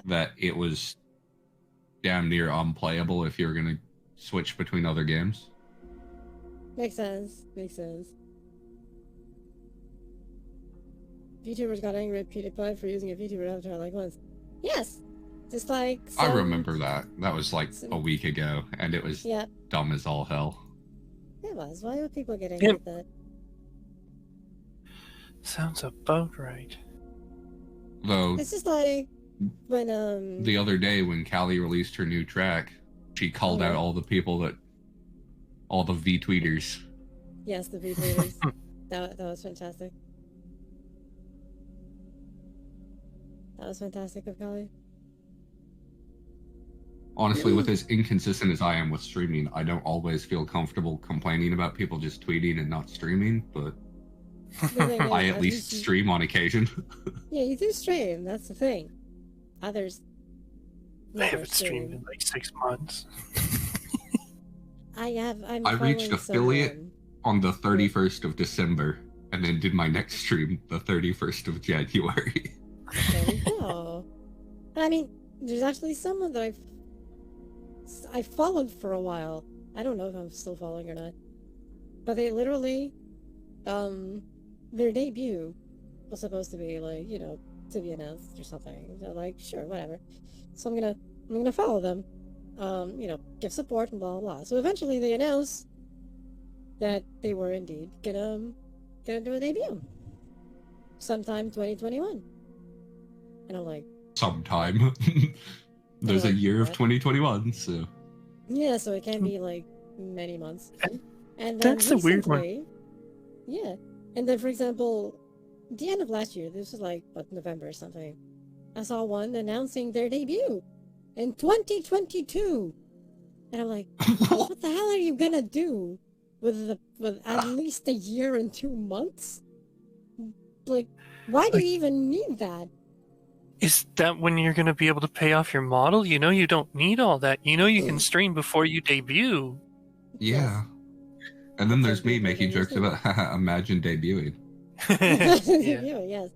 that it was damn near unplayable if you're going to switch between other games. Makes sense. VTubers got angry at PewDiePie for using a VTuber avatar like once. Yes! Just like I remember that. That was like a week ago, and it was dumb as all hell. It was. Why would people get angry at that? Sounds about right. Though it's just like when the other day when Callie released her new track, she called out all the V-tweeters. Yes, the V-tweeters. that was fantastic. That was fantastic of Callie. Honestly, with as inconsistent as I am with streaming, I don't always feel comfortable complaining about people just tweeting and not streaming, but I at least stream on occasion. Yeah, you do stream, that's the thing. Others I haven't streamed in like 6 months. I reached affiliate on the 31st of December, and then did my next stream the 31st of January. There we go. I mean, there's actually someone that I followed for a while. I don't know if I'm still following or not. but they literally, their debut was supposed to be like, to be announced or something. So like, sure, whatever. So I'm gonna follow them, give support and blah blah blah. So eventually they announced that they were indeed gonna do a debut sometime 2021, and I'm like, Sometime. There's a year of 2021, so. yeah, so it can be like many months. And then That's the weird one. recently, yeah, and then for example, the end of last year, this was like November or something. I saw one announcing their debut in 2022, and I'm like, what the hell are you gonna do with at least a year and 2 months? Like, why do you even need that? Is that when you're going to be able to pay off your model? You know you don't need all that. You know you can stream before you debut. Yeah. And then there's me making jokes about, haha, imagine debuting. Yeah, yes.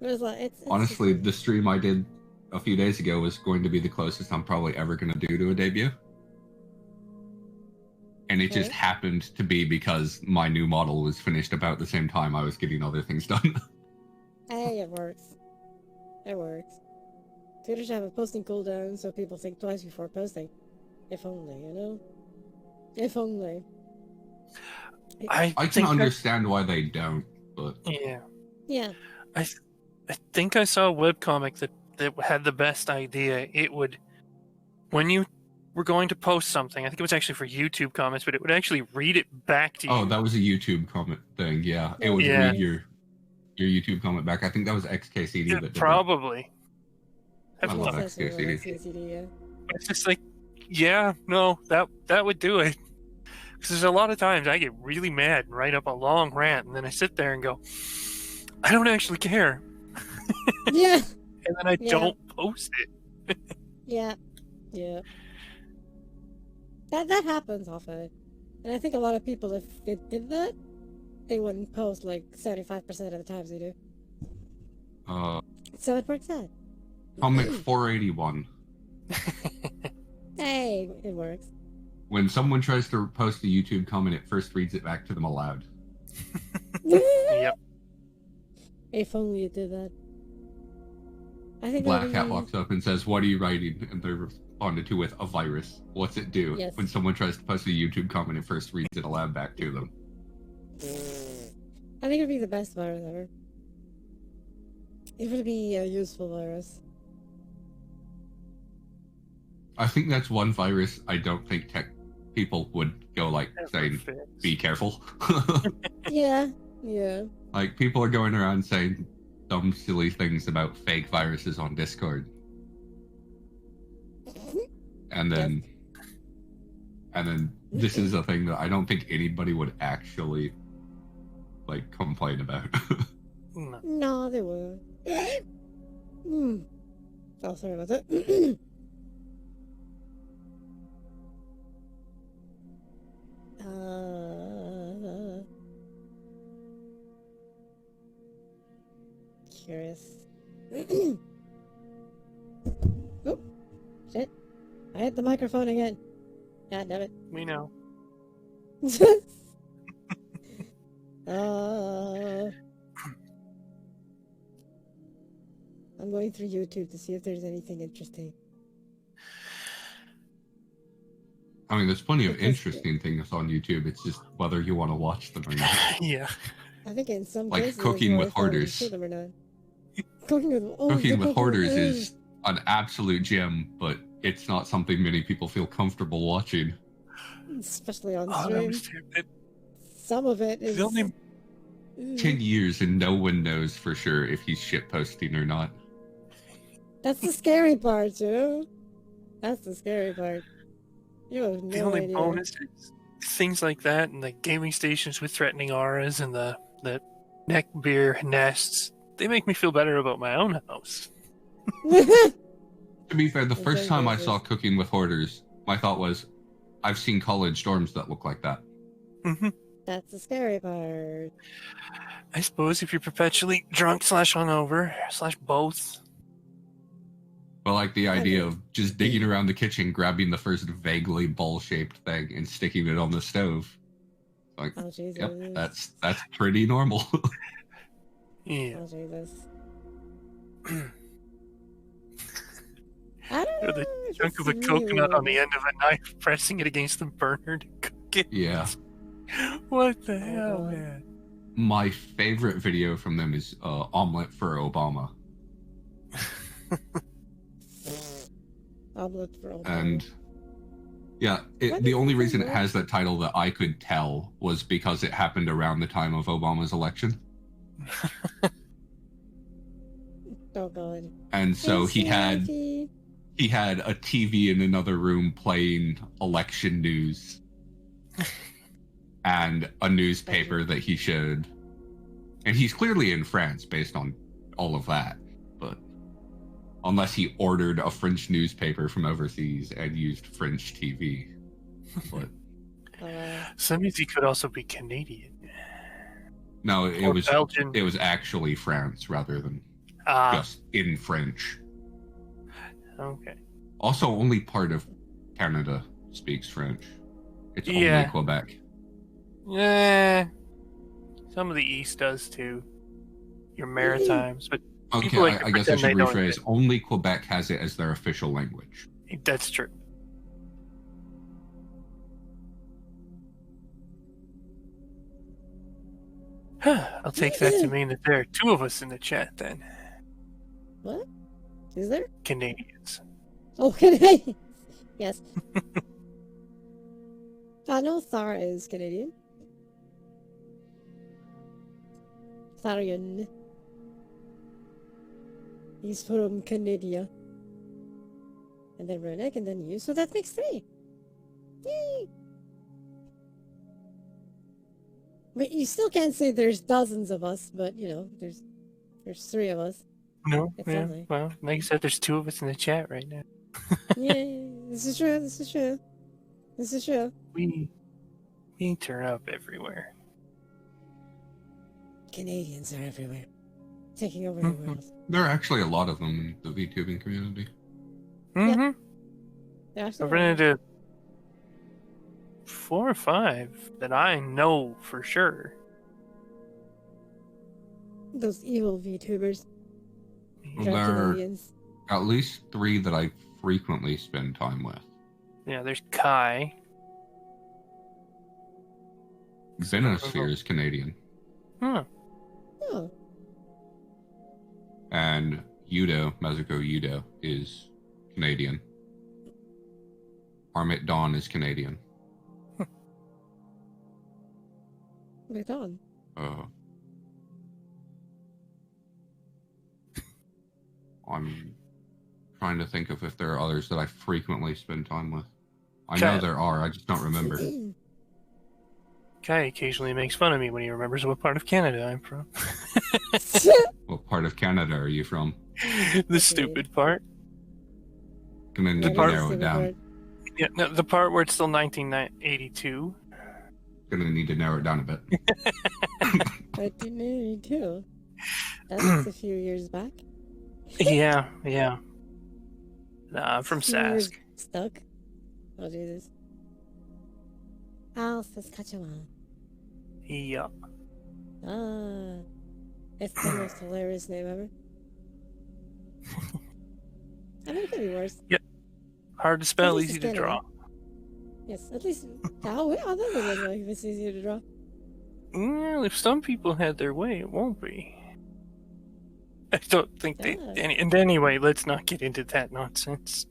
It was like, it's Honestly, the stream I did a few days ago was going to be the closest I'm probably ever going to do to a debut. And it just happened to be because my new model was finished about the same time I was getting other things done. Hey, it works. It works. Twitter should have a posting cooldown so people think twice before posting. If only, If only. I can understand why they don't, but... Yeah. Yeah. I think I saw a webcomic that had the best idea. It would, when you were going to post something, I think it was actually for YouTube comments, but it would actually read it back to you. Oh, that was a YouTube comment thing, yeah. It would read your YouTube comment back. I think that was XKCD that did probably. That. I love XKCD. Yeah. It's just like, yeah, no, that would do it. Because there's a lot of times I get really mad and write up a long rant, and then I sit there and go, I don't actually care. Yeah. And then I don't post it. Yeah. That happens often. And I think a lot of people, if they did that, they wouldn't post like 75% of the times they do. So it works out. Comment 481. Hey, it works. When someone tries to post a YouTube comment, it first reads it back to them aloud. Yep. If only it did that. I think Black Hat walks up and says, "What are you writing?" And they're responded to with, "A virus. What's it do?" Yes. When someone tries to post a YouTube comment, it first reads it aloud back to them. I think it would be the best virus ever. It would be a useful virus. I think that's one virus I don't think tech people would go like saying, "Be careful." Yeah. Like, people are going around saying dumb, silly things about fake viruses on Discord. And then this is a thing that I don't think anybody would actually like complain about. No, they would. Oh, sorry about that. Curious. Oh, shit. I hit the microphone again. God damn it. We know. I'm going through YouTube to see if there's anything interesting. I mean, there's plenty of interesting things on YouTube. It's just whether you want to watch them or not. Yeah. I think in some like cases, Cooking with Hoarders. Cooking with Hoarders is an absolute gem, but it's not something many people feel comfortable watching. Especially on Oh, stream. that was stupid. Some of it is... 10 years and no one knows for sure if he's shitposting or not. That's the scary part, That's the scary part. You have no The only idea. bonus is things like that, and the gaming stations with threatening auras, and the neck beer nests. They make me feel better about my own house. To be fair, the first time I saw Cooking with Hoarders, my thought was, I've seen college dorms that look like that. Mm-hmm. That's the scary part. I suppose if you're perpetually drunk / hungover / both. But like the idea of just digging around the kitchen, grabbing the first vaguely ball-shaped thing, and sticking it on the stove. Like, Oh Jesus. yep, that's pretty normal. Yeah. Oh Jesus. I don't Or know. the if chunk it's of a really coconut on the weird. end of a knife, pressing it against the burner to cook it. Yeah. What the Oh, hell, God. man? My favorite video from them is Omelet for Obama. I'll look for all And yeah, What the is only it reason it called? has that title that I could tell was because it happened around the time of Obama's election. Oh God. And so he had NCIP. a TV in another room playing election news and a newspaper that he showed. And he's clearly in France based on all of that. But unless he ordered a French newspaper from overseas and used French TV. But So that means he could also be Canadian. no, it Or was Belgian. it was actually France rather than just in French. Okay. Also, only part of Canada speaks French. It's only Yeah. Quebec. Yeah. Some of the East does too. Your Maritimes, but Okay, people like to I guess I pretend should they don't rephrase. Only Quebec has it as their official language. That's true. I'll take that to mean that there are two of us in the chat then. What? Is there? Canadians. Oh, Canadian. Yes. I know Sarah is Canadian. Sarian. He's from Canada. And then Renick, and then you. So that makes 3. Yay! But you still can't say there's dozens of us, but you know, there's 3 of us. No, It's yeah. lovely. Well, like you said, there's 2 of us in the chat right now. Yay! This is true. This is true. This is true. We turn up everywhere. Canadians are everywhere, taking over the world. There are actually a lot of them in the VTubing community. Mm-hmm. They're actually I've run into 4 or 5 that I know for sure. those evil VTubers. Well, there are Canadians. at least 3 that I frequently spend time with. Yeah, there's Kai. Venosphere is Canadian. Huh. Oh, And Mazuko Yudo is Canadian. Armit Dawn is Canadian. right on. I'm trying to think of if there are others that I frequently spend time with. I Okay. know there are, I just don't remember. Kai occasionally makes fun of me when he remembers what part of Canada I'm from. What part of Canada are you from? The stupid part. Gonna need to part- narrow it down. Yeah, no, the part where it's still 1982. Gonna need to narrow it down a bit. 1982. That's a few years back. Yeah. Nah, I'm from Few years Sask. Stuck. Oh Jesus. Saskatchewan. Yeah. Ah, it's the most hilarious name ever. I mean, it could be worse. Hard to spell, least easy it's to Canada. draw. Yes, at least. Oh, I don't know if it's easier to draw. Well, if some people had their way, it won't be. I don't think they. Yeah. And anyway, let's not get into that nonsense.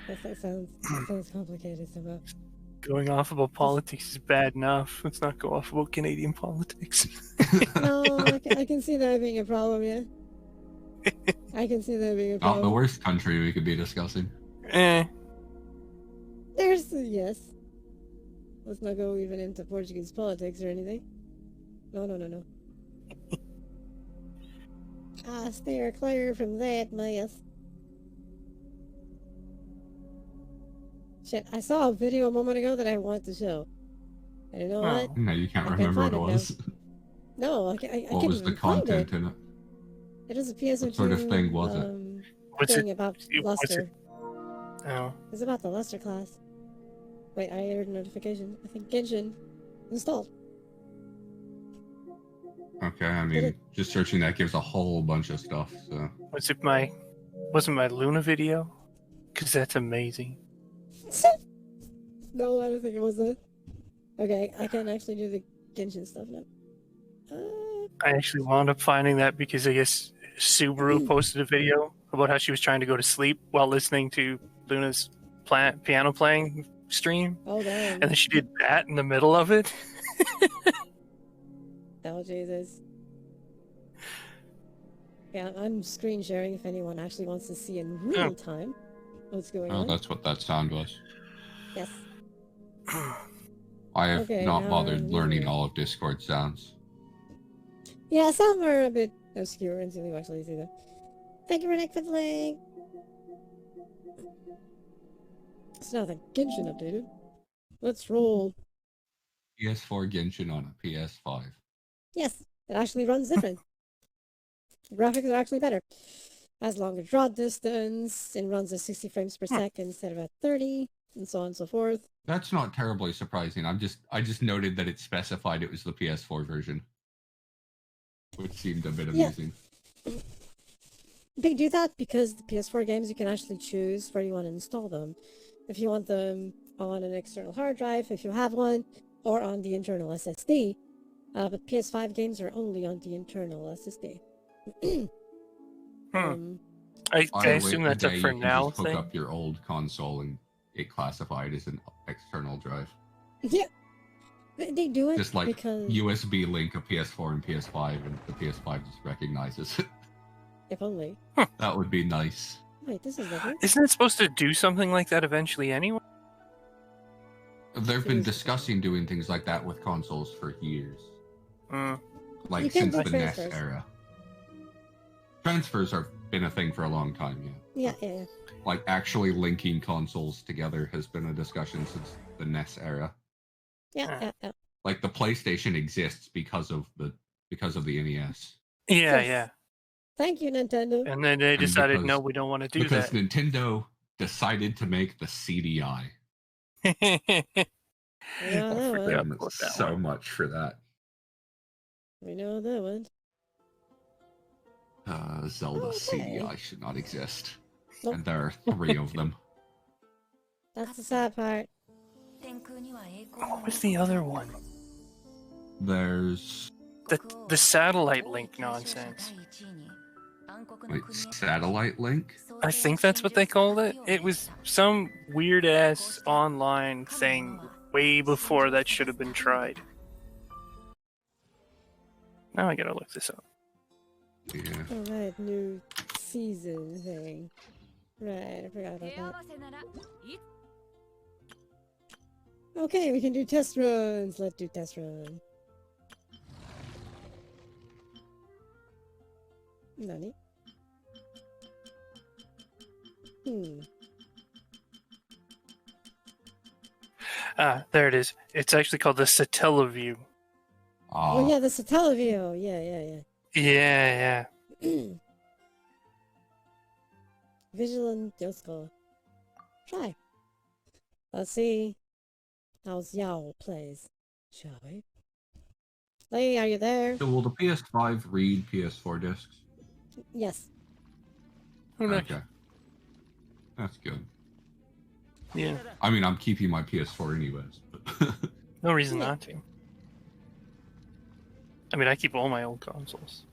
That sounds complicated somehow. Going off about politics is bad enough. Let's not go off about Canadian politics. No, I can see that being a problem, yeah. I can see that being a Not problem. the worst country we could be discussing. There's yes. Let's not go even into Portuguese politics or anything. No. Steer clear from that mess. Shit, I saw a video a moment ago that I wanted to show. I don't know what. No, you can't I can't remember what find it it now. was. No, I can't What was even the find content it. in it? It is a PSO2 What sort of thing was it? What's thing it? about What's Luster. it? Oh. It's about the Luster class. Wait, I heard a notification. I think Genshin installed. Okay, I mean, just searching that gives a whole bunch of stuff. So Wasn't my Luna video? Because that's amazing. No, I don't think it was that. Okay, I can actually do the Genshin stuff now. I actually wound up finding that because I guess Subaru posted a video about how she was trying to go to sleep while listening to Luna's piano playing stream. Oh, damn. And then she did that in the middle of it. Oh, Jesus. Yeah, I'm screen sharing if anyone actually wants to see in real time what's going on. that's what that sound was. Yes. I have Okay, not now bothered I'm learning using it. all of Discord sounds. Yeah, some are a bit obscure until you actually see them. Thank you, Rennick, for the link. So now the Genshin updated. Let's roll. PS4 Genshin on a PS5. Yes, it actually runs different. The graphics are actually better. Has longer draw distance, and runs at 60 frames per second instead of at 30, and so on and so forth. That's not terribly surprising. I just noted that it specified it was the PS4 version, which seemed a bit amusing. They do that because the PS4 games, you can actually choose where you want to install them. If you want them on an external hard drive, if you have one, or on the internal SSD. But PS5 games are only on the internal SSD. I assume that's a for you can now just hook thing. up your old console and it classified as an external drive. Yeah, they do it Just like because USB link a PS4 and PS5, and the PS5 just recognizes it. if only. That would be nice. Wait, this is different. Isn't it supposed to do something like that eventually anyway? They've been discussing doing things like that with consoles for years. Mm. You Like can since do the NES transfers. era. Transfers have been a thing for a long time, yeah. Yeah. Like actually linking consoles together has been a discussion since the NES era. Yeah. Like the PlayStation exists because of the NES. Yeah, Yes. yeah. Thank you, Nintendo. And then they decided, because- no, we don't want to do Because that. Nintendo decided to make the CDI. Yeah, I that forgot one. Damn, about that so one. much for that. We know that one. Zelda Okay. CDI should not exist. Nope. And there are 3 of them. That's the sad part. What was the other one? There's The satellite link nonsense. wait, Satellite Link? I think that's what they called it. It was some weird ass online thing way before that should have been tried. Now I gotta look this up. Yeah. Alright, new season thing. Right, I forgot about that. Okay, we can do test runs. Let's do test run. Nani? There it is. It's actually called the Satellaview. Oh yeah, the Satellaview. Yeah. Yeah. Vigilant Yosko. Try. Let's see how Xiao plays. Shall we? Lei, are you there? So will the PS5 read PS4 discs? Yes. Who knows? Okay. That's good. Yeah. I mean, I'm keeping my PS4 anyways. But No reason not to. I mean, I keep all my old consoles.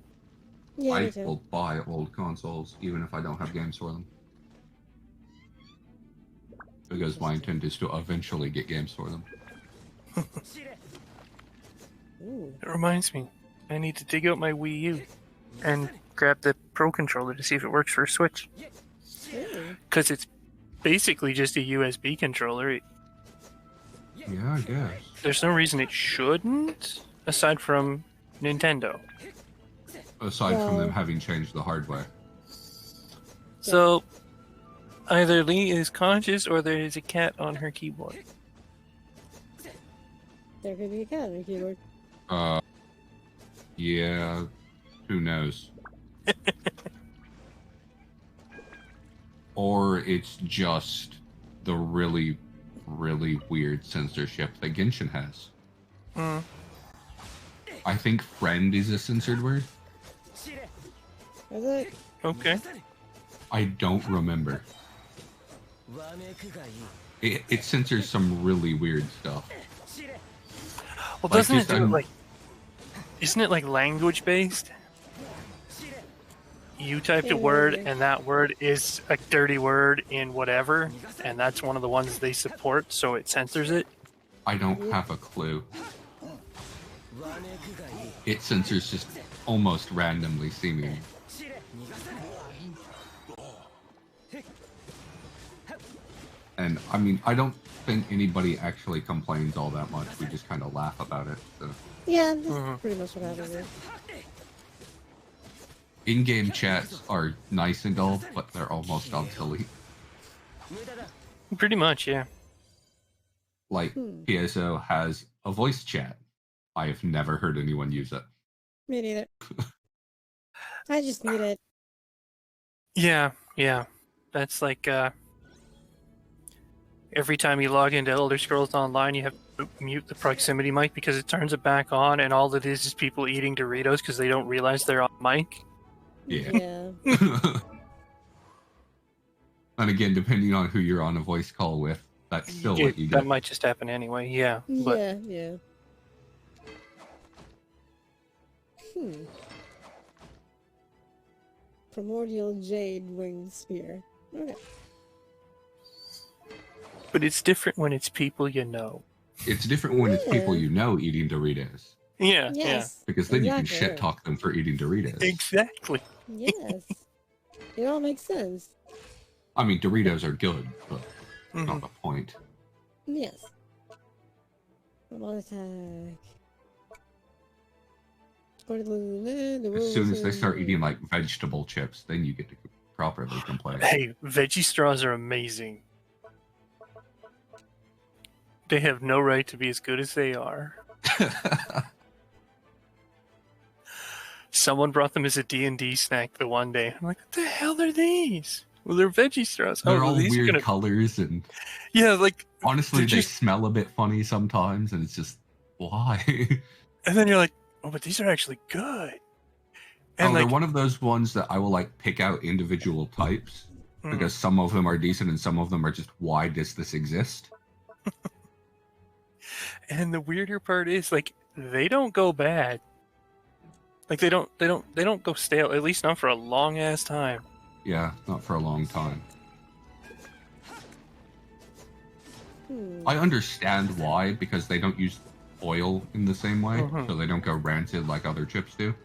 Yeah, me I too. will buy old consoles even if I don't have games for them. Because my intent is to eventually get games for them. Ooh. It reminds me, I need to dig out my Wii U and grab the Pro controller to see if it works for a Switch. Ooh. Because it's basically just a USB controller. Yeah, I guess. There's no reason it shouldn't, aside from Nintendo. Aside from them Well- having changed the hardware. So, either Lee is conscious or there is a cat on her keyboard. There could be a cat on the keyboard. Yeah, who knows? Or it's just the really really weird censorship that Genshin has. Mm. I think friend is a censored word. Is it? Okay. I don't remember. It censors some really weird stuff. Well, Like, doesn't it just do it un- like? Isn't it like language based? You typed a word, and that word is a dirty word in whatever, and that's one of the ones they support, so it censors it. I don't have a clue. It censors just almost randomly seeming. And I mean, I don't think anybody actually complains all that much. We just kind of laugh about it. So. Yeah, that's pretty much what happens here. In-game chats are nice and all, but they're almost obsolete. Pretty much, yeah. Like, PSO has a voice chat. I have never heard anyone use it. Me neither. I just need it. Yeah. That's like every time you log into Elder Scrolls Online, you have to mute the proximity mic because it turns it back on, and all it is people eating Doritos because they don't realize they're on mic. Yeah. And again, depending on who you're on a voice call with, that's still what you That get. might just happen anyway, yeah. But Yeah. Primordial Jade Winged Spear. Okay. But it's different when it's people you know. It's different when it's people you know eating Doritos. Yeah, Yes. Because then you can Exactly. shit talk them for eating Doritos. Exactly. Yes. It all makes sense. I mean, Doritos are good, but not the point. Yes. Roll attack. As soon as they start eating like vegetable chips, then you get to properly complain. Hey, veggie straws are amazing. They have no right to be as good as they are. Someone brought them as a D&D snack the one day. I'm like, what the hell are these? Well, they're veggie straws. They're all these are weird colors and yeah, like honestly, they're they just- smell a bit funny sometimes, and it's just why. And then you're like, oh, but these are actually good. And they're like, one of those ones that I will like pick out individual types because some of them are decent and some of them are just why does this exist? and the weirder part is like they don't go bad. Like they don't go stale. At least not for a long ass time. Yeah, not for a long time. I understand why, because they don't use oil in the same way, so they don't go rancid like other chips do.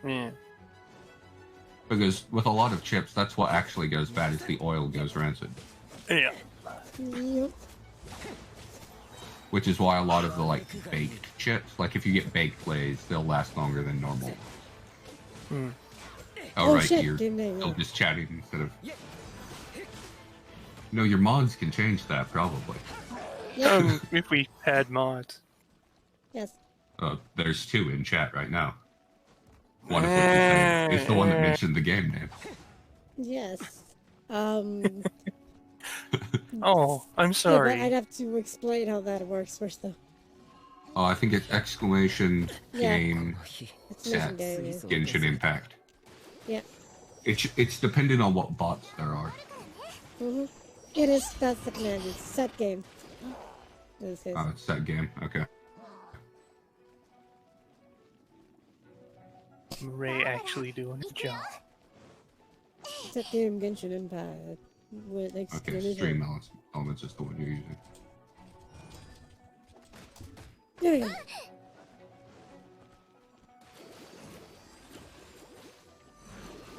Yeah. Because with a lot of chips, that's what actually goes bad, is the oil goes rancid. Yeah. Yep. Which is why a lot of the, like, baked chips, like if you get baked Lays, they'll last longer than normal. Oh, Right, shit, you're didn't they? still just chatting instead of... No, your mods can change that, probably. If we had mods. Yes. There's 2 in chat right now. One of which is the one that mentioned the game name. Yes. Oh, I'm Yeah, sorry. but I'd have to explain how that works first, though. Oh, I think it's exclamation Yeah. game Exclamation set game, yeah. Genshin Impact. Yeah. It's dependent on what bots there are. It is. That's the command. It's set game. In this case. Oh, it's that game. Okay. Ray actually doing a job. Set game Genshin Impact. With Okay, exclamation. stream elements is the one you're using. There we go.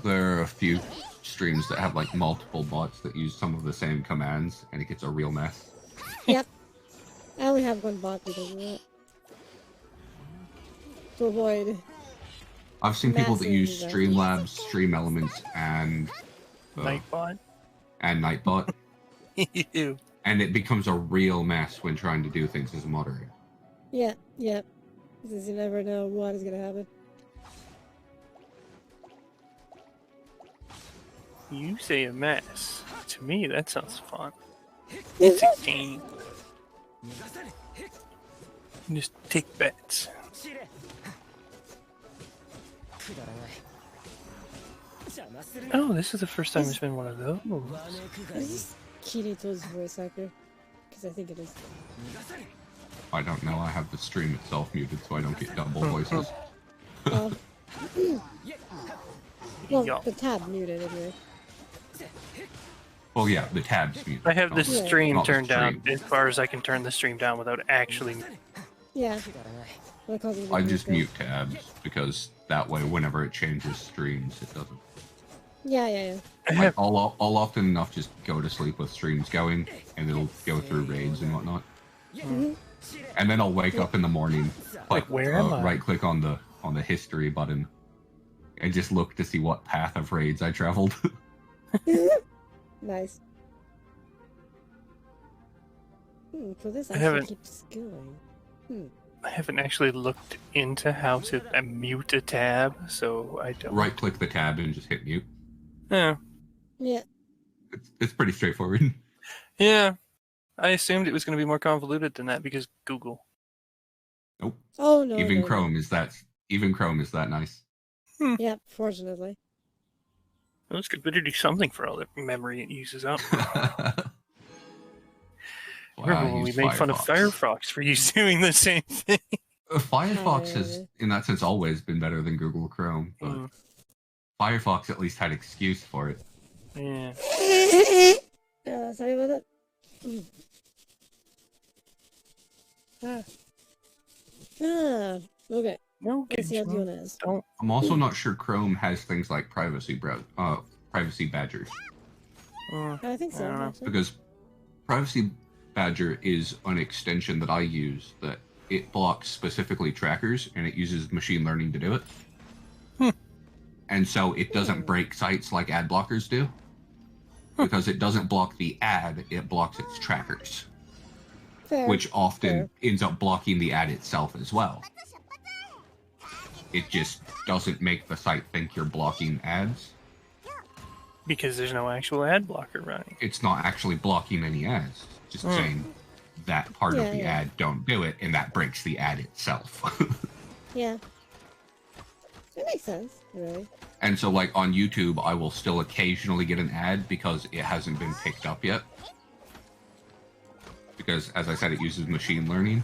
There are a few streams that have like multiple bots that use some of the same commands, and it gets a real mess. Yep. I only have one bot because of that. To avoid. I've seen people that Massive use disaster. Streamlabs, Stream Elements, and Nightbot. and Nightbot, Ew. and it becomes a real mess when trying to do things as a moderator. Yeah, yeah. Because you never know what is gonna happen. You say a mess. To me, that sounds fun. Is It's a game. Just take bets. Oh, this is the first time there's been one of those. Is this Kirito's voice actor? Because I think it is. I don't know. I have the stream itself muted, so I don't get double voices. Well, well Yeah. the tab muted anyway. Well, yeah, the tab's muted. I have not the the- stream not the turned down stream. as far as I can turn the stream down without actually. Yeah. What causing the I just mute mute tabs because that way, whenever it changes streams, it doesn't. Yeah, yeah, yeah. I Like, have, I'll often enough just go to sleep with streams going, and it'll go through raids and whatnot. Mhm. And then I'll wake up in the morning, Like, where am I? right click on the history button, and just look to see what path of raids I traveled. Nice. So this I actually haven't- keeps going. I haven't actually looked into how to mute a tab, so I don't. Right click the tab and just hit mute. Yeah. Yeah. It's pretty straightforward. Yeah. I assumed it was going to be more convoluted than that because Google. Nope. Oh no. Even no, Chrome is that nice. No. Yeah, fortunately. Well, it's good to do something for all the memory it uses up. Remember when we made fun of Firefox for you doing the same thing? Firefox has, in that sense, always been better than Google Chrome, but Firefox at least had excuse for it. Yeah. Sorry about that. Okay. No, Let's see how the one is. don't. I'm also not sure Chrome has things like Privacy Badger, I think so. I don't know. Actually. because Privacy Badger is an extension that I use that it blocks specifically trackers and it uses machine learning to do it. And so it doesn't break sites like ad blockers do. Because it doesn't block the ad, it blocks its trackers. Fair. Which often Fair. ends up blocking the ad itself as well. It just doesn't make the site think you're blocking ads. Because there's no actual ad blocker running. It's not actually blocking any ads. It's just saying that part of Yeah, the yeah. ad don't do it, and that breaks the ad itself. Yeah. That makes sense, really. And so, like, on YouTube, I will still occasionally get an ad because it hasn't been picked up yet. Because, as I said, it uses machine learning.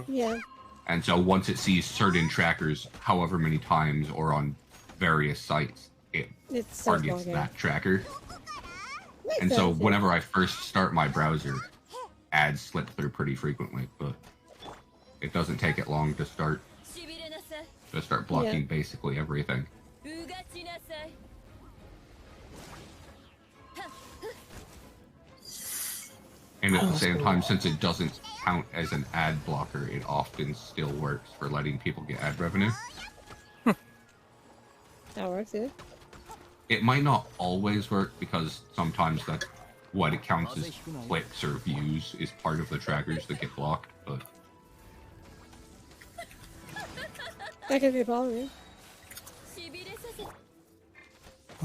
Yeah. And so once it sees certain trackers, however many times, or on various sites, it It's targets self-blocking. that tracker. Makes And so sense, yeah. whenever I first start my browser, ads slip through pretty frequently, but it doesn't take it long to start blocking Yeah. basically everything. And at the same time, since it doesn't count as an ad blocker, it often still works for letting people get ad revenue. That works, yeah. It might not always work because sometimes that's what it counts as clicks or views is part of the trackers that get blocked, but That could be a problem, yeah.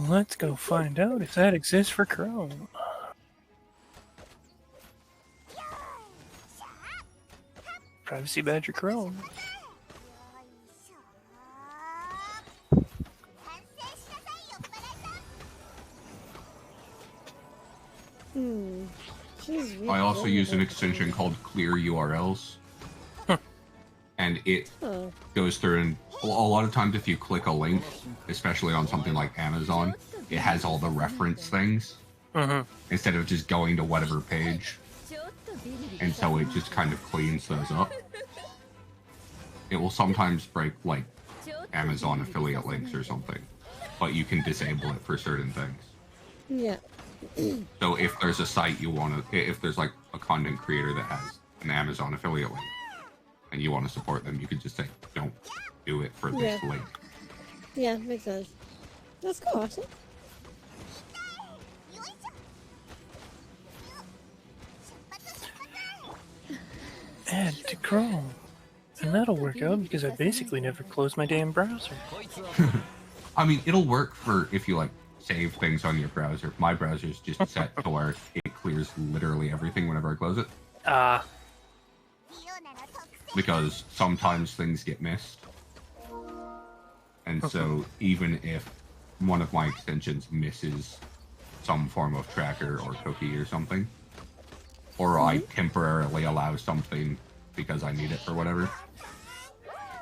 Let's go find out if that exists for Chrome. Privacy Badger Chrome. She's really I also use an vulnerable. extension called Clear URLs. And it Oh. goes through and a lot of times if you click a link, especially on something like Amazon, it has all the reference things instead of just going to whatever page. And so it just kind of cleans those up. It will sometimes break like Amazon affiliate links or something, but you can disable it for certain things. Yeah. So if there's a site you want to, if there's like a content creator that has an Amazon affiliate link and you want to support them, you could just say, don't do it for this Yeah. link. Yeah, makes sense. That's cool, actually. Add to Chrome. And that'll work out because I basically never close my damn browser. I mean, it'll work for if you like save things on your browser. My browser's just set to where it clears literally everything whenever I close it. because sometimes things get missed. And so even if one of my extensions misses some form of tracker or cookie or something, or I temporarily allow something because I need it for whatever,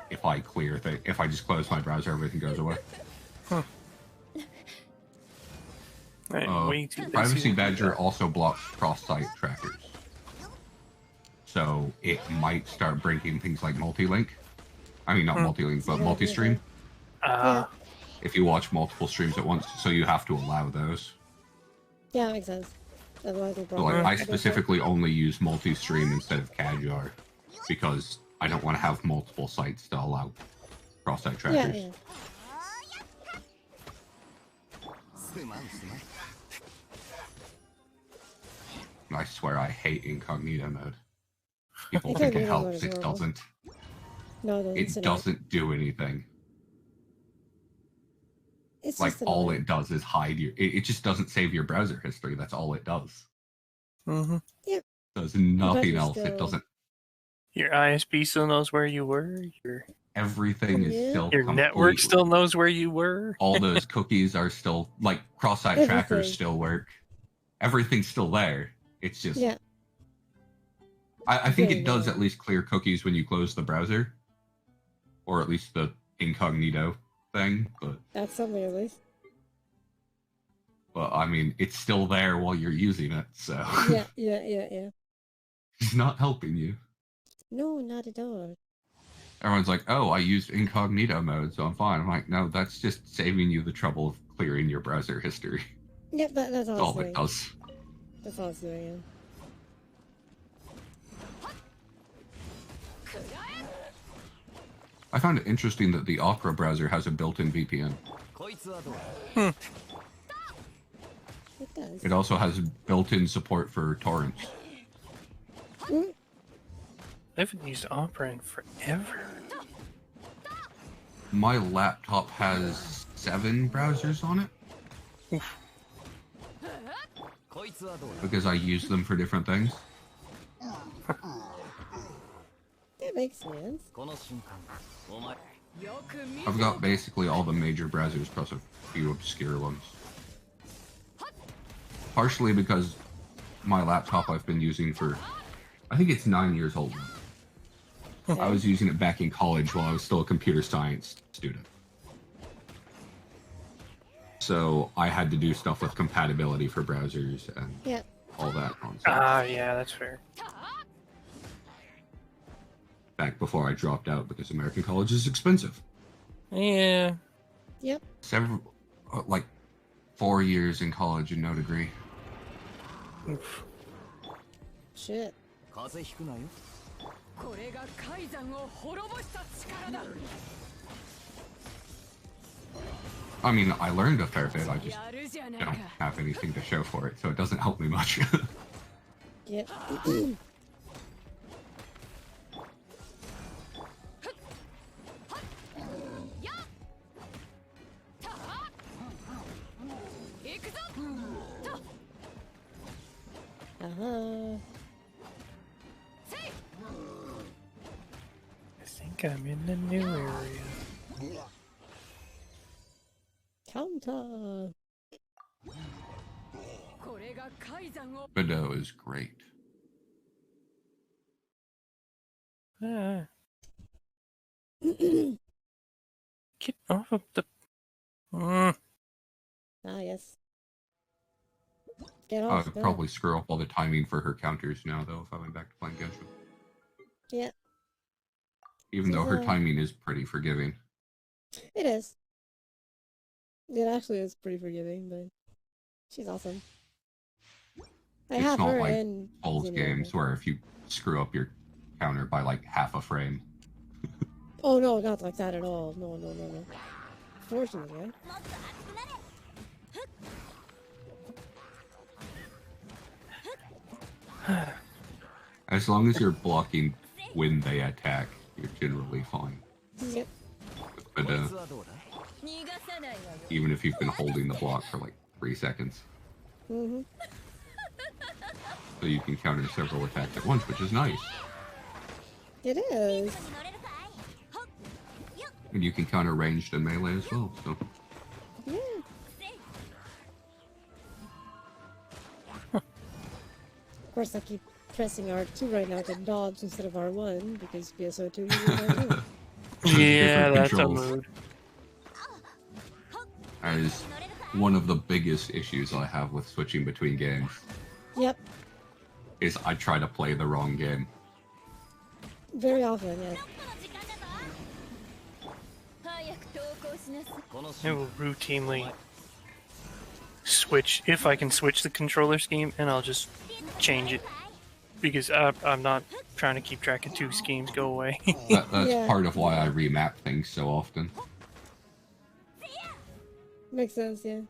if I if I just close my browser, everything goes away. Privacy Badger also blocks cross-site trackers. So it might start breaking things like multi-link. I mean, not multi-link, but multi-stream. If you watch multiple streams at once, so you have to allow those. Yeah, makes sense. Otherwise, So, like, I specifically only use multi-stream instead of Cajar because I don't want to have multiple sites to allow cross-site trackers. Yeah. I swear I hate incognito mode. People think it helps. It doesn't. No, it doesn't do anything. It's like all it does is hide your. It just doesn't save your browser history. That's all it does. Yep. Does nothing else. It doesn't. Your ISP still knows where you were. Everything is still. Your network still knows where you were. All those cookies are still like cross-site trackers still work. Everything's still there. It's just. Yeah. I think it does at least clear cookies when you close the browser, or at least the incognito thing. But that's something at least. But I mean, it's still there while you're using it, so. Yeah. It's not helping you. No, not at all. Everyone's like, "Oh, I used incognito mode, so I'm fine." I'm like, "No, that's just saving you the trouble of clearing your browser history." Yep, that's all it does. That's all it's doing. Yeah. I found it interesting that the Opera browser has a built-in VPN. It does. It also has built-in support for torrents. I haven't used Opera in forever. My laptop has 7 browsers on it. Oof. Because I use them for different things. That makes sense. I've got basically all the major browsers plus a few obscure ones. Partially because my laptop I've been using for, I think it's 9 years old now. I was using it back in college while I was still a computer science student. So I had to do stuff with compatibility for browsers and all that nonsense. Yeah, that's fair. Back before I dropped out because American college is expensive. Yeah. Yep. Several, like 4 years in college and no degree. Oof. Shit. I mean, I learned a fair bit, I just don't have anything to show for it, so it doesn't help me much. Yep. I think I'm in the new area. Counter. Bido is great. Get off of the... Yes. Get I off. would probably screw up all the timing for her counters now, though, if I went back to playing Genshin. Yeah. Even though her timing is pretty forgiving. It is. It actually is pretty forgiving, but she's awesome. It's not like Souls games where if you screw up your counter by like half a frame. Oh no, not like that at all. No. Fortunately. As long as you're blocking when they attack, you're generally fine. Yep. But even if you've been holding the block for like 3 seconds. Mm-hmm. So you can counter several attacks at once, which is nice. It is. And you can counter ranged and melee as well. So Yeah. Of course, I keep pressing R2 right now to dodge instead of R1 because PSO2 uses R2. Yeah, different that's controls. a mood. as one of the biggest issues I have with switching between games Yep. is I try to play the wrong game. Very often, yeah. I will routinely switch, if I can switch the controller scheme, and I'll just change it. Because I'm not trying to keep track of two schemes, go away. That's Yeah. part of why I remap things so often. Makes sense, yeah.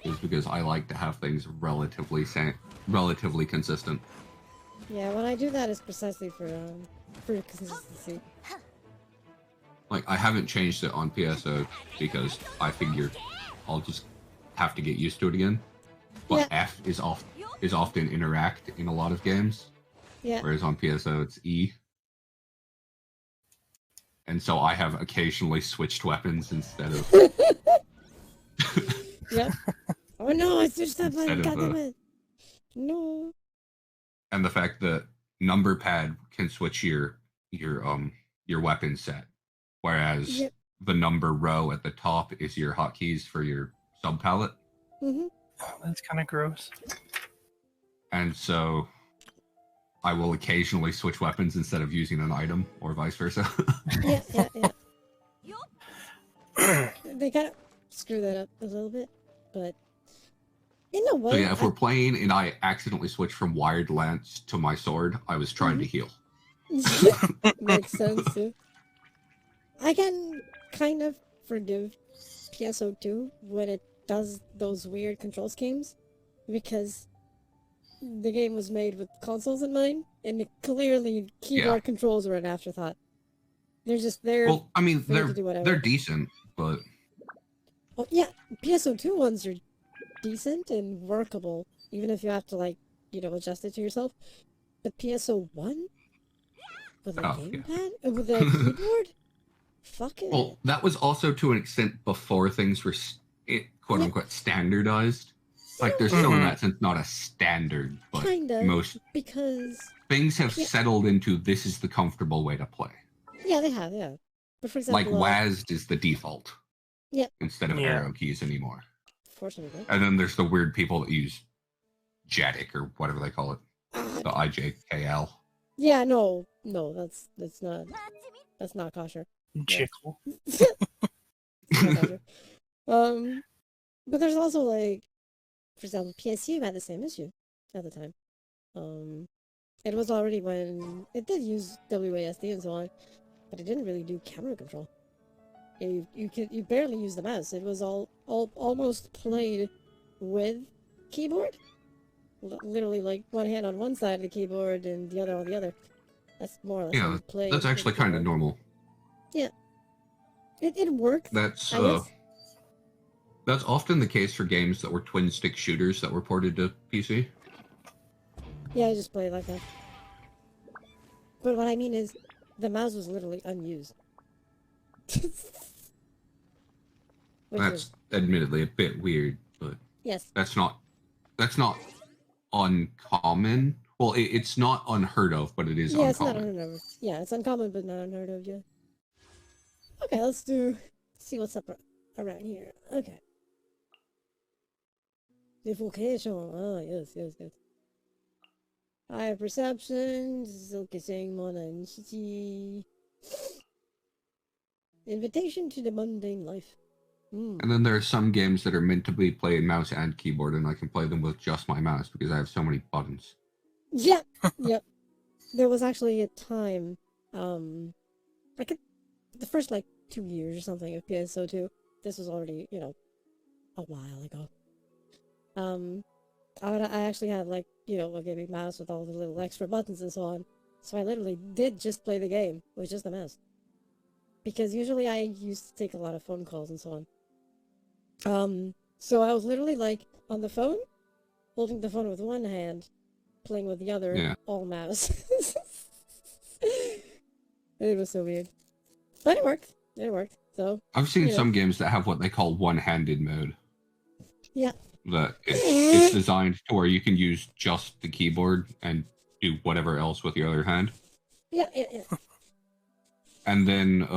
Is because I like to have things relatively consistent. Yeah, when I do that, it's precisely for consistency. Like, I haven't changed it on PSO because I figure I'll just have to get used to it again. But Yeah. F is often interact in a lot of games, Yeah. whereas on PSO it's E. And so I have occasionally switched weapons instead of Yep. Oh no, I switched that button, Instead of, goddammit. No. and the fact that number pad can switch your weapon set, whereas Yep. the number row at the top is your hotkeys for your sub palette. Mm-hmm. Oh, that's kind of gross. And so I will occasionally switch weapons instead of using an item, or vice versa. Yeah. They kind of screw that up a little bit, but in a way. So yeah, if we're playing and I accidentally switch from wired lance to my sword, I was trying to heal. Makes sense too. I can kind of forgive PSO2 when it does those weird control schemes, because the game was made with consoles in mind, and clearly keyboard controls are an afterthought. They're just there. Well, I mean, for you to do whatever. they're decent, but Oh yeah, PSO2 ones are decent and workable, even if you have to adjust it to yourself. But PSO1 with a gamepad with a keyboard, fuck it. well, that was also to an extent before things were quote unquote standardized. Like, there's still in that sense not a standard, but Kinda, most because things have settled into this is the comfortable way to play. yeah, they have, yeah. But for example, Like, WASD is the default. Yep. Instead of arrow keys anymore. Fortunately. And then there's the weird people that use JADIC or whatever they call it. The IJKL. Yeah, no, that's not kosher. Jickle. It's not kosher. But there's also for example, PSU had the same issue at the time. It was already when it did use WASD and so on, but it didn't really do camera control. You barely use the mouse. It was all almost played with keyboard. Literally, like one hand on one side of the keyboard and the other on the other. That's more or less how you play. That's actually kind of normal. Yeah, it worked. That's often the case for games that were twin stick shooters that were ported to PC. Yeah, I just play it like that. But what I mean is, the mouse was literally unused. That's admittedly a bit weird, but yes, that's not uncommon. Well, it's not unheard of, but it is uncommon. It's not unheard of. Yeah, it's uncommon, but not unheard of. Yeah. Okay, let's see what's up around here. Okay. Defolication. Oh, yes. Higher perception. Invitation to the mundane life. And then there are some games that are meant to be played mouse and keyboard, and I can play them with just my mouse because I have so many buttons. Yep. There was actually a time, the first 2 years or something of PSO2. This was already, a while ago. I actually had a gaming mouse with all the little extra buttons and so on. So I literally did just play the game with just the mouse. Because usually I used to take a lot of phone calls and so on. So I was literally on the phone, holding the phone with one hand, playing with the other, all mouse. It was so weird. But it worked. It worked. So, I've seen you know. some games that have what they call one-handed mode. Yeah. That it's designed to where you can use just the keyboard and do whatever else with your other hand. Yeah. And then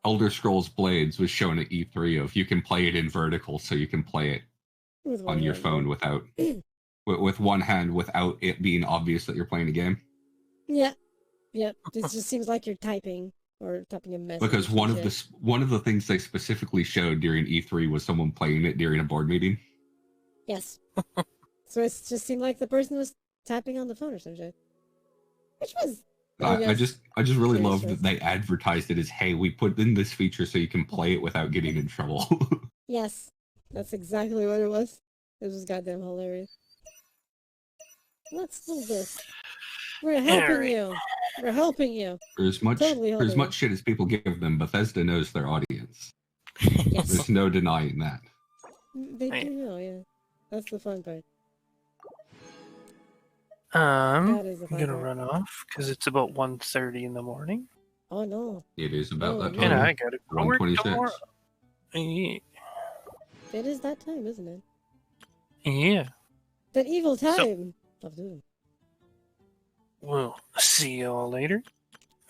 Elder Scrolls Blades was shown at E3 of you can play it in vertical, so you can play it With on your hand, phone yeah. without with one hand without it being obvious that you're playing a game. Yeah. Yeah. It just seems like you're typing or typing a message. Because one of the things they specifically showed during E3 was someone playing it during a board meeting. Yes. So it just seemed like the person was tapping on the phone or some shit. Which was I just really love Curious. that they advertised it as, hey, we put in this feature so you can play it without getting in trouble. Yes. That's exactly what it was. It was goddamn hilarious. Let's do this. We're helping Alright. you. We're helping you. For as much Totally for as helping much shit as people give them, Bethesda knows their audience. Yes. There's no denying that. They Right. do know, yeah. That's the fun part. I'm That is the fun gonna part. run off because it's about 1:30 in the morning, Oh no. It is about Oh, that yeah. and time. I gotta go to work 126. tomorrow. Yeah. It is that time, isn't it? Yeah. That evil time of doom. We'll see y'all later.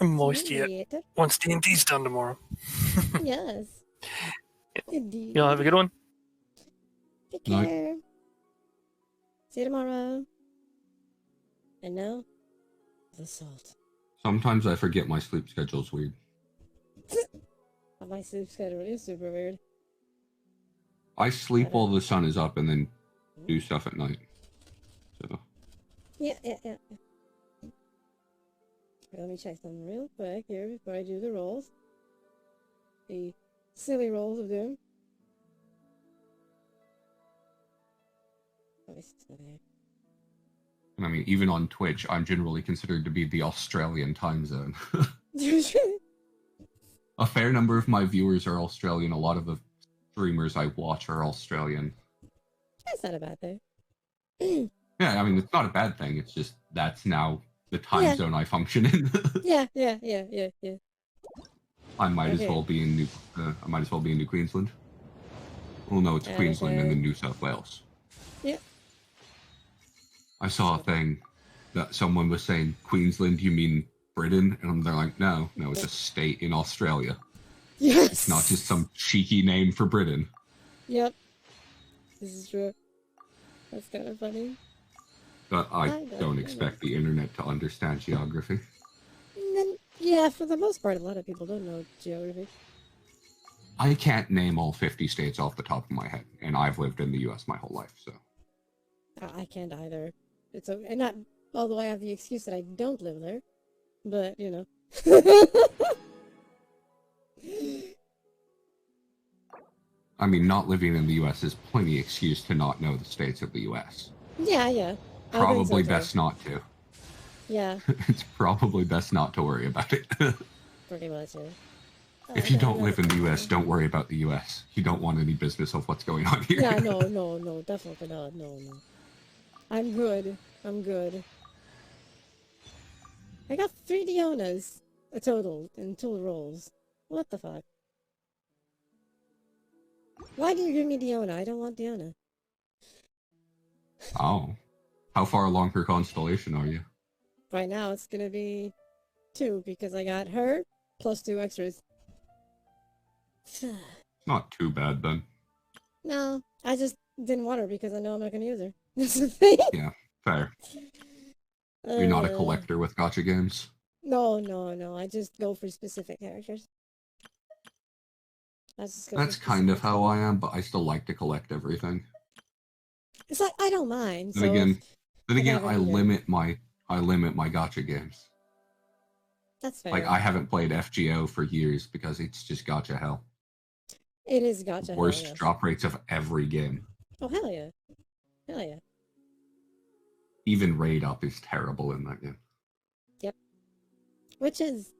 Moist yet. Later. Once D&D's done tomorrow. Yes. Indeed. Y'all have a good one. Take Night. care. See you tomorrow. And now, the salt. Sometimes I forget my sleep schedule's weird. My sleep schedule is super weird. I sleep while the sun is up and then do stuff at night. So Yeah. Let me check something real quick here before I do the rolls. The silly rolls of doom. Let me see something here. and I mean, even on Twitch, I'm generally considered to be the Australian time zone. A fair number of my viewers are Australian. A lot of the streamers I watch are Australian. That's not a bad thing. Yeah, I mean, it's not a bad thing. It's just that's now the time Yeah. zone I function in. Yeah. I might as Okay. well be in New Queensland. Well, no, it's Queensland and then New South Wales. Yep. I saw a thing that someone was saying, Queensland, you mean Britain? And they're like, no, it's a state in Australia. Yes. It's not just some cheeky name for Britain. Yep. This is true. That's kind of funny. But I I don't know. expect the internet to understand geography. And then, yeah, for the most part, a lot of people don't know geography. I can't name all 50 states off the top of my head, and I've lived in the US my whole life, so. I can't either. It's okay. And not, although I have the excuse that I don't live there. But, you know. I mean, not living in the US is plenty excuse to not know the states of the US. Yeah. I think so, Probably too. best not to. Yeah, It's probably best not to worry about it. pretty much. Yeah. If you don't live in the US, don't worry about the US. You don't want any business of what's going on here. Yeah, no, definitely not. No. I'm good. I got 3 Dionas, a total, in 2 rolls. What the fuck? Why do you give me Diona? I don't want Diona. Oh. How far along her constellation are you? Right now, it's gonna be 2, because I got her, plus 2 extras. Not too bad then. No, I just didn't want her because I know I'm not gonna use her. That's the thing. Yeah, fair. You're not a collector with gacha games? No. I just go for specific characters. That's kind of how I am, but I still like to collect everything. It's like I don't mind. Then So again, if I limit my gacha games. that's fair. Like I haven't played FGO for years because it's just gacha hell. It is gacha. Worst hell, yes. drop rates of every game. Oh hell yeah. Even raid up is terrible in that game. Yep. Which is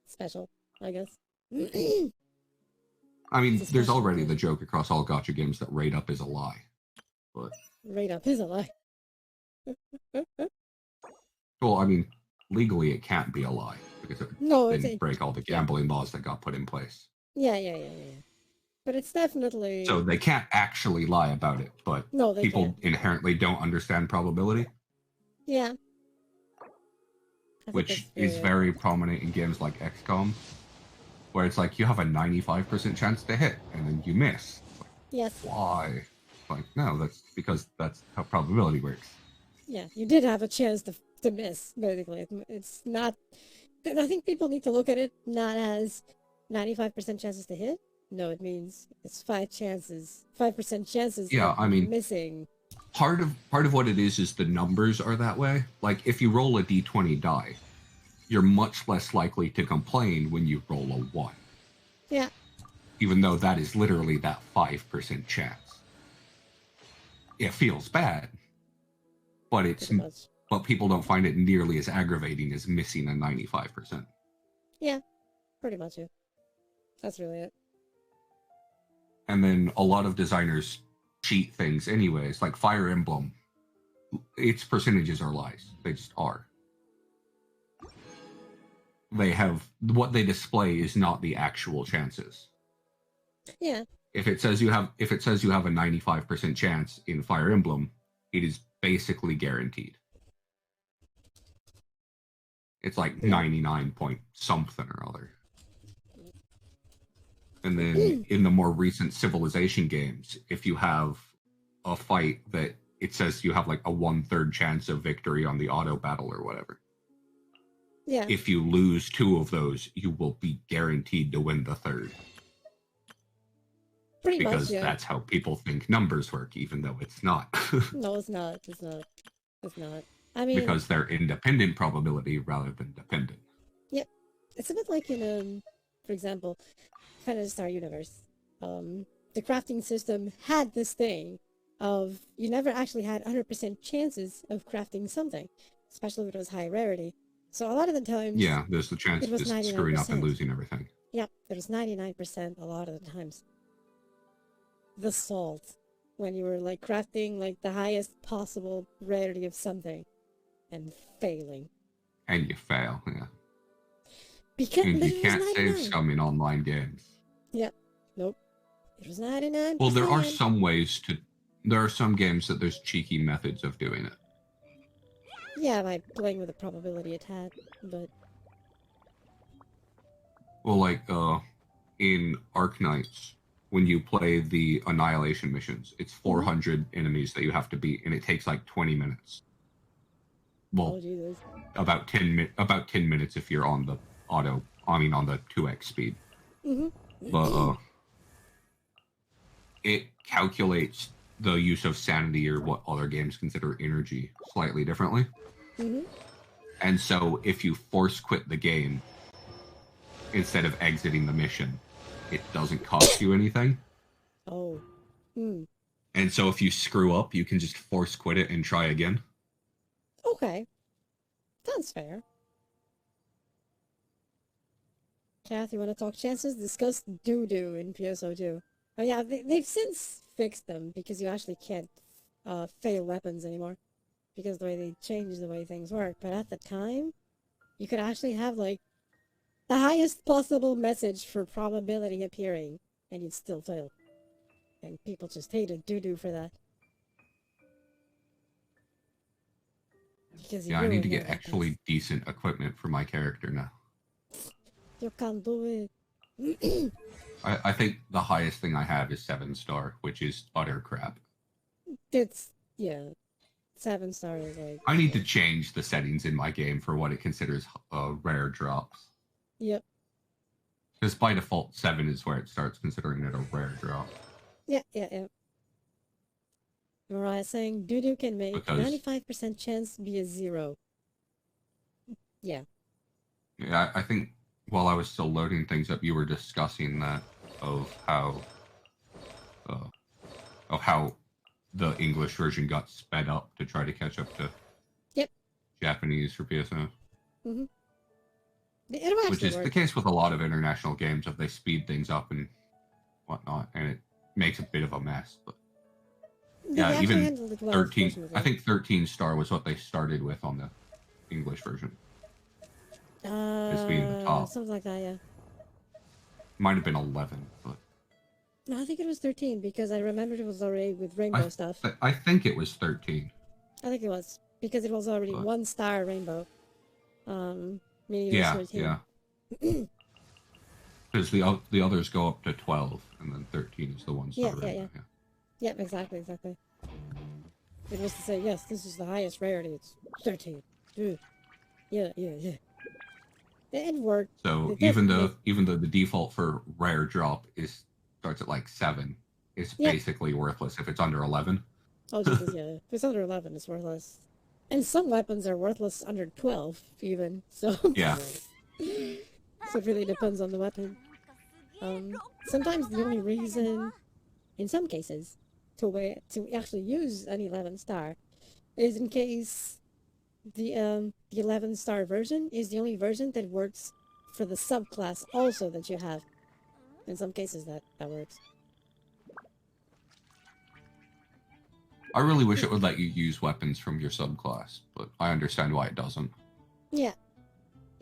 special, I guess. I mean, It's a there's special already game. the joke across all gacha games that raid up is a lie. But Right up is a lie. well, I mean, legally it can't be a lie because it No, didn't break all the gambling laws that got put in place. Yeah. But it's definitely So they can't actually lie about it, but no, they people can't. inherently don't understand probability, Yeah. I think which that's is very prominent in games like XCOM, where it's like you have a 95% chance to hit and then you miss. Yes. Why? Like, no, that's because that's how probability works. Yeah, you did have a chance to miss. Basically, it's not. I think people need to look at it not as 95% chances to hit. No, it means it's 5% chances Yeah, of I mean, missing. part of what it is the numbers are that way. Like if you roll a d20 die, you're much less likely to complain when you roll a 1. Yeah. Even though that is literally that 5% chance. It feels bad, but but people don't find it nearly as aggravating as missing a 95%. Yeah, pretty much it. That's really it. And then a lot of designers cheat things anyways, like Fire Emblem. Its percentages are lies. They just are. They have what they display is not the actual chances. Yeah. If it says you have a 95% chance in Fire Emblem, it is basically guaranteed. It's like 99 point something or other. And then in the more recent Civilization games, if you have a fight that it says you have like a 1/3 chance of victory on the auto battle or whatever. Yeah. If you lose 2 of those, you will be guaranteed to win the 3rd. Pretty much, because yeah. that's how people think numbers work, even though it's not. No, it's not. It's not. I mean, because they're independent probability rather than dependent. Yep. It's a bit like in, for example, Phantasy Star Universe. The crafting system had this thing of you never actually had 100% chances of crafting something, especially if it was high rarity. So a lot of the times... Yeah, there's the chance of just screwing up and losing everything. Yep, it was 99% a lot of the times. The salt, when you were like crafting like the highest possible rarity of something and failing. And you fail, yeah. Because and you can't save scum in online games. Yep. Nope. It was 99%. Well, there are some ways to... There are some games that there's cheeky methods of doing it. Yeah, by playing with the probability it had, but... Well, like, in Arknights, when you play the Annihilation missions, it's 400 enemies that you have to beat, and it takes like 20 minutes. Well, Jesus. about 10 minutes if you're on the on the 2x speed. But it calculates the use of sanity or what other games consider energy slightly differently. And so if you force quit the game instead of exiting the mission, it doesn't cost you anything. Oh. And so if you screw up, you can just force quit it and try again. Okay. Sounds fair. Kath, you want to talk chances? Discuss doo-doo in PSO2. Oh yeah, they've since fixed them because you actually can't fail weapons anymore. Because the way they changed the way things work. But at the time, you could actually have like the highest possible message for probability appearing, and you'd still fail. And people just hated doo-doo for that. Because yeah, I need to get actually decent equipment for my character now. You can't do it. I think the highest thing I have is 7-star, which is utter crap. It's, yeah. 7-star is like... I need to change the settings in my game for what it considers rare drops. Yep. Because by default, 7 is where it starts considering it a rare drop. Yeah. Mariah saying, doo-doo can make 95% chance be a 0. Yeah. Yeah, I think while I was still loading things up, you were discussing that of how the English version got sped up to try to catch up to Japanese for PSO. Which is the case with a lot of international games, if they speed things up and whatnot, and it makes a bit of a mess. But yeah, even 13. I think 13-star was what they started with on the English version. as being the top. Something like that, yeah. Might have been 11, but No, I think it was 13 because I remembered it was already with rainbow stuff. I think it was 13. I think it was because it was already But- 1-star rainbow. Meaning it was Yeah, 13. yeah. Because the others go up to 12, and then 13 is the one star. Yeah. Yep, exactly. It was to say, yes, this is the highest rarity. It's 13. Yeah. It worked. So It even definitely- though the default for rare drop starts at like 7, it's Yeah. basically worthless if it's under 11. Oh, Jesus, yeah. If it's under 11, it's worthless. And some weapons are worthless under 12, even. So, Yeah. so it really depends on the weapon. Sometimes the only reason, in some cases, to actually use an 11-star is in case the 11-star version is the only version that works for the subclass also that you have. In some cases, that works. I really wish it would let you use weapons from your subclass, but I understand why it doesn't. Yeah.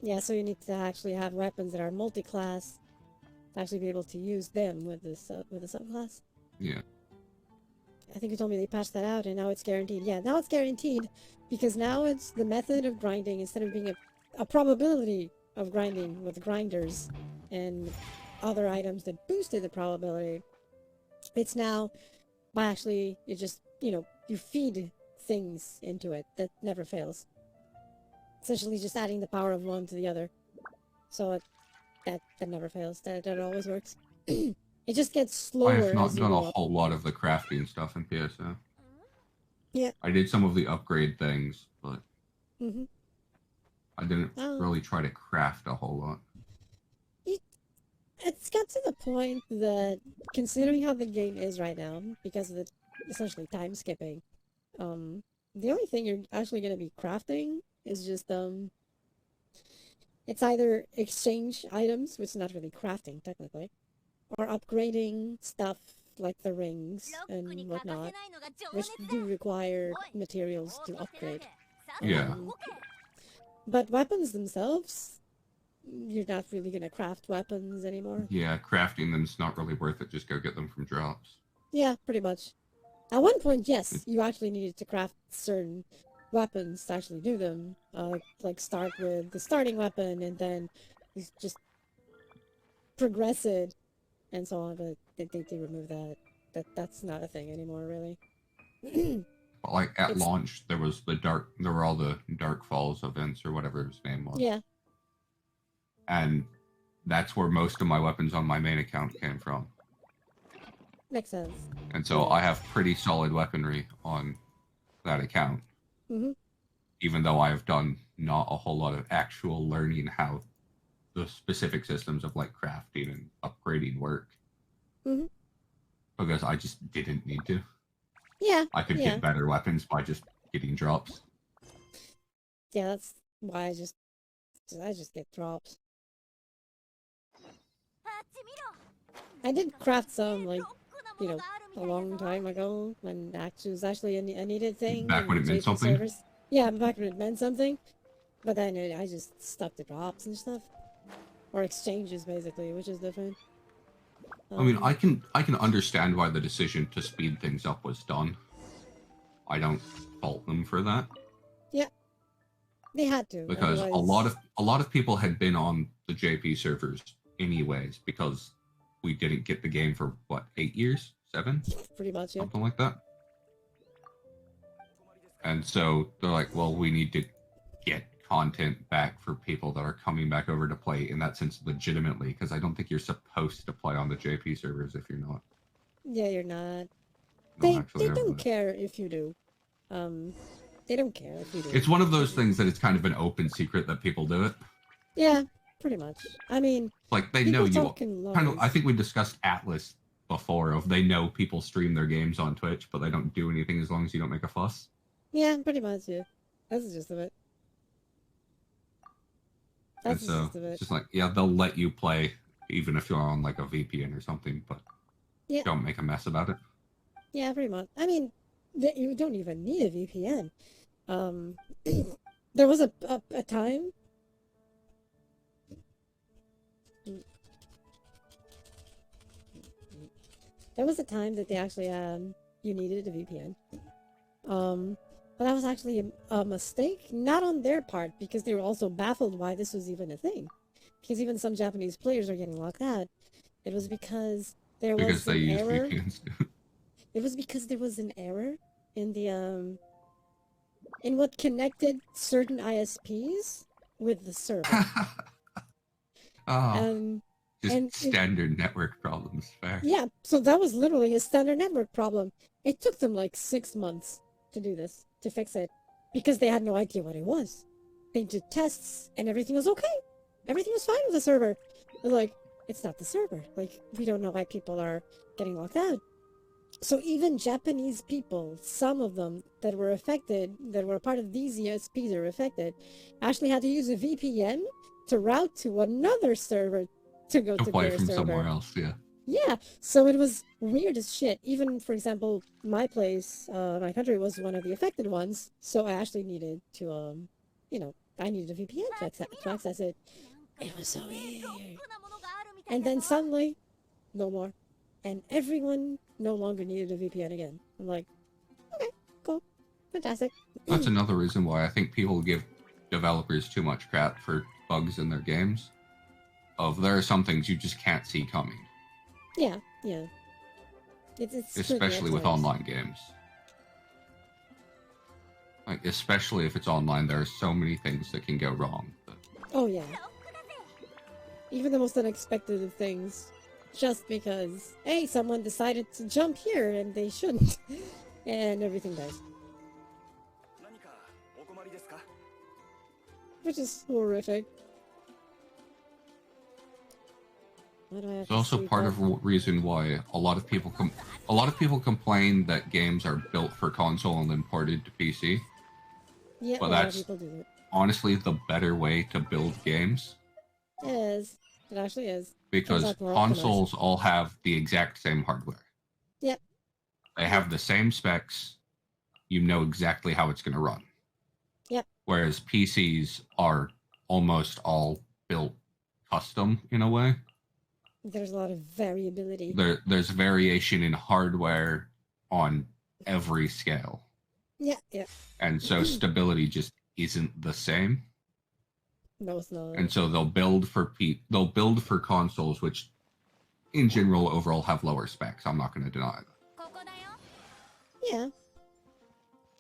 Yeah, so you need to actually have weapons that are multi-class to actually be able to use them with the subclass. Yeah. I think you told me they patched that out and now it's guaranteed. Yeah, now it's guaranteed because now it's the method of grinding instead of being a probability of grinding with grinders and other items that boosted the probability. It's now by actually, you just, you feed things into it that never fails. Essentially just adding the power of one to the other. So that never fails. That always works. It just gets slower. I have not as you done a go up. whole lot of the crafting stuff in PSO. Yeah. I did some of the upgrade things, but Mm-hmm. I didn't Oh. really try to craft a whole lot. It's got to the point that, considering how the game is right now, because of the essentially time skipping, the only thing you're actually going to be crafting is just it's either exchange items, which is not really crafting technically, or upgrading stuff like the rings and whatnot, which do require materials to upgrade. Yeah. But weapons themselves, you're not really going to craft weapons anymore. Yeah, crafting them's not really worth it. Just go get them from drops. Yeah, pretty much. At one point, yes, you actually needed to craft certain weapons to actually do them. Like start with the starting weapon and then just progress it and so on. But they removed that. That's not a thing anymore, really. But like at It's- launch, there were all the Dark Falls events or whatever his name was. Yeah. And that's where most of my weapons on my main account came from. Makes sense. And so I have pretty solid weaponry on that account. Mm-hmm. Even though I have done not a whole lot of actual learning how the specific systems of like crafting and upgrading work. Mm-hmm. Because I just didn't need to. Yeah. I could yeah. get better weapons by just getting drops. Yeah, that's why I just get drops. I did craft some, like, a long time ago when it was actually a needed thing. Back in when it meant JP something? servers. Yeah, back when it meant something. But then I just stuck to drops and stuff. Or exchanges, basically, which is different. I mean, I can understand why the decision to speed things up was done. I don't fault them for that. Yeah. They had to. Because otherwise- a lot of people had been on the JP servers anyways, because we didn't get the game for what, 8 years? 7? Pretty much, yeah. Something like that. And so they're like, well, we need to get content back for people that are coming back over to play in that sense legitimately, because I don't think you're supposed to play on the JP servers if you're not. Yeah, you're not. not They over don't there. care if you do. They don't care if you do. It's one of those things that it's kind of an open secret that people do it. Yeah, pretty much. I mean, Like they people know you. talk in Kind of. I lies. think we discussed Atlas before. Of they know people stream their games on Twitch, but they don't do anything as long as you don't make a fuss. Yeah, pretty much, yeah. That's the gist of it. And That's the so gist of it's it. just like, yeah, they'll let you play even if you're on like a VPN or something, but Yeah. don't make a mess about it. Yeah, pretty much. I mean, you don't even need a VPN. There was a time There was a time that they actually you needed a VPN. But that was actually a mistake, not on their part, because they were also baffled why this was even a thing. Because even some Japanese players are getting locked out. It was because there was they an use error. VPNs. It was because there was an error in the in what connected certain ISPs with the server. Oh, just and standard network problems. Fair. yeah, so that was literally a standard network problem. It took them like 6 months to do this, to fix it, because they had no idea what it was. They did tests and everything was okay. Everything was fine with the server. They're like, it's not the server. Like, we don't know why people are getting locked out. So even Japanese people, some of them that were affected, that were part of these ESPs that were affected, actually had to use a VPN to route to another server to go to Away their from server. somewhere else, yeah. Yeah, so it was weird as shit. Even, for example, my place, my country was one of the affected ones, so I actually needed to, you know, I needed a VPN to access it. It was so weird. And then suddenly, no more. And everyone no longer needed a VPN again. I'm like, okay, cool, fantastic. That's another reason why I think people give developers too much crap for bugs in their games. There are some things you just can't see coming. Yeah, yeah. It's especially with online games. Like, especially if it's online, there are so many things that can go wrong. Oh yeah. Even the most unexpected of things. Just because, hey, someone decided to jump here and they shouldn't. And everything dies. Which is horrific. It's also part of the reason why a lot of people complain that games are built for console and then ported to PC. Yeah, but a lot of that's people do that. honestly the better way to build games. It is. It actually is. Because consoles all have the exact same hardware. Yep. They have the same specs. You know exactly how it's going to run. Yep. Whereas PCs are almost all built custom in a way. There's a lot of variability. There's variation in hardware on every scale. Yeah, yeah. And so stability just isn't the same. No, it's not. And so they'll build for consoles, which in general overall have lower specs. I'm not going to deny that. Yeah.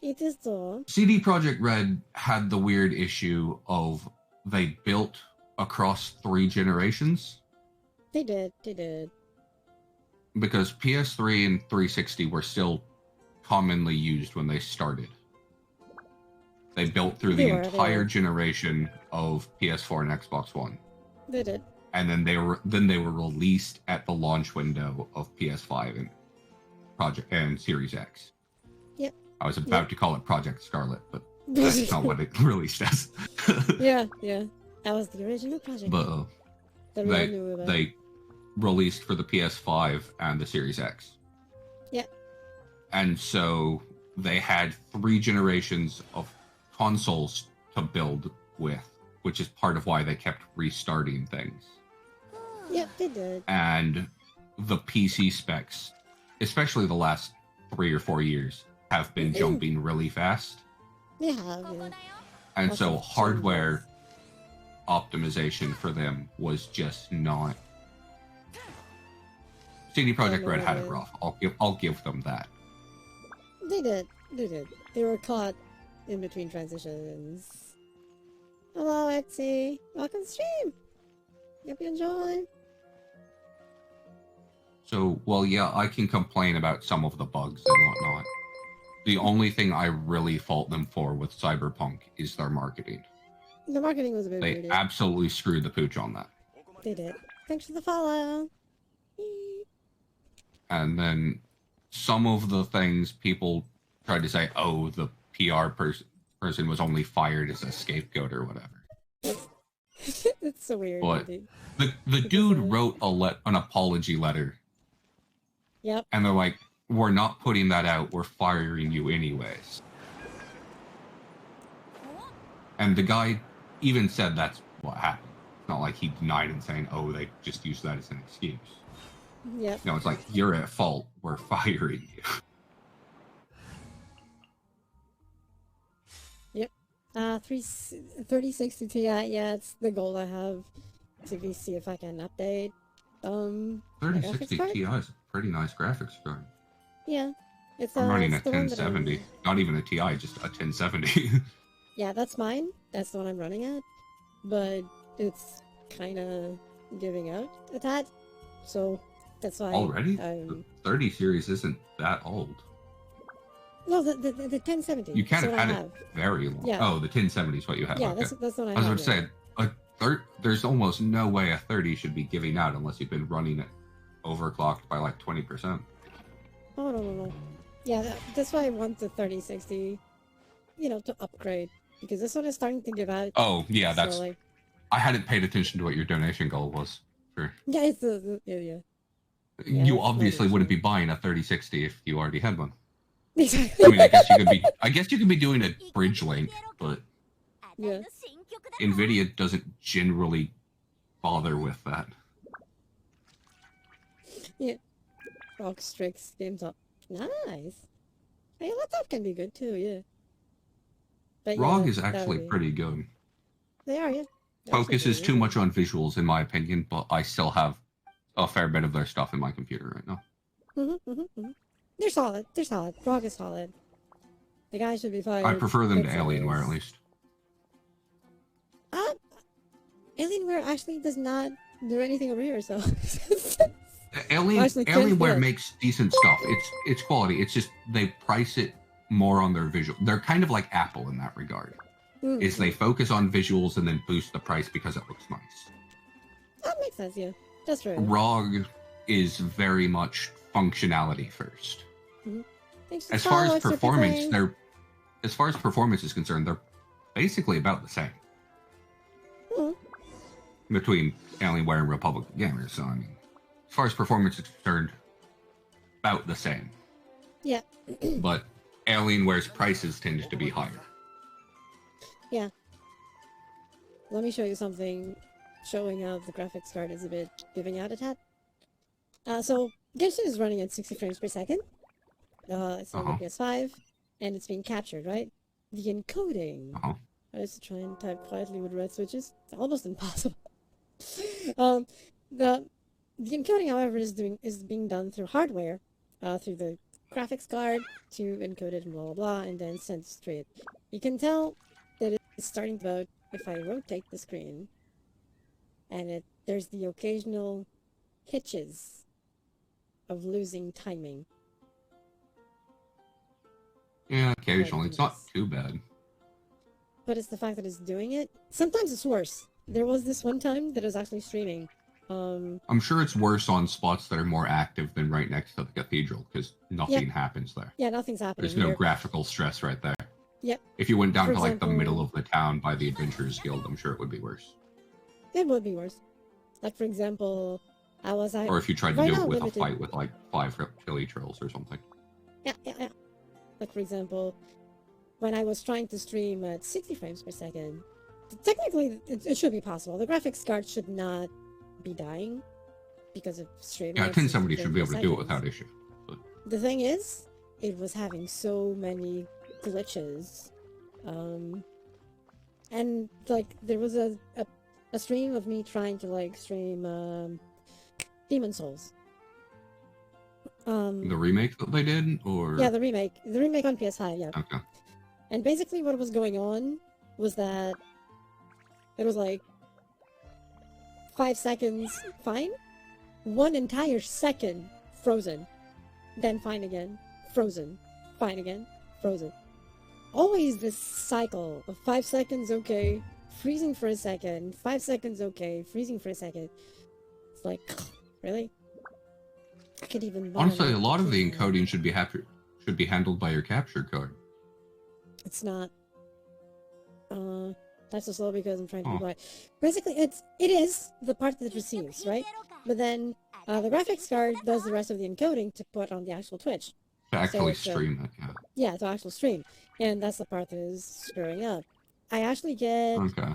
It is so. CD Projekt Red had the weird issue of they built across 3 generations. They did. Because PS3 and 360 were still commonly used when they started. They built through the entire generation of PS4 and Xbox One. They did. And then they were released at the launch window of PS5 and Series X. Yep. I was about to call it Project Scarlet, but that's not what it released as. yeah. That was the original project. But they released for the PS5 and the Series X. Yep. And so they had 3 generations of consoles to build with, which is part of why they kept restarting things. Yep, they did. And the PC specs, especially the last 3 or 4 years, have been jumping really fast. They have, yeah. And so hardware optimization for them was just not. CD Projekt Red had it rough. I'll give them that. They did. They were caught in between transitions. Hello, Etsy. Welcome to stream. Hope you enjoy. So, well, yeah, I can complain about some of the bugs and whatnot. The only thing I really fault them for with Cyberpunk is their marketing. The marketing was a bit weird. They absolutely screwed the pooch on that. They did. Thanks for the follow. And then some of the things people tried to say, oh, the PR person was only fired as a scapegoat or whatever. It's so weird. But the dude wrote an apology letter. Yep. And they're like, we're not putting that out. We're firing you anyways. And the guy even said that's what happened. It's not like he denied and saying, "Oh, they just used that as an excuse." Yep. No, it's like you're at fault. We're firing you. Yep. 3060 Ti. Yeah, it's the goal I have to see if I can update. My graphics 3060 card? Ti is a pretty nice graphics card. Yeah. It's I'm running a it's the one that 1070. Not even a Ti, just a 1070. Yeah, that's mine. That's the one I'm running at. But it's kind of giving out a tad. So that's why. Already? The 30 series isn't that old. No, the 1070. You can't that's have what had I it very long. Yeah. Oh, the 1070 is what you have. Yeah, Okay. that's the one I I was have. about to say, there's almost no way a 30 should be giving out unless you've been running it overclocked by like 20%. Oh, no. Yeah, that's why I want the 3060, to upgrade. Because this one is starting to give out. Oh, yeah, that's... So, like, I hadn't paid attention to what your donation goal was. Sure. yeah, it's yeah. You it's obviously not wouldn't be buying a 3060 if you already had one. Exactly. I mean, I guess you could be doing a bridge link, but Yeah. Nvidia doesn't generally bother with that. Yeah. Rock Strix games up. Nice. Hey, laptop can be good too, yeah. But ROG yeah, is actually pretty good. They are, yeah. Focuses too much on visuals, in my opinion, but I still have a fair bit of their stuff in my computer right now. They're solid. They're solid. ROG is solid. The guy should be fired. I prefer them to Alienware, at least. Alienware actually does not do anything over here, so... Alienware makes decent stuff. It's quality. It's just they price it more on their visual. They're kind of like Apple in that regard. Is they focus on visuals and then boost the price because it looks nice. That makes sense, yeah. That's true. ROG is very much functionality first. As far as performance is concerned, they're basically about the same between Alienware and Republic Gamers. So I mean, as far as performance is concerned, about the same. Yeah. But Alienware's prices tend to be higher. Yeah. Let me show you something showing how the graphics card is a bit giving out a tad. So Genshin is running at 60 frames per second. It's on the PS5, and it's being captured, right? The encoding. I used to try and type quietly with red switches. It's almost impossible. The encoding, however, is being done through hardware, through the graphics card to encode it and blah blah blah, and then sent straight. You can tell that it's starting to vote if I rotate the screen, and there's the occasional hitches of losing timing. Yeah, occasionally. It's not too bad. But it's the fact that it's doing it. Sometimes it's worse. There was this one time that I was actually streaming. I'm sure it's worse on spots that are more active than right next to the cathedral, because nothing happens there. Yeah, nothing's happening. There's no graphical stress right there. Yep. If you went down For to like example, the middle of the town by the Adventurers Guild, I'm sure it would be worse. It would be worse. Like, for example, or if you tried to do it with a fight with like 5 chili trolls or something. Yeah. Like, for example, when I was trying to stream at 60 frames per second, technically it should be possible. The graphics card should not be dying because of streaming. Yeah, at 1070 60 should be able to do it frames per without issue. But... The thing is, it was having so many glitches. And, like, there was a stream of me trying to, like, stream Demon Souls. The remake that they did, or yeah, the remake on PS5, yeah. Okay. And basically, what was going on was that it was like 5 seconds fine, 1 entire second frozen, then fine again, frozen, fine again, frozen. Always this cycle of 5 seconds okay, freezing for a second, 5 seconds okay, freezing for a second. It's like, really? I could even honestly, a lot of the encoding should be handled by your capture card. It's not. That's so slow because I'm trying to be quiet. Basically, it is the part that receives, right? But then the graphics card does the rest of the encoding to put on the actual Twitch. To actually stream it, yeah. Yeah, to actual stream. And that's the part that is screwing up. I actually get... Okay.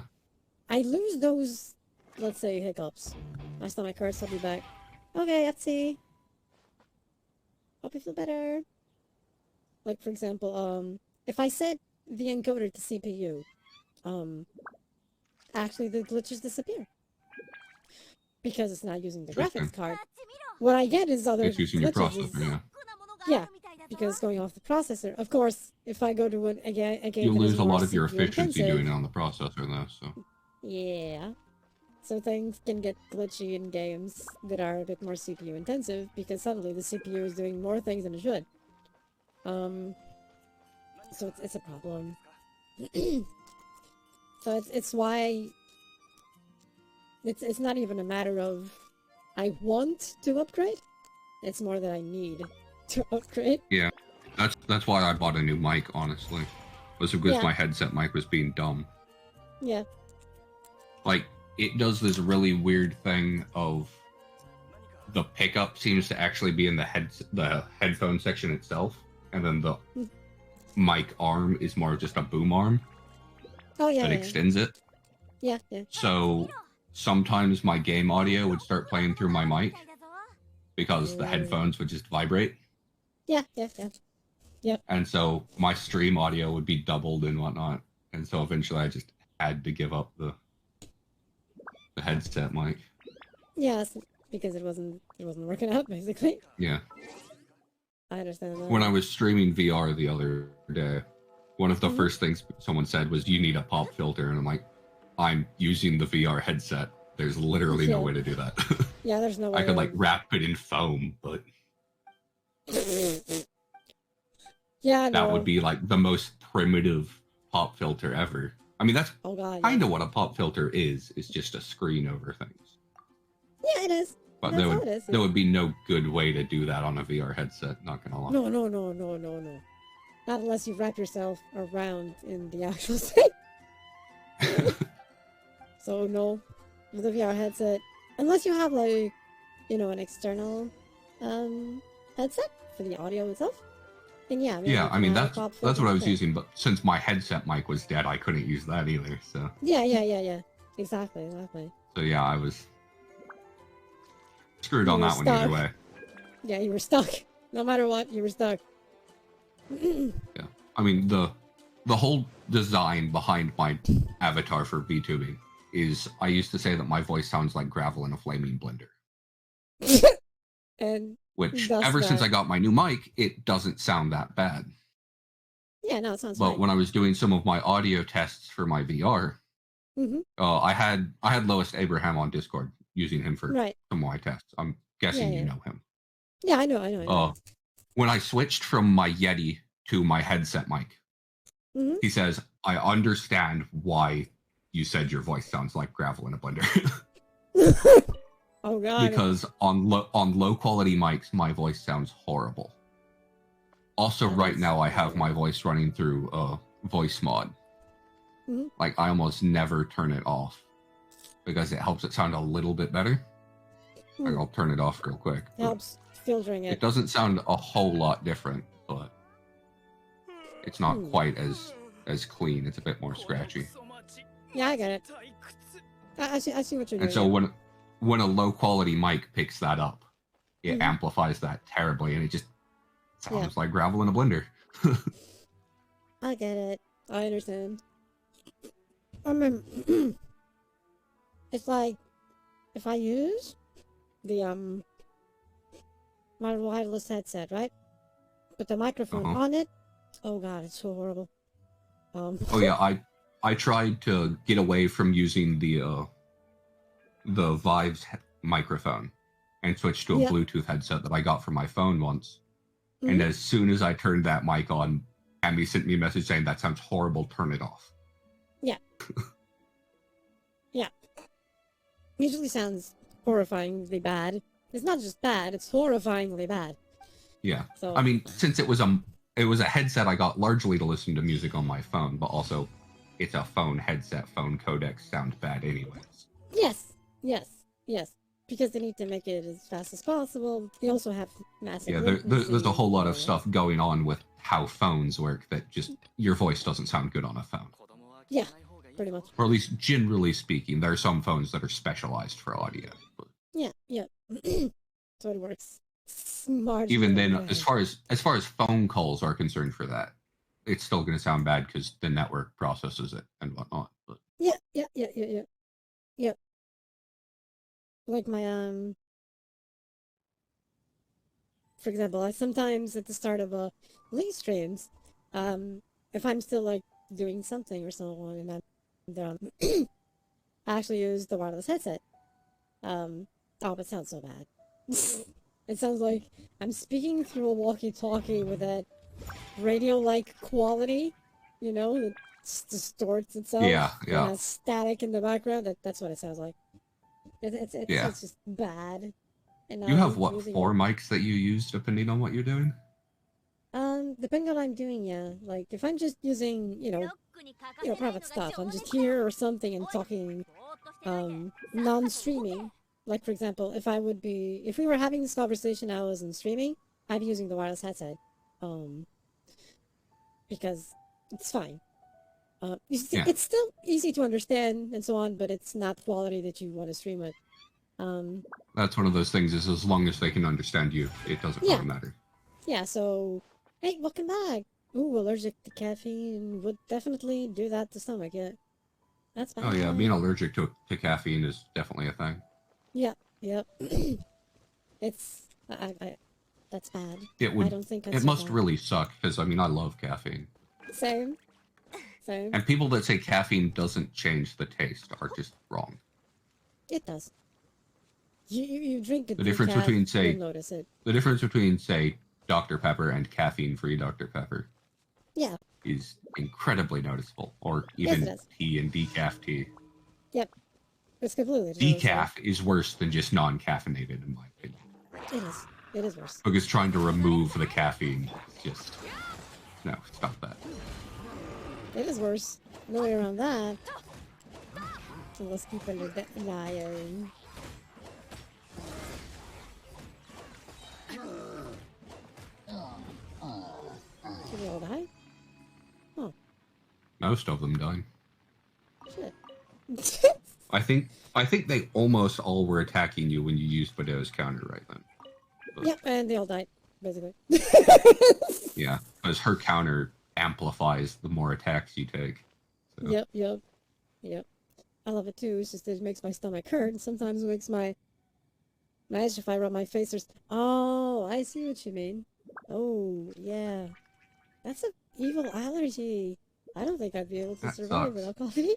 I lose those let's say hiccups. My stomach hurts, I'll be back. Okay, Etsy. Hope you feel better. Like, for example, if I set the encoder to CPU, actually the glitches disappear. Because it's not using the Interesting. graphics card. What I get is other It's using your glitches. processor, yeah. Yeah, because it's going off the processor. Of course, if I go to a game You that lose is a more lot of your CPU efficiency intensive, doing it on the processor, though, so... yeah. So things can get glitchy in games that are a bit more CPU intensive because suddenly the CPU is doing more things than it should. So it's a problem. So it's why it's not even a matter of I want to upgrade. It's more that I need to upgrade. Yeah, that's why I bought a new mic, honestly. Was because my headset mic was being dumb. Yeah. Like, it does this really weird thing of the pickup seems to actually be in the headphone section itself, and then the mic arm is more just a boom arm. Oh yeah. That extends it. Yeah, yeah. So sometimes my game audio would start playing through my mic because the headphones would just vibrate. Yeah, yeah, yeah. Yep. And so my stream audio would be doubled and whatnot. And so eventually I just had to give up the headset mic. Yeah, because it wasn't working out basically. Yeah. I understand that. When I was streaming VR the other day, one of the first things someone said was, "You need a pop filter," and I'm like, "I'm using the VR headset. There's literally no way to do that." Yeah, there's no way. I could like wrap it in foam, but yeah, that would be like the most primitive pop filter ever. I mean, that's kind of what a pop filter is. It's just a screen over things. Yeah, it is. But there would be no good way to do that on a VR headset, not gonna lie. No. Not unless you wrap yourself around in the actual thing. So no, with a VR headset, unless you have like, an external headset for the audio itself, then yeah. I mean that's what I was using, but since my headset mic was dead, I couldn't use that either. So yeah. Exactly. So yeah, I was screwed on that one either way. Yeah, you were stuck. No matter what, you were stuck. Yeah, I mean the whole design behind my avatar for VTubing is I used to say that my voice sounds like gravel in a flaming blender. And which since I got my new mic, it doesn't sound that bad. Yeah, no, it sounds But fine. when I was doing some of my audio tests for my VR, I had Lois Abraham on Discord using him for some of my tests. I'm guessing you know him. Yeah, I know. When I switched from my Yeti to my headset mic, he says, "I understand why you said your voice sounds like gravel in a blender." Oh god. Because on low quality mics, my voice sounds horrible. Also, right now I have my voice running through voice mod. Like I almost never turn it off because it helps it sound a little bit better. Like, I'll turn it off real quick. Helps filtering it. It doesn't sound a whole lot different, but it's not quite as clean. It's a bit more scratchy. Yeah, I get it. I see what you're doing. And so when a low quality mic picks that up, it amplifies that terribly, and it just sounds like gravel in a blender. I get it. I understand. I mean, it's like if I use the my wireless headset, right? Put the microphone on it. Oh god, it's so horrible. Oh yeah, I tried to get away from using the Vive's microphone and switched to a Bluetooth headset that I got from my phone once. And as soon as I turned that mic on, Amy sent me a message saying, "That sounds horrible, turn it off." Yeah. Yeah. Usually sounds horrifyingly bad. It's not just bad, it's horrifyingly bad. Yeah. So, I mean, since it was a headset I got largely to listen to music on my phone, but also it's a phone headset, phone codecs sound bad anyways. Yes. Because they need to make it as fast as possible. They also have massive... Yeah, there's a whole lot of stuff going on with how phones work that just, your voice doesn't sound good on a phone. Yeah. pretty much. Or at least generally speaking, there are some phones that are specialized for audio. But Yeah, yeah. So it works. Smart. even then, as far as phone calls are concerned for that, it's still going to sound bad because the network processes it and whatnot. But Yeah. Yep. Like my for example, I sometimes at the start of League streams, if I'm still like doing something or so on, and I actually use the wireless headset. Oh, it sounds so bad. It sounds like I'm speaking through a walkie-talkie with that radio-like quality, that distorts itself. Yeah. And has static in the background. That's what it sounds like. It's just bad. And you have what, using 4 mics that you use depending on what you're doing? Depending on what I'm doing, yeah. Like if I'm just using, private stuff, I'm just here or something and talking, non-streaming. Like for example, if we were having this conversation, I wasn't streaming, I'd be using the wireless headset, because it's fine. It's still easy to understand and so on, but it's not quality that you want to stream with. That's one of those things. Is as long as they can understand you, it doesn't really matter. Yeah. So, hey, welcome back. Ooh, allergic to caffeine would definitely do that to stomach. Yeah, that's bad. Oh yeah, being allergic to caffeine is definitely a thing. Yeah. Yep. It's that's bad. It would. I don't think It must really suck because I love caffeine. Same. And people that say caffeine doesn't change the taste are just wrong. It does. You drink it. The difference between you'll notice it. The difference between say Dr. Pepper and caffeine-free Dr. Pepper. Yeah. Is incredibly noticeable, or even tea and decaf tea. Yep. It's completely decaf is worse than just non-caffeinated, in my opinion. It is. It is worse. Because trying to remove the caffeine just no, stop that. It is worse. No way around that. So let's keep under the iron. Did they all die? Oh. Most of them died. Shit. I think they almost all were attacking you when you used Bado's counter right then. But, yep, and they all died, basically. Yeah, because her counter amplifies the more attacks you take. So. Yep. I love it too. It's just that it makes my stomach hurt, and sometimes it makes my eyes if I rub my face. Oh, I see what you mean. Oh, yeah. That's an evil allergy. I don't think I'd be able to survive without coffee.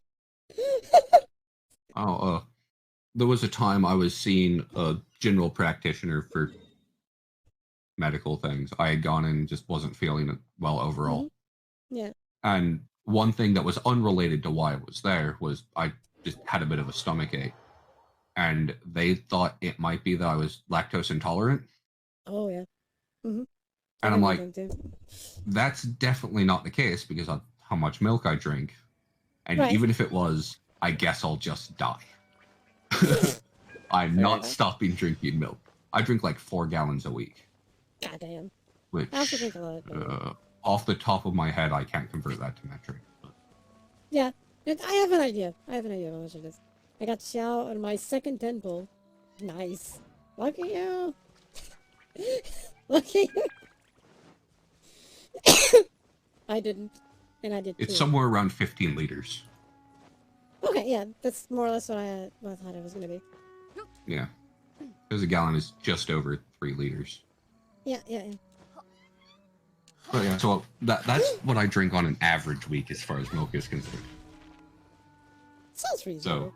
There was a time I was seeing a general practitioner for medical things. I had gone in and just wasn't feeling it well overall. Mm-hmm. Yeah. And one thing that was unrelated to why I was there was I just had a bit of a stomach ache. And they thought it might be that I was lactose intolerant. Oh, yeah. Mm-hmm. And I'm like, that's definitely not the case because of how much milk I drink. And even if it was, I guess I'll just die. I'm not stopping drinking milk. I drink like 4 gallons a week. Goddamn. Which, I also drink a lot. off the top of my head, I can't convert that to metric. But. Yeah, I have an idea. How much it is. I got to shout on my second temple. Nice. Look at you. Look at you. I didn't. And I did It's too. somewhere around 15 liters. Okay, yeah, that's more or less what I thought it was going to be. Yeah. Because a gallon is just over 3 liters. Yeah. But yeah, so that's what I drink on an average week as far as milk is concerned. Sounds reasonable.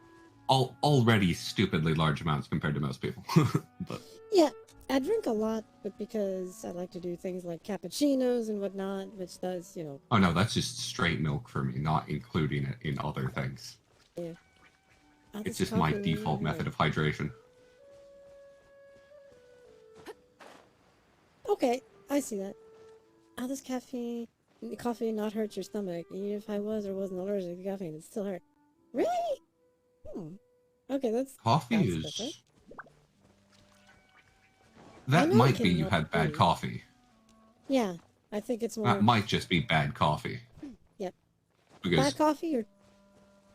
So, already stupidly large amounts compared to most people. But yeah, I drink a lot, but because I like to do things like cappuccinos and whatnot, which does, Oh no, that's just straight milk for me, not including it in other things. Yeah. It's just my default method of hydration. Okay, I see that. How does coffee not hurt your stomach? Even if I was or wasn't allergic to caffeine, it still hurt. Really? Okay, that's... Coffee is... Different. That might be you had bad coffee. Yeah, I think it's more... That might just be bad coffee. Yep. Because bad coffee or...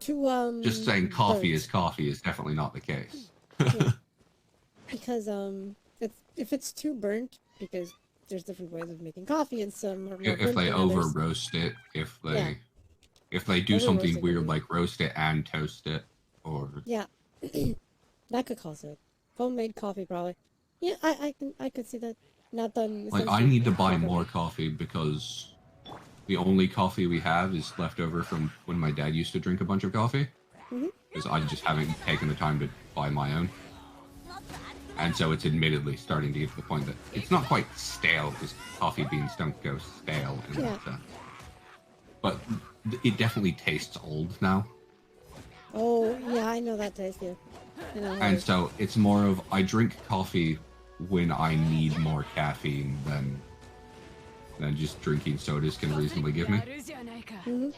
To Just saying coffee burnt. is coffee is definitely not the case. Yeah. Because if it's too burnt, because there's different ways of making coffee, and some are more If burnt they than over others. roast it, Yeah. if they do Over something roasting weird can be- like roast it and toast it, or Yeah, that could cause it. Homemade coffee, probably. Yeah, I could see that. Not done. like I essentially need to buy properly. more coffee because the only coffee we have is left over from when my dad used to drink a bunch of coffee. Mhm. Because I just haven't taken the time to buy my own. And so it's admittedly starting to get to the point that it's not quite stale, because coffee beans don't go stale in Yeah. that sense. But it definitely tastes old now. Oh yeah, I know that taste. Yeah. You know, And so it's more of I drink coffee when I need more caffeine than just drinking sodas can reasonably give me. Mhm.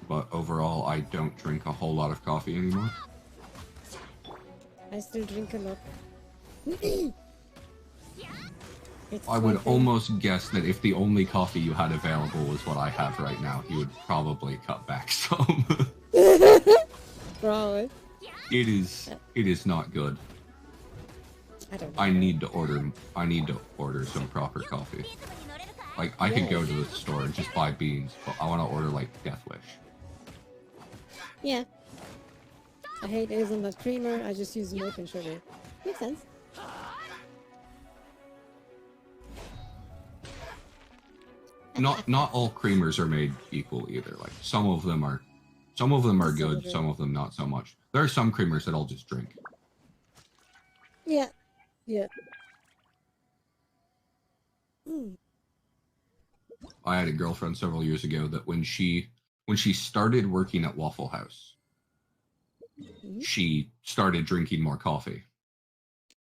But overall, I don't drink a whole lot of coffee anymore. I still drink a lot. It's I my would thing. almost guess that if the only coffee you had available was what I have right now, you would probably cut back some. Probably. It is not good. I don't. I need to order some proper coffee. Like I could go to the store and just buy beans, but I want to order like Death Wish. Yeah. I hate hazelnut creamer. I just use milk and sugar. Makes sense. Not all creamers are made equal either. Like some of them are good, some of them not so much. There are some creamers that I'll just drink. Yeah. Yeah. Mm. I had a girlfriend several years ago that when she started working at Waffle House, Mhm. she started drinking more coffee.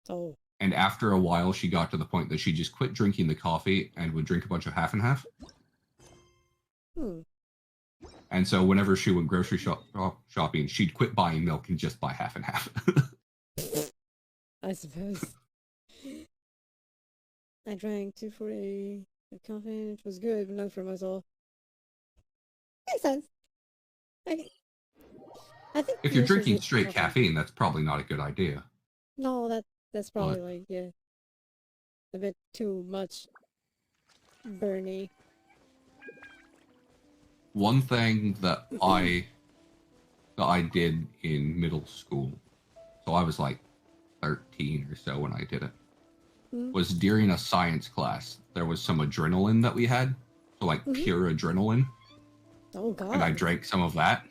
Oh. And after a while, she got to the point that she just quit drinking the coffee and would drink a bunch of half and half. Hmm. And so whenever she went grocery shopping, she'd quit buying milk and just buy half and half. I suppose. I drank 240 of coffee, which was good, but not for myself. Makes sense. I think If you're most of drinking it straight coffee- caffeine, that's probably not a good idea. No, that's probably like, yeah, a bit too much burny. One thing that I did in middle school, so I was like 13 or so when I did it, was during a science class. There was some adrenaline that we had, so like pure adrenaline, Oh god. and I drank some of that.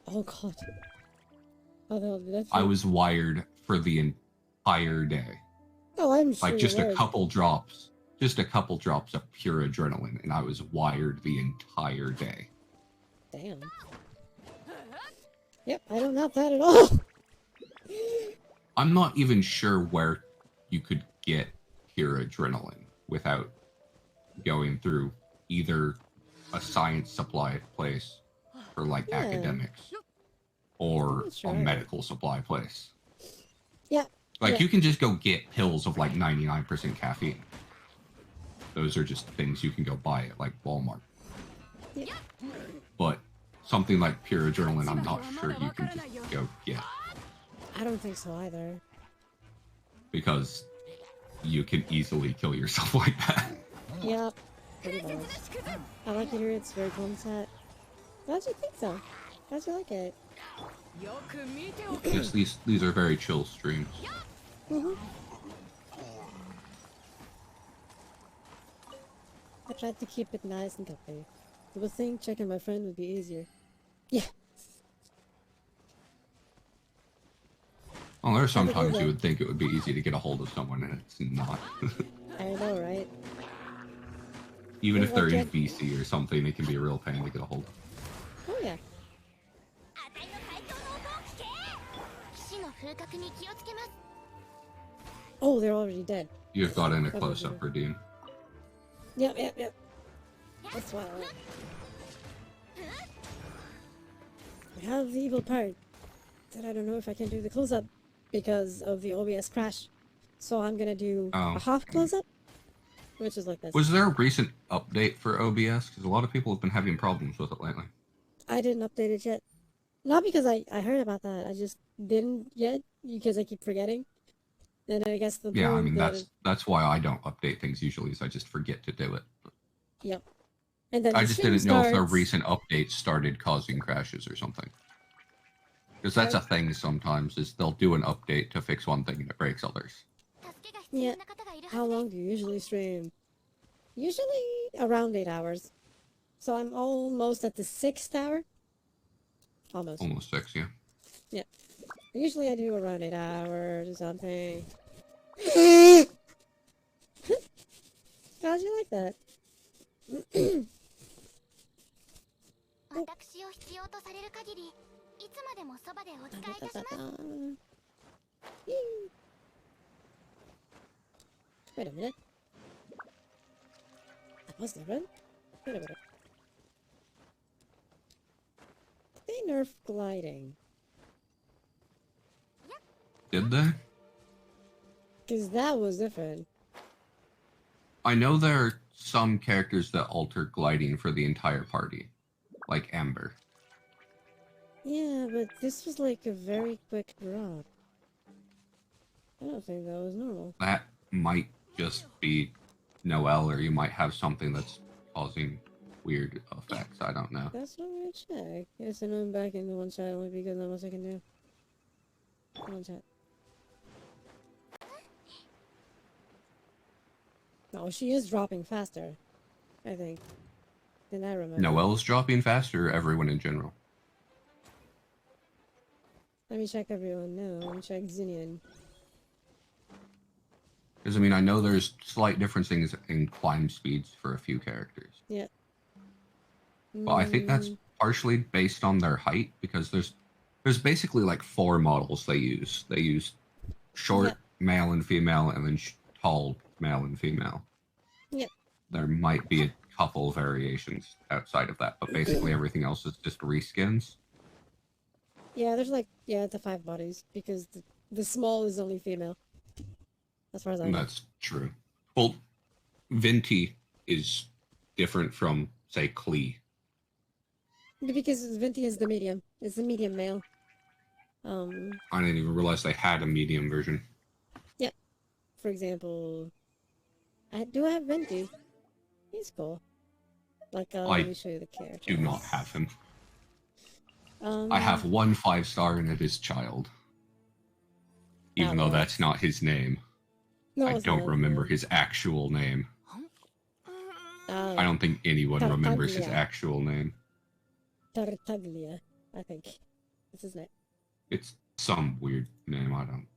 Oh god. How the hell did that I feel? was wired for the entire day. Oh, I'm sure Like you just a would. couple drops of pure adrenaline, and I was wired the entire day. Damn. Yep, I don't have that at all. I'm not even sure where you could get pure adrenaline without going through either a science supply place for like Yeah. academics or That's a right. medical supply place. Yeah. Like Yeah. you can just go get pills of like 99% caffeine. Those are just things you can go buy at like Walmart. Yeah. But something like pure adrenaline, I'm not sure you can just go get, I don't think so either. because you can easily kill yourself like that. Yep. Pretty much. I like it here, it's very cool set. Glad you think so. Glad you like it. Yes, these are very chill streams. Mm-hmm. I tried to keep it nice and comfy. You would think checking my friend would be easier. Yeah. Well, there are some I think times we you will. would think it would be easy to get a hold of someone, and it's not. I know, right? Even if they're in Okay. VC or something, it can be a real pain to get a hold of. Oh yeah. Oh, they're already dead. You've got in a close-up for Dean. Yep, yep, yep. That's what I like. I have the evil part that I don't know if I can do the close-up because of the OBS crash. So I'm gonna do Oh. a half close-up which is like this. Was there a recent update for OBS? Because a lot of people have been having problems with it lately. I didn't update it yet. Not because I heard about that. I just didn't yet because I keep forgetting. And I guess the Yeah, I mean that that's why I don't update things usually. Is I just forget to do it. Yep. And then I the just stream didn't know if the starts. recent updates started causing crashes or something. Because that's a thing sometimes, is they'll do an update to fix one thing and it breaks others. Yeah. How long do you usually stream? Usually around 8 hours. So I'm almost at the 6th hour. Almost. Almost 6, yeah. Yeah. Usually I do around 8 hours or something. How'd you like that? 私を必要とされる限り、いつまでもそばでお使いいたします。Wait a minute. That was the run? Wait a minute. Did they nerf gliding? Did they? Because that was different. I know there are some characters that alter gliding for the entire party. Like Amber. Yeah, but this was like a very quick drop. I don't think that was normal. That might just be Noelle, or you might have something that's causing weird effects. I don't know. That's what I'm gonna check. Yes, and I'm back into one chat only because that's what I can do. One chat. No, she is dropping faster, I think, than I remember. Noelle's dropping faster, everyone in general. Let me check everyone now. Let me check Xinian. Because, I mean, I know there's slight differences in climb speeds for a few characters. Yeah. Well, I think that's partially based on their height, because there's basically like 4 models they use. They use short, male and female, and then tall, male and female. Yep. There might be a couple variations outside of that, but basically everything else is just reskins. Yeah, there's like, the 5 bodies, because the small is only female. As far as I know. That's true. Well, Venti is different from, say, Klee. Because Venti is the medium. It's the medium male. I didn't even realize they had a medium version. Yeah. For example, I have Venti. He's cool. Like, let me show you the character. Do not have him. I have 1 5-star and it is Child. Even though that's not his name. No, I don't remember his actual name. I don't think anyone remembers his actual name. Tartaglia, I think. That's his name. It's some weird name, I don't...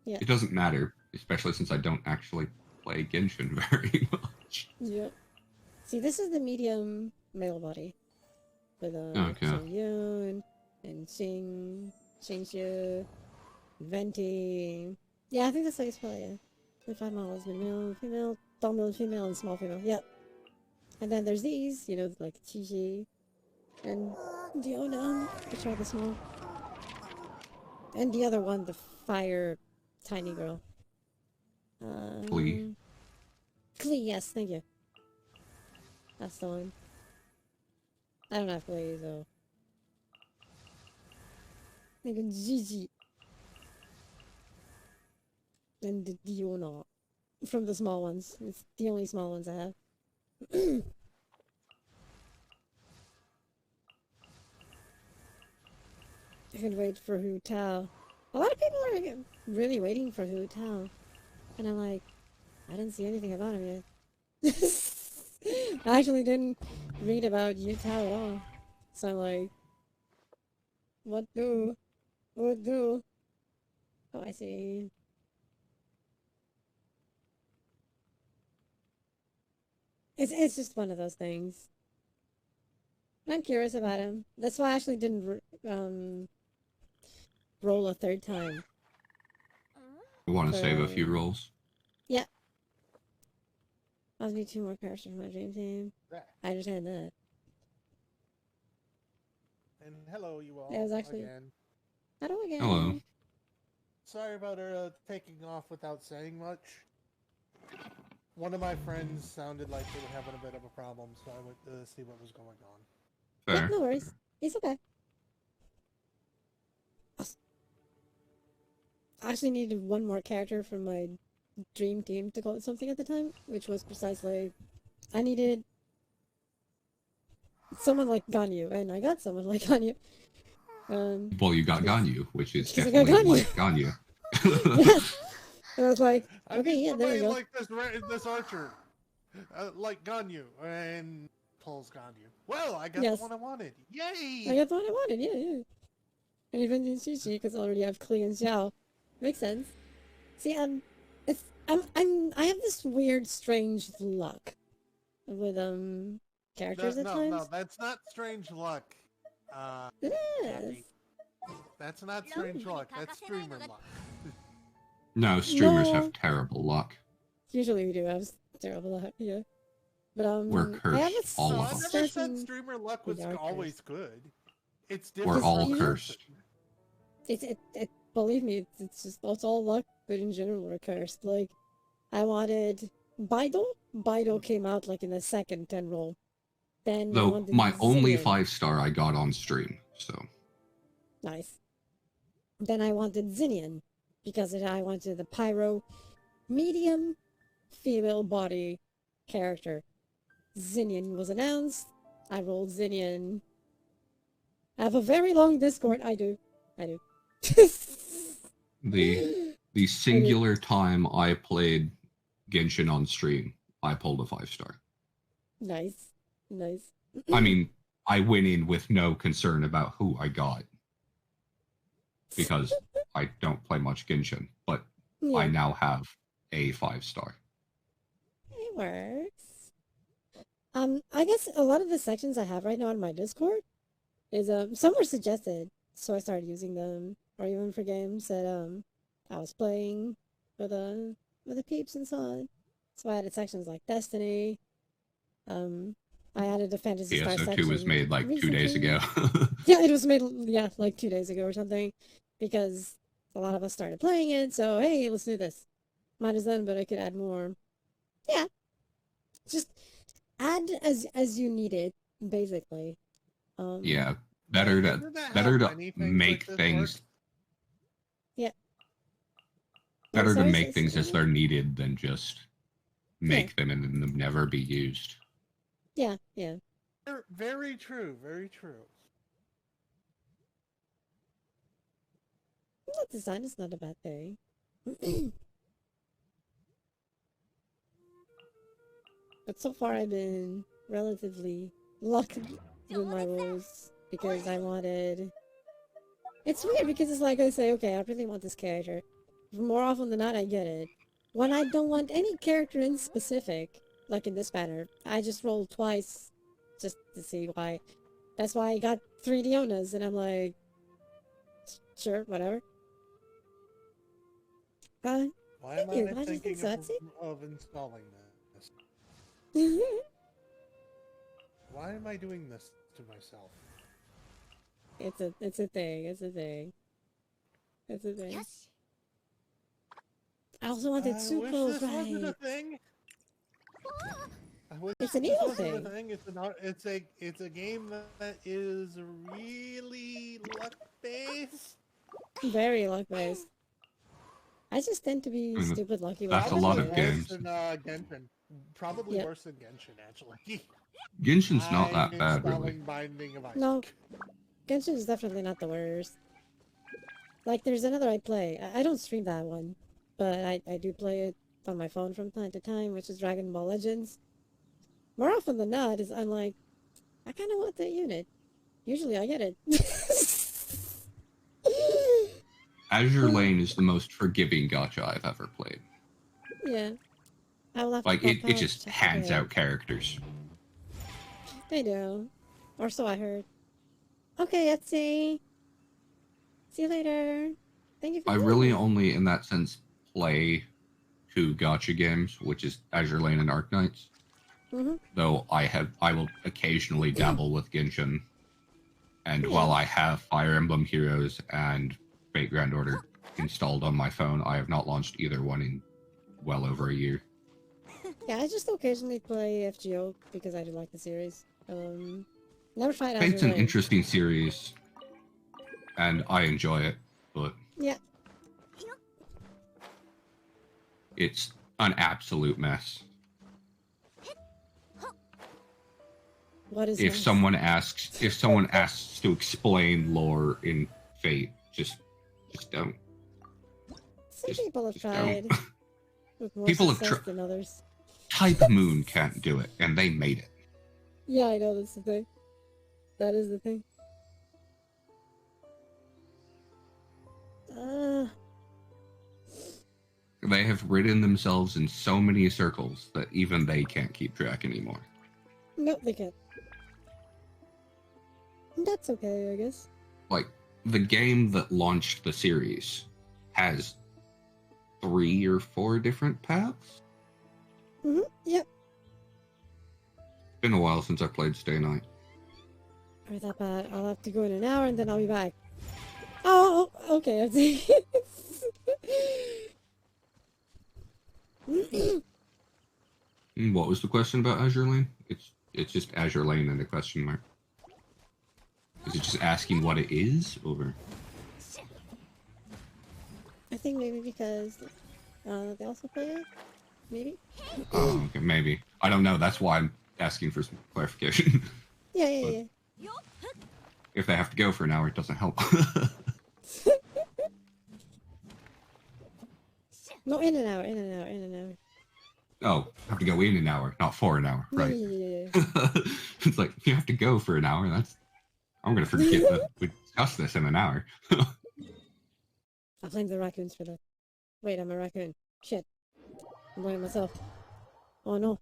Yeah. It doesn't matter, especially since I don't actually play Genshin very much. Yep. See, this is the medium male body. With Songyun and Xingxue, Venti. Yeah, I think that's how you spell it, yeah. 25 models, male, female, tall male, female, and small female. Yep. And then there's these, like Chi and Diona, which are the small. And the other one, the fire tiny girl. Klee. Klee, yes, thank you. That's the one. I don't have Klee, so. Like a Gigi. And the Diona. From the small ones. It's the only small ones I have. I can wait for Hu Tao. A lot of people are really waiting for Hu Tao. And I'm like, I didn't see anything about him yet. I actually didn't read about Hu Tao at all. So I'm like, what do? What do? Oh, I see. It's just one of those things. I'm curious about him. That's why I actually didn't roll a 3rd time. I want to save a few rolls. Yeah. Must be 2 more characters from my dream team. I understand that. And hello, you all. That was actually... Again. Hello again. Hello. Sorry about her taking off without saying much. one of my friends sounded like they were having a bit of a problem, so I went to see what was going on. Yeah, Fair. no worries. It's okay. I actually needed one more character from my dream team to call it something at the time, which was precisely I needed someone like Ganyu, and I got someone like Ganyu. Well, you got because- Ganyu, which is because I got definitely Ganyu. like Ganyu. Yes. And I was like, I okay, need yeah, there we somebody go. like this archer, like Ganyu, and pulls Ganyu. Well, I got Yes. the one I wanted. I Yay! got the one I wanted, yeah. And even in Shishi, because I already have Klee and Xiao. Makes sense. See, I have this weird, strange luck with characters at times. No, that's not strange luck. It Happy. is. That's not strange luck. That's streamer luck. No, streamers No. have terrible luck. Usually we do have terrible luck, yeah. But We're I have cursed, a all No, of I us. never certain- said streamer luck was We are always cursed. good. It's We're different. all for cursed. person. It believe me, it's all luck, but in general we're cursed. Like, I wanted Baido. Baido came out like in the second 10 roll. Then I Though wanted my only Zinnian. 5-star I got on stream, so Nice. Then I wanted Zinnian because I wanted the pyro medium female body character. Zinnian was announced. I rolled Zinnian. I have a very long Discord. I do. the singular time I played Genshin on stream, I pulled a 5-star. Nice. I mean, I went in with no concern about who I got because I don't play much Genshin, but Yeah, I now have a 5-star. it works. I guess a lot of the sections I have right now on my Discord is some were suggested, so I started using them, or even for games that I was playing with the peeps and so on. So I added sections like Destiny. I added a Phantasy Star PSO2 section was made like 2 days recently. ago. Yeah, it was made like 2 days ago or something, because a lot of us started playing it. So hey, let's do this. Might as well, but I could add more. Yeah, just add as you need it, basically. Yeah, better Isn't that to how many things make like this things work? better to sorry, make say things as something? they're needed than just make them and then them never be used. Yeah. Very true. Very true. Well, design is not a bad thing. But so far I've been relatively lucky with my rolls because I wanted... It's weird because it's like I say, okay, I really want this character. More often than not, I get it. When I don't want any character in specific, like in this banner, I just roll twice just to see why. That's why I got 3 Dionas, and I'm like, sure, whatever. Why am Thank you. I Why do you thinking think so, Etsy? of installing this? Why am I doing this to myself? It's a thing. It's a thing. I also wanted I wish Tsuko, this wasn't a right? thing. I wish It's an this evil wasn't a thing. It's a game that is really luck based. Very luck based. I just tend to be Mhm. stupid lucky. That's with a lot it. of games. Worse than Genshin. Probably Yep. worse than Genshin, actually. Genshin's not that I'm bad, really. installing Binding of Isaac. No. Genshin is definitely not the worst. Like, there's another I play. I don't stream that one, but I do play it on my phone from time to time, which is Dragon Ball Legends. More often than not, I'm like, I kind of want that unit. Usually I get it. Azure Lane is the most forgiving gacha I've ever played. Yeah. I will have Like, to it pop just check hands it out characters. They do. Or so I heard. Okay, Etsy. See you later. Thank you for I joining really me. only, in that sense, play 2 gacha games, which is Azure Lane and Arknights. Mhm. Though I will occasionally dabble with Genshin. And Yeah. while I have Fire Emblem Heroes and Fate Grand Order installed on my phone, I have not launched either one in well over a year. Yeah, I just occasionally play FGO because I do like the series. Never tried Azure It's an Lane. interesting series, and I enjoy it, but Yeah. it's an absolute mess. What is If mess? someone asks to explain lore in Fate, just don't. Some Just- people have just don't. tried with more People have success tried. than others. Type Moon can't do it, and they made it. Yeah, I know that's the thing. That is the thing. They have ridden themselves in so many circles that even they can't keep track anymore. No, they can't. That's okay, I guess. Like, the game that launched the series has 3 or 4 different paths. Yep. It's been a while since I played Stay Night. Or that bad. I'll have to go in an hour and then I'll be back. Oh, okay. I see. What was the question about Azure Lane? It's just Azure Lane and a question mark. Is it just asking what it is, or? I think maybe because they also play it. Maybe. Oh, okay, maybe. I don't know. That's why I'm asking for some clarification. Yeah. If they have to go for an hour, it doesn't help. No, in an hour. Oh, have to go in an hour, not for an hour, right? Yeah. It's like, you have to go for an hour, I'm gonna forget that we discussed this in an hour. I'll blame the raccoons for that. Wait, I'm a raccoon. Shit. I'm blaming myself. Oh no.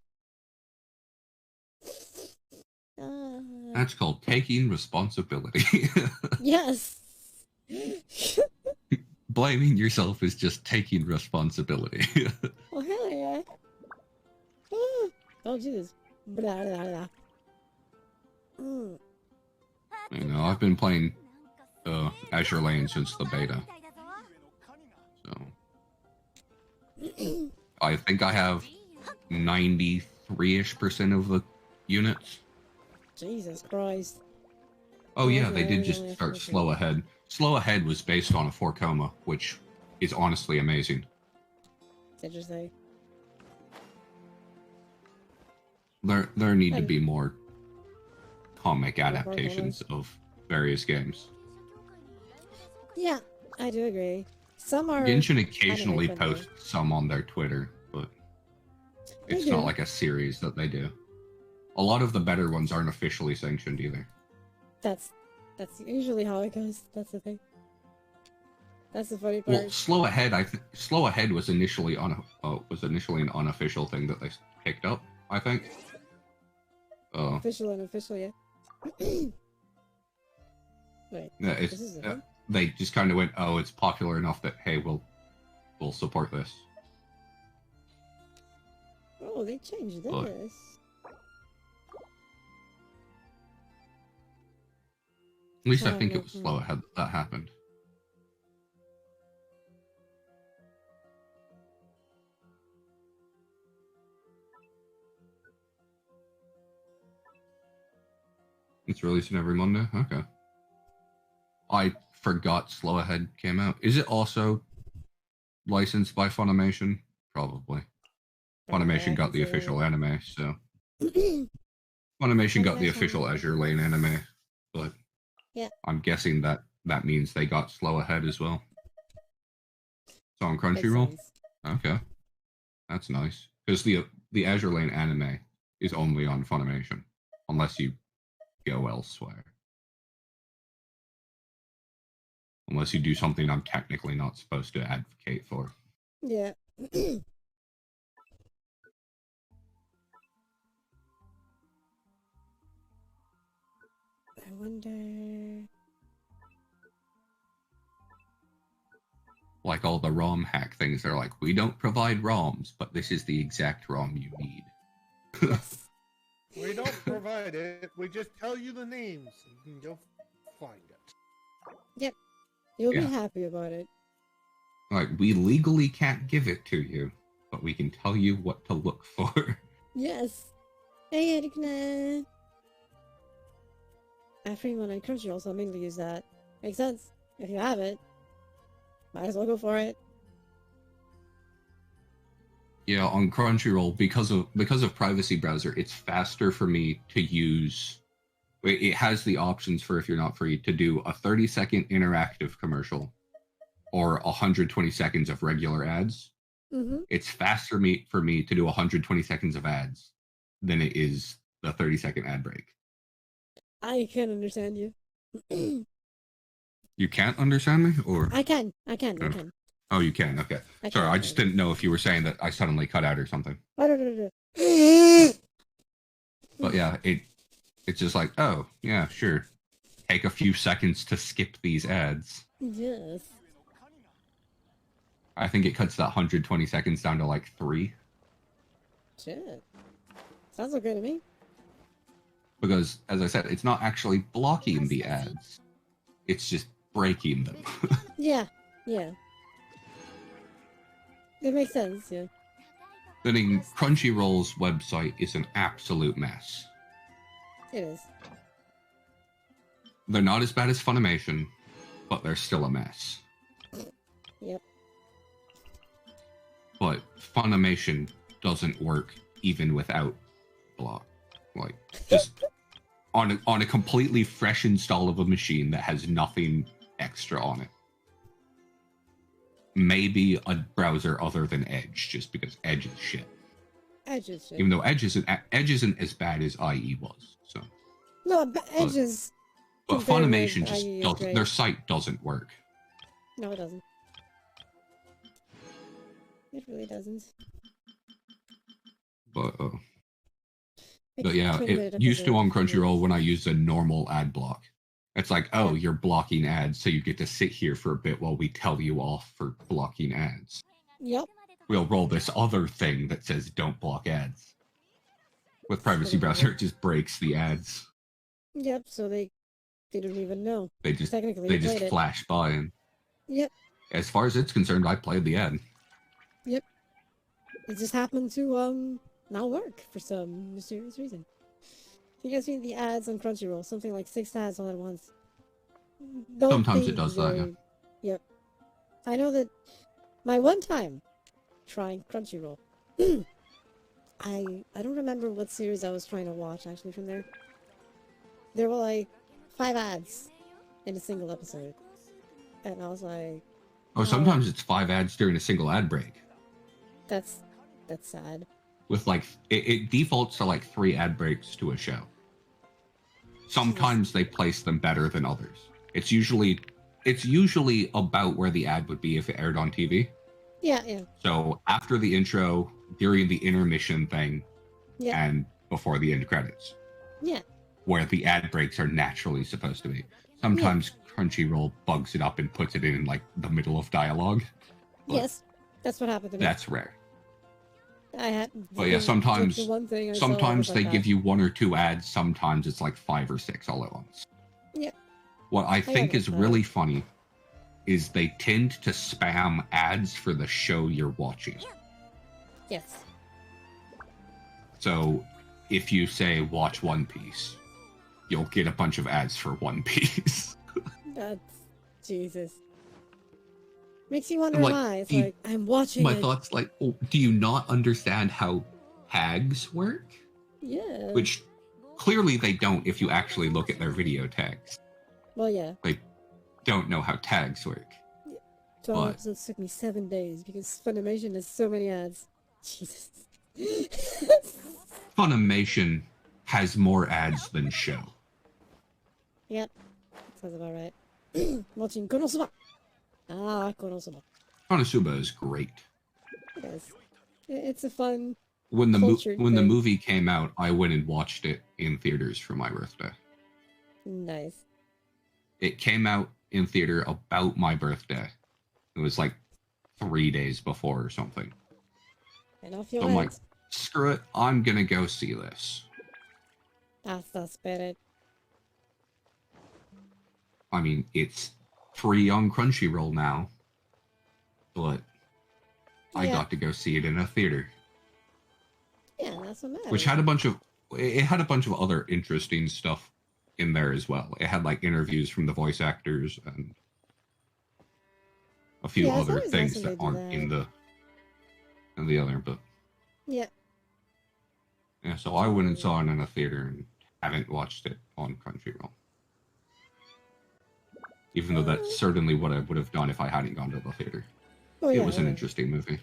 That's called taking responsibility. Yes. Blaming yourself is just taking responsibility. Oh hell yeah. Don't do this. Blah blah blah. You know, I've been playing Azure Lane since the beta. So I think I have 93-ish% of the units. Jesus Christ. Oh yeah, Okay, they did we just only have start 23. Slow Ahead. Slow Ahead was based on a 4 coma, which is honestly amazing. Did you say? There need to And- be more comic More adaptations of various games. Yeah, I do agree. Some are. Genshin occasionally anime-friendly. posts some on their Twitter, but They it's do. not like a series that they do. A lot of the better ones aren't officially sanctioned either. That's usually how it goes. That's the thing. That's the funny part. Well, Slow Ahead was initially an unofficial thing that they picked up, I think. Official and unofficial, yeah. Wait, Yeah, this is a thing? they just kind of went, oh, it's popular enough that, hey, we'll support this. Oh, they changed But- this. At least I Oh, think no, it was Slow Ahead that happened. It's releasing every Monday? Okay. I forgot Slow Ahead came out. Is it also licensed by Funimation? Probably. Funimation got the official anime, so... Funimation got the official Azure Lane anime, but Yeah. I'm guessing that means they got Slow Ahead as well. It's on Makes Crunchyroll? sense. Okay. That's nice. Because the Azure Lane anime is only on Funimation, unless you go elsewhere. Unless you do something I'm technically not supposed to advocate for. Yeah. I wonder. Like all the ROM hack things, they're like, we don't provide ROMs, but this is the exact ROM you need. Yes. We don't provide it. We just tell you the names. You can go find it. You'll Yeah. be happy about it. Like, we legally can't give it to you, but we can tell you what to look for. Yes. Hey, Erikne. Everyone on Crunchyroll, so I mainly use that. Makes sense. If you have it, might as well go for it. Yeah, on Crunchyroll, because of Privacy Browser, it's faster for me to use. It has the options for, if you're not free, to do a 30-second interactive commercial or 120 seconds of regular ads. Mm-hmm. It's faster for me to do 120 seconds of ads than it is the 30-second ad break. I can understand you. You can't understand me, or I can. oh, you can. Okay, sorry, I just didn't know if you were saying that I suddenly cut out or something. I don't know. But yeah, it's just like, oh yeah, sure. Take a few seconds to skip these ads. Yes. I think it cuts that 120 seconds down to like 3. Shit. Sounds okay to me. Because, as I said, it's not actually blocking the ads. It's just breaking them. Yeah. It makes sense, yeah. Then Crunchyroll's website is an absolute mess. It is. They're not as bad as Funimation, but they're still a mess. Yep. But Funimation doesn't work even without block. Like, just on a completely fresh install of a machine that has nothing extra on it. Maybe a browser other than Edge, just because Edge is shit. Edge is shit. Even though Edge isn't as bad as IE was. So. No, but Edge is. But Funimation just doesn't. Their site doesn't work. No, it doesn't. It really doesn't. But yeah, it used to on Crunchyroll when I used a normal ad block. It's like, oh, you're blocking ads, so you get to sit here for a bit while we tell you off for blocking ads. Yep. We'll roll this other thing that says don't block ads. With Privacy Browser, it just breaks the ads. Yep, so they don't even know. They just Technically flash by, and yep. As far as it's concerned, I played the ad. Yep. It just happened to not work for some mysterious reason. You guys see the ads on Crunchyroll, something like 6 ads all at once. Sometimes it does that, yeah. Yep. I know that my one time trying Crunchyroll, I don't remember what series I was trying to watch actually from there. There were like 5 ads in a single episode. And I was like... Oh, sometimes it's 5 ads during a single ad break. That's sad. With like, it defaults to like 3 ad breaks to a show. Sometimes they place them better than others. It's usually about where the ad would be if it aired on TV. Yeah. So after the intro, during the intermission thing, yeah. And before the end credits. Yeah. Where the ad breaks are naturally supposed to be. Sometimes Crunchyroll bugs it up and puts it in like the middle of dialogue. Yes, that's what happened to me. That's rare. But yeah, sometimes they give you 1 or 2 ads. Sometimes it's like 5 or 6 all at once. Yeah. What I think is really funny is they tend to spam ads for the show you're watching. Yes. So if you say watch One Piece, you'll get a bunch of ads for One Piece. That's Jesus. Makes you wonder why. It's like, I'm watching My thoughts like, oh, do you not understand how tags work? Yeah. Which clearly they don't if you actually look at their video tags. Well, yeah. They don't know how tags work. 12 episodes took me 7 days because Funimation has so many ads. Jesus. Funimation has more ads than show. Yep. Sounds about right. Watching Konosuba. Konosuba. Konosuba is great. It is. It's a fun. When the movie came out, I went and watched it in theaters for my birthday. Nice. It came out in theater about my birthday. It was like 3 days before or something. And off your So I'm like, screw it, I'm gonna go see this. That's the spirit. I mean, it's free on Crunchyroll now, but I got to go see it in a theater, Yeah, that's what matters. which had a bunch of other interesting stuff in there as well. It had like interviews from the voice actors and a few Yeah, it's other always nice things when that they do aren't that. in the other. But Yeah. yeah, so I went and saw it in a theater and haven't watched it on Crunchyroll. Even though that's certainly what I would have done if I hadn't gone to the theater. Oh, It yeah, was an yeah. interesting movie.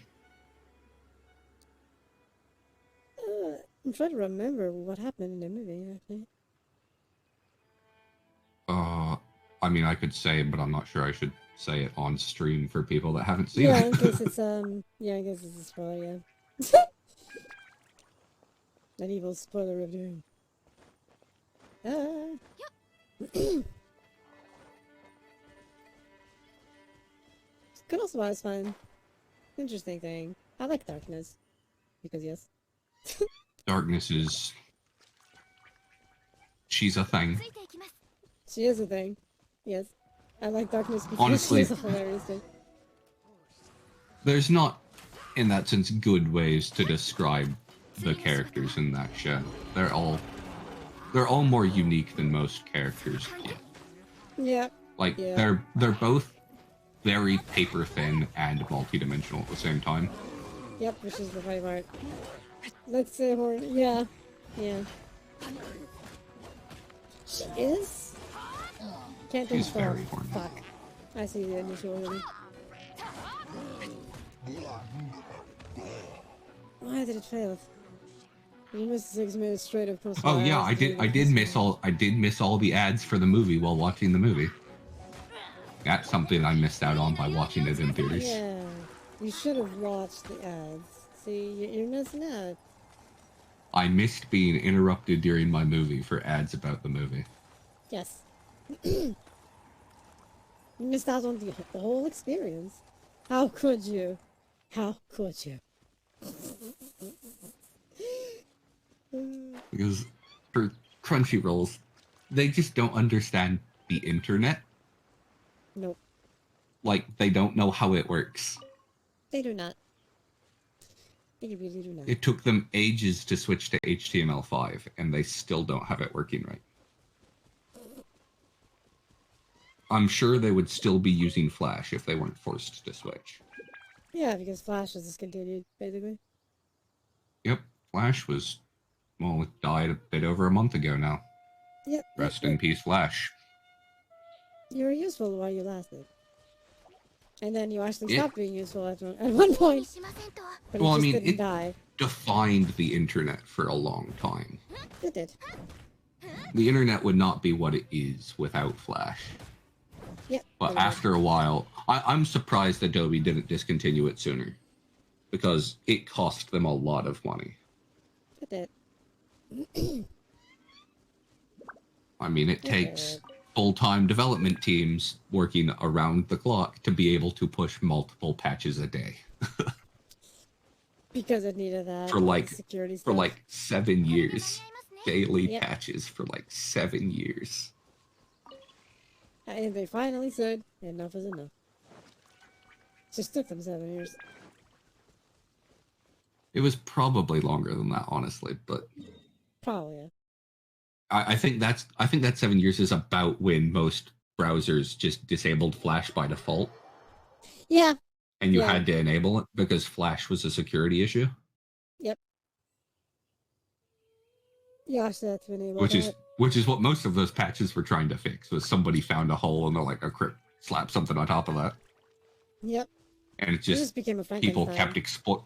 I'm trying to remember what happened in the movie, actually. I mean, I could say it, but I'm not sure I should say it on stream for people that haven't seen Yeah, it. in case it's, yeah, I guess it's a spoiler, yeah. That evil spoiler review. Good also was fun. Interesting thing. I like darkness. Because yes. Darkness is... She's a thing. She is a thing. Yes. I like darkness because Honestly, she's a hilarious thing. there's not, in that sense, good ways to describe the characters in that show. They're all more unique than most characters get. Yeah. Like, Yeah. they're both very paper thin and multidimensional at the same time. Yep, which is the funny part. Let's say horny. Yeah. Yeah. She is? Can't think She's of very horny. Fuck. I see the initial already. Why did it fail? You missed 6 minutes straight of course. Oh yeah, I did miss all the ads for the movie while watching the movie. That's something I missed out on by watching it in theaters. Yeah. You should have watched the ads. See, you're missing out. I missed being interrupted during my movie for ads about the movie. Yes. You missed out on the whole experience. How could you? How could you? Because for Crunchyrolls, they just don't understand the internet. Nope. Like, they don't know how it works. They do not. They really do not. It took them ages to switch to HTML5, and they still don't have it working right. I'm sure they would still be using Flash if they weren't forced to switch. Yeah, because Flash was discontinued, basically. Yep, Flash was... Well, it died a bit over a month ago now. Yep. Rest in peace, Flash. You were useful while you lasted. And then you actually Yeah. stopped being useful at one point. But Well, it I just mean, didn't it die. defined the internet for a long time. It did. The internet would not be what it is without Flash. Yep. But after a while, I'm surprised Adobe didn't discontinue it sooner. Because it cost them a lot of money. It did. I mean, it takes full-time development teams working around the clock to be able to push multiple patches a day. Because it needed that For like, security for stuff. like 7 years. Daily Yep. patches for like 7 years. And they finally said, enough is enough. Just took them 7 years. It was probably longer than that, honestly, but Probably, yeah. I think that 7 years is about when most browsers just disabled Flash by default. Yeah. And you Yeah. had to enable it because Flash was a security issue. Yep. You actually had to enable Which is what most of those patches were trying to fix, was somebody found a hole and they're like, oh, slap something on top of that. Yep. And it just became a people Frankenstein.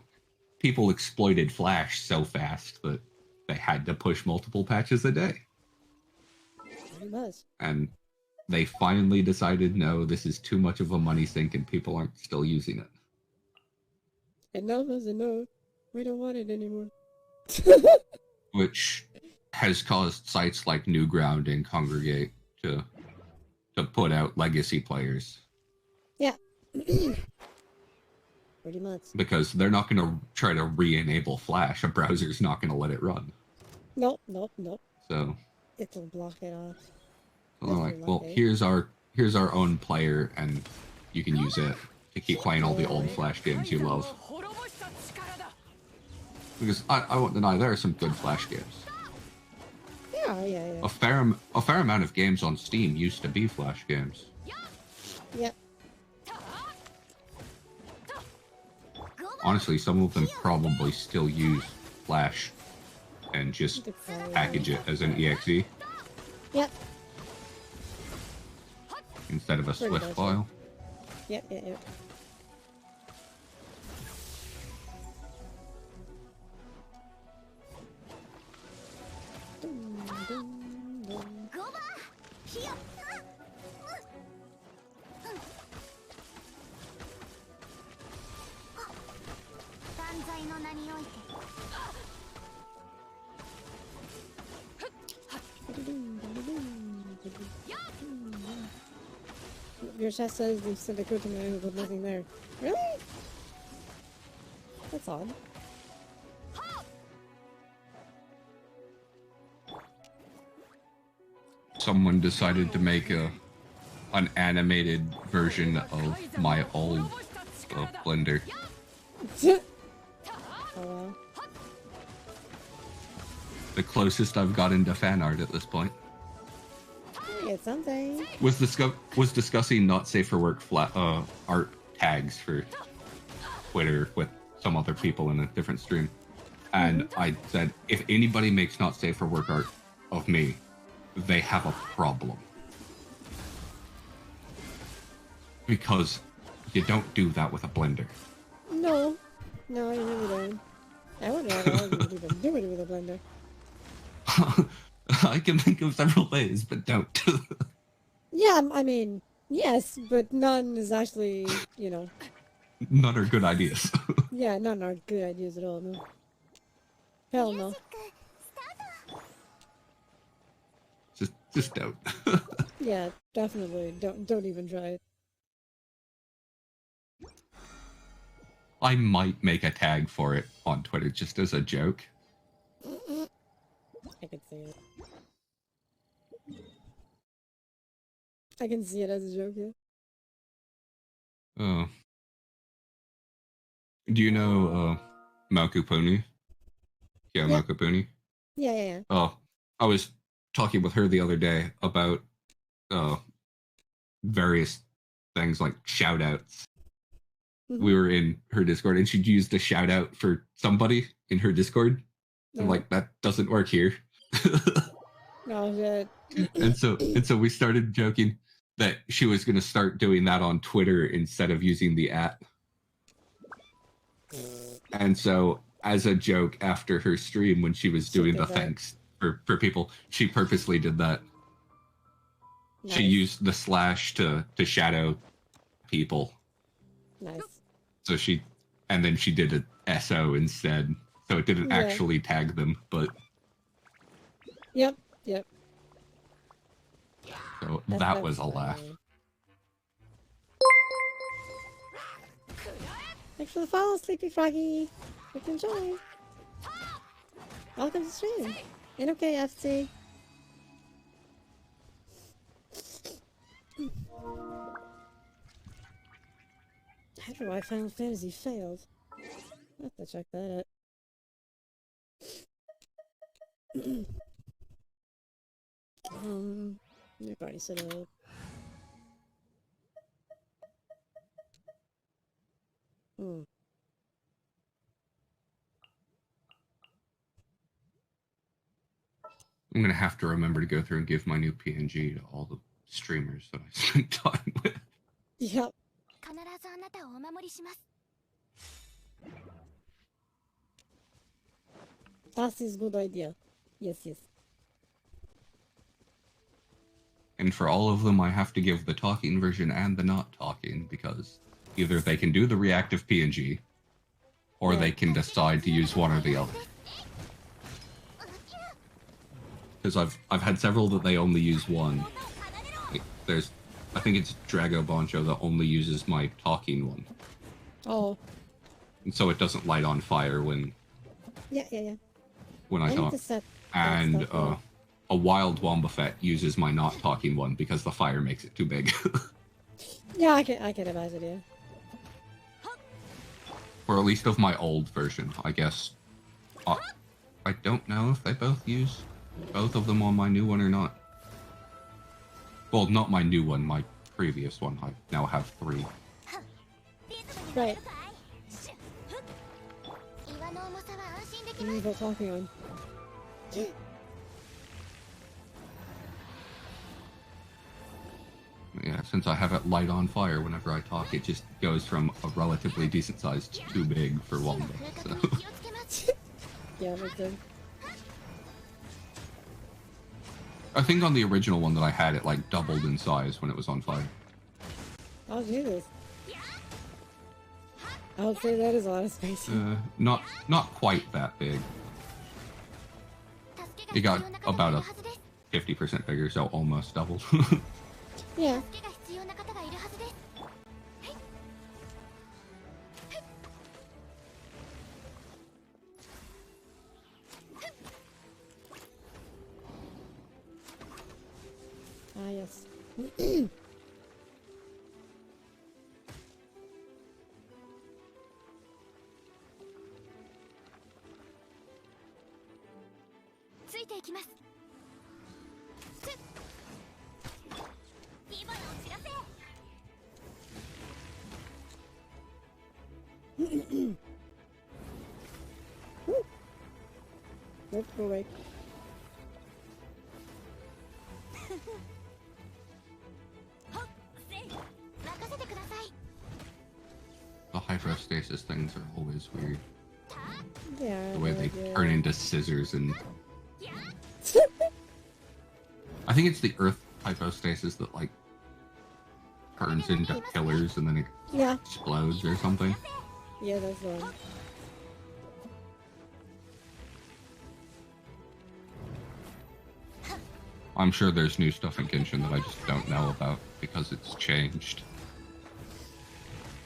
people exploited Flash so fast that they had to push multiple patches a day. It was. And they finally decided, no, this is too much of a money sink and people aren't still using it. Enough is enough. We don't want it anymore. Which has caused sites like Newground and Congregate to put out legacy players. Yeah. Pretty much. Because they're not going to try to re-enable Flash. A browser's not going to let it run. Nope. So It'll block it off. they're like, well, here's our own player, and you can use it to keep playing all the old Flash games you love. Because I won't deny there are some good Flash games. Yeah. A fair amount of games on Steam used to be Flash games. Yep. Honestly, some of them probably still use Flash and just package it as an exe Yep. instead of a Pretty Swift much, file. Yep. Your chat says they sent a code to me with nothing there. Really? That's odd. Someone decided to make an animated version of my old Blender. Oh well. The closest I've gotten to fan art at this point. It's something. Was discussing not safe for work art tags for Twitter with some other people in a different stream, and I said if anybody makes not safe for work art of me, they have a problem, because you don't do that with a Blender. No, you really don't. I wouldn't even do it with a blender. I can think of several ways, but don't. Yeah, I mean, yes, but none is actually, None are good ideas. yeah, none are good ideas at all, no. Hell no. Just don't. Yeah, definitely. Don't even try it. I might make a tag for it on Twitter just as a joke. I can see it. I can see it as a joke, yeah. Oh. Do you know Malkupuni? Yeah, Malkupuni? Yeah. Oh, I was talking with her the other day about various things like shout-outs. We were in her Discord and she'd used a shout-out for somebody in her Discord. I'm like, that doesn't work here. Oh shit. and so we started joking that she was going to start doing that on Twitter instead of using the @ And so as a joke after her stream when she was doing the thanks for people, she purposely did that. Nice. She used the / to shadow people. Nice. So then she did a SO instead. So it didn't actually tag them, but Yep. So that was a laugh. Thanks for the follow, Sleepy Froggy. Hope you enjoy. Welcome to the stream. And okay, FC. After why Final Fantasy failed. I have to check that out. You've already set it up. I'm gonna have to remember to go through and give my new PNG to all the streamers that I spent time with. Yep. That is a good idea. Yes. And for all of them, I have to give the talking version and the not talking, because either they can do the reactive PNG, or they can decide to use one or the other. Because I've had several that they only use one. Like, I think it's Drago Boncho that only uses my talking one. Oh. And so it doesn't light on fire when... Yeah. When I talk. And a Wild Wombafet uses my not talking one because the fire makes it too big. Yeah, I can imagine, yeah. Or at least of my old version, I guess. I don't know if they both use both of them on my new one or not. Well, not my new one, my previous one. I now have 3. Right. What are you both talking on? Yeah, since I have it light on fire whenever I talk, it just goes from a relatively decent size to too big for Wanda. So. Yeah, makes sense. I think on the original one that I had, it like doubled in size when it was on fire. Oh, Jesus. I would say that is a lot of space. Not quite that big. It got about a 50% bigger, so almost doubled. Yeah. Ah, yes. Nope, go away. The hydrostasis things are always weird. Yeah. The way they yeah. turn into scissors and... I think it's the earth hydrostasis that, like, turns into pillars and then it Yeah. explodes or something. Yeah, that's one. I'm sure there's new stuff in Genshin that I just don't know about because it's changed.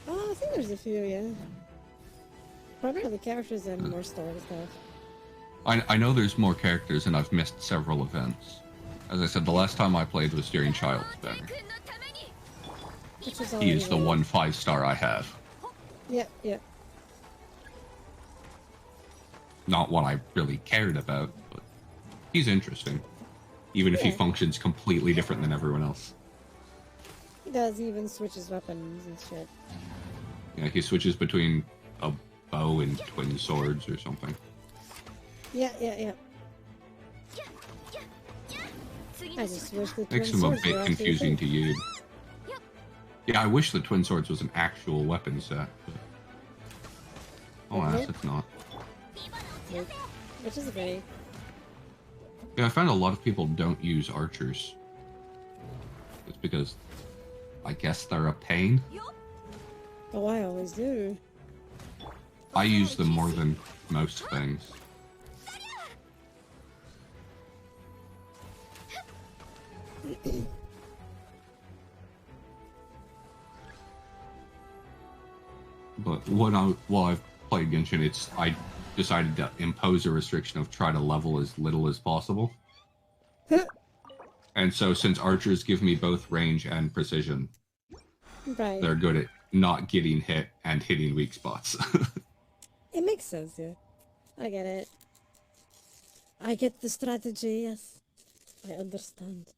Oh, I think there's a few, yeah. Primarily characters and more story stuff. I know there's more characters and I've missed several events. As I said, the last time I played was during Child's Banner. Which is He is the already- one 5-star I have. Yeah, yeah. Not one I really cared about, but he's interesting. Even if he Yeah. functions completely different than everyone else. He does, he even switches weapons and shit. Yeah, he switches between a bow and twin swords or something. Yeah, yeah, yeah. I just wish the twin Makes him a swords were bit actually confusing a to thing. use. Yeah, I wish the twin swords was an actual weapon set. But... Alas, it's not. Nope. Which is a pity. Yeah, I find a lot of people don't use archers. It's because I guess they're a pain. Oh, I always do. I use them more than most things. But while I've played Genshin, I decided to impose a restriction of try to level as little as possible. And so since archers give me both range and precision, Right. they're good at not getting hit and hitting weak spots. It makes sense, yeah. I get it. I get the strategy, yes. I understand.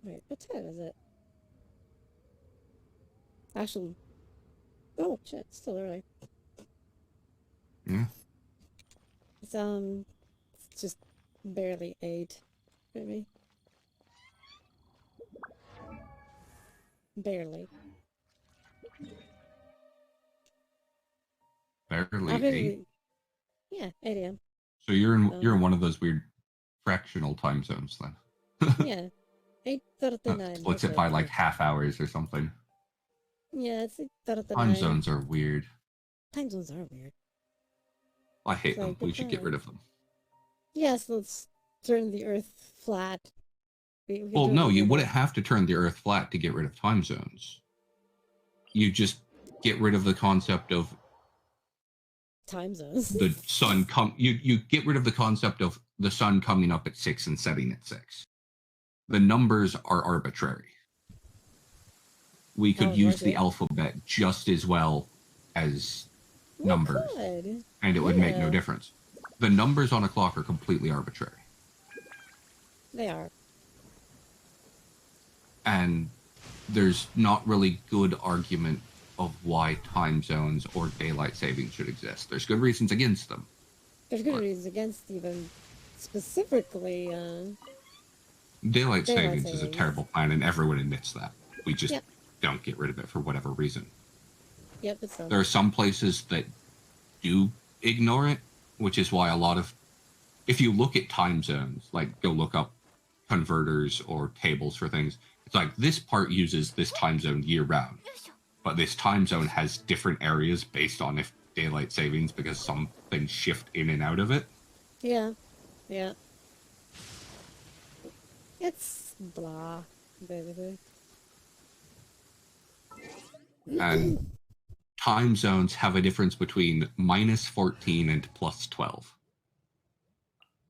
Wait, what time is it? Actually, oh shit, it's still early. Yeah. It's just barely 8 for me. Barely. Barely I've 8. been- Yeah, 8 a.m. So you're in one of those weird fractional time zones then. Yeah, 8:39. Splits it by like half hours or something. Yeah, it's 8:39. Time zones are weird. Time zones are weird. I hate It's them. like, We should get okay. rid of them. Yes, let's turn the Earth flat. We can Well, do no, it you with wouldn't have to turn the Earth flat to get rid of time zones. You just get rid of the concept of time zones. the sun you get rid of the concept of the sun coming up at 6 and setting at 6. The numbers are arbitrary. We could Oh, use was the it? alphabet just as well as We numbers, could. and it would make no Yeah. difference. The numbers on a clock are completely arbitrary. They are. And there's not really good argument of why time zones or daylight savings should exist. There's good reasons against them. There's good reasons against even specifically. Daylight Daylight savings is a savings. terrible plan, and everyone admits that. We just Yep. don't get rid of it for whatever reason. Yep, it's done. There are some places that do ignore it, which is why a lot of... If you look at time zones, like go look up converters or tables for things, it's like this part uses this time zone year-round, but this time zone has different areas based on if daylight savings, because some things shift in and out of it. Yeah. Yeah. It's blah, basically. And time zones have a difference between -14 and +12.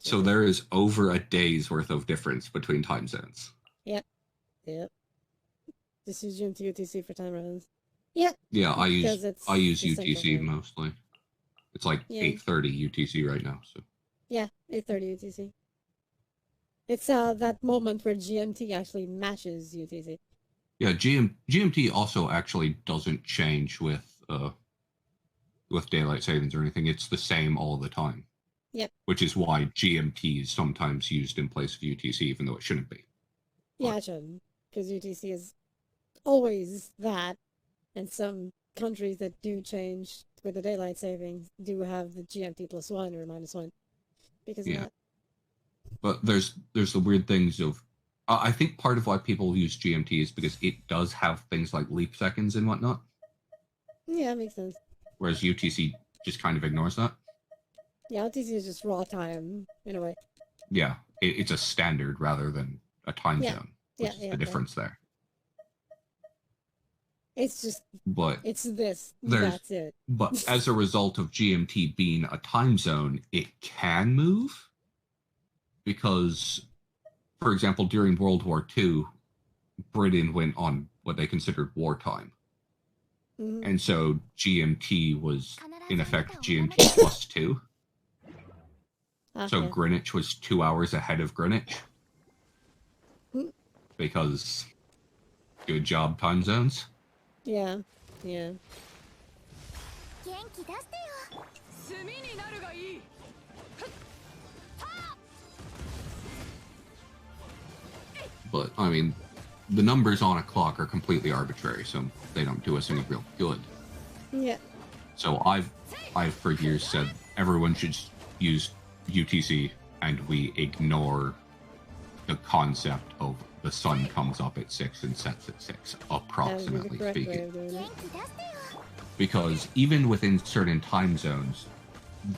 So there is over a day's worth of difference between time zones. Yep. Just use GMT UTC for time runs. Yep. Yeah, I use it's UTC essential for- mostly. It's like Yeah. 8:30 UTC right now. So Yeah, 8:30 UTC. It's that moment where GMT actually matches UTC. yeah, GMT also actually doesn't change with daylight savings or anything. It's the same all the time. Yep. Which is why GMT is sometimes used in place of UTC, even though it shouldn't be. Yeah, it shouldn't, because UTC is always that, and some countries that do change with the daylight savings do have the GMT +1 or -1 because of Yeah. that. But there's the weird things of... I think part of why people use GMT is because it does have things like leap seconds and whatnot, Yeah, it makes sense. whereas UTC just kind of ignores that. Yeah, UTC is just raw time in a way. Yeah, it's a standard rather than a time Yeah. zone, which is Yeah. the difference there. It's just But it's this. There's- That's it. But as a result of GMT being a time zone, it can move. Because, for example, during World War II, Britain went on what they considered wartime. Mhm. And so GMT was, in effect, GMT +2. So Yeah. Greenwich was 2 hours ahead of Greenwich. Hmm. Because good job, time zones. Yeah. Yeah. But, I mean, the numbers on a clock are completely arbitrary, so they don't do us any real good. Yeah. So I've for years said everyone should use UTC, and we ignore the concept of the sun comes up at 6 and sets at 6, That would be the approximately correct way speaking. of doing it. Because even within certain time zones,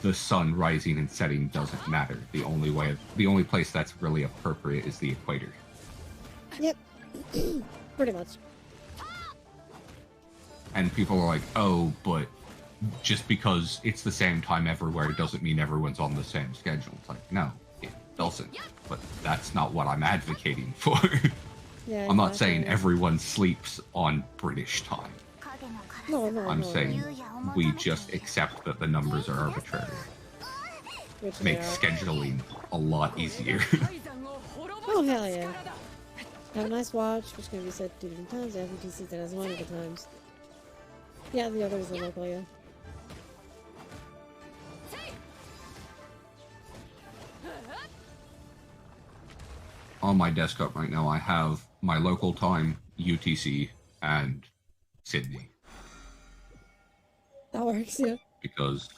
the sun rising and setting doesn't matter. The only place that's really appropriate is the equator. Yep. Pretty much. And people are like, oh, but just because it's the same time everywhere doesn't mean everyone's on the same schedule. It's like, no, it doesn't. But that's not what I'm advocating for. Yeah. I'm not saying exactly. everyone sleeps on British time. No. I'm no, saying we just accept that the numbers are arbitrary. Which Make they are. scheduling a lot easier. Oh hell yeah. Have a nice watch, which can be set 2 different times. FUTC that has 1 of the times. Yeah, the other is the local, yeah. On my desktop right now, I have my local time, UTC, and Sydney. That works, yeah. Because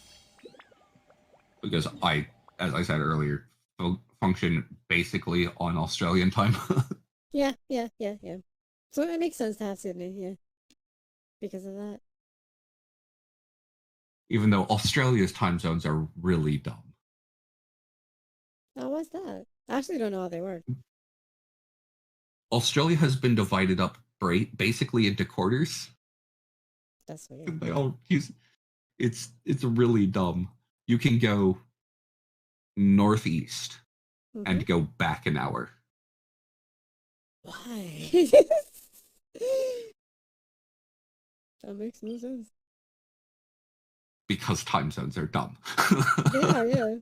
I, as I said earlier, function basically on Australian time. Yeah. So it makes sense to have Sydney, yeah. Because of that. Even though Australia's time zones are really dumb. Oh, what's that? I actually don't know how they work. Australia has been divided up basically into quarters. That's weird. They all use it's really dumb. You can go northeast Mhm. and go back an hour. Why? That makes no sense. Because time zones are dumb. They are, yeah.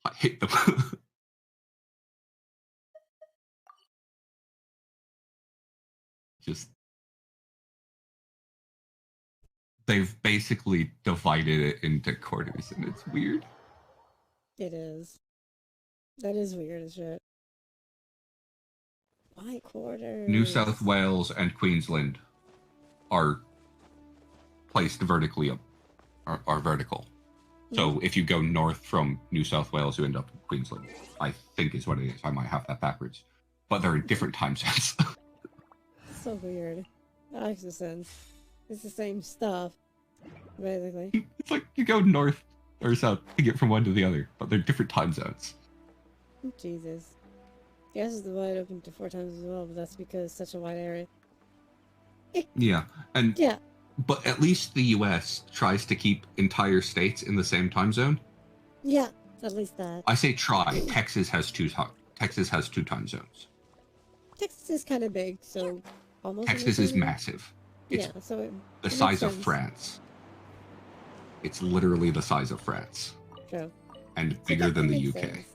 I hate them. Just they've basically divided it into quarters, and it's weird. It is. That is weird as shit. Why quarters? New South Wales and Queensland are placed vertically up, are vertical. So if you go north from New South Wales, you end up in Queensland. I think is what it is. I might have that backwards, but they're in different time zones. So weird. That makes no sense. It's the same stuff, basically. It's like you go north or south to get from one to the other, but they're different time zones. Jesus. Gas is wide open to 4 times as well, but that's because it's such a wide area. Yeah, and Yeah. but at least the U.S. tries to keep entire states in the same time zone. Yeah, at least that. I say try. Texas has two time zones. Texas is kind of big, so almost. Texas is massive. It's Yeah, so the it size makes of sense. France. It's literally the size of France. True. And So bigger that than the makes UK. sense.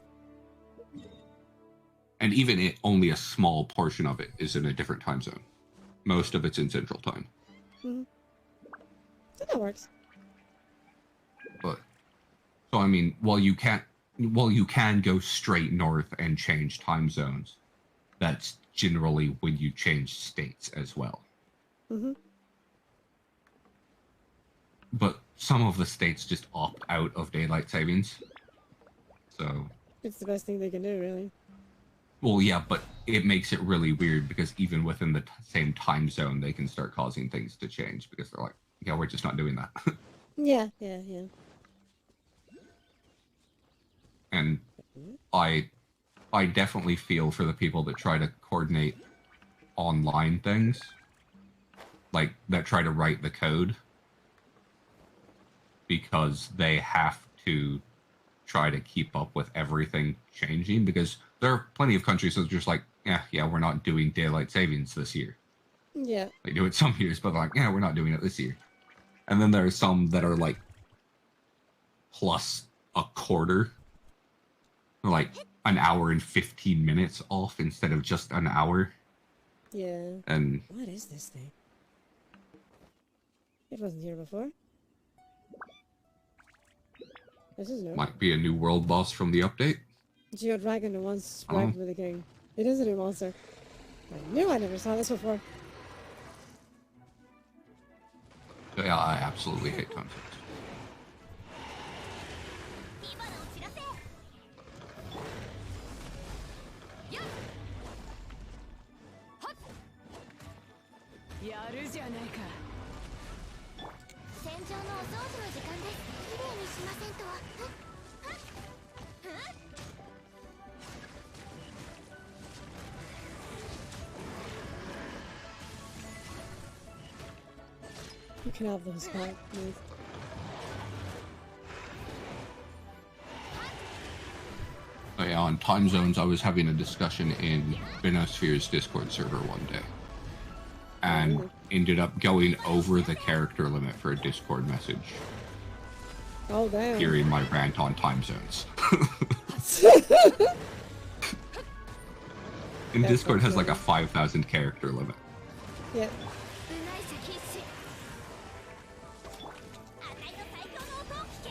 And even it, only a small portion of it is in a different time zone. Most of it's in Central Time. Mm-hmm. So that works. But so I mean, while you can go straight north and change time zones, that's generally when you change states as well. Mm-hmm. But some of the states just opt out of daylight savings. So It's the best thing they can do, really. well, yeah, but it makes it really weird because even within the same time zone, they can start causing things to change because they're like, yeah, we're just not doing that. Yeah. And I definitely feel for the people that try to coordinate online things, like that try to write the code, because they have to try to keep up with everything changing, because there are plenty of countries that are just like, yeah, we're not doing daylight savings this year. Yeah. They do it some years, but like, yeah, we're not doing it this year. And then there are some that are like plus a quarter, like an hour and 15 minutes off instead of just an hour. Yeah. And What is this thing? It wasn't here before. This is new. might be a new world boss from the update. Geo Dragon who once bragged with the king. It is a new monster. I knew I never saw this before. Yeah, I absolutely hate time zones. 今のお知らせよっはっやるじゃないか戦場のお掃除の時間ですきれいにしませんとはっはっはっ You can have those back, please. Oh, yeah, on time zones, I was having a discussion in Binosphere's Discord server one day, and ended up going over the character limit for a Discord message, Oh, damn. hearing my rant on time zones. And That's Discord has like a awesome. 5,000 character limit. Yeah. うないし必死あたいの最強の音を聞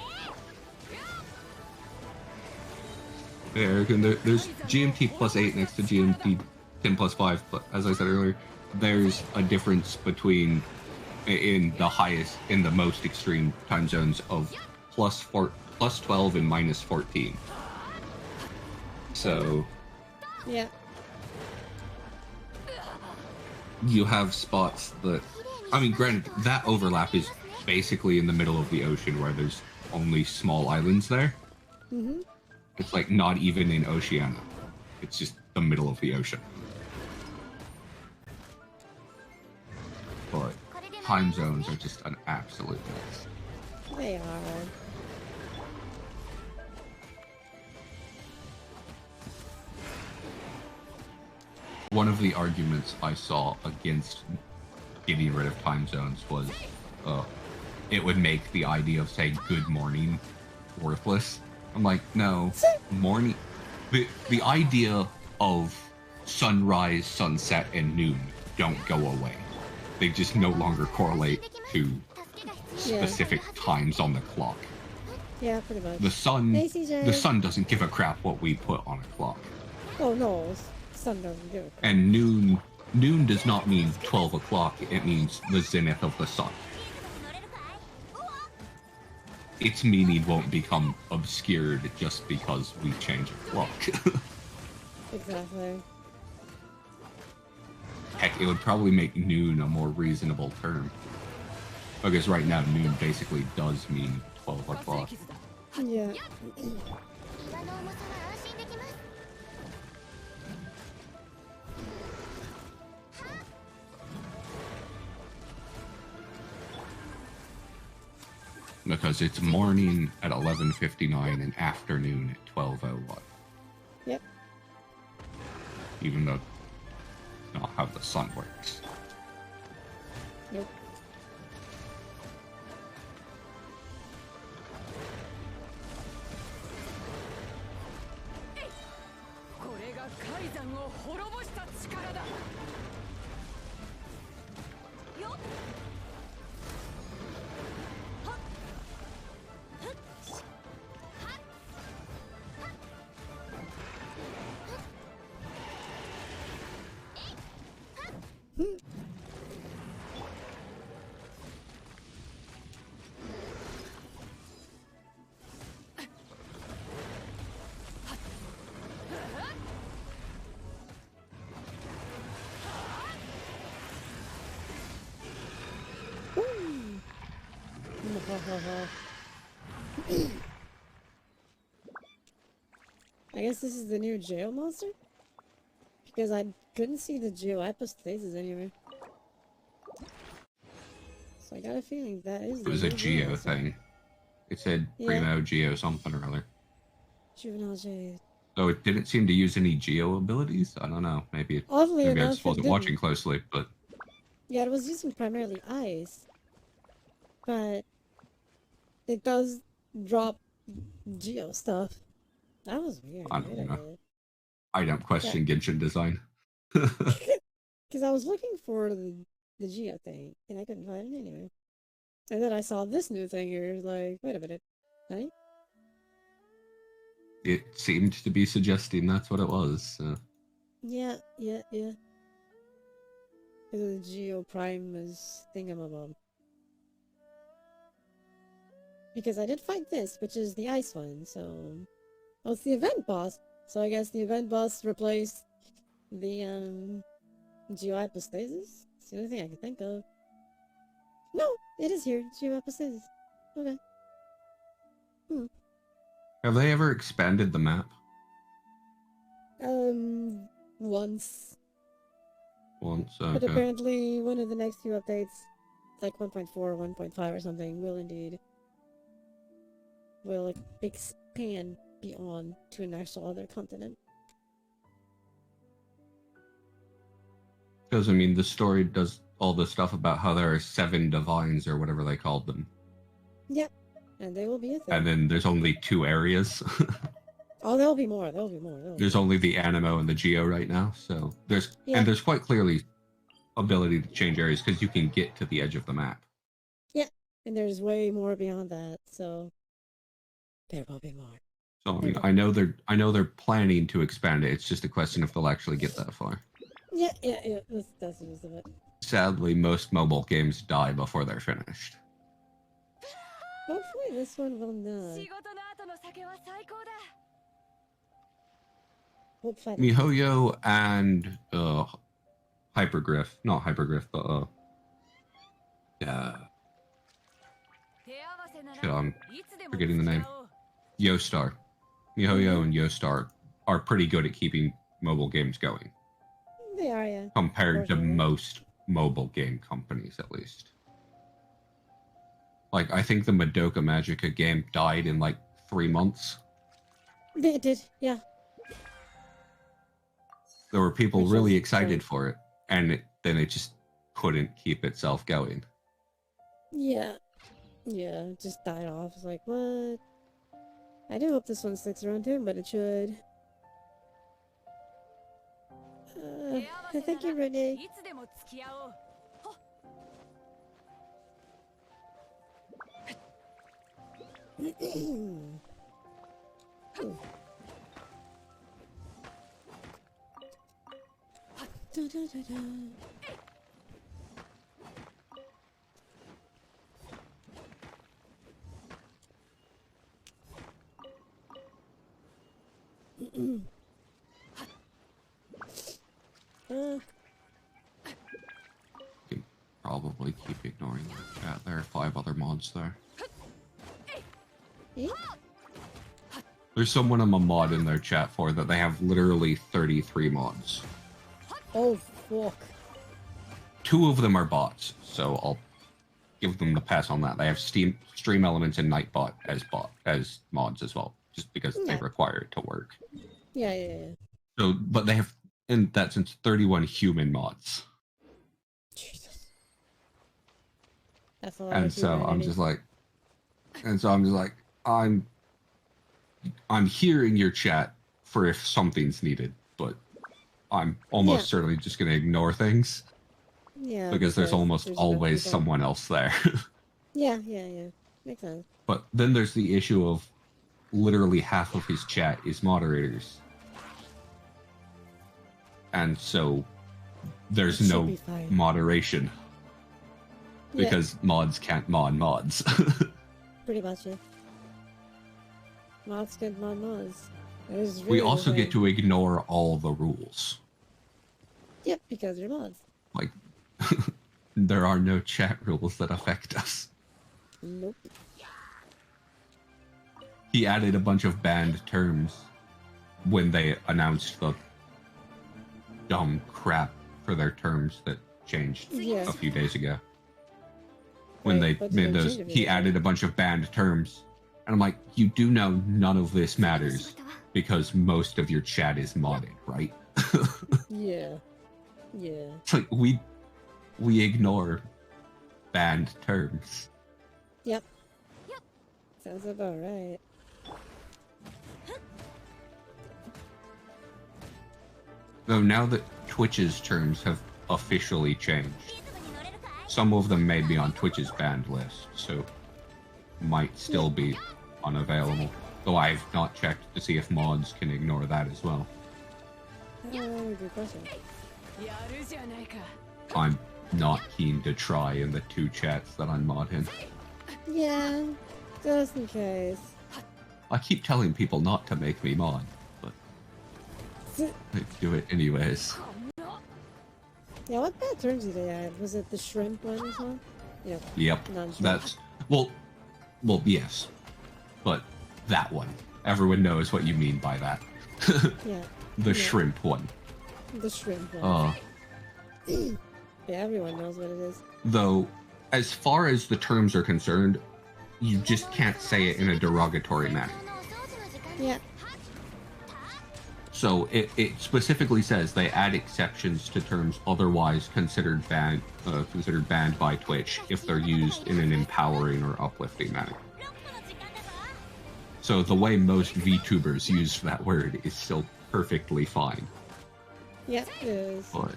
け Yeah, Eric, and there's GMT plus 8 next to GMT 10 plus 5, but as I said earlier, there's a difference between in the most extreme time zones of plus 12 and minus 14. So Yeah. you have spots that, I mean, granted, that overlap is basically in the middle of the ocean where there's only small islands there. Mm-hmm. It's like not even in Oceania. It's just the middle of the ocean. But time zones are just an absolute mess. They are. one of the arguments I saw against getting rid of time zones was it would make the idea of saying good morning worthless. I'm like, no, morning. The idea of sunrise, sunset, and noon don't go away. They just no longer correlate to specific times on the clock. Yeah, pretty much. The sun, Hey, CJ. the sun doesn't give a crap what we put on a clock. Oh no, sun doesn't give a crap. And noon does not mean 12 o'clock. It means the zenith of the sun. Its meaning won't become obscured just because we change a clock. Exactly. Heck, it would probably make noon a more reasonable term. Because right now, noon basically does mean 12 o'clock. Yeah. Because it's morning at 11:59 and afternoon at 12:01. Yep. Even though that's not how the sun works. Nope. I guess this is the new jail monster? Because I couldn't see the geo hypostasis anywhere. So I got a feeling that is It was a geo thing. It said Primo Geo something or other. Juvenile Jade. So it didn't seem to use any geo abilities? I don't know. Maybe Oddly I enough, just wasn't watching closely, but... Yeah, it was using primarily ice. But it does drop geo stuff. That was weird. I don't know. I don't question Genshin design. Because I was looking for the geo thing, and I couldn't find it anywhere. And then I saw this new thing here, like, wait a minute. Right? It seemed to be suggesting that's what it was. So. Yeah. Because the Geo Prime is thingamabob. Because I did fight this, which is the ice one, so... Oh, it's the event boss. So I guess the event boss replaced the, Geo Hypostasis? It's the only thing I can think of. No, it is here. Geo Hypostasis. Okay. Have they ever expanded the map? Once. Once, But okay. apparently one of the next few updates, like 1.4 or 1.5 or something, will like, expand beyond to an actual other continent. Because, I mean, the story does all the stuff about how there are 7 divines or whatever they called them. Yep. And they will be a thing. And then there's only 2 areas. Oh, there'll be more. There's only the Animo and the Geo right now, so there's and there's quite clearly ability to change areas because you can get to the edge of the map. Yeah, and there's way more beyond that, so there will be more. So I mean, I know they're planning to expand it. It's just a question if they'll actually get that far. Yeah. That's the use of it. Sadly, most mobile games die before they're finished. Hopefully this one will not. MiHoYo and Hypergriff, not Hypergriff, but I'm forgetting the name. Yostar. MiHoYo and Yostar are pretty good at keeping mobile games going. They are, yeah. Compared to most mobile game companies, at least. Like, I think the Madoka Magica game died in like 3 months. It did, yeah. there were people Which really is excited great. for it, and then it just couldn't keep itself going. Yeah. Yeah, it just died off. It's like, what? I do hope this one sticks around too, but it should. Thank you, Renee. いつでも付き合おう。 Can probably keep ignoring the chat. There are 5 other mods there. There's someone I'm a mod in their chat for that they have literally 33 mods. Oh, fuck. 2 of them are bots, so I'll give them the pass on that. They have Stream Elements and Nightbot as mods as well, just because they require it to work. Yeah. So, but they have, in that sense, 31 human mods. Jesus. That's a lot And of so I'm humanity. just like, I'm here in your chat for if something's needed, but I'm almost certainly just going to ignore things. Yeah. Because there's almost there's enough always people. someone else there. Yeah. Makes sense. But then there's the issue of literally half of his chat is moderators. And so there's It should no be fine. moderation. Yeah. Because mods can't mod mods. Pretty much, yeah. Mods can mod mods. There's We really also no get way. to ignore all the rules. Yep, because you're mods. Like, there are no chat rules that affect us. Nope. He added a bunch of banned terms when they announced the dumb crap for their terms that changed Yeah. a few days ago. When Right, they but made they those, changed it he again. added a bunch of banned terms. And I'm like, you do know none of this matters because most of your chat is modded, right? Yeah. It's like, we ignore banned terms. Yep. Sounds about right. Though now that Twitch's terms have officially changed, some of them may be on Twitch's banned list, so might still be unavailable. Though I've not checked to see if mods can ignore that as well. Good question. やるじゃないか。 I'm not keen to try in the 2 chats that I'm mod in. Yeah, just in case. I keep telling people not to make me mod, but they do it anyways. Yeah, what bad terms did they add? Was it the shrimp one as well? Yeah. Yep, Non-shrimp. that's... Well, yes. But that one. Everyone knows what you mean by that. Yeah. The shrimp one. The shrimp one. Yeah, Yeah, everyone knows what it is. though, as far as the terms are concerned, you just can't say it in a derogatory manner. Yeah. So it specifically says they add exceptions to terms otherwise considered banned by Twitch if they're used in an empowering or uplifting manner. So the way most VTubers use that word is still perfectly fine. Yeah, it is. But,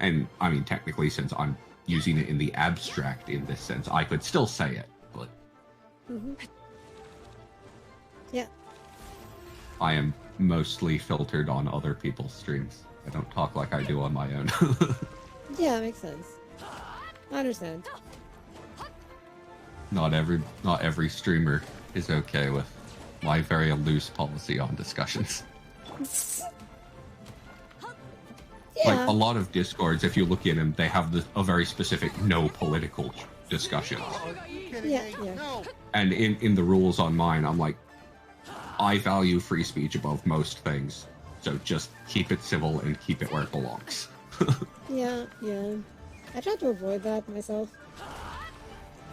and I mean, technically, since I'm using it in the abstract in this sense, I could still say it, but Yeah. I am mostly filtered on other people's streams. I don't talk like I do on my own. Yeah, makes sense. I understand. Not every streamer is okay with my very loose policy on discussions. Yeah. Like a lot of Discords, if you look at them, they have a very specific no political discussions. Oh, are you kidding Yeah, me? yeah. No. And in the rules on mine, I'm like, I value free speech above most things, so just keep it civil and keep it where it belongs. Yeah. I try to avoid that myself.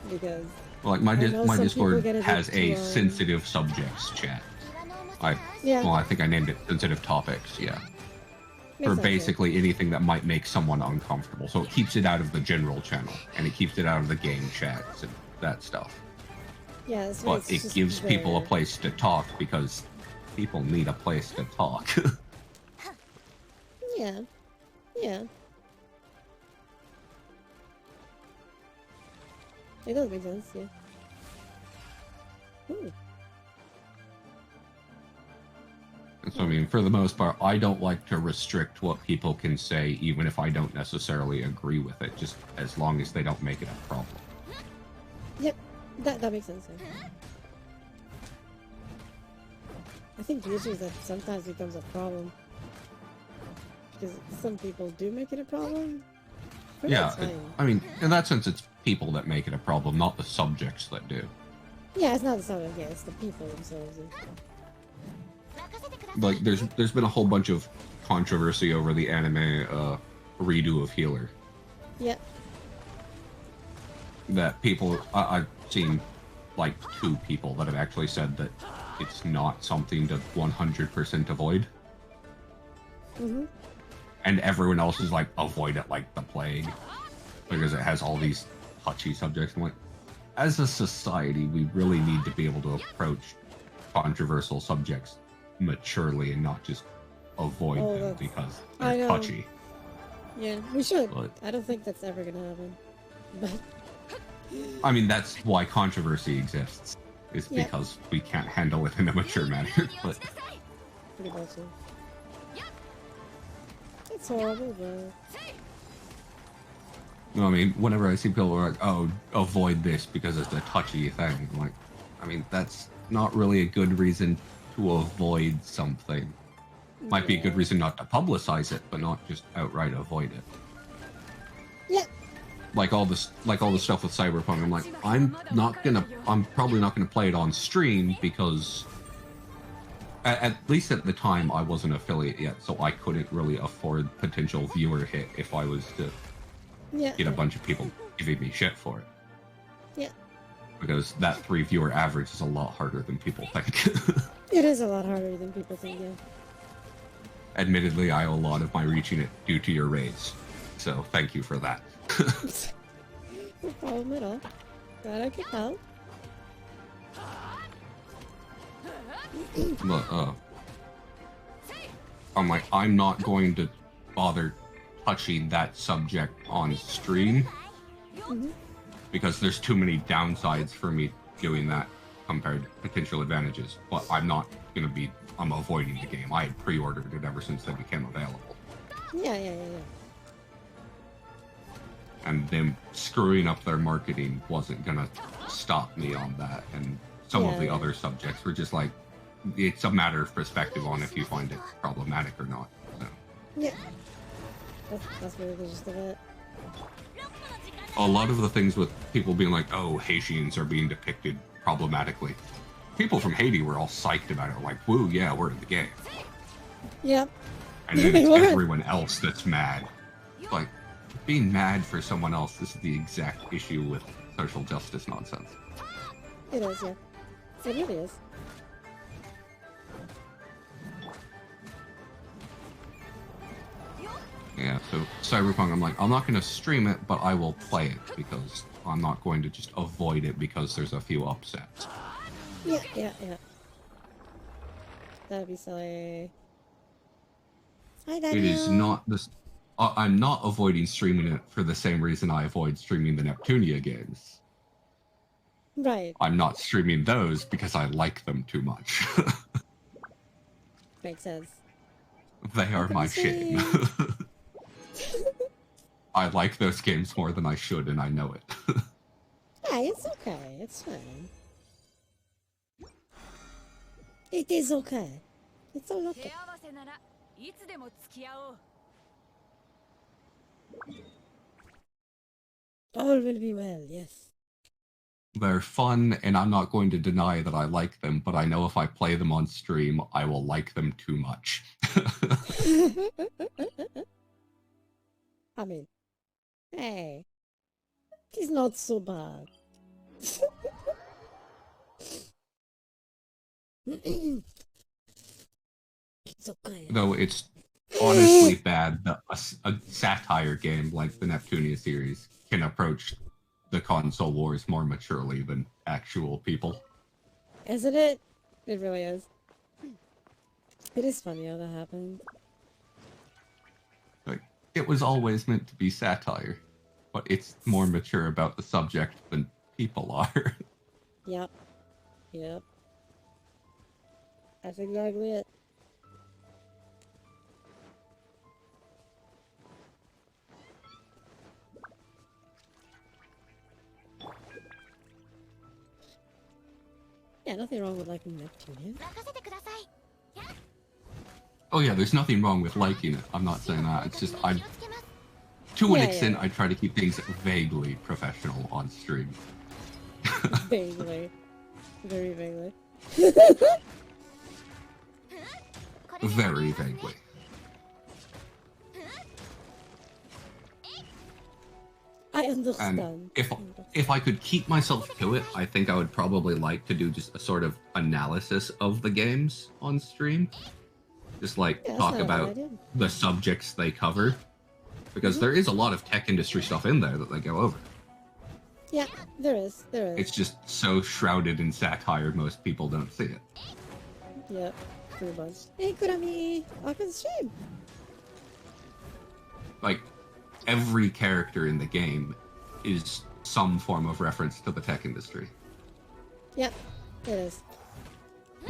Because Like my I know my some Discord people get has a addicted to, sensitive subjects chat. yeah. I think I named it sensitive topics. Yeah. for sense, yeah. basically anything that might make someone uncomfortable. So it keeps it out of the general channel, and it keeps it out of the game chats and that stuff. Yeah, that's But it gives people a place to talk because people need a place to talk. Yeah. Yeah. It does make sense, yeah. Ooh. And so, I mean, for the most part, I don't like to restrict what people can say, even if I don't necessarily agree with it, just as long as they don't make it a problem. Yep, that makes sense, yeah. I think the issue is that sometimes becomes a problem. Because some people do make it a problem. But Yeah, that's fine. I mean, in that sense, it's people that make it a problem, not the subjects that do. Yeah, it's not the subject, yeah, it's the people themselves. Like, there's been a whole bunch of controversy over the anime redo of Healer. Yeah. That people, I've seen like 2 people that have actually said that it's not something to 100% avoid. Mm-hmm. And everyone else is like, avoid it like the plague. Because it has all these touchy subjects. I'm like, as a society, we really need to be able to approach controversial subjects maturely and not just avoid them because they're touchy. Yeah, we should. But, I don't think that's ever gonna happen. But I mean, that's why controversy exists. Is because we can't handle it in a mature manner. But pretty much. It's horrible, but no, I mean, whenever I see people are like, "Oh, avoid this because it's a touchy thing," I'm like, I mean, that's not really a good reason to avoid something. Might be a good reason not to publicize it, but not just outright avoid it. Yeah. Like all the stuff with Cyberpunk, I'm like, I'm probably not gonna play it on stream because at least at the time I wasn't an affiliate yet, so I couldn't really afford potential viewer hit if I was to get a bunch of people giving me shit for it. Yeah. Because that 3 viewer average is a lot harder than people think. It is a lot harder than people think, yeah. Admittedly, I owe a lot of my reaching it due to your raids, so thank you for that. No problem at all. Glad I could help. But, I'm like, I'm not going to bother touching that subject on stream because there's too many downsides for me doing that compared to potential advantages. But I'm avoiding the game. I had pre-ordered it ever since they became available. Yeah. And them screwing up their marketing wasn't gonna stop me on that. And some of the other subjects were just like, it's a matter of perspective on if you find it problematic or not. So. Yeah. That's really the gist of it. A lot of the things with people being like, oh, Haitians are being depicted problematically. People from Haiti were all psyched about it, like, woo, yeah, we're in the game. Yep. And then it's everyone else that's mad. Like, being mad for someone else, this is the exact issue with social justice nonsense. It is, yeah. It really is. Yeah, so Cyberpunk, I'm like, I'm not going to stream it, but I will play it because I'm not going to just avoid it because there's a few upsets. Yeah. That'd be silly. Hi, Daniel. It is not this. I'm not avoiding streaming it for the same reason I avoid streaming the Neptunia games. Right. I'm not streaming those because I like them too much. Makes sense. They are my shame. I like those games more than I should, and I know it. Yeah, it's okay. It's fine. It is okay. It's all okay. All will be well, yes. They're fun, and I'm not going to deny that I like them, but I know if I play them on stream, I will like them too much. I mean, hey, it's not so bad. It's okay. Though it's honestly bad that a satire game like the Neptunia series can approach the console wars more maturely than actual people. Isn't it? It really is. It is funny how that happened. Like, it was always meant to be satire, but it's more mature about the subject than people are. Yep. Yep. That's exactly it. Yeah, nothing wrong with liking Neptunia. Oh yeah, there's nothing wrong with liking it. I'm not saying that. It's just to an extent, I try to keep things vaguely professional on stream. Vaguely. Very vaguely. Very vaguely. I understand. And if I could keep myself to it, I think I would probably like to do just a sort of analysis of the games on stream. Just like talk about the subjects they cover. Because there is a lot of tech industry stuff in there that they go over. Yeah, there is. There is. It's just so shrouded in satire, most people don't see it. Yep, pretty much. Hey, Kurami! Welcome to the stream! Like, every character in the game is some form of reference to the tech industry. Yep, it is.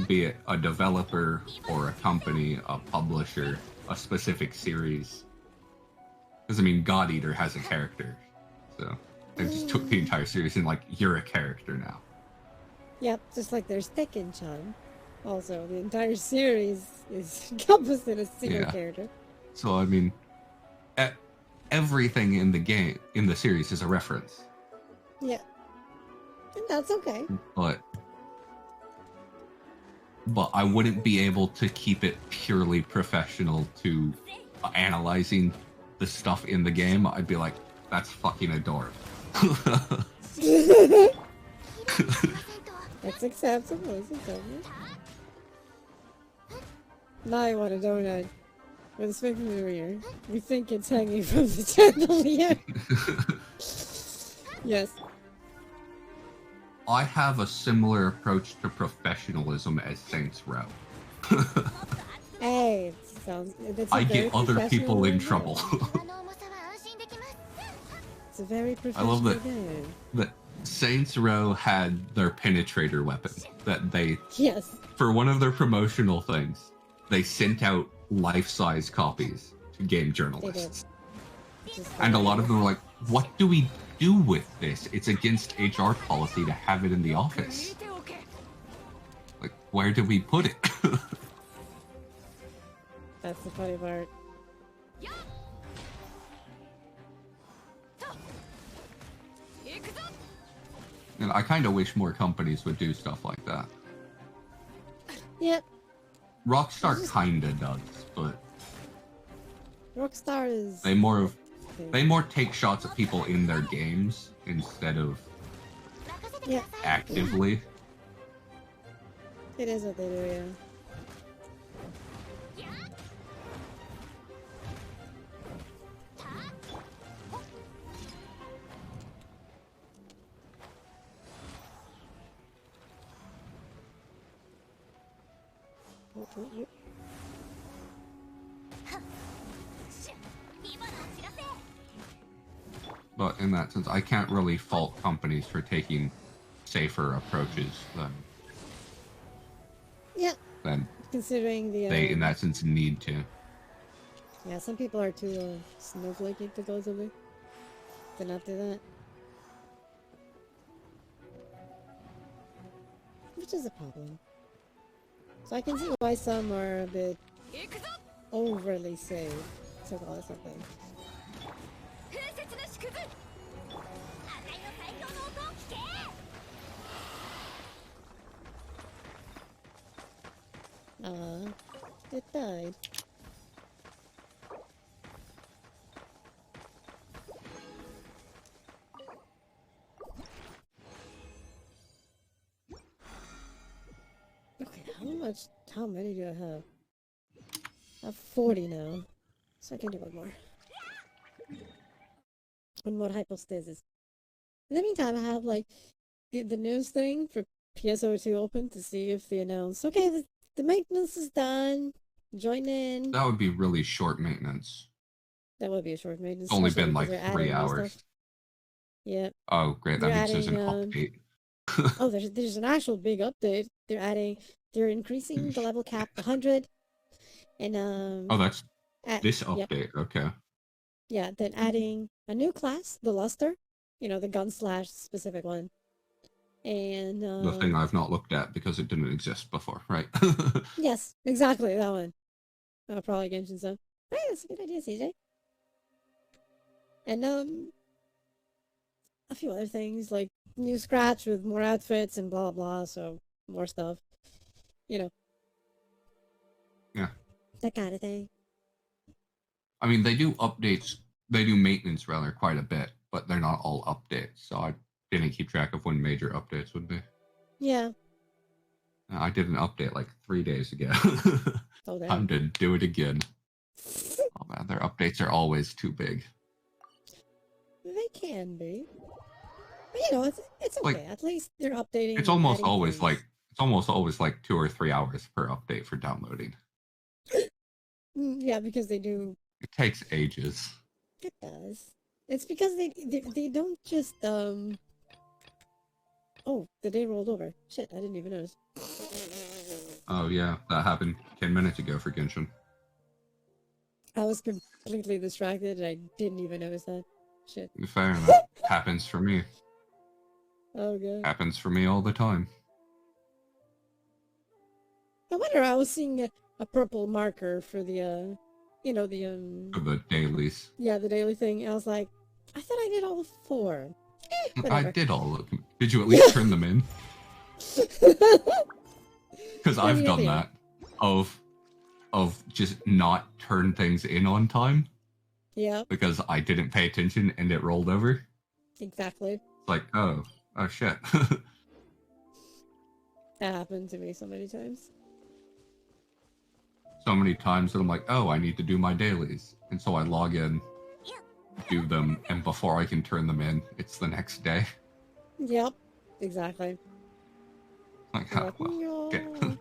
Be it a developer, or a company, a publisher, a specific series. Because, I mean, God Eater has a character, so they just took the entire series and, like, you're a character now. Yep, just like there's Tekken-chan. Also, the entire series is encompassed in a single character. So, I mean, everything in the game, in the series, is a reference. Yeah. And that's okay. But I wouldn't be able to keep it purely professional to analyzing the stuff in the game. I'd be like, that's fucking adorable. It's acceptable, it's acceptable. Now I want a donut with a smoke from the rear. We think it's hanging from the chandelier. Yes. I have a similar approach to professionalism as Saints Row. Hey, I get other people in trouble. It's a very professional I love that, game. that Saints Row had their penetrator weapon that they, for one of their promotional things, they sent out life-size copies to game journalists. And a lot of them were like, what do we do with this? It's against HR policy to have it in the office. Like, where do we put it? That's the funny part. And I kind of wish more companies would do stuff like that. Yep. Rockstar kinda does, but Rockstar is... they more take shots at people in their games instead of actively. It is what they do, yeah. But in that sense, I can't really fault companies for taking safer approaches than considering the they, in that sense, need to. Yeah, some people are too snowflakey supposedly to not do that. Which is a problem. So I can see why some are a bit overly safe, to call it something. It died. Okay, how many do I have? I have 40 now. So I can do one more. One more hypostasis. In the meantime, I have like the news thing for PSO2 open to see if they announce, okay, the maintenance is done. Join in. That would be really short maintenance. That would be a short maintenance. It's only especially been because like they're 3 adding new hours. stuff. Yeah. Oh, great. That They're means there's an adding, update. Oh, there's an actual big update. They're increasing the level cap to 100. And Oh, that's this yep. update. Okay. Yeah, then adding a new class, the Luster, you know, the gun slash specific one. And The thing I've not looked at because it didn't exist before, right? yes, exactly that one. Probably Genshin Sun. Hey, that's a good idea, CJ. And a few other things like new scratch with more outfits and blah blah. So more stuff, you know. Yeah. That kind of thing. I mean, they do updates, they do maintenance rather quite a bit, but they're not all updates. So I didn't keep track of when major updates would be. Yeah. I did an update like 3 days ago. Oh, damn. Time to do it again. Oh man, their updates are always too big. They can be. But, you know, it's okay. Like, at least they're updating. It's almost adding always things. like it's almost always like 2 or 3 hours per update for downloading. Yeah, because they do. It takes ages. It does. It's because they don't just Oh, the day rolled over. Shit, I didn't even notice. Oh yeah, that happened 10 minutes ago for Genshin. I was completely distracted and I didn't even notice that. Shit. Fair enough. Happens for me. Oh god. Happens for me all the time. I wonder, I was seeing a purple marker for the you know, the For the dailies. yeah, the daily thing. And I was like, I thought I did all 4. I Whatever. did all of them. Did you at least turn them in? Because I've Yeah, done yeah. that. Of just not turn things in on time. Yeah, Because I didn't pay attention and it rolled over. exactly. It's like, oh shit. That happened to me so many times. So many times that I'm like, oh, I need to do my dailies. And so I log in, do them, and before I can turn them in, it's the next day. Yep, exactly. Like, You're oh, like, well, "No." get.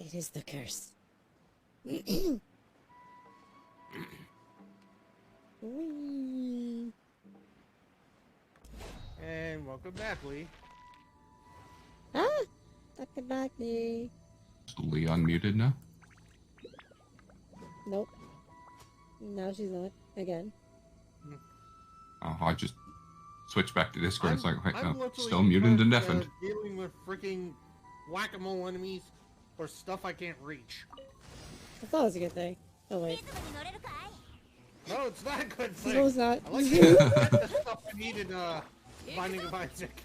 It is the curse. Whee. And welcome back, Lee. Ah, Dr. Backney. Is Lee unmuted now? Nope. No, she's not. Again. Oh, I just switched back to Discord. It's like, wait, I'm no, literally still muted and stuck, deafened. dealing with freaking whack-a-mole enemies or stuff I can't reach. I thought it was a good thing. Oh, wait. No, it's not a good thing. No, it's not. I like to get the stuff I need in Binding of Isaac.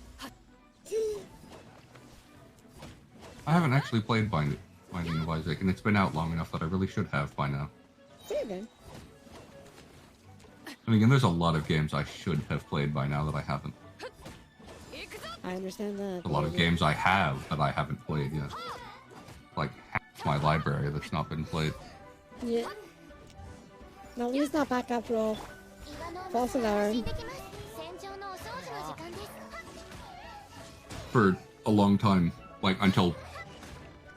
I haven't actually played Binding of Isaac, and it's been out long enough that I really should have by now. Fair game. And again, there's a lot of games I should have played by now that I haven't. I understand that. A lot of games I have that I haven't played yet. Like half my library that's not been played. Yeah. No, Lee's not back after all. False alarm. For a long time, like until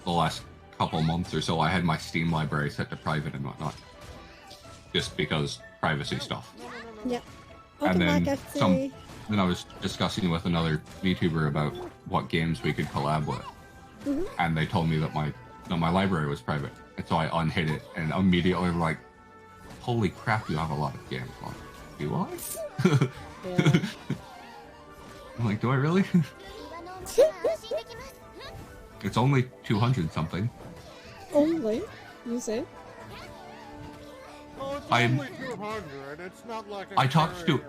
the last couple months or so, I had my Steam library set to private and whatnot. Just because privacy stuff. Yep. And Welcome then back, FC. then I was discussing with another VTuber about what games we could collab with. Mhm. And they told me that my library was private. And so I unhid it and immediately were like, holy crap, you have a lot of games. I'm like, do I? Yeah. I'm like, do I really? It's only 200 something. Only, you say? Oh, it's I'm- only 200. It's not like I talked to-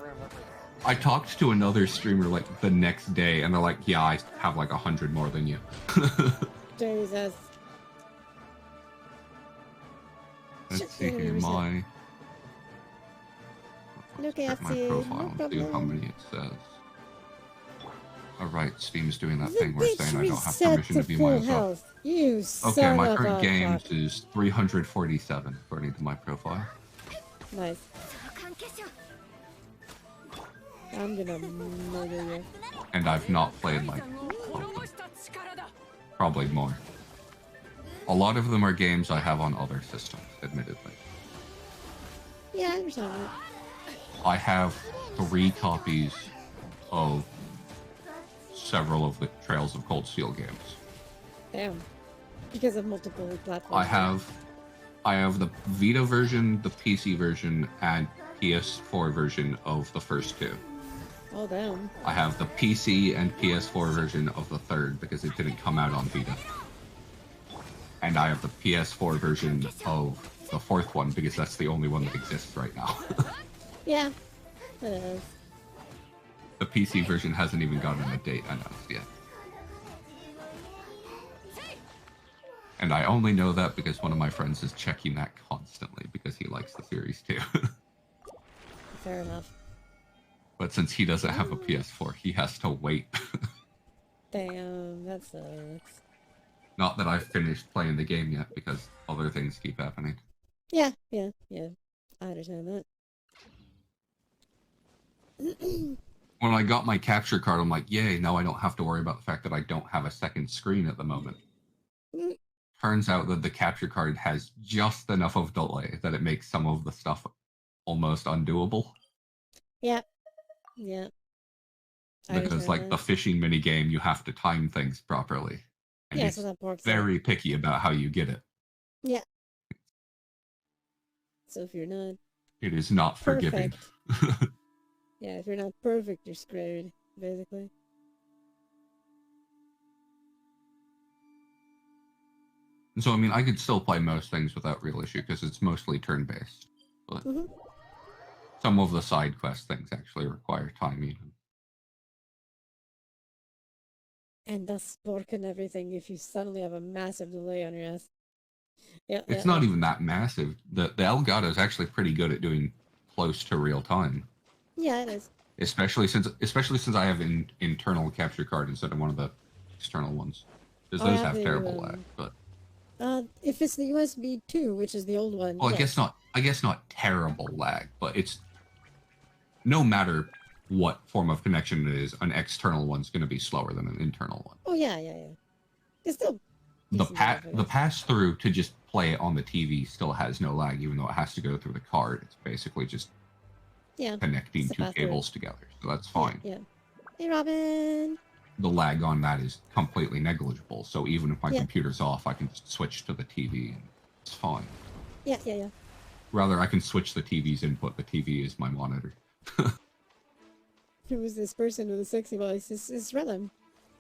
I talked to another streamer like the next day and they're like, yeah, I have like 100 more than you. Jesus. Let's see here, my Okay, check my FC, profile no and see how problem. many it says. Oh, right, Steam's doing that The thing where it's bitch saying I don't have reset permission to to view full my own stuff. health. You Okay, son my of current a games fuck. is 347 according to my profile. Nice. I'm gonna murder you. And I've not played like probably more. A lot of them are games I have on other systems, admittedly. Yeah, I understand that. I have 3 copies of several of the Trails of Cold Steel games. Damn. Because of multiple platforms. I have the Vita version, the PC version, and PS4 version of the first 2. Oh, damn. I have the PC and PS4 version of the third because it didn't come out on Vita. And I have the PS4 version of the fourth one because that's the only one that exists right now. Yeah, it is. The PC version hasn't even gotten a date announced yet. And I only know that because one of my friends is checking that constantly because he likes the series too. Fair enough. But since he doesn't have a PS4, he has to wait. Damn, that sucks. Not that I've finished playing the game yet because other things keep happening. Yeah. I understand that. When I got my capture card, I'm like, yay, now I don't have to worry about the fact that I don't have a second screen at the moment. Mm. Turns out that the capture card has just enough of delay that it makes some of the stuff almost undoable. Yeah. Because, like, the fishing mini game, you have to time things properly. And yeah, it's so that works. very picky about how you get it. Yeah. So if you're not It is not forgiving. yeah, if you're not perfect, you're screwed, basically. So, I mean, I could still play most things without real issue because it's mostly turn-based. But some of the side quest things actually require timing. And thus work and everything if you suddenly have a massive delay on your ass. Yeah, It's not even that massive. The Elgato is actually pretty good at doing close to real time. Yeah, it is. Especially since I have an internal capture card instead of one of the external ones. Because those have terrible lag, but if it's the USB 2, which is the old one. well, yes. I guess not terrible lag, but it's no matter what form of connection it is, an external one's going to be slower than an internal one. Oh yeah. It's still The decent enough, I guess. pass through to just play it on the TV still has no lag, even though it has to go through the card. It's basically just connecting it's a two pass-through. cables together, so that's fine. Yeah. Hey, Robin. The lag on that is completely negligible, so even if my Yeah. computer's off, I can just switch to the TV, and it's fine. Yeah. Rather, I can switch the TV's input. The TV is my monitor. Who is this person with a sexy voice? It's Relum.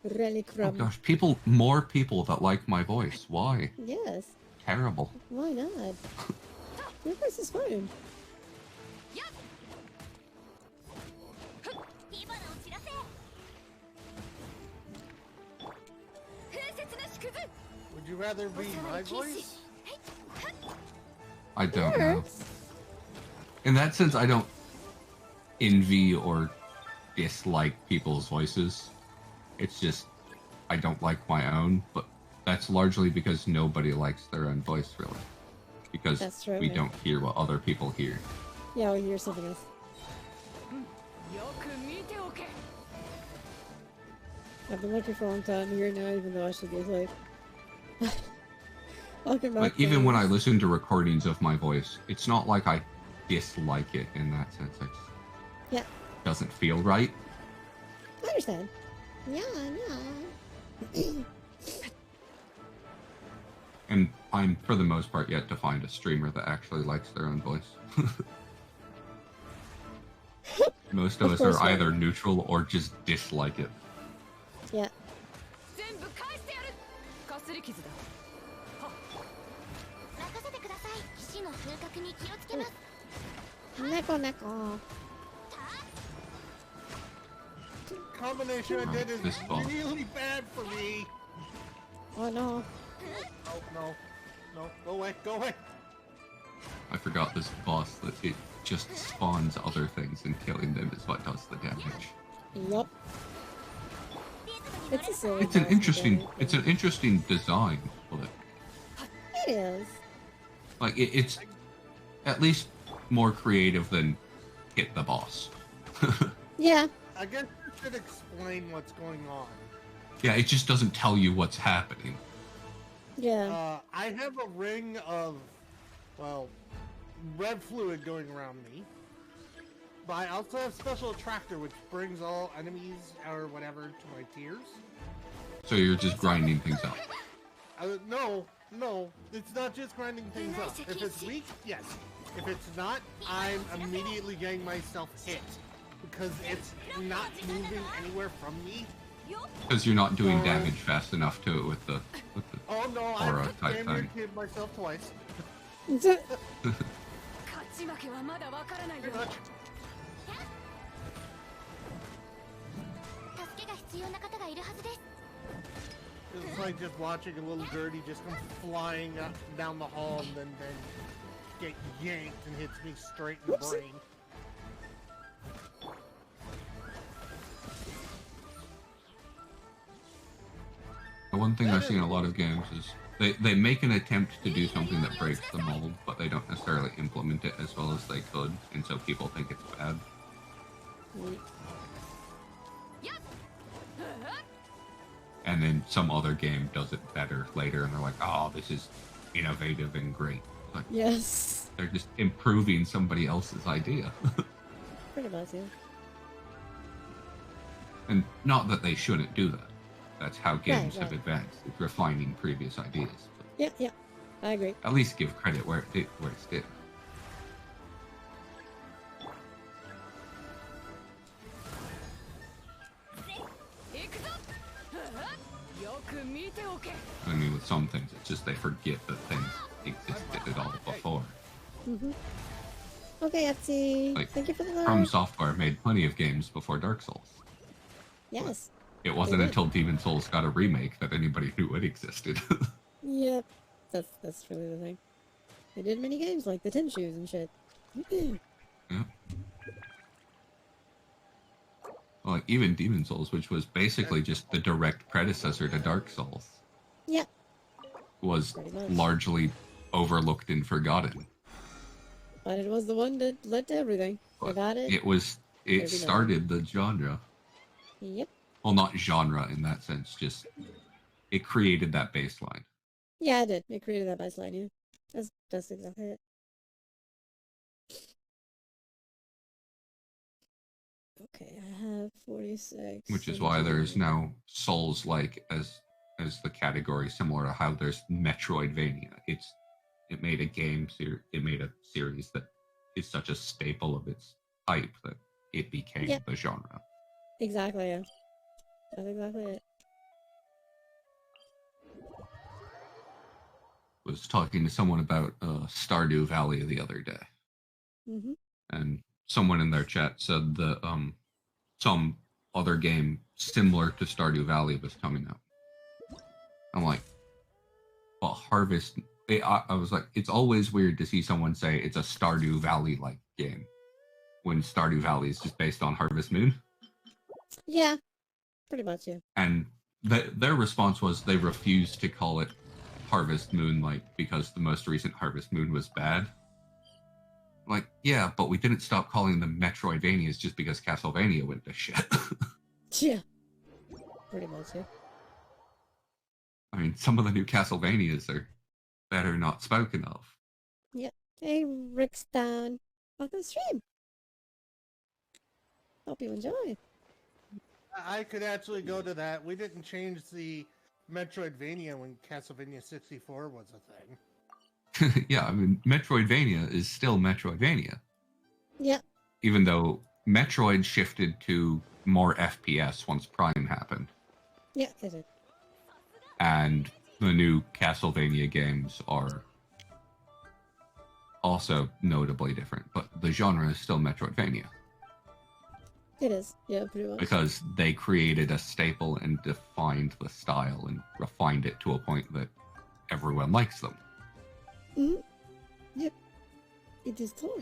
Relic Oh from. gosh, more people that like my voice. Why? Yes. Terrible. Why not? Your voice is fine. Would you rather be my voice? I don't know. In that sense, I don't envy or dislike people's voices. It's just I don't like my own, but that's largely because nobody likes their own voice, really. Because That's true, we yeah. don't hear what other people hear. Yeah, we hear something else. I've been looking for a long time here now, even though I should be asleep. Welcome back. Like, even when I guys. listen to recordings of my voice, it's not like I dislike it in that sense. It Yeah, doesn't feel right. I understand. Yeah. And I'm, for the most part, yet to find a streamer that actually likes their own voice. Most of us course are not. either neutral or just dislike it. Yeah. Neko. Combination I did is This ball. really bad for me. Oh no. Oh, no, go away. I forgot this boss that it just spawns other things and killing them is what does the damage. Yup. It's a silly. It's an boss interesting. game. It's an interesting design of it. It is. Like it's at least more creative than hit the boss. Yeah. I guess you should explain what's going on. Yeah, it just doesn't tell you what's happening. Yeah. I have a ring of, well, red fluid going around me. But I also have special attractor, which brings all enemies or whatever to my tears. So you're just grinding things out. No, it's not just grinding things up. If it's weak, yes. If it's not, I'm immediately getting myself hit. Because it's not moving anywhere from me. Because you're not doing damage fast enough to it with the Oh no, aura I've type damn near thing. killed myself twice. Pretty much. It's like just watching a little Gertie just come flying up down the hall and then get yanked and hits me straight in the brain. The one thing I've seen in a lot of games is they make an attempt to do something that breaks the mold, but they don't necessarily implement it as well as they could, and so people think it's bad. And then some other game does it better later, and they're like, "Oh, this is innovative and great." Like, Yes. they're just improving somebody else's idea. Pretty much, yeah. And not that they shouldn't do that. That's how games have right. advanced. It's refining previous ideas. But Yeah. I agree. at least give credit where it's due. I mean, with some things, it's just they forget that things existed at all before. Okay, Etsy. Like, Thank you for the From love. Software made plenty of games before Dark Souls. Yes. It wasn't did. until Demon Souls got a remake that anybody knew it existed. Yep. That's really the thing. They did many games like the Tin Shoes and shit. Yeah. Like, even Demon Souls, which was basically just the direct predecessor to Dark Souls, Yeah. was Pretty much. largely overlooked and forgotten. But it was the one that led to everything. But Without it. it started the genre. Yep. Well, not genre in that sense, just it created that baseline. Yeah, it did. It created that baseline, yeah. That's exactly it. Okay, I have 46. Which is why there's now Souls-like as the category, similar to how there's Metroidvania. It made a series that is such a staple of its type that it became Yep. the genre. Exactly, yeah. That's exactly it. Was talking to someone about Stardew Valley the other day, Mm-hmm. and someone in their chat said that some other game similar to Stardew Valley was coming out. I'm like, well, Harvest. I was like, it's always weird to see someone say it's a Stardew Valley-like game when Stardew Valley is just based on Harvest Moon. Yeah, pretty much, yeah. And their response was they refused to call it Harvest Moon-like because the most recent Harvest Moon was bad. Like, yeah, but we didn't stop calling them Metroidvanias just because Castlevania went to shit. Yeah. Pretty much, yeah. I mean, some of the new Castlevanias are better not spoken of. Hey, Rickstown. Welcome to the stream. Hope you enjoy. I could actually go to that. We didn't change the Metroidvania when Castlevania 64 was a thing. Yeah, I mean, Metroidvania is still Metroidvania. Yeah. Even though Metroid shifted to more FPS once Prime happened. Yeah, it is. And the new Castlevania games are also notably different, but the genre is still Metroidvania. It is. Yeah, pretty much. Because they created a staple and defined the style and refined it to a point that everyone likes them. Mm-hmm. Yep. It is cool.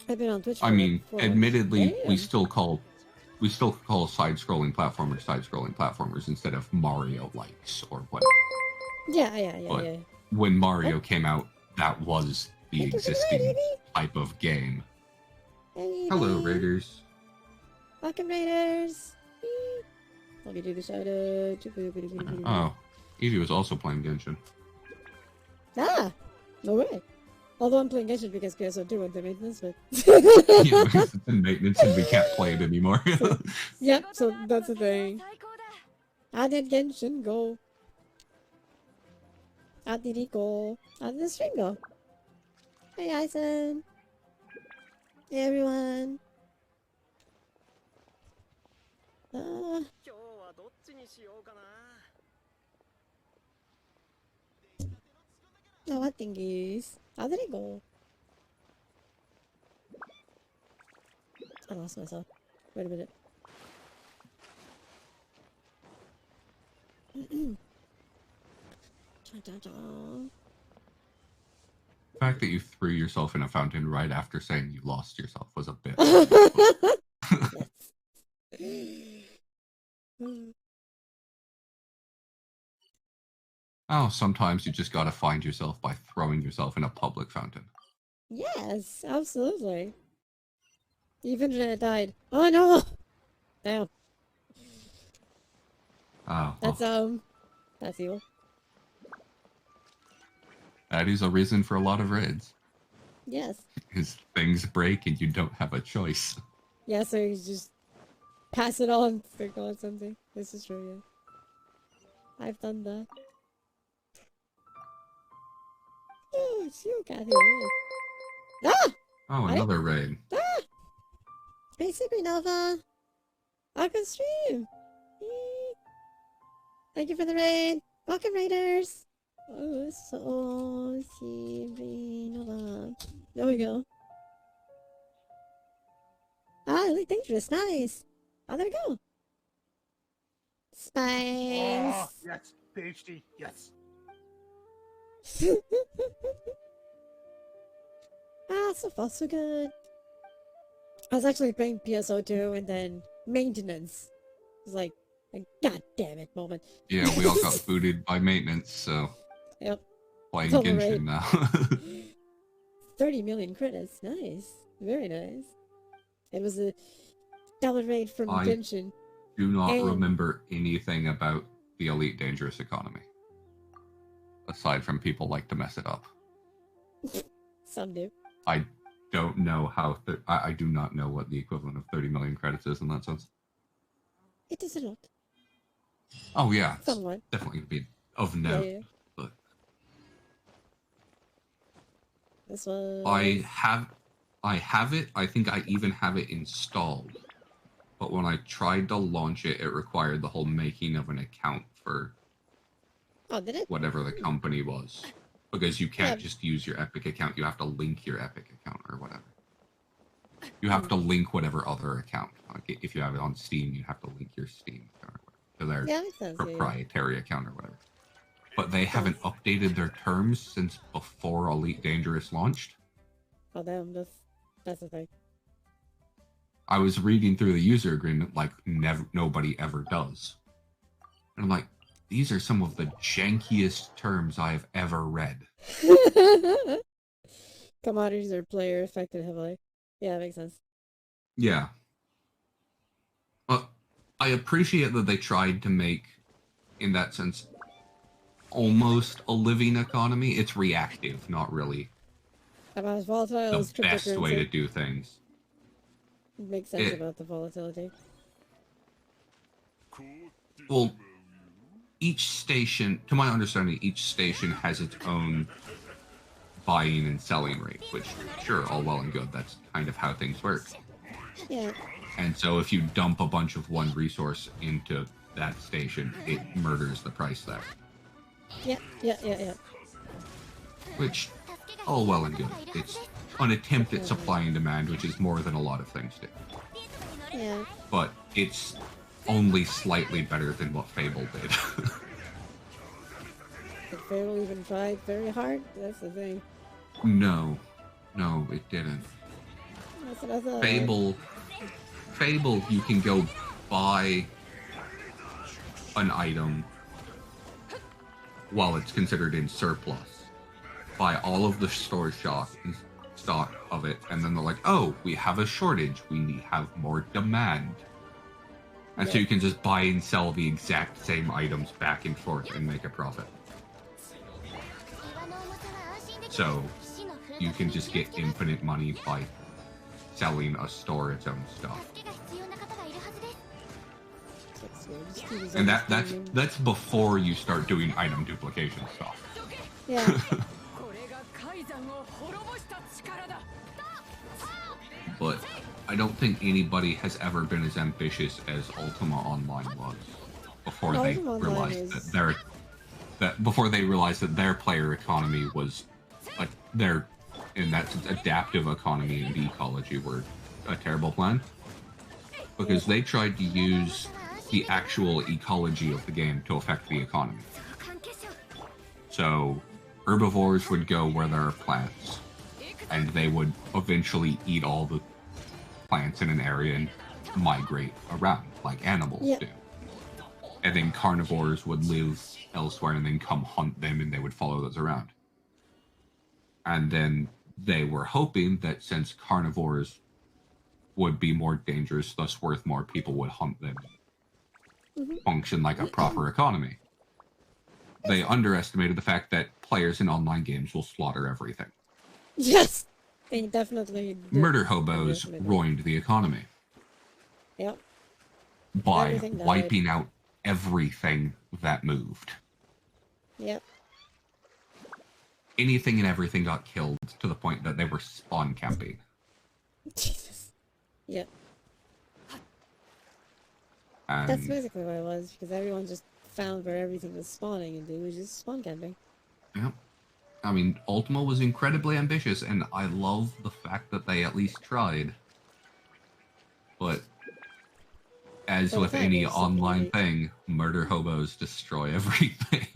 I've been on Twitch for I mean, like 4 admittedly, months. we Damn. still call we still call side-scrolling platformers instead of Mario likes or whatever. Yeah. When Mario came out, that was the Thank you for the existing raid, Evie. type of game. Hey, Hello, Evie. Raiders. Welcome, Raiders. Let me do the shout out. Oh, Evie was also playing Genshin. Ah, no way. Although I'm playing Genshin because PSO2 went to maintenance, but Yeah, because it's in maintenance and we can't play it anymore. yep. So that's the thing. How did Genshin go? How did he go? How did the stream go? Hey, Ison. Hey, everyone. Oh, what thingies? How did it go? I lost myself. Wait a minute. The fact that you threw yourself in a fountain right after saying you lost yourself was a bit. Oh, sometimes you just gotta find yourself by throwing yourself in a public fountain. Yes, absolutely. Even when I died. Oh no! Damn. Oh, That's that's evil. that is a reason for a lot of raids. Yes. Is things break and you don't have a choice. Yeah, so you just pass it on to call it something. This is true, yeah. I've done that. Oh, it's you, Kathy. Ah! Oh, another raid. Ah! Hey, Secret Nova! Welcome stream! Yay. Thank you for the raid! Welcome, Raiders! Oh, so Secret Nova. There we go. Ah, Elite Dangerous, nice! Oh, there we go! Spice! Oh, yes, PhD, yes. Ah, so far so good. I was actually playing PSO2 and then maintenance. It was like a god damn it moment. Yeah, we all got booted by maintenance, so Yep. playing Double Genshin raid. now. 30 million credits. Nice. Very nice. It was a double raid from I Genshin. do not And- remember anything about the Elite Dangerous economy. Aside from people like to mess it up. Some do. I don't know how... I do not know what the equivalent of 30 million credits is in that sense. It is a lot. Oh yeah, it's Somewhat. definitely be of note. Yeah. But This was... I have it. I think I even have it installed. But when I tried to launch it, it required the whole making of an account for Oh, did it? whatever the company was. Because you can't Yeah. just use your Epic account, you have to link your Epic account or whatever. You have to link whatever other account. Like if you have it on Steam, you have to link your Steam account or whatever, to their Yeah, makes sense. Yeah, yeah. proprietary account or whatever. But they haven't updated their terms since before Elite Dangerous launched. Oh, damn. That's the thing. I was reading through the user agreement like nobody ever does. And I'm like, these are some of the jankiest terms I've ever read. Commodities are player affected heavily. Yeah, that makes sense. Yeah. But I appreciate that they tried to make, in that sense, almost a living economy. It's reactive, not really About as volatile as the best way to cryptocurrency. do things. Makes sense It- about the volatility. Well, each station, to my understanding, each station has its own buying and selling rate, which, sure, all well and good. That's kind of how things work. Yeah. And so if you dump a bunch of one resource into that station, it murders the price there. Yeah. Which, all well and good. It's an attempt at supply and demand, which is more than a lot of things do. Yeah. But it's only slightly better than what Fable did. Did Fable even try very hard? That's the thing. No, it didn't. That's what I thought. Fable, you can go buy an item while it's considered in surplus. Buy all of the store stock of it, and then they're like, oh, we have a shortage. We have more demand. And so you can just buy and sell the exact same items back and forth and make a profit. So you can just get infinite money by selling a store its own stuff. And that's before you start doing item duplication stuff. Yeah. But I don't think anybody has ever been as ambitious as Ultima Online was before they realized that their player economy was their, in that sense, adaptive economy and ecology were a terrible plan, because they tried to use the actual ecology of the game to affect the economy. So herbivores would go where there are plants, and they would eventually eat all the plants in an area and migrate around like animals do. And then carnivores would live elsewhere and then come hunt them, and they would follow those around. And then they were hoping that since carnivores would be more dangerous, thus worth more, people would hunt them, function like a proper economy. They underestimated the fact that players in online games will slaughter everything. Yes, they definitely did. Murder hobos ruined the economy. Yep. By wiping out everything that moved. Yep. Anything and everything got killed to the point that they were spawn camping. Jesus. Yep. And that's basically what it was, because everyone just found where everything was spawning, and it was just spawn camping. Yep. I mean, Ultima was incredibly ambitious, and I love the fact that they at least tried. But as with any online thing, murder hobos destroy everything.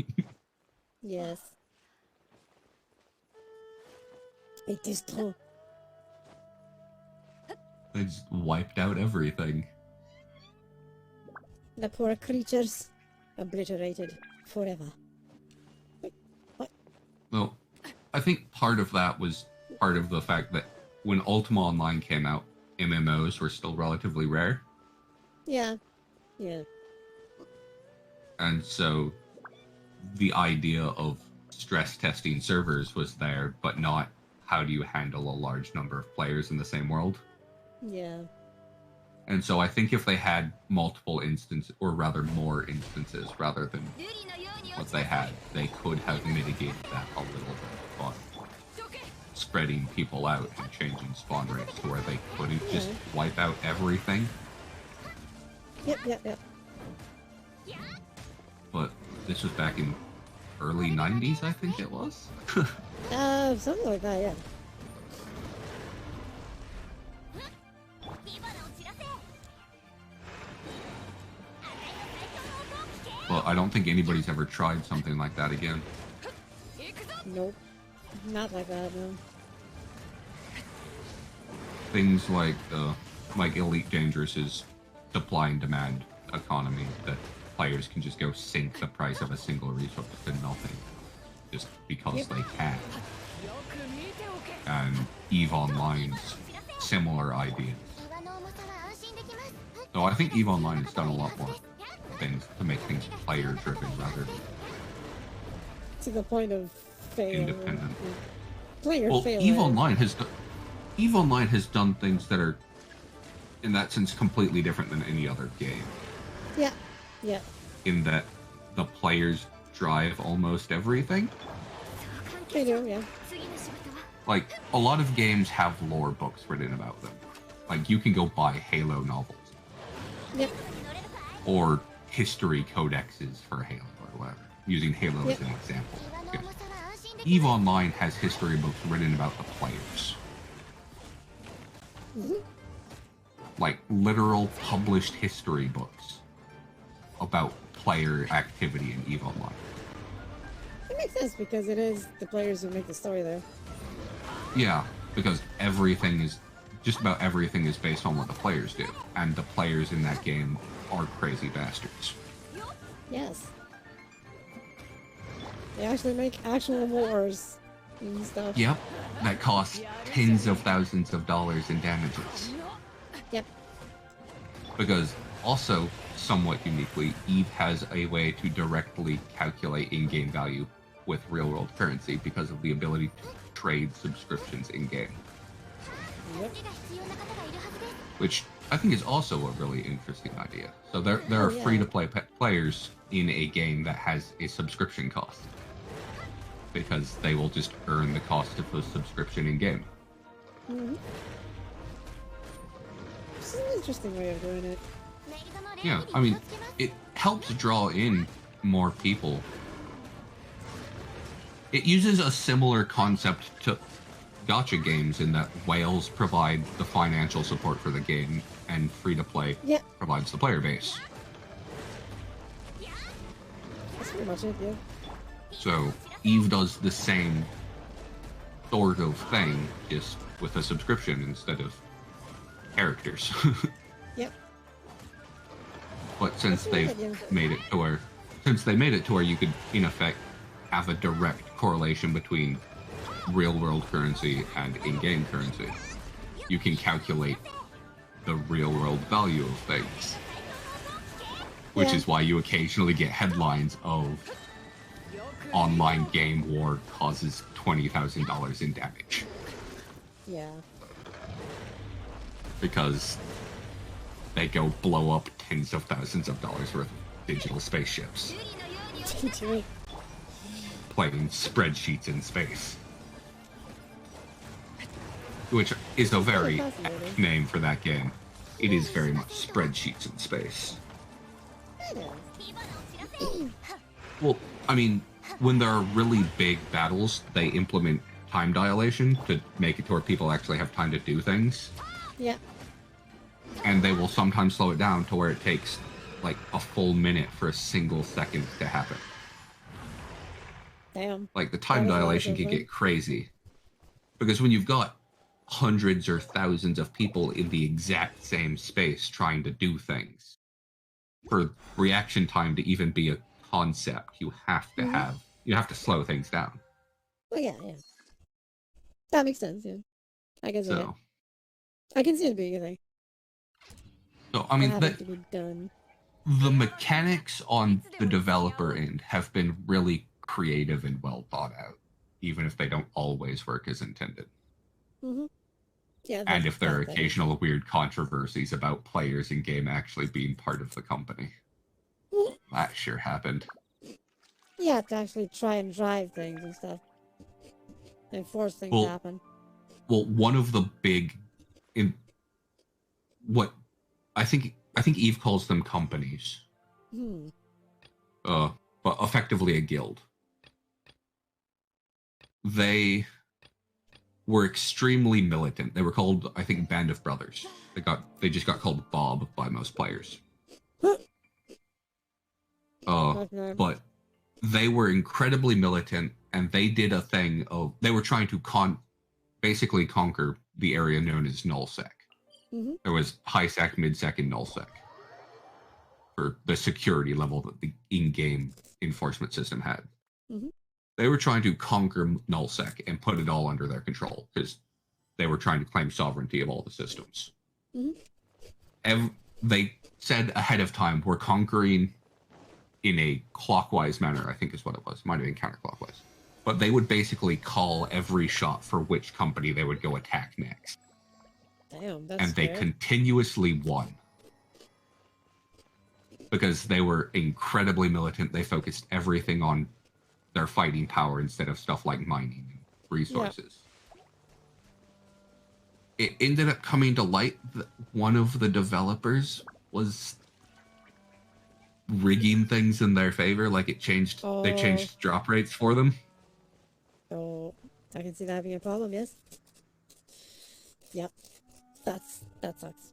Yes. They destroy. They just wiped out everything. The poor creatures obliterated forever. Well, I think part of that was part of the fact that when Ultima Online came out, MMOs were still relatively rare. Yeah. Yeah. And so the idea of stress testing servers was there, but not how do you handle a large number of players in the same world. Yeah. And so I think if they had multiple instances, or rather more instances, rather than what they had, they could have mitigated that a little bit by spreading people out and changing spawn rates to where they couldn't just wipe out everything. Yep. But this was back in early 90s, I think it was. Something like that, yeah. Well, I don't think anybody's ever tried something like that again. Nope. Not like that, no. Things like Elite Dangerous's supply and demand economy, that players can just go sink the price of a single resource to nothing just because they can. And EVE Online's similar ideas. So I think EVE Online has done a lot more things to make things player driven rather than to the point of fail. Independent. Player fail. EVE Online has done things that are, in that sense, completely different than any other game. Yeah. In that the players drive almost everything. They do, yeah. Like, a lot of games have lore books written about them. Like, you can go buy Halo novels. Yep. Or history codexes for Halo or whatever, using Halo as an example. Because EVE Online has history books written about the players. Like, literal published history books about player activity in EVE Online. It makes sense, because it is the players who make the story there. Yeah, because everything is just about everything is based on what the players do, and the players in that game are crazy bastards. Yes. They actually make actual wars and stuff. Yep, that costs tens of thousands of dollars in damages. Yep. Because also, somewhat uniquely, EVE has a way to directly calculate in-game value with real-world currency because of the ability to trade subscriptions in-game. Yep. Which I think is also a really interesting idea. So there are yeah. free-to-play players in a game that has a subscription cost. Because they will just earn the cost of the subscription in-game. Mm-hmm. This is an interesting way of doing it. Yeah, I mean, it helps draw in more people. It uses a similar concept to gacha games in that whales provide the financial support for the game and free-to-play provides the player base. That's pretty much it, yeah. So, EVE does the same sort of thing, just with a subscription instead of characters. Yep. But since they've made it to where you could, in effect, have a direct correlation between real-world currency and in-game currency, you can calculate the real-world value of things. Which is why you occasionally get headlines of online game war causes $20,000 in damage. Yeah. Because they go blow up tens of thousands of dollars worth of digital spaceships. Playing spreadsheets in space. Which is a very apt name for that game. It is very much spreadsheets in space. Well, I mean, when there are really big battles, they implement time dilation to make it to where people actually have time to do things. Yeah. And they will sometimes slow it down to where it takes like a full minute for a single second to happen. Damn. Like the time dilation can get crazy. Because when you've got hundreds or thousands of people in the exact same space trying to do things, for reaction time to even be a concept, you have to slow things down. Well, yeah. That makes sense, yeah. I guess So, I can see it being a thing. So, I mean, Having to be done. the mechanics on the developer end have been really creative and well thought out, even if they don't always work as intended. Mm-hmm. Yeah. And if there are occasional weird controversies about players in game actually being part of the company. That sure happened. Yeah, to actually try and drive things and stuff. And force things to happen. Well, one of the big I think EVE calls them companies. But effectively a guild. They were extremely militant. They were called, I think, Band of Brothers. They just got called Bob by most players. But they were incredibly militant, and they did a thing of they were trying to basically conquer the area known as nullsec. There was high-sec, mid-sec, and nullsec for the security level that the in-game enforcement system had. They were trying to conquer nullsec and put it all under their control because they were trying to claim sovereignty of all the systems. They said ahead of time, we're conquering in a clockwise manner, I think is what it was. Might have been counterclockwise. But they would basically call every shot for which company they would go attack next. Damn, that's and they continuously won. Because they were incredibly militant. They focused everything on their fighting power instead of stuff like mining and resources. It ended up coming to light that one of the developers was rigging things in their favor. Like they changed drop rates for them. Oh, I can see that being a problem, yes. Yep. That sucks.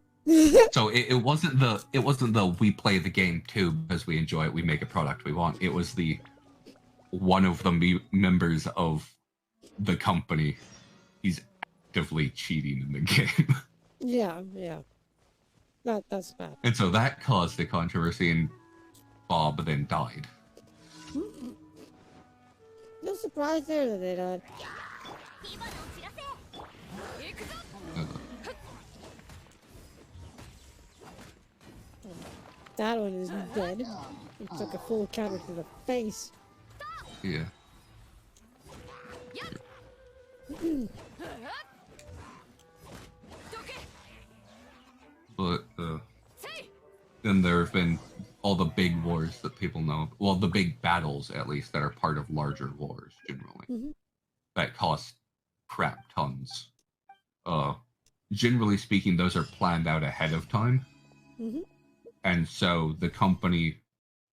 So it wasn't the we play the game too because we enjoy it, we make a product we want. It was one of the members of the company. He's actively cheating in the game. Yeah, yeah. That's bad. And so that caused a controversy, and Bob then died. No surprise there that they died. Uh, That one is dead. He took a full counter to the face. yeah. But then there have been all the big wars that people know. Well, the big battles, at least, that are part of larger wars, generally. That cost crap tons. Generally speaking, those are planned out ahead of time. And so the company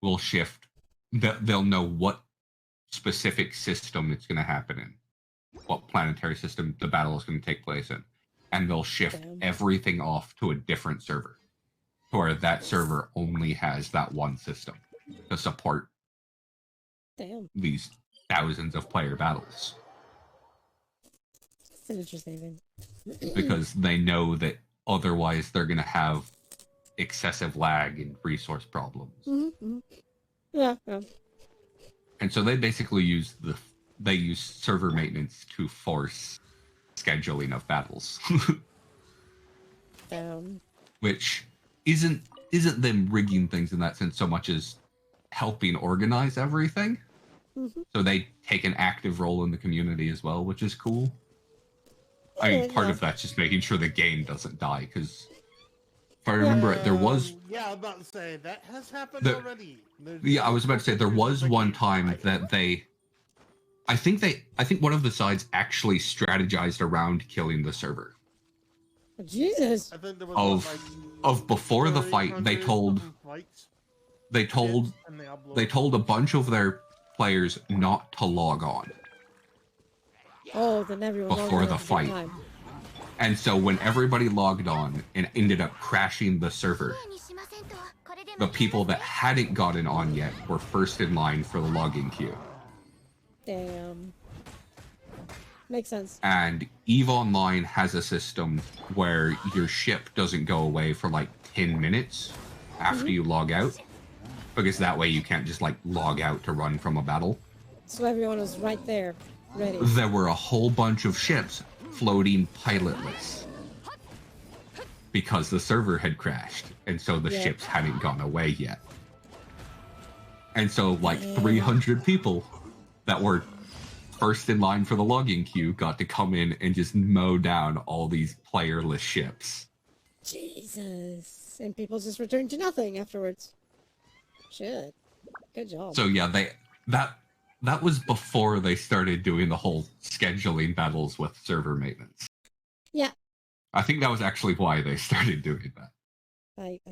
will shift. They'll know what specific system it's going to happen in, what planetary system the battle is going to take place in. And they'll shift everything off to a different server, where that server only has that one system to support these thousands of player battles. It's an interesting thing. Because they know that otherwise they're going to have excessive lag and resource problems. Yeah, yeah. And so they basically use server maintenance to force scheduling of battles. Which isn't them rigging things in that sense so much as helping organize everything. So they take an active role in the community as well, which is cool. I mean, part of that's just making sure the game doesn't die, because if I remember it, there was... Yeah, I was about to say, that has happened already. Yeah, I was about to say, there was one time that they... I think one of the sides actually strategized around killing the server. Jesus! I think there was Of before the fight, they told a bunch of their players not to log on. Oh, then everyone before the fight. And so when everybody logged on and ended up crashing the server, the people that hadn't gotten on yet were first in line for the login queue. Damn. Makes sense. And EVE Online has a system where your ship doesn't go away for like 10 minutes after you log out, because that way you can't just like log out to run from a battle. So everyone was right there, ready. There were a whole bunch of ships floating pilotless because the server had crashed, and so the ships hadn't gone away yet. And so like 300 people that were first in line for the login queue got to come in and just mow down all these playerless ships. Jesus. And people just returned to nothing afterwards. Shit. Good job. So yeah, that was before they started doing the whole scheduling battles with server maintenance. Yeah. I think that was actually why they started doing that.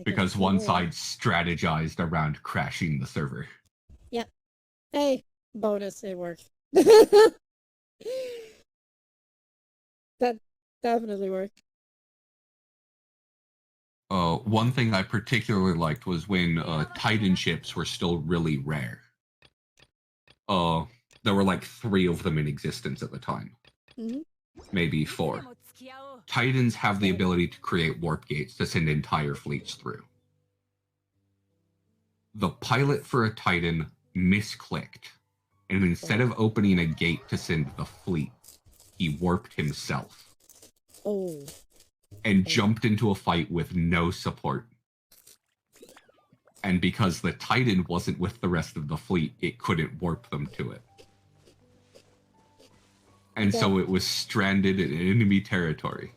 Because one side strategized around crashing the server. Yep. Hey, bonus, it worked. That definitely worked. One thing I particularly liked was when Titan ships were still really rare. There were like 3 of them in existence at the time. Maybe 4. Titans have the ability to create warp gates to send entire fleets through. The pilot for a Titan misclicked, and instead of opening a gate to send the fleet, he warped himself. And jumped into a fight with no support. And because the Titan wasn't with the rest of the fleet, it couldn't warp them to it. And so it was stranded in enemy territory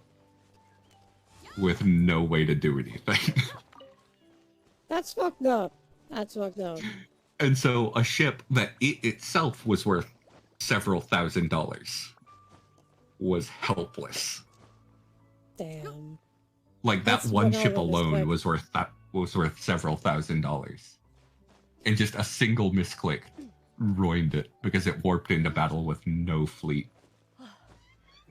with no way to do anything. That's fucked up. That's fucked up. And so a ship that it itself was worth several $1,000s was helpless. Damn. Like that one ship alone was worth several $1,000s. And just a single misclick ruined it because it warped into battle with no fleet.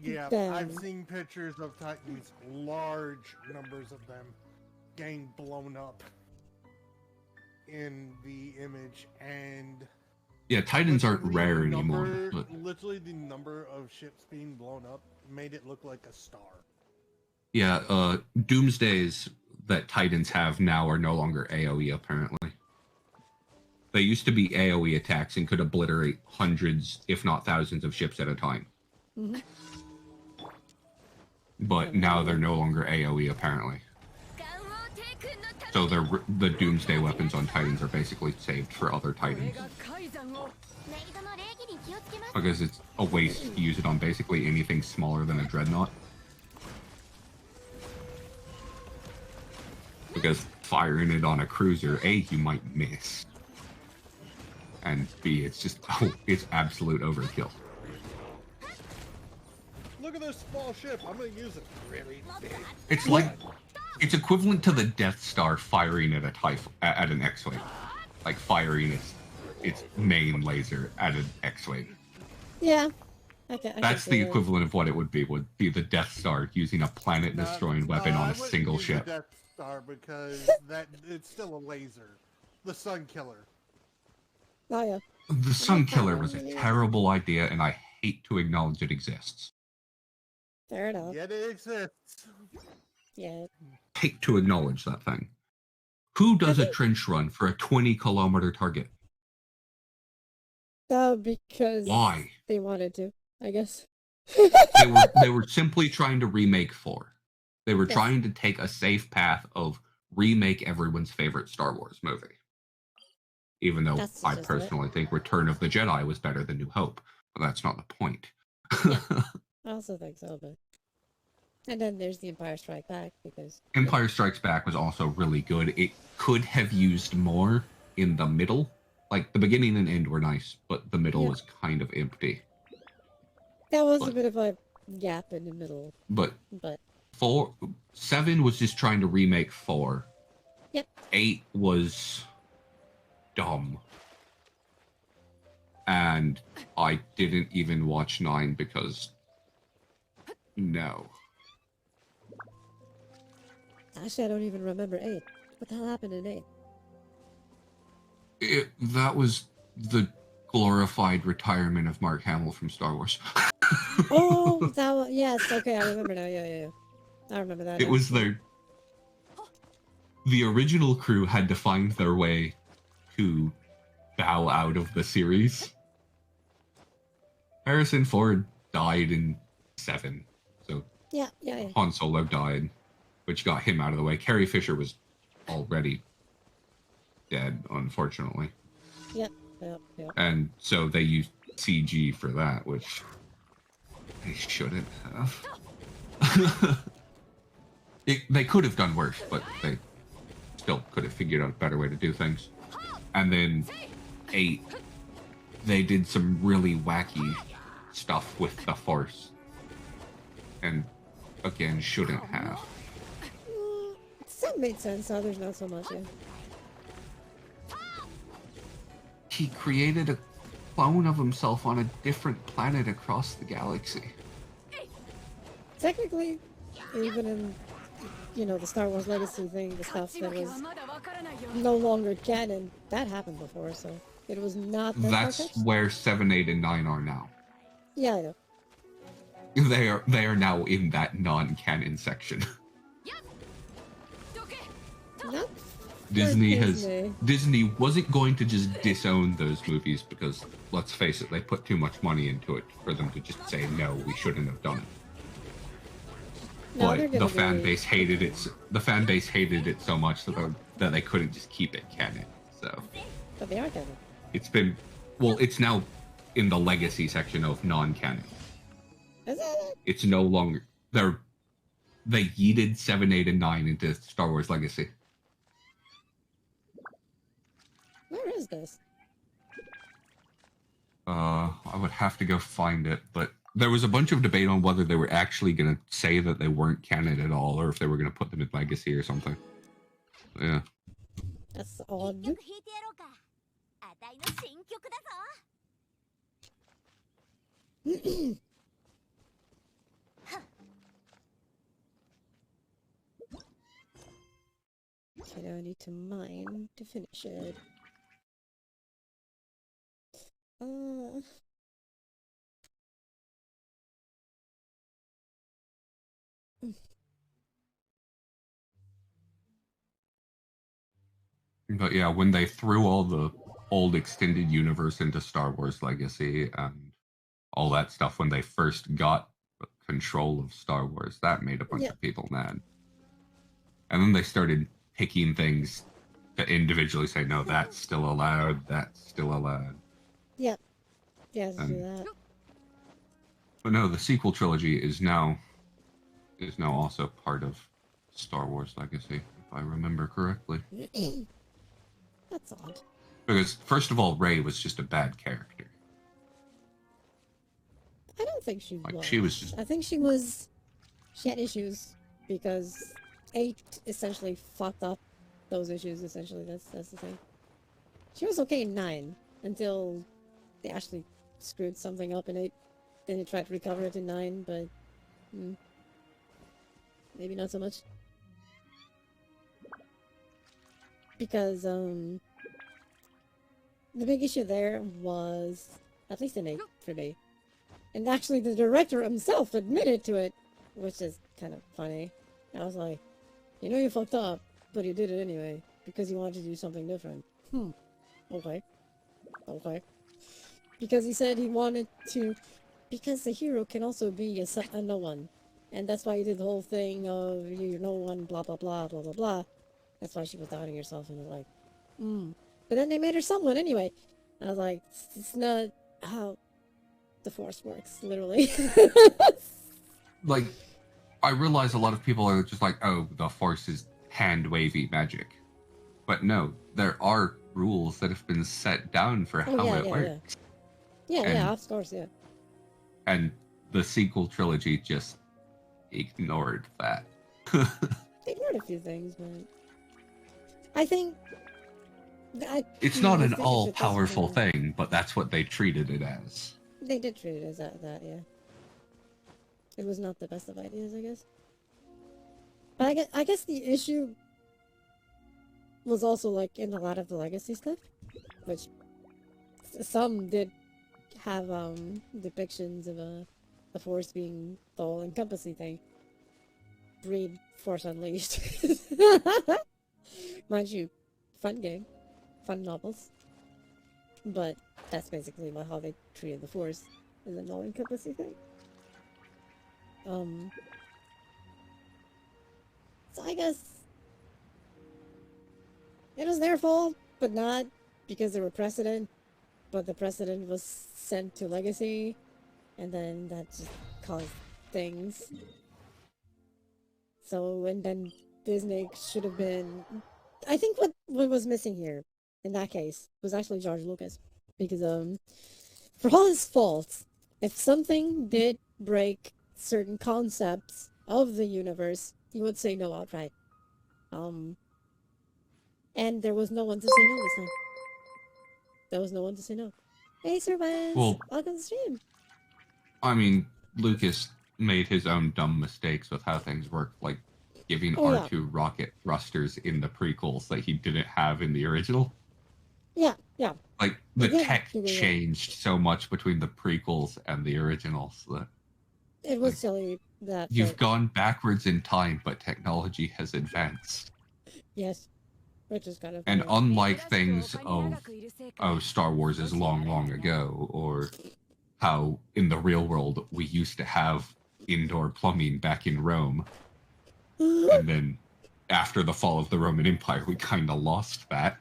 Yeah, Damn. I've seen pictures of Titans, large numbers of them, getting blown up in the image, and yeah, Titans aren't rare anymore. Literally, the number of ships being blown up made it look like a star. Yeah, Doomsdays that Titans have now are no longer AoE, apparently. They used to be AoE attacks and could obliterate hundreds, if not thousands, of ships at a time. Mhm. But now they're no longer AoE, apparently. So the Doomsday weapons on Titans are basically saved for other Titans. Because it's a waste to use it on basically anything smaller than a Dreadnought. Because firing it on a cruiser, A, you might miss. And B, it's just, it's absolute overkill. Look at this small ship. I'm gonna use it. Really big. It's like, it's equivalent to the Death Star firing at at an X-Wing. Like firing its main laser at an X-Wing. Yeah. That's the equivalent of what it would be the Death Star using a planet-destroying weapon on a single ship. The Death Star because it's still a laser. The Sun Killer. Oh yeah. The Sun Killer was a terrible idea, and I hate to acknowledge it exists. Fair enough. Yet it exists. Yeah. Hate to acknowledge that thing. Who does a trench run for a 20-kilometer target? Because Why? they wanted to, I guess. They were simply trying to remake 4. They were trying to take a safe path of remake everyone's favorite Star Wars movie. Even though I personally think Return of the Jedi was better than New Hope, but that's not the point. Yeah, I also think so, but and then there's the Empire Strikes Back because Empire Strikes Back was also really good. It could have used more in the middle. Like the beginning and end were nice, but the middle was kind of empty. That was a bit of a gap in the middle. But 7 was just trying to remake 4. Yep. 8 was dumb. And I didn't even watch 9 because no. Actually, I don't even remember 8. What the hell happened in 8? That was the glorified retirement of Mark Hamill from Star Wars. Oh, that was, yes, okay, I remember now. Yeah. I remember that. It was the original crew had to find their way to bow out of the series. Harrison Ford died in 7, so yeah. Han Solo died, which got him out of the way. Carrie Fisher was already dead, unfortunately. Yep. And so they used CG for that, which they shouldn't have. They could have done worse, but they still could have figured out a better way to do things. And then 8, they did some really wacky stuff with the Force. And again, shouldn't have. Some made sense, others not so much, yeah. He created a clone of himself on a different planet across the galaxy. Technically, even in, the Star Wars Legacy thing, the stuff that was no longer canon, that happened before, so it was not that That's far-fetched. where 7, 8, and 9 are now. Yeah, I know. They are now in that non-canon section. Not Disney wasn't going to just disown those movies because, let's face it, they put too much money into it for them to just say, no, we shouldn't have done it. But the fan base hated it. The fan base hated it so much that they couldn't just keep it canon. So. But they are canon. It's now in the legacy section of non-canon. Is it? It's no longer they yeeted 7, 8, and 9 into Star Wars Legacy. Where is this? I would have to go find it, but there was a bunch of debate on whether they were actually going to say that they weren't canon at all, or if they were going to put them in Legacy or something. Yeah. That's odd. Okay, now I need to mine to finish it. But yeah, when they threw all the old extended universe into Star Wars Legacy and all that stuff, when they first got control of Star Wars, that made a bunch Yeah. of people mad. And then they started picking things to individually say, no, that's still allowed, that's still allowed. Yeah. Yeah, to do And, that. but no, the sequel trilogy is now also part of Star Wars Legacy, if I remember correctly. That's odd. Because first of all, Rey was just a bad character. I don't think she Like, was. she was just- I think she had issues because 8 essentially fucked up those issues. Essentially, that's the thing. She was okay in 9 until they actually screwed something up in 8. Then they tried to recover it in 9, but maybe not so much. Because the big issue there was, at least in 8 for me, and actually the director himself admitted to it, which is kind of funny. I was like, you know you fucked up, but you did it anyway, because you wanted to do something different. Okay. Okay. Because he said he wanted to, because the hero can also be a no one. And that's why he did the whole thing of, you're no one, blah, blah, blah, blah, blah, blah. That's why she was doubting herself, and I was like, But then they made her someone anyway. I was like, it's not how the Force works, literally. Like, I realize a lot of people are just like, oh, the Force is hand-wavy magic. But no, there are rules that have been set down for how it works. Yeah, of course, yeah. And the sequel trilogy just ignored that. They ignored a few things, but I think It's not an think all-powerful thing, but that's what they treated it as. They did treat it as that, yeah. It was not the best of ideas, I guess. But I guess the issue was also like in a lot of the legacy stuff, which some did have depictions of the Force being the all-encompassing thing. Read Force Unleashed. Mind you, fun game, fun novels. But that's basically how they treated the Force as an all-encompassing thing. So I guess it was their fault, but not because they were precedent. But the precedent was sent to Legacy, and then that just caused things. So, and then Disney should have been... I think what was missing here, in that case, was actually George Lucas. Because, for all his faults, if something did break certain concepts of the universe, he would say no outright. And there was no one to say no this time. There was no one to say no. Hey, Sir Vance! Well, welcome to the stream! I mean, Lucas made his own dumb mistakes with how things work, like giving R2 rocket thrusters in the prequels that he didn't have in the original. Yeah. Like, the tech changed so much between the prequels and the originals that... It was silly that... You've gone backwards in time, but technology has advanced. Yes. Which is kind of... And unlike things of Star Wars is long, long ago, or how in the real world we used to have indoor plumbing back in Rome, and then after the fall of the Roman Empire, we kind of lost that.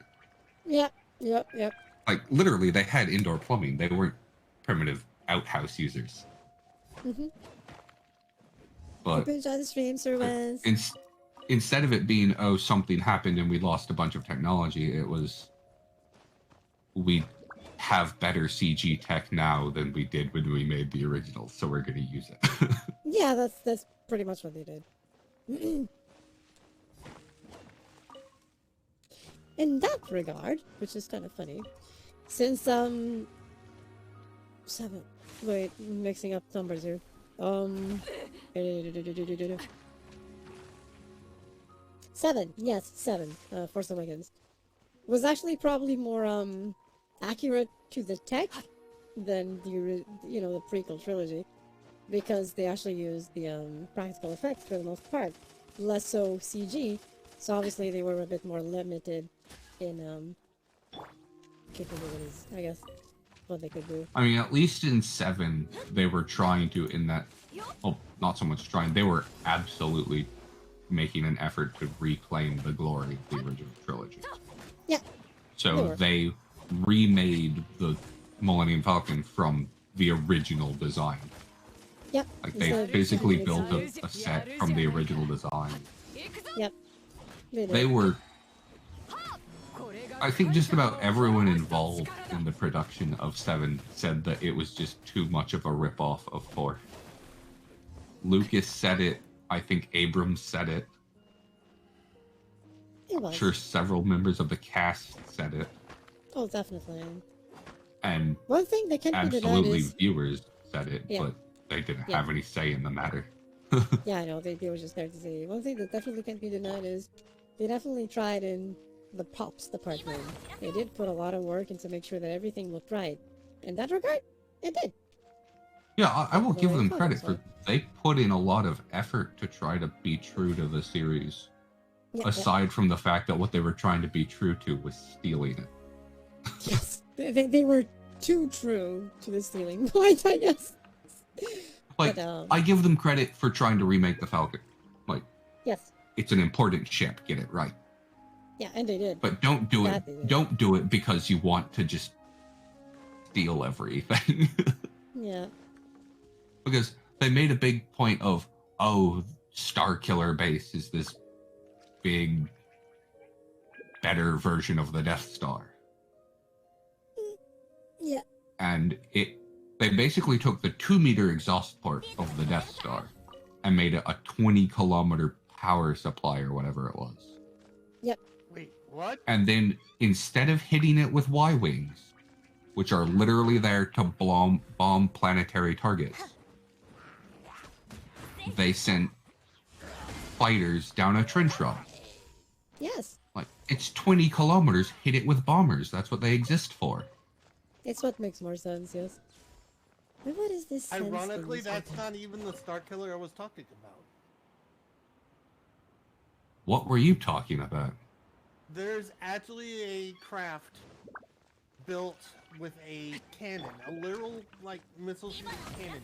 Yep. Like, literally, they had indoor plumbing. They weren't primitive outhouse users. But hope you enjoy the stream, Sir Wes. Instead of it being, oh, something happened and we lost a bunch of technology, it was, we have better CG tech now than we did when we made the original, so we're going to use it. Yeah, that's pretty much what they did. In that regard, which is kind of funny, since 7, wait, mixing up numbers here. 7, yes, 7. Force Awakens was actually probably more accurate to the tech than the the prequel trilogy, because they actually used the practical effects for the most part, less so CG. So obviously they were a bit more limited in capabilities, I guess. What they could do. I mean, at least in 7, they were trying to, in that, well, not so much trying, they were absolutely making an effort to reclaim the glory of the original trilogy. Yeah. So they remade the Millennium Falcon from the original design. Yep. Like, they physically built a set from the original design. Yep. They were... I think just about everyone involved in the production of 7 said that it was just too much of a ripoff of 4. Lucas said it. I think Abrams said it. I'm sure several members of the cast said it. Oh, definitely. And one thing that can't be denied absolutely is viewers said it, but they didn't have any say in the matter. Yeah, I know, they were just there to say. One thing that definitely can't be denied is they definitely tried in the props department. They did put a lot of work into make sure that everything looked right. In that regard, it did. Yeah, I will give them credit for they put in a lot of effort to try to be true to the series. Aside from the fact that what they were trying to be true to was stealing it. Yes, they were too true to the stealing point, I guess. Like, but, I give them credit for trying to remake the Falcon. Like, yes, it's an important ship, get it right. yeah, and they did. But don't do it. Don't do it because you want to just steal everything. Yeah. Because they made a big point of, oh, Starkiller Base is this big, better version of the Death Star. Yeah. And they basically took the 2-meter exhaust port of the Death Star and made it a 20-kilometer power supply or whatever it was. Yep. Wait, what? And then instead of hitting it with Y-wings, which are literally there to bomb planetary targets, they sent fighters down a trench run. Yes. Like, it's 20 kilometers, hit it with bombers. That's what they exist for. It's what makes more sense, yes. But what is this sense Ironically, thing that's not even the Star Killer I was talking about. What were you talking about? There's actually a craft built with a cannon, a literal, like, missile shooting cannon.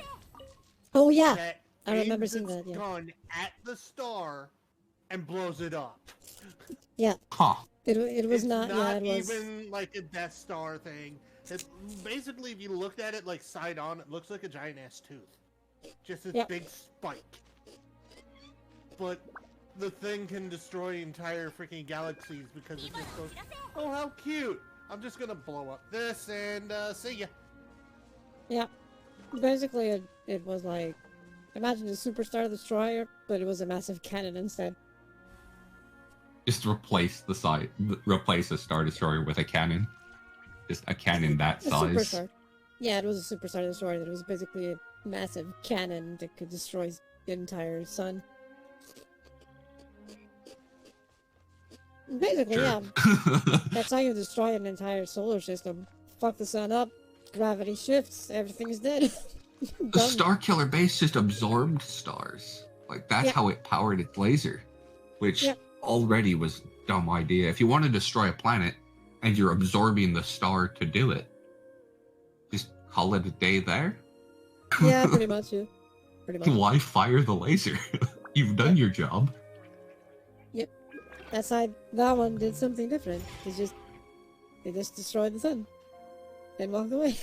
Oh, yeah. That I remember aims seeing its that, yeah. gun at the star and blows it up. Yeah. Huh. It was It's not, yeah, it was... even like a Death Star thing. It's basically, if you looked at it like side on, it looks like a giant ass tooth. Just this big spike. But the thing can destroy entire freaking galaxies because it just goes, oh, how cute! I'm just gonna blow up this and see ya. Yeah. Basically, it was like, imagine a Superstar Destroyer, but it was a massive cannon instead. Just replace a Star Destroyer with a cannon. Just a cannon that size. Superstar. Yeah, it was a Superstar Destroyer. It was basically a massive cannon that could destroy the entire sun. Basically, yeah. That's how you destroy an entire solar system. Fuck the sun up, gravity shifts, everything is dead. The Starkiller Base just absorbed stars. Like, that's how it powered its laser. Which already was a dumb idea. If you want to destroy a planet, and you're absorbing the star to do it, just call it a day there? Yeah, pretty much, yeah. Pretty much. Why fire the laser? You've done your job. Yep. That side, that one did something different. They just destroyed the sun. And walked away.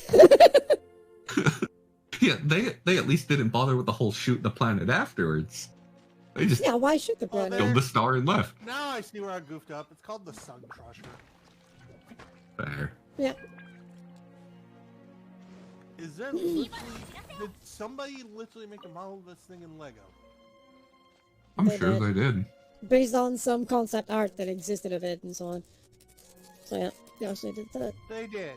Yeah, they at least didn't bother with the whole shoot the planet afterwards. They just why shoot the planet? killed the star and left. Now I see where I goofed up. It's called the Sun Crusher. Fair. Yeah. Is there literally... Did somebody literally make a model of this thing in Lego? I'm sure they did. Based on some concept art that existed of it and so on. So yeah, they actually did that. They did.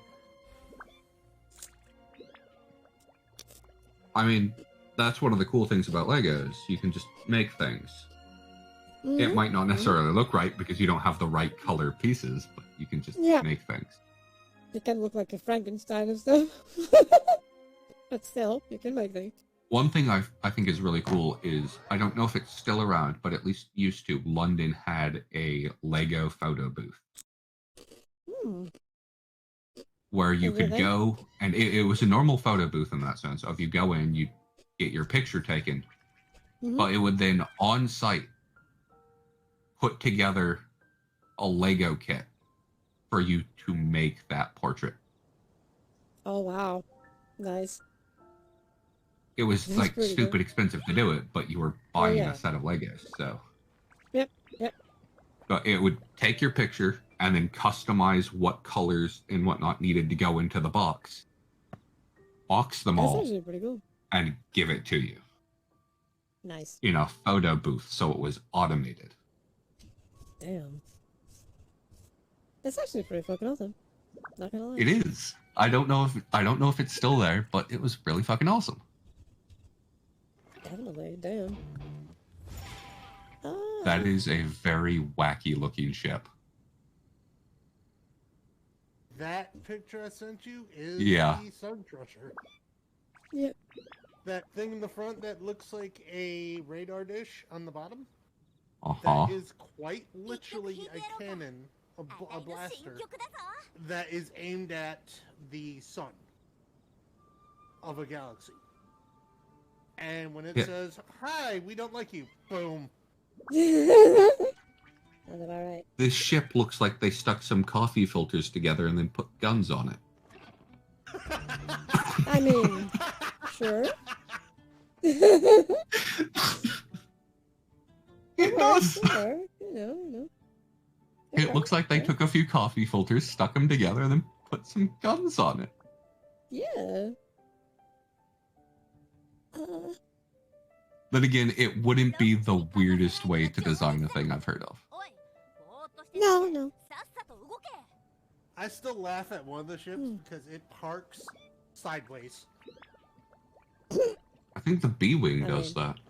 I mean, that's one of the cool things about Legos. You can just make things. It might not necessarily look right because you don't have the right color pieces, but you can just make things. It can look like a Frankenstein and stuff. But still, you can make things. One thing I think is really cool is, I don't know if it's still around, but at least used to, London had a Lego photo booth. Hmm. where you Is it could there? go, and it was a normal photo booth in that sense. If you go in, you get your picture taken, Mhm. but it would then on site put together a Lego kit for you to make that portrait. Oh wow, nice. It was That's like pretty stupid good. expensive to do it, but you were Oh buying yeah. a set of Legos, so. Yep. But it would take your picture and then customize what colors and whatnot needed to go into the box, box them That's all, actually pretty cool. and give it to you Nice. in a photo booth, so it was automated. Damn. That's actually pretty fucking awesome. Not gonna lie. It is. I don't know if it's still there, but it was really fucking awesome. Definitely. Damn. That is a very wacky looking ship. That picture I sent you is Yeah. the Sun Crusher. Yep. That thing in the front that looks like a radar dish on the bottom. Uh-huh. That is quite literally a cannon, a blaster, that is aimed at the sun of a galaxy. And when it Yeah. says, "Hi, we don't like you," boom. Sounds about right. This ship looks like they stuck some coffee filters together and then put guns on it. I mean, sure. It does. Sure. You know. It looks like they Okay. took a few coffee filters, stuck them together, and then put some guns on it. Yeah. Then again, it wouldn't be the weirdest way to design a thing I've heard of. No. I still laugh at one of the ships because it parks sideways. I think the B-Wing I does mean- that.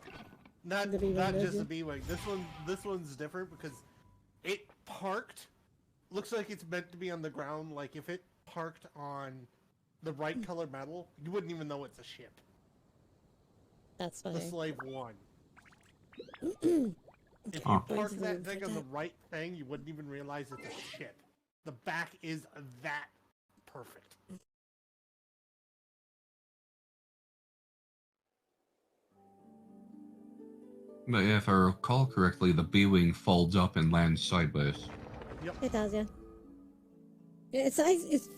Not The B-wing not does just it? the B-wing. This one's different because it parked. Looks like it's meant to be on the ground. Like if it parked on the right color metal, you wouldn't even know it's a ship. That's The funny. Slave One. If you Huh. park that thing on the right thing, you wouldn't even realize it's a ship. The back is that perfect. But yeah, if I recall correctly, the B-Wing folds up and lands sideways. It does, yeah. It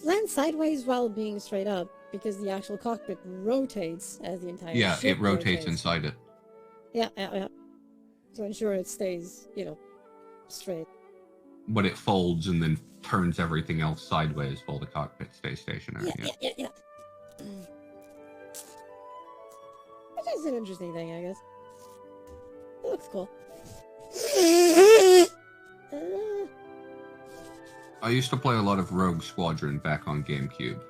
lands sideways while being straight up because the actual cockpit rotates as the entire Yeah, ship it rotates inside it. Yeah. To ensure it stays, straight. But it folds and then turns everything else sideways while the cockpit stays stationary. Yeah. Which is an interesting thing, I guess. It looks cool. I used to play a lot of Rogue Squadron back on GameCube,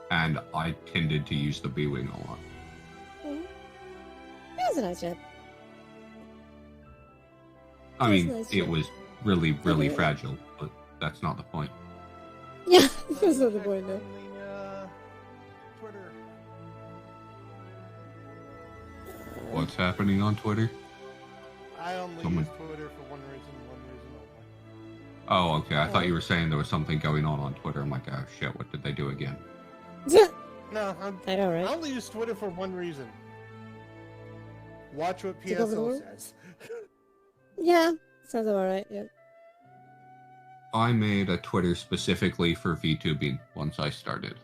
and I tended to use the B-Wing a lot. It was a nice ship. I It was mean, nice, it yeah. was really, really Yeah. fragile, but that's not the point. Yeah, that's not the point, no. Twitter. What's happening on Twitter? I only Someone- use Twitter for one reason only. Oh, okay. I thought you were saying there was something going on Twitter. I'm like, oh shit, what did they do again? No, I know, I right? only use Twitter for one reason. Watch what Take over the PSO world? says. Yeah, sounds about right, yeah. I made a Twitter specifically for VTubing once I started,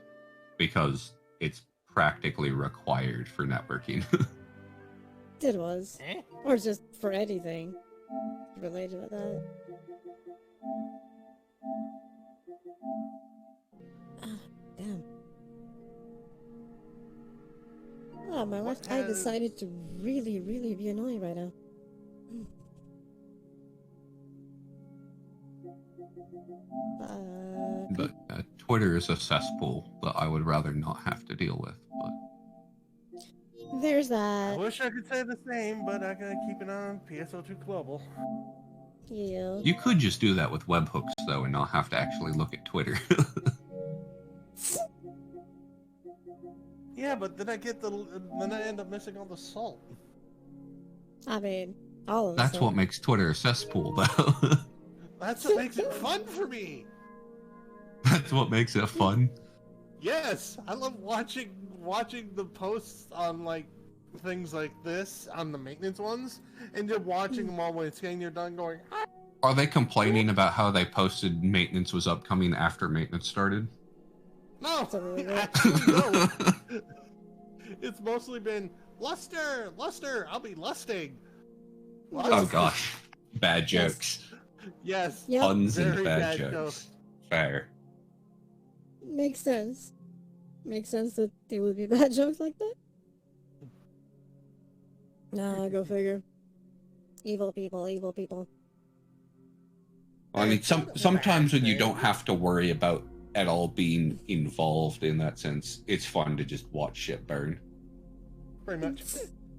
because it's practically required for networking. It was. Or just for anything related with that. Damn. Oh, my What left eye has- decided to really be annoying right now. But Twitter is a cesspool that I would rather not have to deal with. But There's I that. wish I could say the same, but I gotta keep it on PSO2 Global. Yeah. you could just do that with webhooks, though, and not have to actually look at Twitter. Yeah, but then then I end up missing all the salt. I mean, all of That's them. what makes Twitter a cesspool, though. That's what makes it fun for me. That's what makes it fun. Yes, I love watching the posts on like things like this on the maintenance ones, and just watching them all when it's getting done, going. Are they complaining about how they posted maintenance was upcoming after maintenance started? No, Something like that. actually no. It's mostly been luster, I'll be lusting. Oh gosh, bad jokes. Yes. Yep. Puns and Very bad bad jokes. jokes. Fair. Makes sense. Makes sense that there would be bad jokes like that. Nah, go figure. Evil people, evil people. I mean, sometimes when you don't have to worry about at all being involved in that sense, it's fun to just watch shit burn. Pretty much.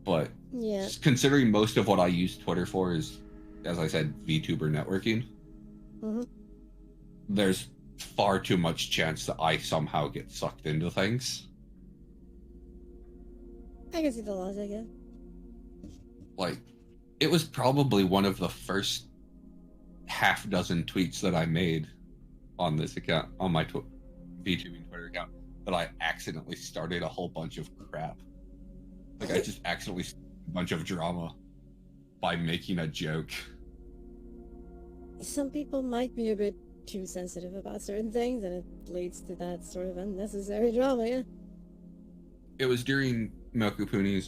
But Yeah. considering most of what I use Twitter for is, as I said, VTuber networking, there's far too much chance that I somehow get sucked into things. I can see the logic, yeah. Like, it was probably one of the first half dozen tweets that I made on this account, on my VTubing Twitter account, that I accidentally started a whole bunch of crap. Like, I just accidentally started a bunch of drama by making a joke. Some people might be a bit too sensitive about certain things, and it leads to that sort of unnecessary drama, yeah. It was during Mokupuni's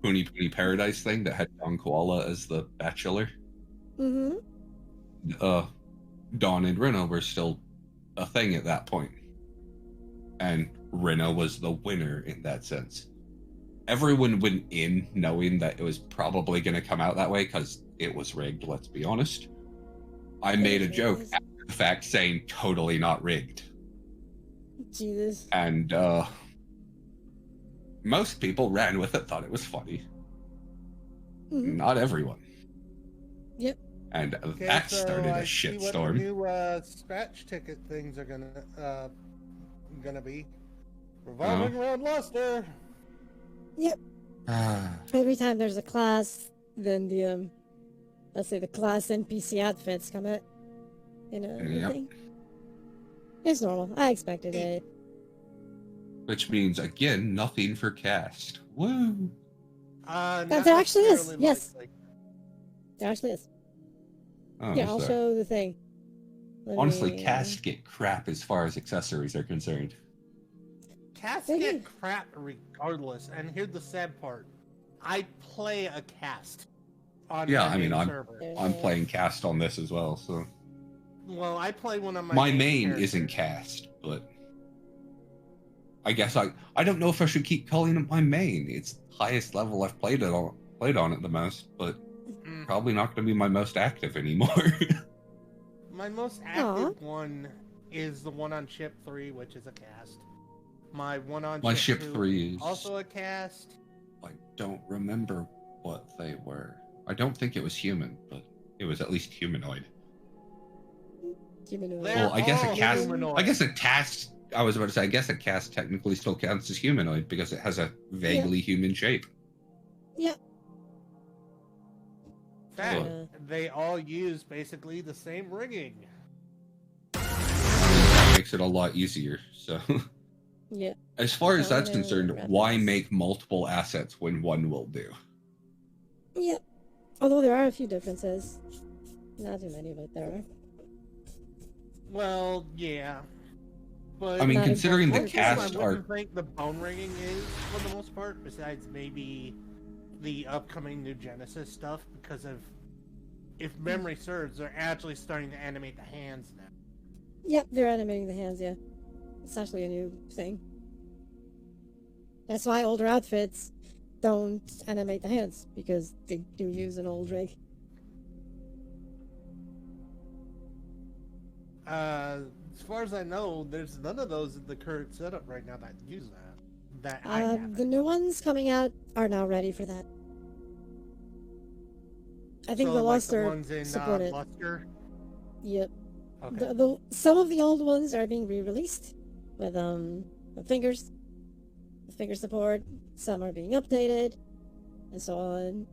Puni Puni Paradise thing that had Don Koala as the bachelor. Dawn and Rena were still a thing at that point. And Rena was the winner in that sense. Everyone went in knowing that it was probably going to come out that way because it was rigged, let's be honest. I made a joke after the fact saying totally not rigged. Jesus. And most people ran with it, thought it was funny. Not everyone. Yep. And Okay, that so started I a see what the shitstorm. new scratch ticket things are gonna be revolving around luster. Yep. Every time there's a class, then the let's say the class NPC outfits come out. You know, everything. It's normal. I expected it. Which means, again, nothing for cast. Woo! There actually is. Yes. There actually is. Oh, Yeah, I'll show the thing. Honestly, cast get crap as far as accessories are concerned. Casts get crap regardless, and here's the sad part. I play a cast on my main server. I'm playing cast on this as well, so... Well, I play one of my main isn't cast, but... I guess I don't know if I should keep calling it my main. It's the highest level I've played on it the most, but probably not going to be my most active anymore. My most active one is the one on Ship 3, which is a cast. My one on Ship 2 3 is also a cast. I don't remember what they were. I don't think it was human, but it was at least humanoid. Well, I guess a cast. Humanoid. I guess a cast. I was about to say. I guess a cast technically still counts as humanoid because it has a vaguely human shape. Yeah. Fact, they all use basically the same rigging. Makes it a lot easier. So. Yeah. As far as that's concerned, why make multiple assets when one will do? Yeah. Although there are a few differences. Not too many, but there are. Well, yeah. But I mean, considering the cast I are... wouldn't think the bone rigging is, for the most part, besides maybe the upcoming new Genesis stuff, because of, if memory serves, they're actually starting to animate the hands now. Yep, they're animating the hands, yeah. It's actually a new thing. That's why older outfits don't animate the hands, because they do use an old rig. As far as I know, there's none of those in the current setup right now that use that. The new ones coming out are now ready for that. I think the luster support it. Luster? Yep. Okay. Some of the old ones are being re-released with fingers, finger support. Some are being updated, and so on.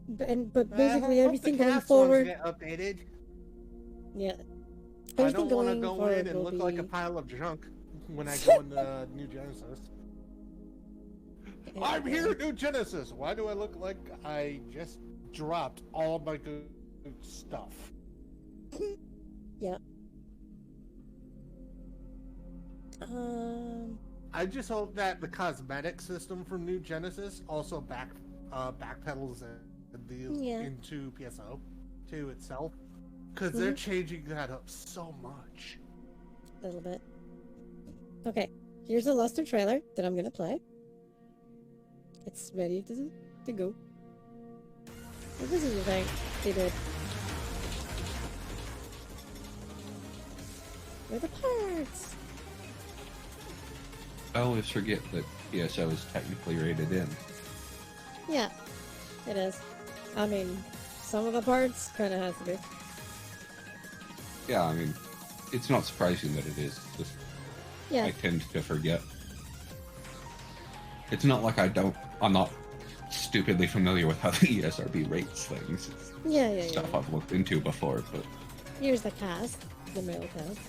But basically everything going forward. Get updated. Yeah. I don't want to going go forward in and will look like a be- pile of junk when I go into New Genesis. I'm here, New Genesis. Why do I look like I just dropped all of my good stuff? Yeah. I just hope that the cosmetic system from New Genesis also backpedals into PSO 2 itself, because they're changing that up so much. A little bit. Okay, here's a Luster trailer that I'm gonna play. It's ready to go. What this is the thing they did. Where are the parts? I always forget that PSO is technically rated in. Yeah, it is. I mean, some of the parts kind of has to be. Yeah, I mean, it's not surprising that it is. Just Yeah. I tend to forget. It's not like I'm not stupidly familiar with how the ESRB rates things. It's Yeah. stuff I've looked into before, but Here's the cast, the male cast.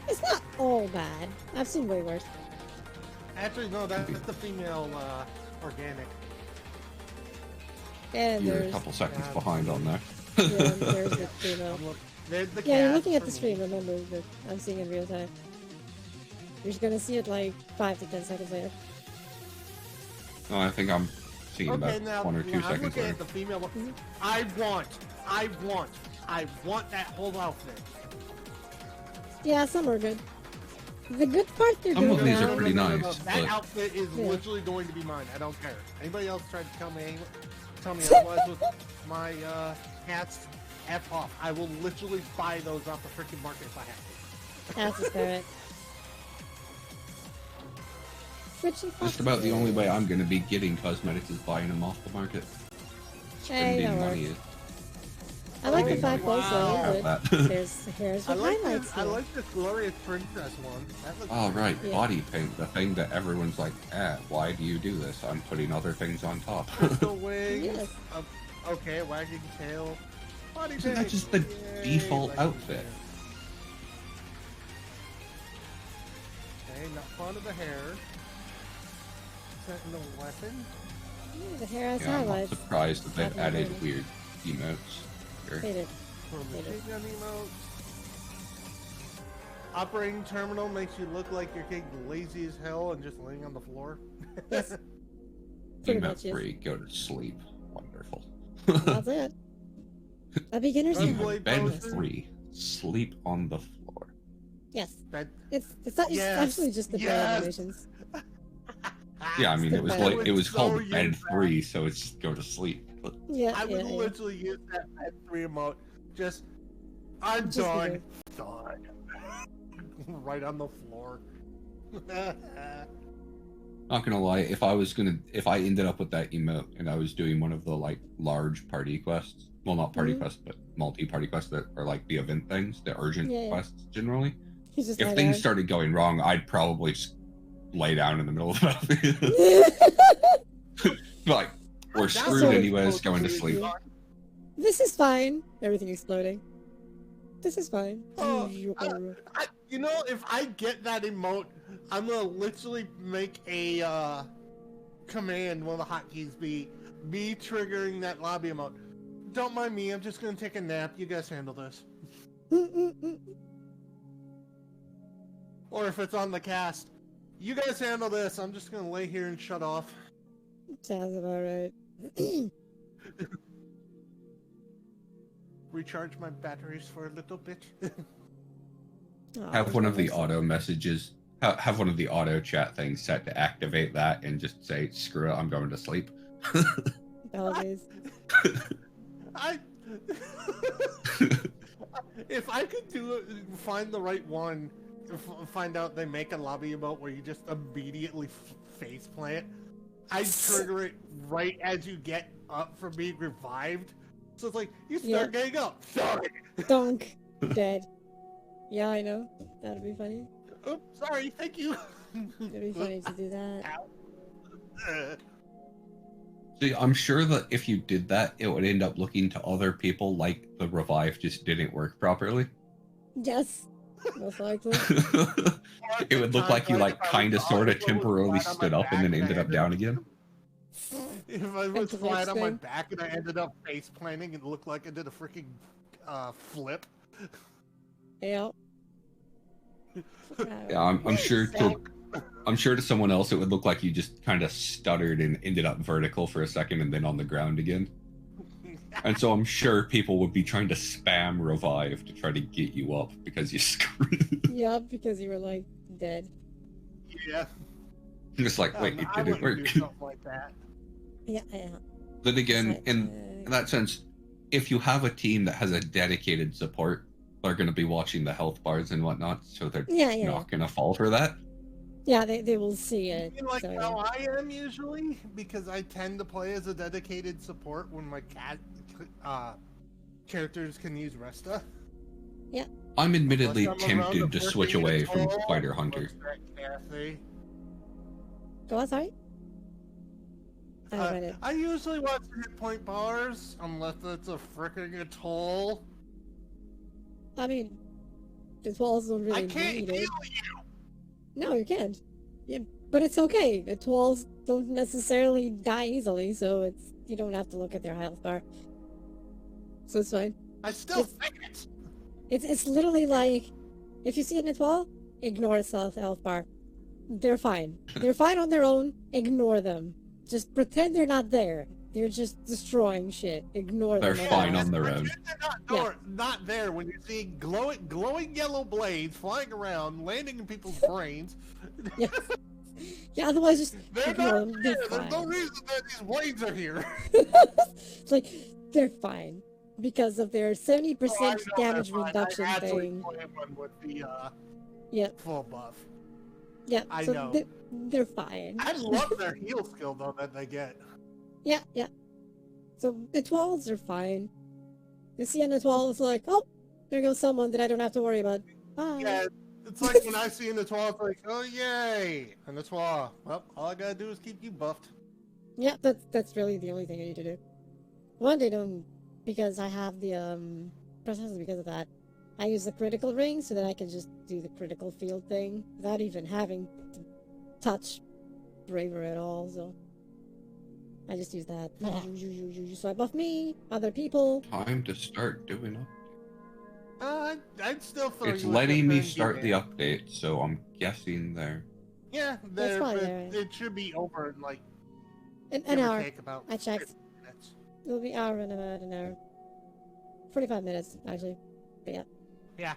It's not all bad. I've seen way worse. Actually, no, that's the female organic. And you're there's a couple seconds behind on there. and there's the female. There's the Yeah, you're cast looking at for the me. stream. Remember that I'm seeing it in real time. You're just gonna see it like 5 to 10 seconds later. No, I think I'm seeing Okay, about now 1 or 2 I'm seconds looking later. at the female one. I want that whole outfit. Yeah, some are good. The good part they're Some doing of these now. are pretty nice, That but outfit is Yeah. literally going to be mine. I don't care. Anybody else tried to tell me otherwise with my hats? F off. I will literally buy those off the freaking market if I have to. That's the spirit. just about the only way I'm going to be getting cosmetics is buying them off the market. Hey, Spending that money. works. I like the Spending fact money. also Wow. that there's hairs I with like highlights this. I here. like this glorious princess one. That looks Oh, right. Yeah. Body paint. The thing that everyone's like, why do you do this? I'm putting other things on top. crystal wings. Yes. Okay, wagging tail. Body Isn't that paint. just the Yay, default wagging outfit? tail. Okay, not fond of the hair. Sentinel weapon. Yeah, the hair has Yeah, I'm not highlights. surprised that they've Happy added with weird emotes here. They did. For They did. machine gun emotes. Operating terminal makes you look like you're getting lazy as hell and just laying on the floor. Yes. Pretty Emote much, yes. 3, go to sleep. Wonderful. That's it. A beginner's Run, handbook. Blade Bed poster. 3, sleep on the floor. Yes. Bed. It's not. It's Yes. actually just the bed Yes. animations. Yeah, I mean, it was like it was So called Bed used 3, so it's go to sleep. But Yeah. I would yeah. literally use that Bed 3 emote. Just, I'm Just done. Done. Right on the floor. not gonna lie, if I ended up with that emote and I was doing one of the like large party quests, well, not party Mhm. quests, but multi-party quests that are like the event things, the urgent Yeah, yeah. quests generally. He's just If lying things down. started going wrong, I'd probably just lay down in the middle of the battlefield. Like, we're That's screwed so anyways, going to close. sleep. This is fine. Everything exploding. This is fine. Oh, you know, if I get that emote, I'm gonna literally make a command. One of the hotkeys be me triggering that lobby emote. Don't mind me. I'm just gonna take a nap. You guys handle this. Or if it's on the cast, you guys handle this. I'm just gonna lay here and shut off. Sounds about right. Recharge my batteries for a little bit. Oh, Have one of the there's auto messages, have one of the auto chat things set to activate that and just say, screw it, I'm going to sleep. Apologies. I if I could do it, find the right one, find out they make a lobby emote where you just immediately face plant, I'd trigger it right as you get up from being revived. So it's like you start getting up. Sorry. Dunk. Dead. Yeah, I know. That'd be funny. Oops, sorry. Thank you. It'd be funny to do that. See, I'm sure that if you did that, it would end up looking to other people like the revive just didn't work properly. Yes. Most likely. It would look like you like kind of sort of temporarily stood up and then ended up down again. If I was the flat next on my thing. back and I ended up face planting, it looked like I did a freaking flip. Yeah. Yeah, I'm sure to someone else it would look like you just kind of stuttered and ended up vertical for a second and then on the ground again. And so I'm sure people would be trying to spam revive to try to get you up because you screwed. Yeah, because you were like dead. Yeah. Just like, wait, it I didn't wouldn't work. do something like that. Yeah, yeah. Then again, It's like, in that sense, if you have a team that has a dedicated support, they're going to be watching the health bars and whatnot, so they're yeah. not going to fall for that. Yeah, they will see it. I mean, like so, yeah. how I am usually, because I tend to play as a dedicated support when my characters can use Resta. I'm admittedly Unless I'm around tempted to a switch freaking away from atoll, Fighter Hunter. what's that, Kathy? Go on, sorry? I read it. I usually watch hit point bars, unless it's a freaking atoll. I mean, the walls don't really I can't need heal it. you! No, you can't. Yeah, but it's okay. The walls don't necessarily die easily, so you don't have to look at their health bar. So it's fine. I still think it! It's literally like, if you see an wall, ignore its health bar. They're fine. They're fine on their own. Ignore them. Just pretend they're not there. They're just destroying shit. Ignore them. They're fine on their Pretend own. they're not there when you're seeing glowing yellow blades flying around, landing in people's brains. Yeah. Yeah, otherwise just They're ignore not them. there. They're There's no fine. reason that these blades are here. It's like, they're fine. Because of their 70% Oh, I know damage they're fine. reduction I actually thing. play one with the Yeah. full buff. Yeah, I so know. they're fine. I love their heal skill though that they get. Yeah. So the twelves are fine. You see an twelve, it's like, oh, there goes someone that I don't have to worry about. Bye. Yeah, it's like when I see an Etoile, it's like, oh yay, an Etoile. Well, all I gotta do is keep you buffed. Yeah, that's really the only thing I need to do. One, they don't, because I have the precisely because of that. I use the critical ring so that I can just do the critical field thing without even having to touch Braver at all. So I just use that. So I buff me, other people. Time to start doing it. I'd still throw It's you. letting me a start the update, so I'm guessing there. Yeah, That's probably there. it should be over in like An give or hour. take about I checked. 15 minutes. It'll be hour and about an hour. 45 minutes, actually. But yeah. Yeah,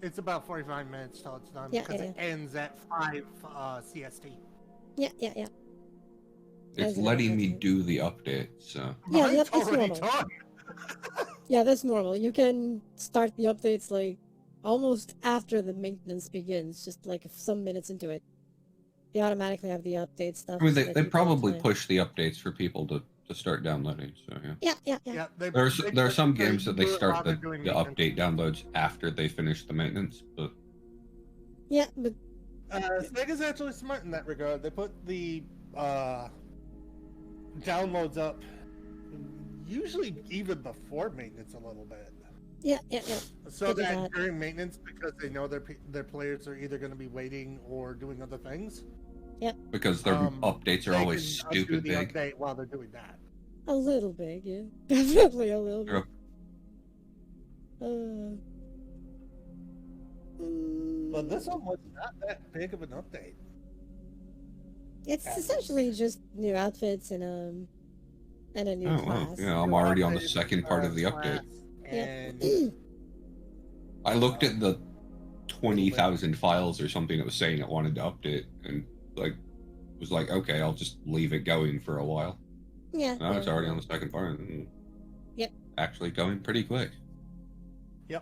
it's about 45 minutes till it's done Yeah, because yeah, it ends at 5 CST. Yeah. It's As it letting is, me isn't it? do the update, so. Yeah, Mine's that's already normal. done. Yeah, that's normal. You can start the updates like almost after the maintenance begins, just like some minutes into it. They automatically have the update stuff. I mean, so they that they you can probably play. push the updates for people to start downloading, so yeah. Yeah. Yeah, There are some games that they do it while start they're the doing update maintenance. downloads after they finish the maintenance, but Yeah, but Sega's actually smart in that regard. They put the downloads up usually even before maintenance a little bit. yeah. So They do that that. during maintenance, because they know their players are either going to be waiting or doing other things, because their updates are they always can do stupid the big. update while they're doing that. A little big, yeah. Definitely a little bit. True. But this one was not that big of an update. It's essentially just new outfits and a new Oh, wow. class. Yeah, I'm already on the second part of the update. And I looked at the 20,000 files or something that was saying it wanted to update, and was like, okay, I'll just leave it going for a while. Yeah. Now it's already on the second part. And Yep. Actually going pretty quick.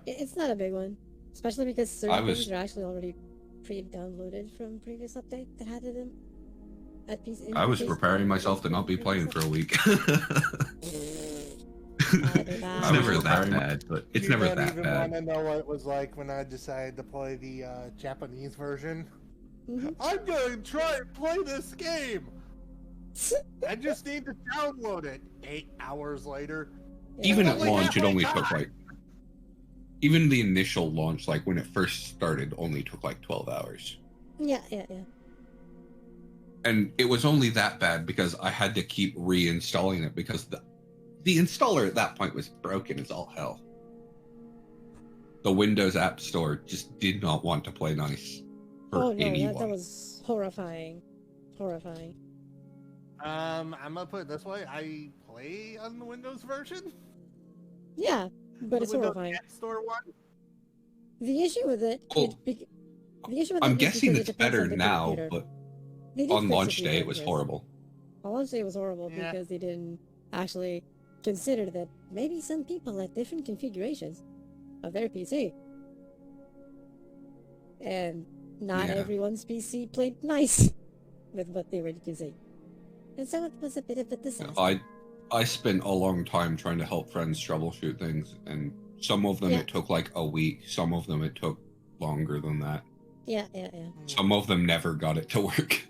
It's not a big one, especially because certain I was- things are actually already pre-downloaded from previous update that had it in. At PC, I was preparing myself to not be playing for a week. It's I never was that bad, but it's you never don't that even bad. want to know what it was like when I decided to play the Japanese version. Mhm. I'm going to try and play this game. I just need to download it. 8 hours later. Even at Only launch, it halfway only done. took like even the initial launch, like when it first started, only took like 12 hours. Yeah. And it was only that bad because I had to keep reinstalling it because the installer at that point was broken as all hell. The Windows App Store just did not want to play nice for Oh no, anyone. that was horrifying. Horrifying. I'm gonna put it this way: I play on the Windows version. Yeah, but The it's Windows horrifying. App Store one. The issue with it, Well, the issue with I'm it is guessing because it's it depends better on the now, computer. but They did on fix launch few day it was things. horrible. On launch day it was horrible Yeah. because they didn't actually consider that maybe some people had different configurations of their PC. And not Yeah. everyone's PC played nice with what they were using. And so it was a bit of a disaster. I spent a long time trying to help friends troubleshoot things, and some of them Yeah. it took like a week, some of them it took longer than that. Yeah. Some of them never got it to work.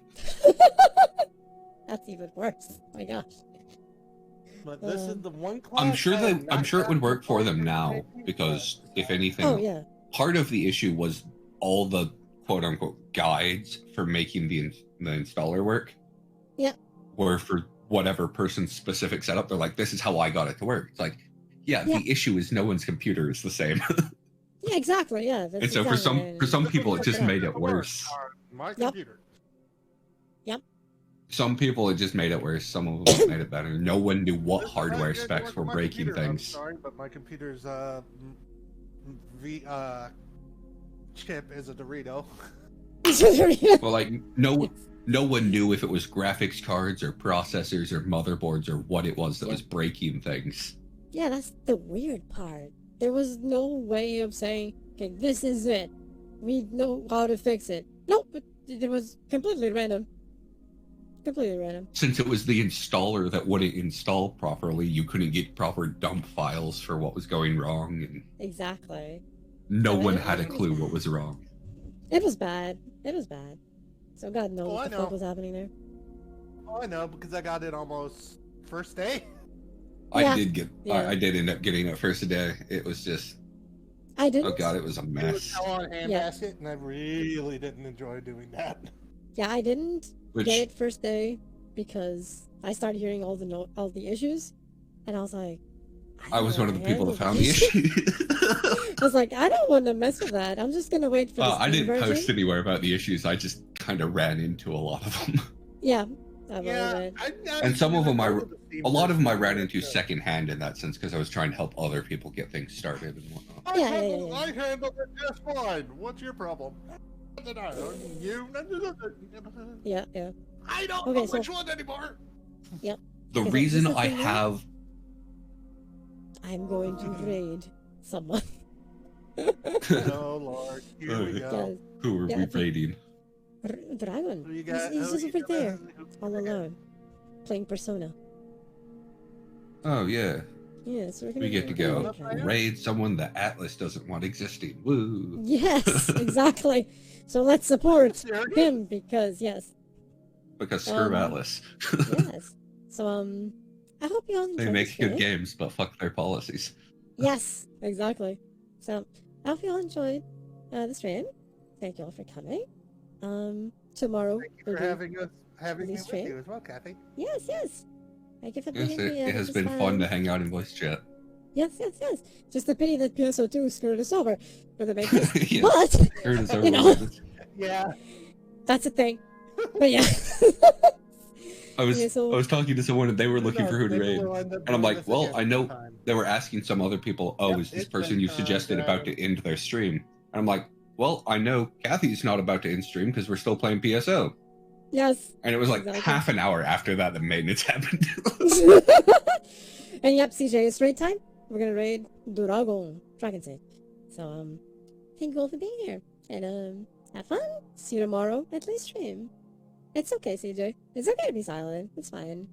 That's even worse. My gosh. But this is the one class. I'm sure I have I'm not sure it would gotten work to for play them for now, anything, because but- if anything, Oh yeah. part of the issue was all the quote unquote guides for making the installer work. Yeah. Were for whatever person's specific setup. They're like, this is how I got it to work. It's like, yeah. The issue is no one's computer is the same. Yeah, exactly. Yeah. That's And so for exactly some it. people it just Yeah. made it worse. My Yep. computer. Some people it just made it worse. Some of them made it better. No one knew what This is hardware not good to specs work were on my breaking computer. I'm things. sorry, but my computer's chip is a Dorito. Well, like no one knew if it was graphics cards or processors or motherboards or what it was that Yeah. was breaking things. Yeah, that's the weird part. There was no way of saying, okay, this is it. We know how to fix it. Nope, it was completely random. Completely random. Since it was the installer that wouldn't install properly, you couldn't get proper dump files for what was going wrong, and Exactly. no So one it- had a it was clue bad. what was wrong. It was bad. It was bad. So God knows Oh, what I the fuck know. was happening there. Oh, I know, because I got it almost first day. Yeah. I did end up getting it first day. It was just, I didn't. oh god, it was a It was mess. hell on Yeah. handbasket, and I really didn't enjoy doing that. Yeah, I didn't Which get it first day because I started hearing all the issues, and I was like, I was don't one of the wanna people that handle found the this. issue. I was like, I don't want to mess with that. I'm just gonna wait for the I Steam didn't version. post anywhere about the issues. I just kind of ran into a lot of them. Yeah, I believe Yeah, it. And some of them a lot of them I ran into Yeah. secondhand in that sense because I was trying to help other people get things started and whatnot. I Yeah, handled, yeah. I handled it just fine. What's your problem? You. Yeah. I don't Okay, know so- which one anymore. The Okay, reason this is I the new- have I'm going to raid someone. Oh Lord, here we Yeah, go. who are Yeah, we if- raiding? Dragon. Who you got? He's Who just you over got? there, Who- all alone, playing Persona. Oh yeah, Yeah, so we're gonna we get to do go that again. raid someone that Atlas doesn't want existing. Woo! Yes, exactly. So let's support Serious? him because yes, Because screw Um, Atlas. yes. So I hope you all enjoyed They make this good video. games, but fuck their policies. Yes, exactly. So I hope you all enjoyed the stream. Thank you all for coming. Tomorrow Thank you will for be- having me Release with train? you as well, Kathy. Yes. Thank you for Yes, being here. it has This been was fun to hang out in voice chat. Yes. Just a pity that PSO2 screwed us over for the makers. Yeah, But heard us over you know. with it. Yeah. that's a thing. But yeah. I was Okay, so- I was talking to someone and they were looking for who to Maybe raid. we'll end up And I'm doing like, this well, again I know sometime. they were asking some other people, oh, Yep, is this it's person been you time, suggested about to end their stream? And I'm like, well, I know Kathy's not about to end stream because we're still playing PSO. Yes. And it was like Exactly. half an hour after that the maintenance happened. And yep, CJ, it's raid time. We're gonna raid Dragon's Head. So thank you all for being here. And have fun. See you tomorrow at least stream. It's okay, CJ. It's okay to be silent. It's fine.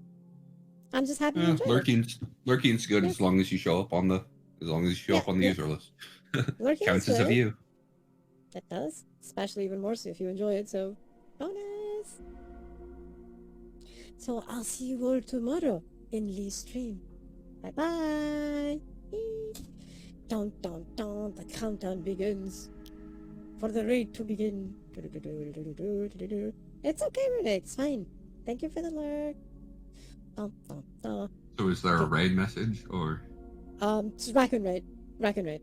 I'm just happy you enjoyed it. Lurking's good Yes. as long as you show up on the Yeah, up on the yeah. user list. Lurking Counts is as a good. view. That does. Especially even more so if you enjoy it, so bonus. So I'll see you all tomorrow in Lee's stream. Bye bye. Dun dun dun, the countdown begins. For the raid to begin. It's okay, Renee, it's fine. Thank you for the alert. Dun dun dun. So is there a Okay. raid message or? It's Raccoon Raid. Raccoon Raid.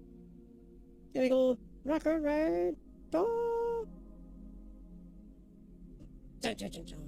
Here we go. Raccoon Raid. Dun. Dun, dun, dun, dun.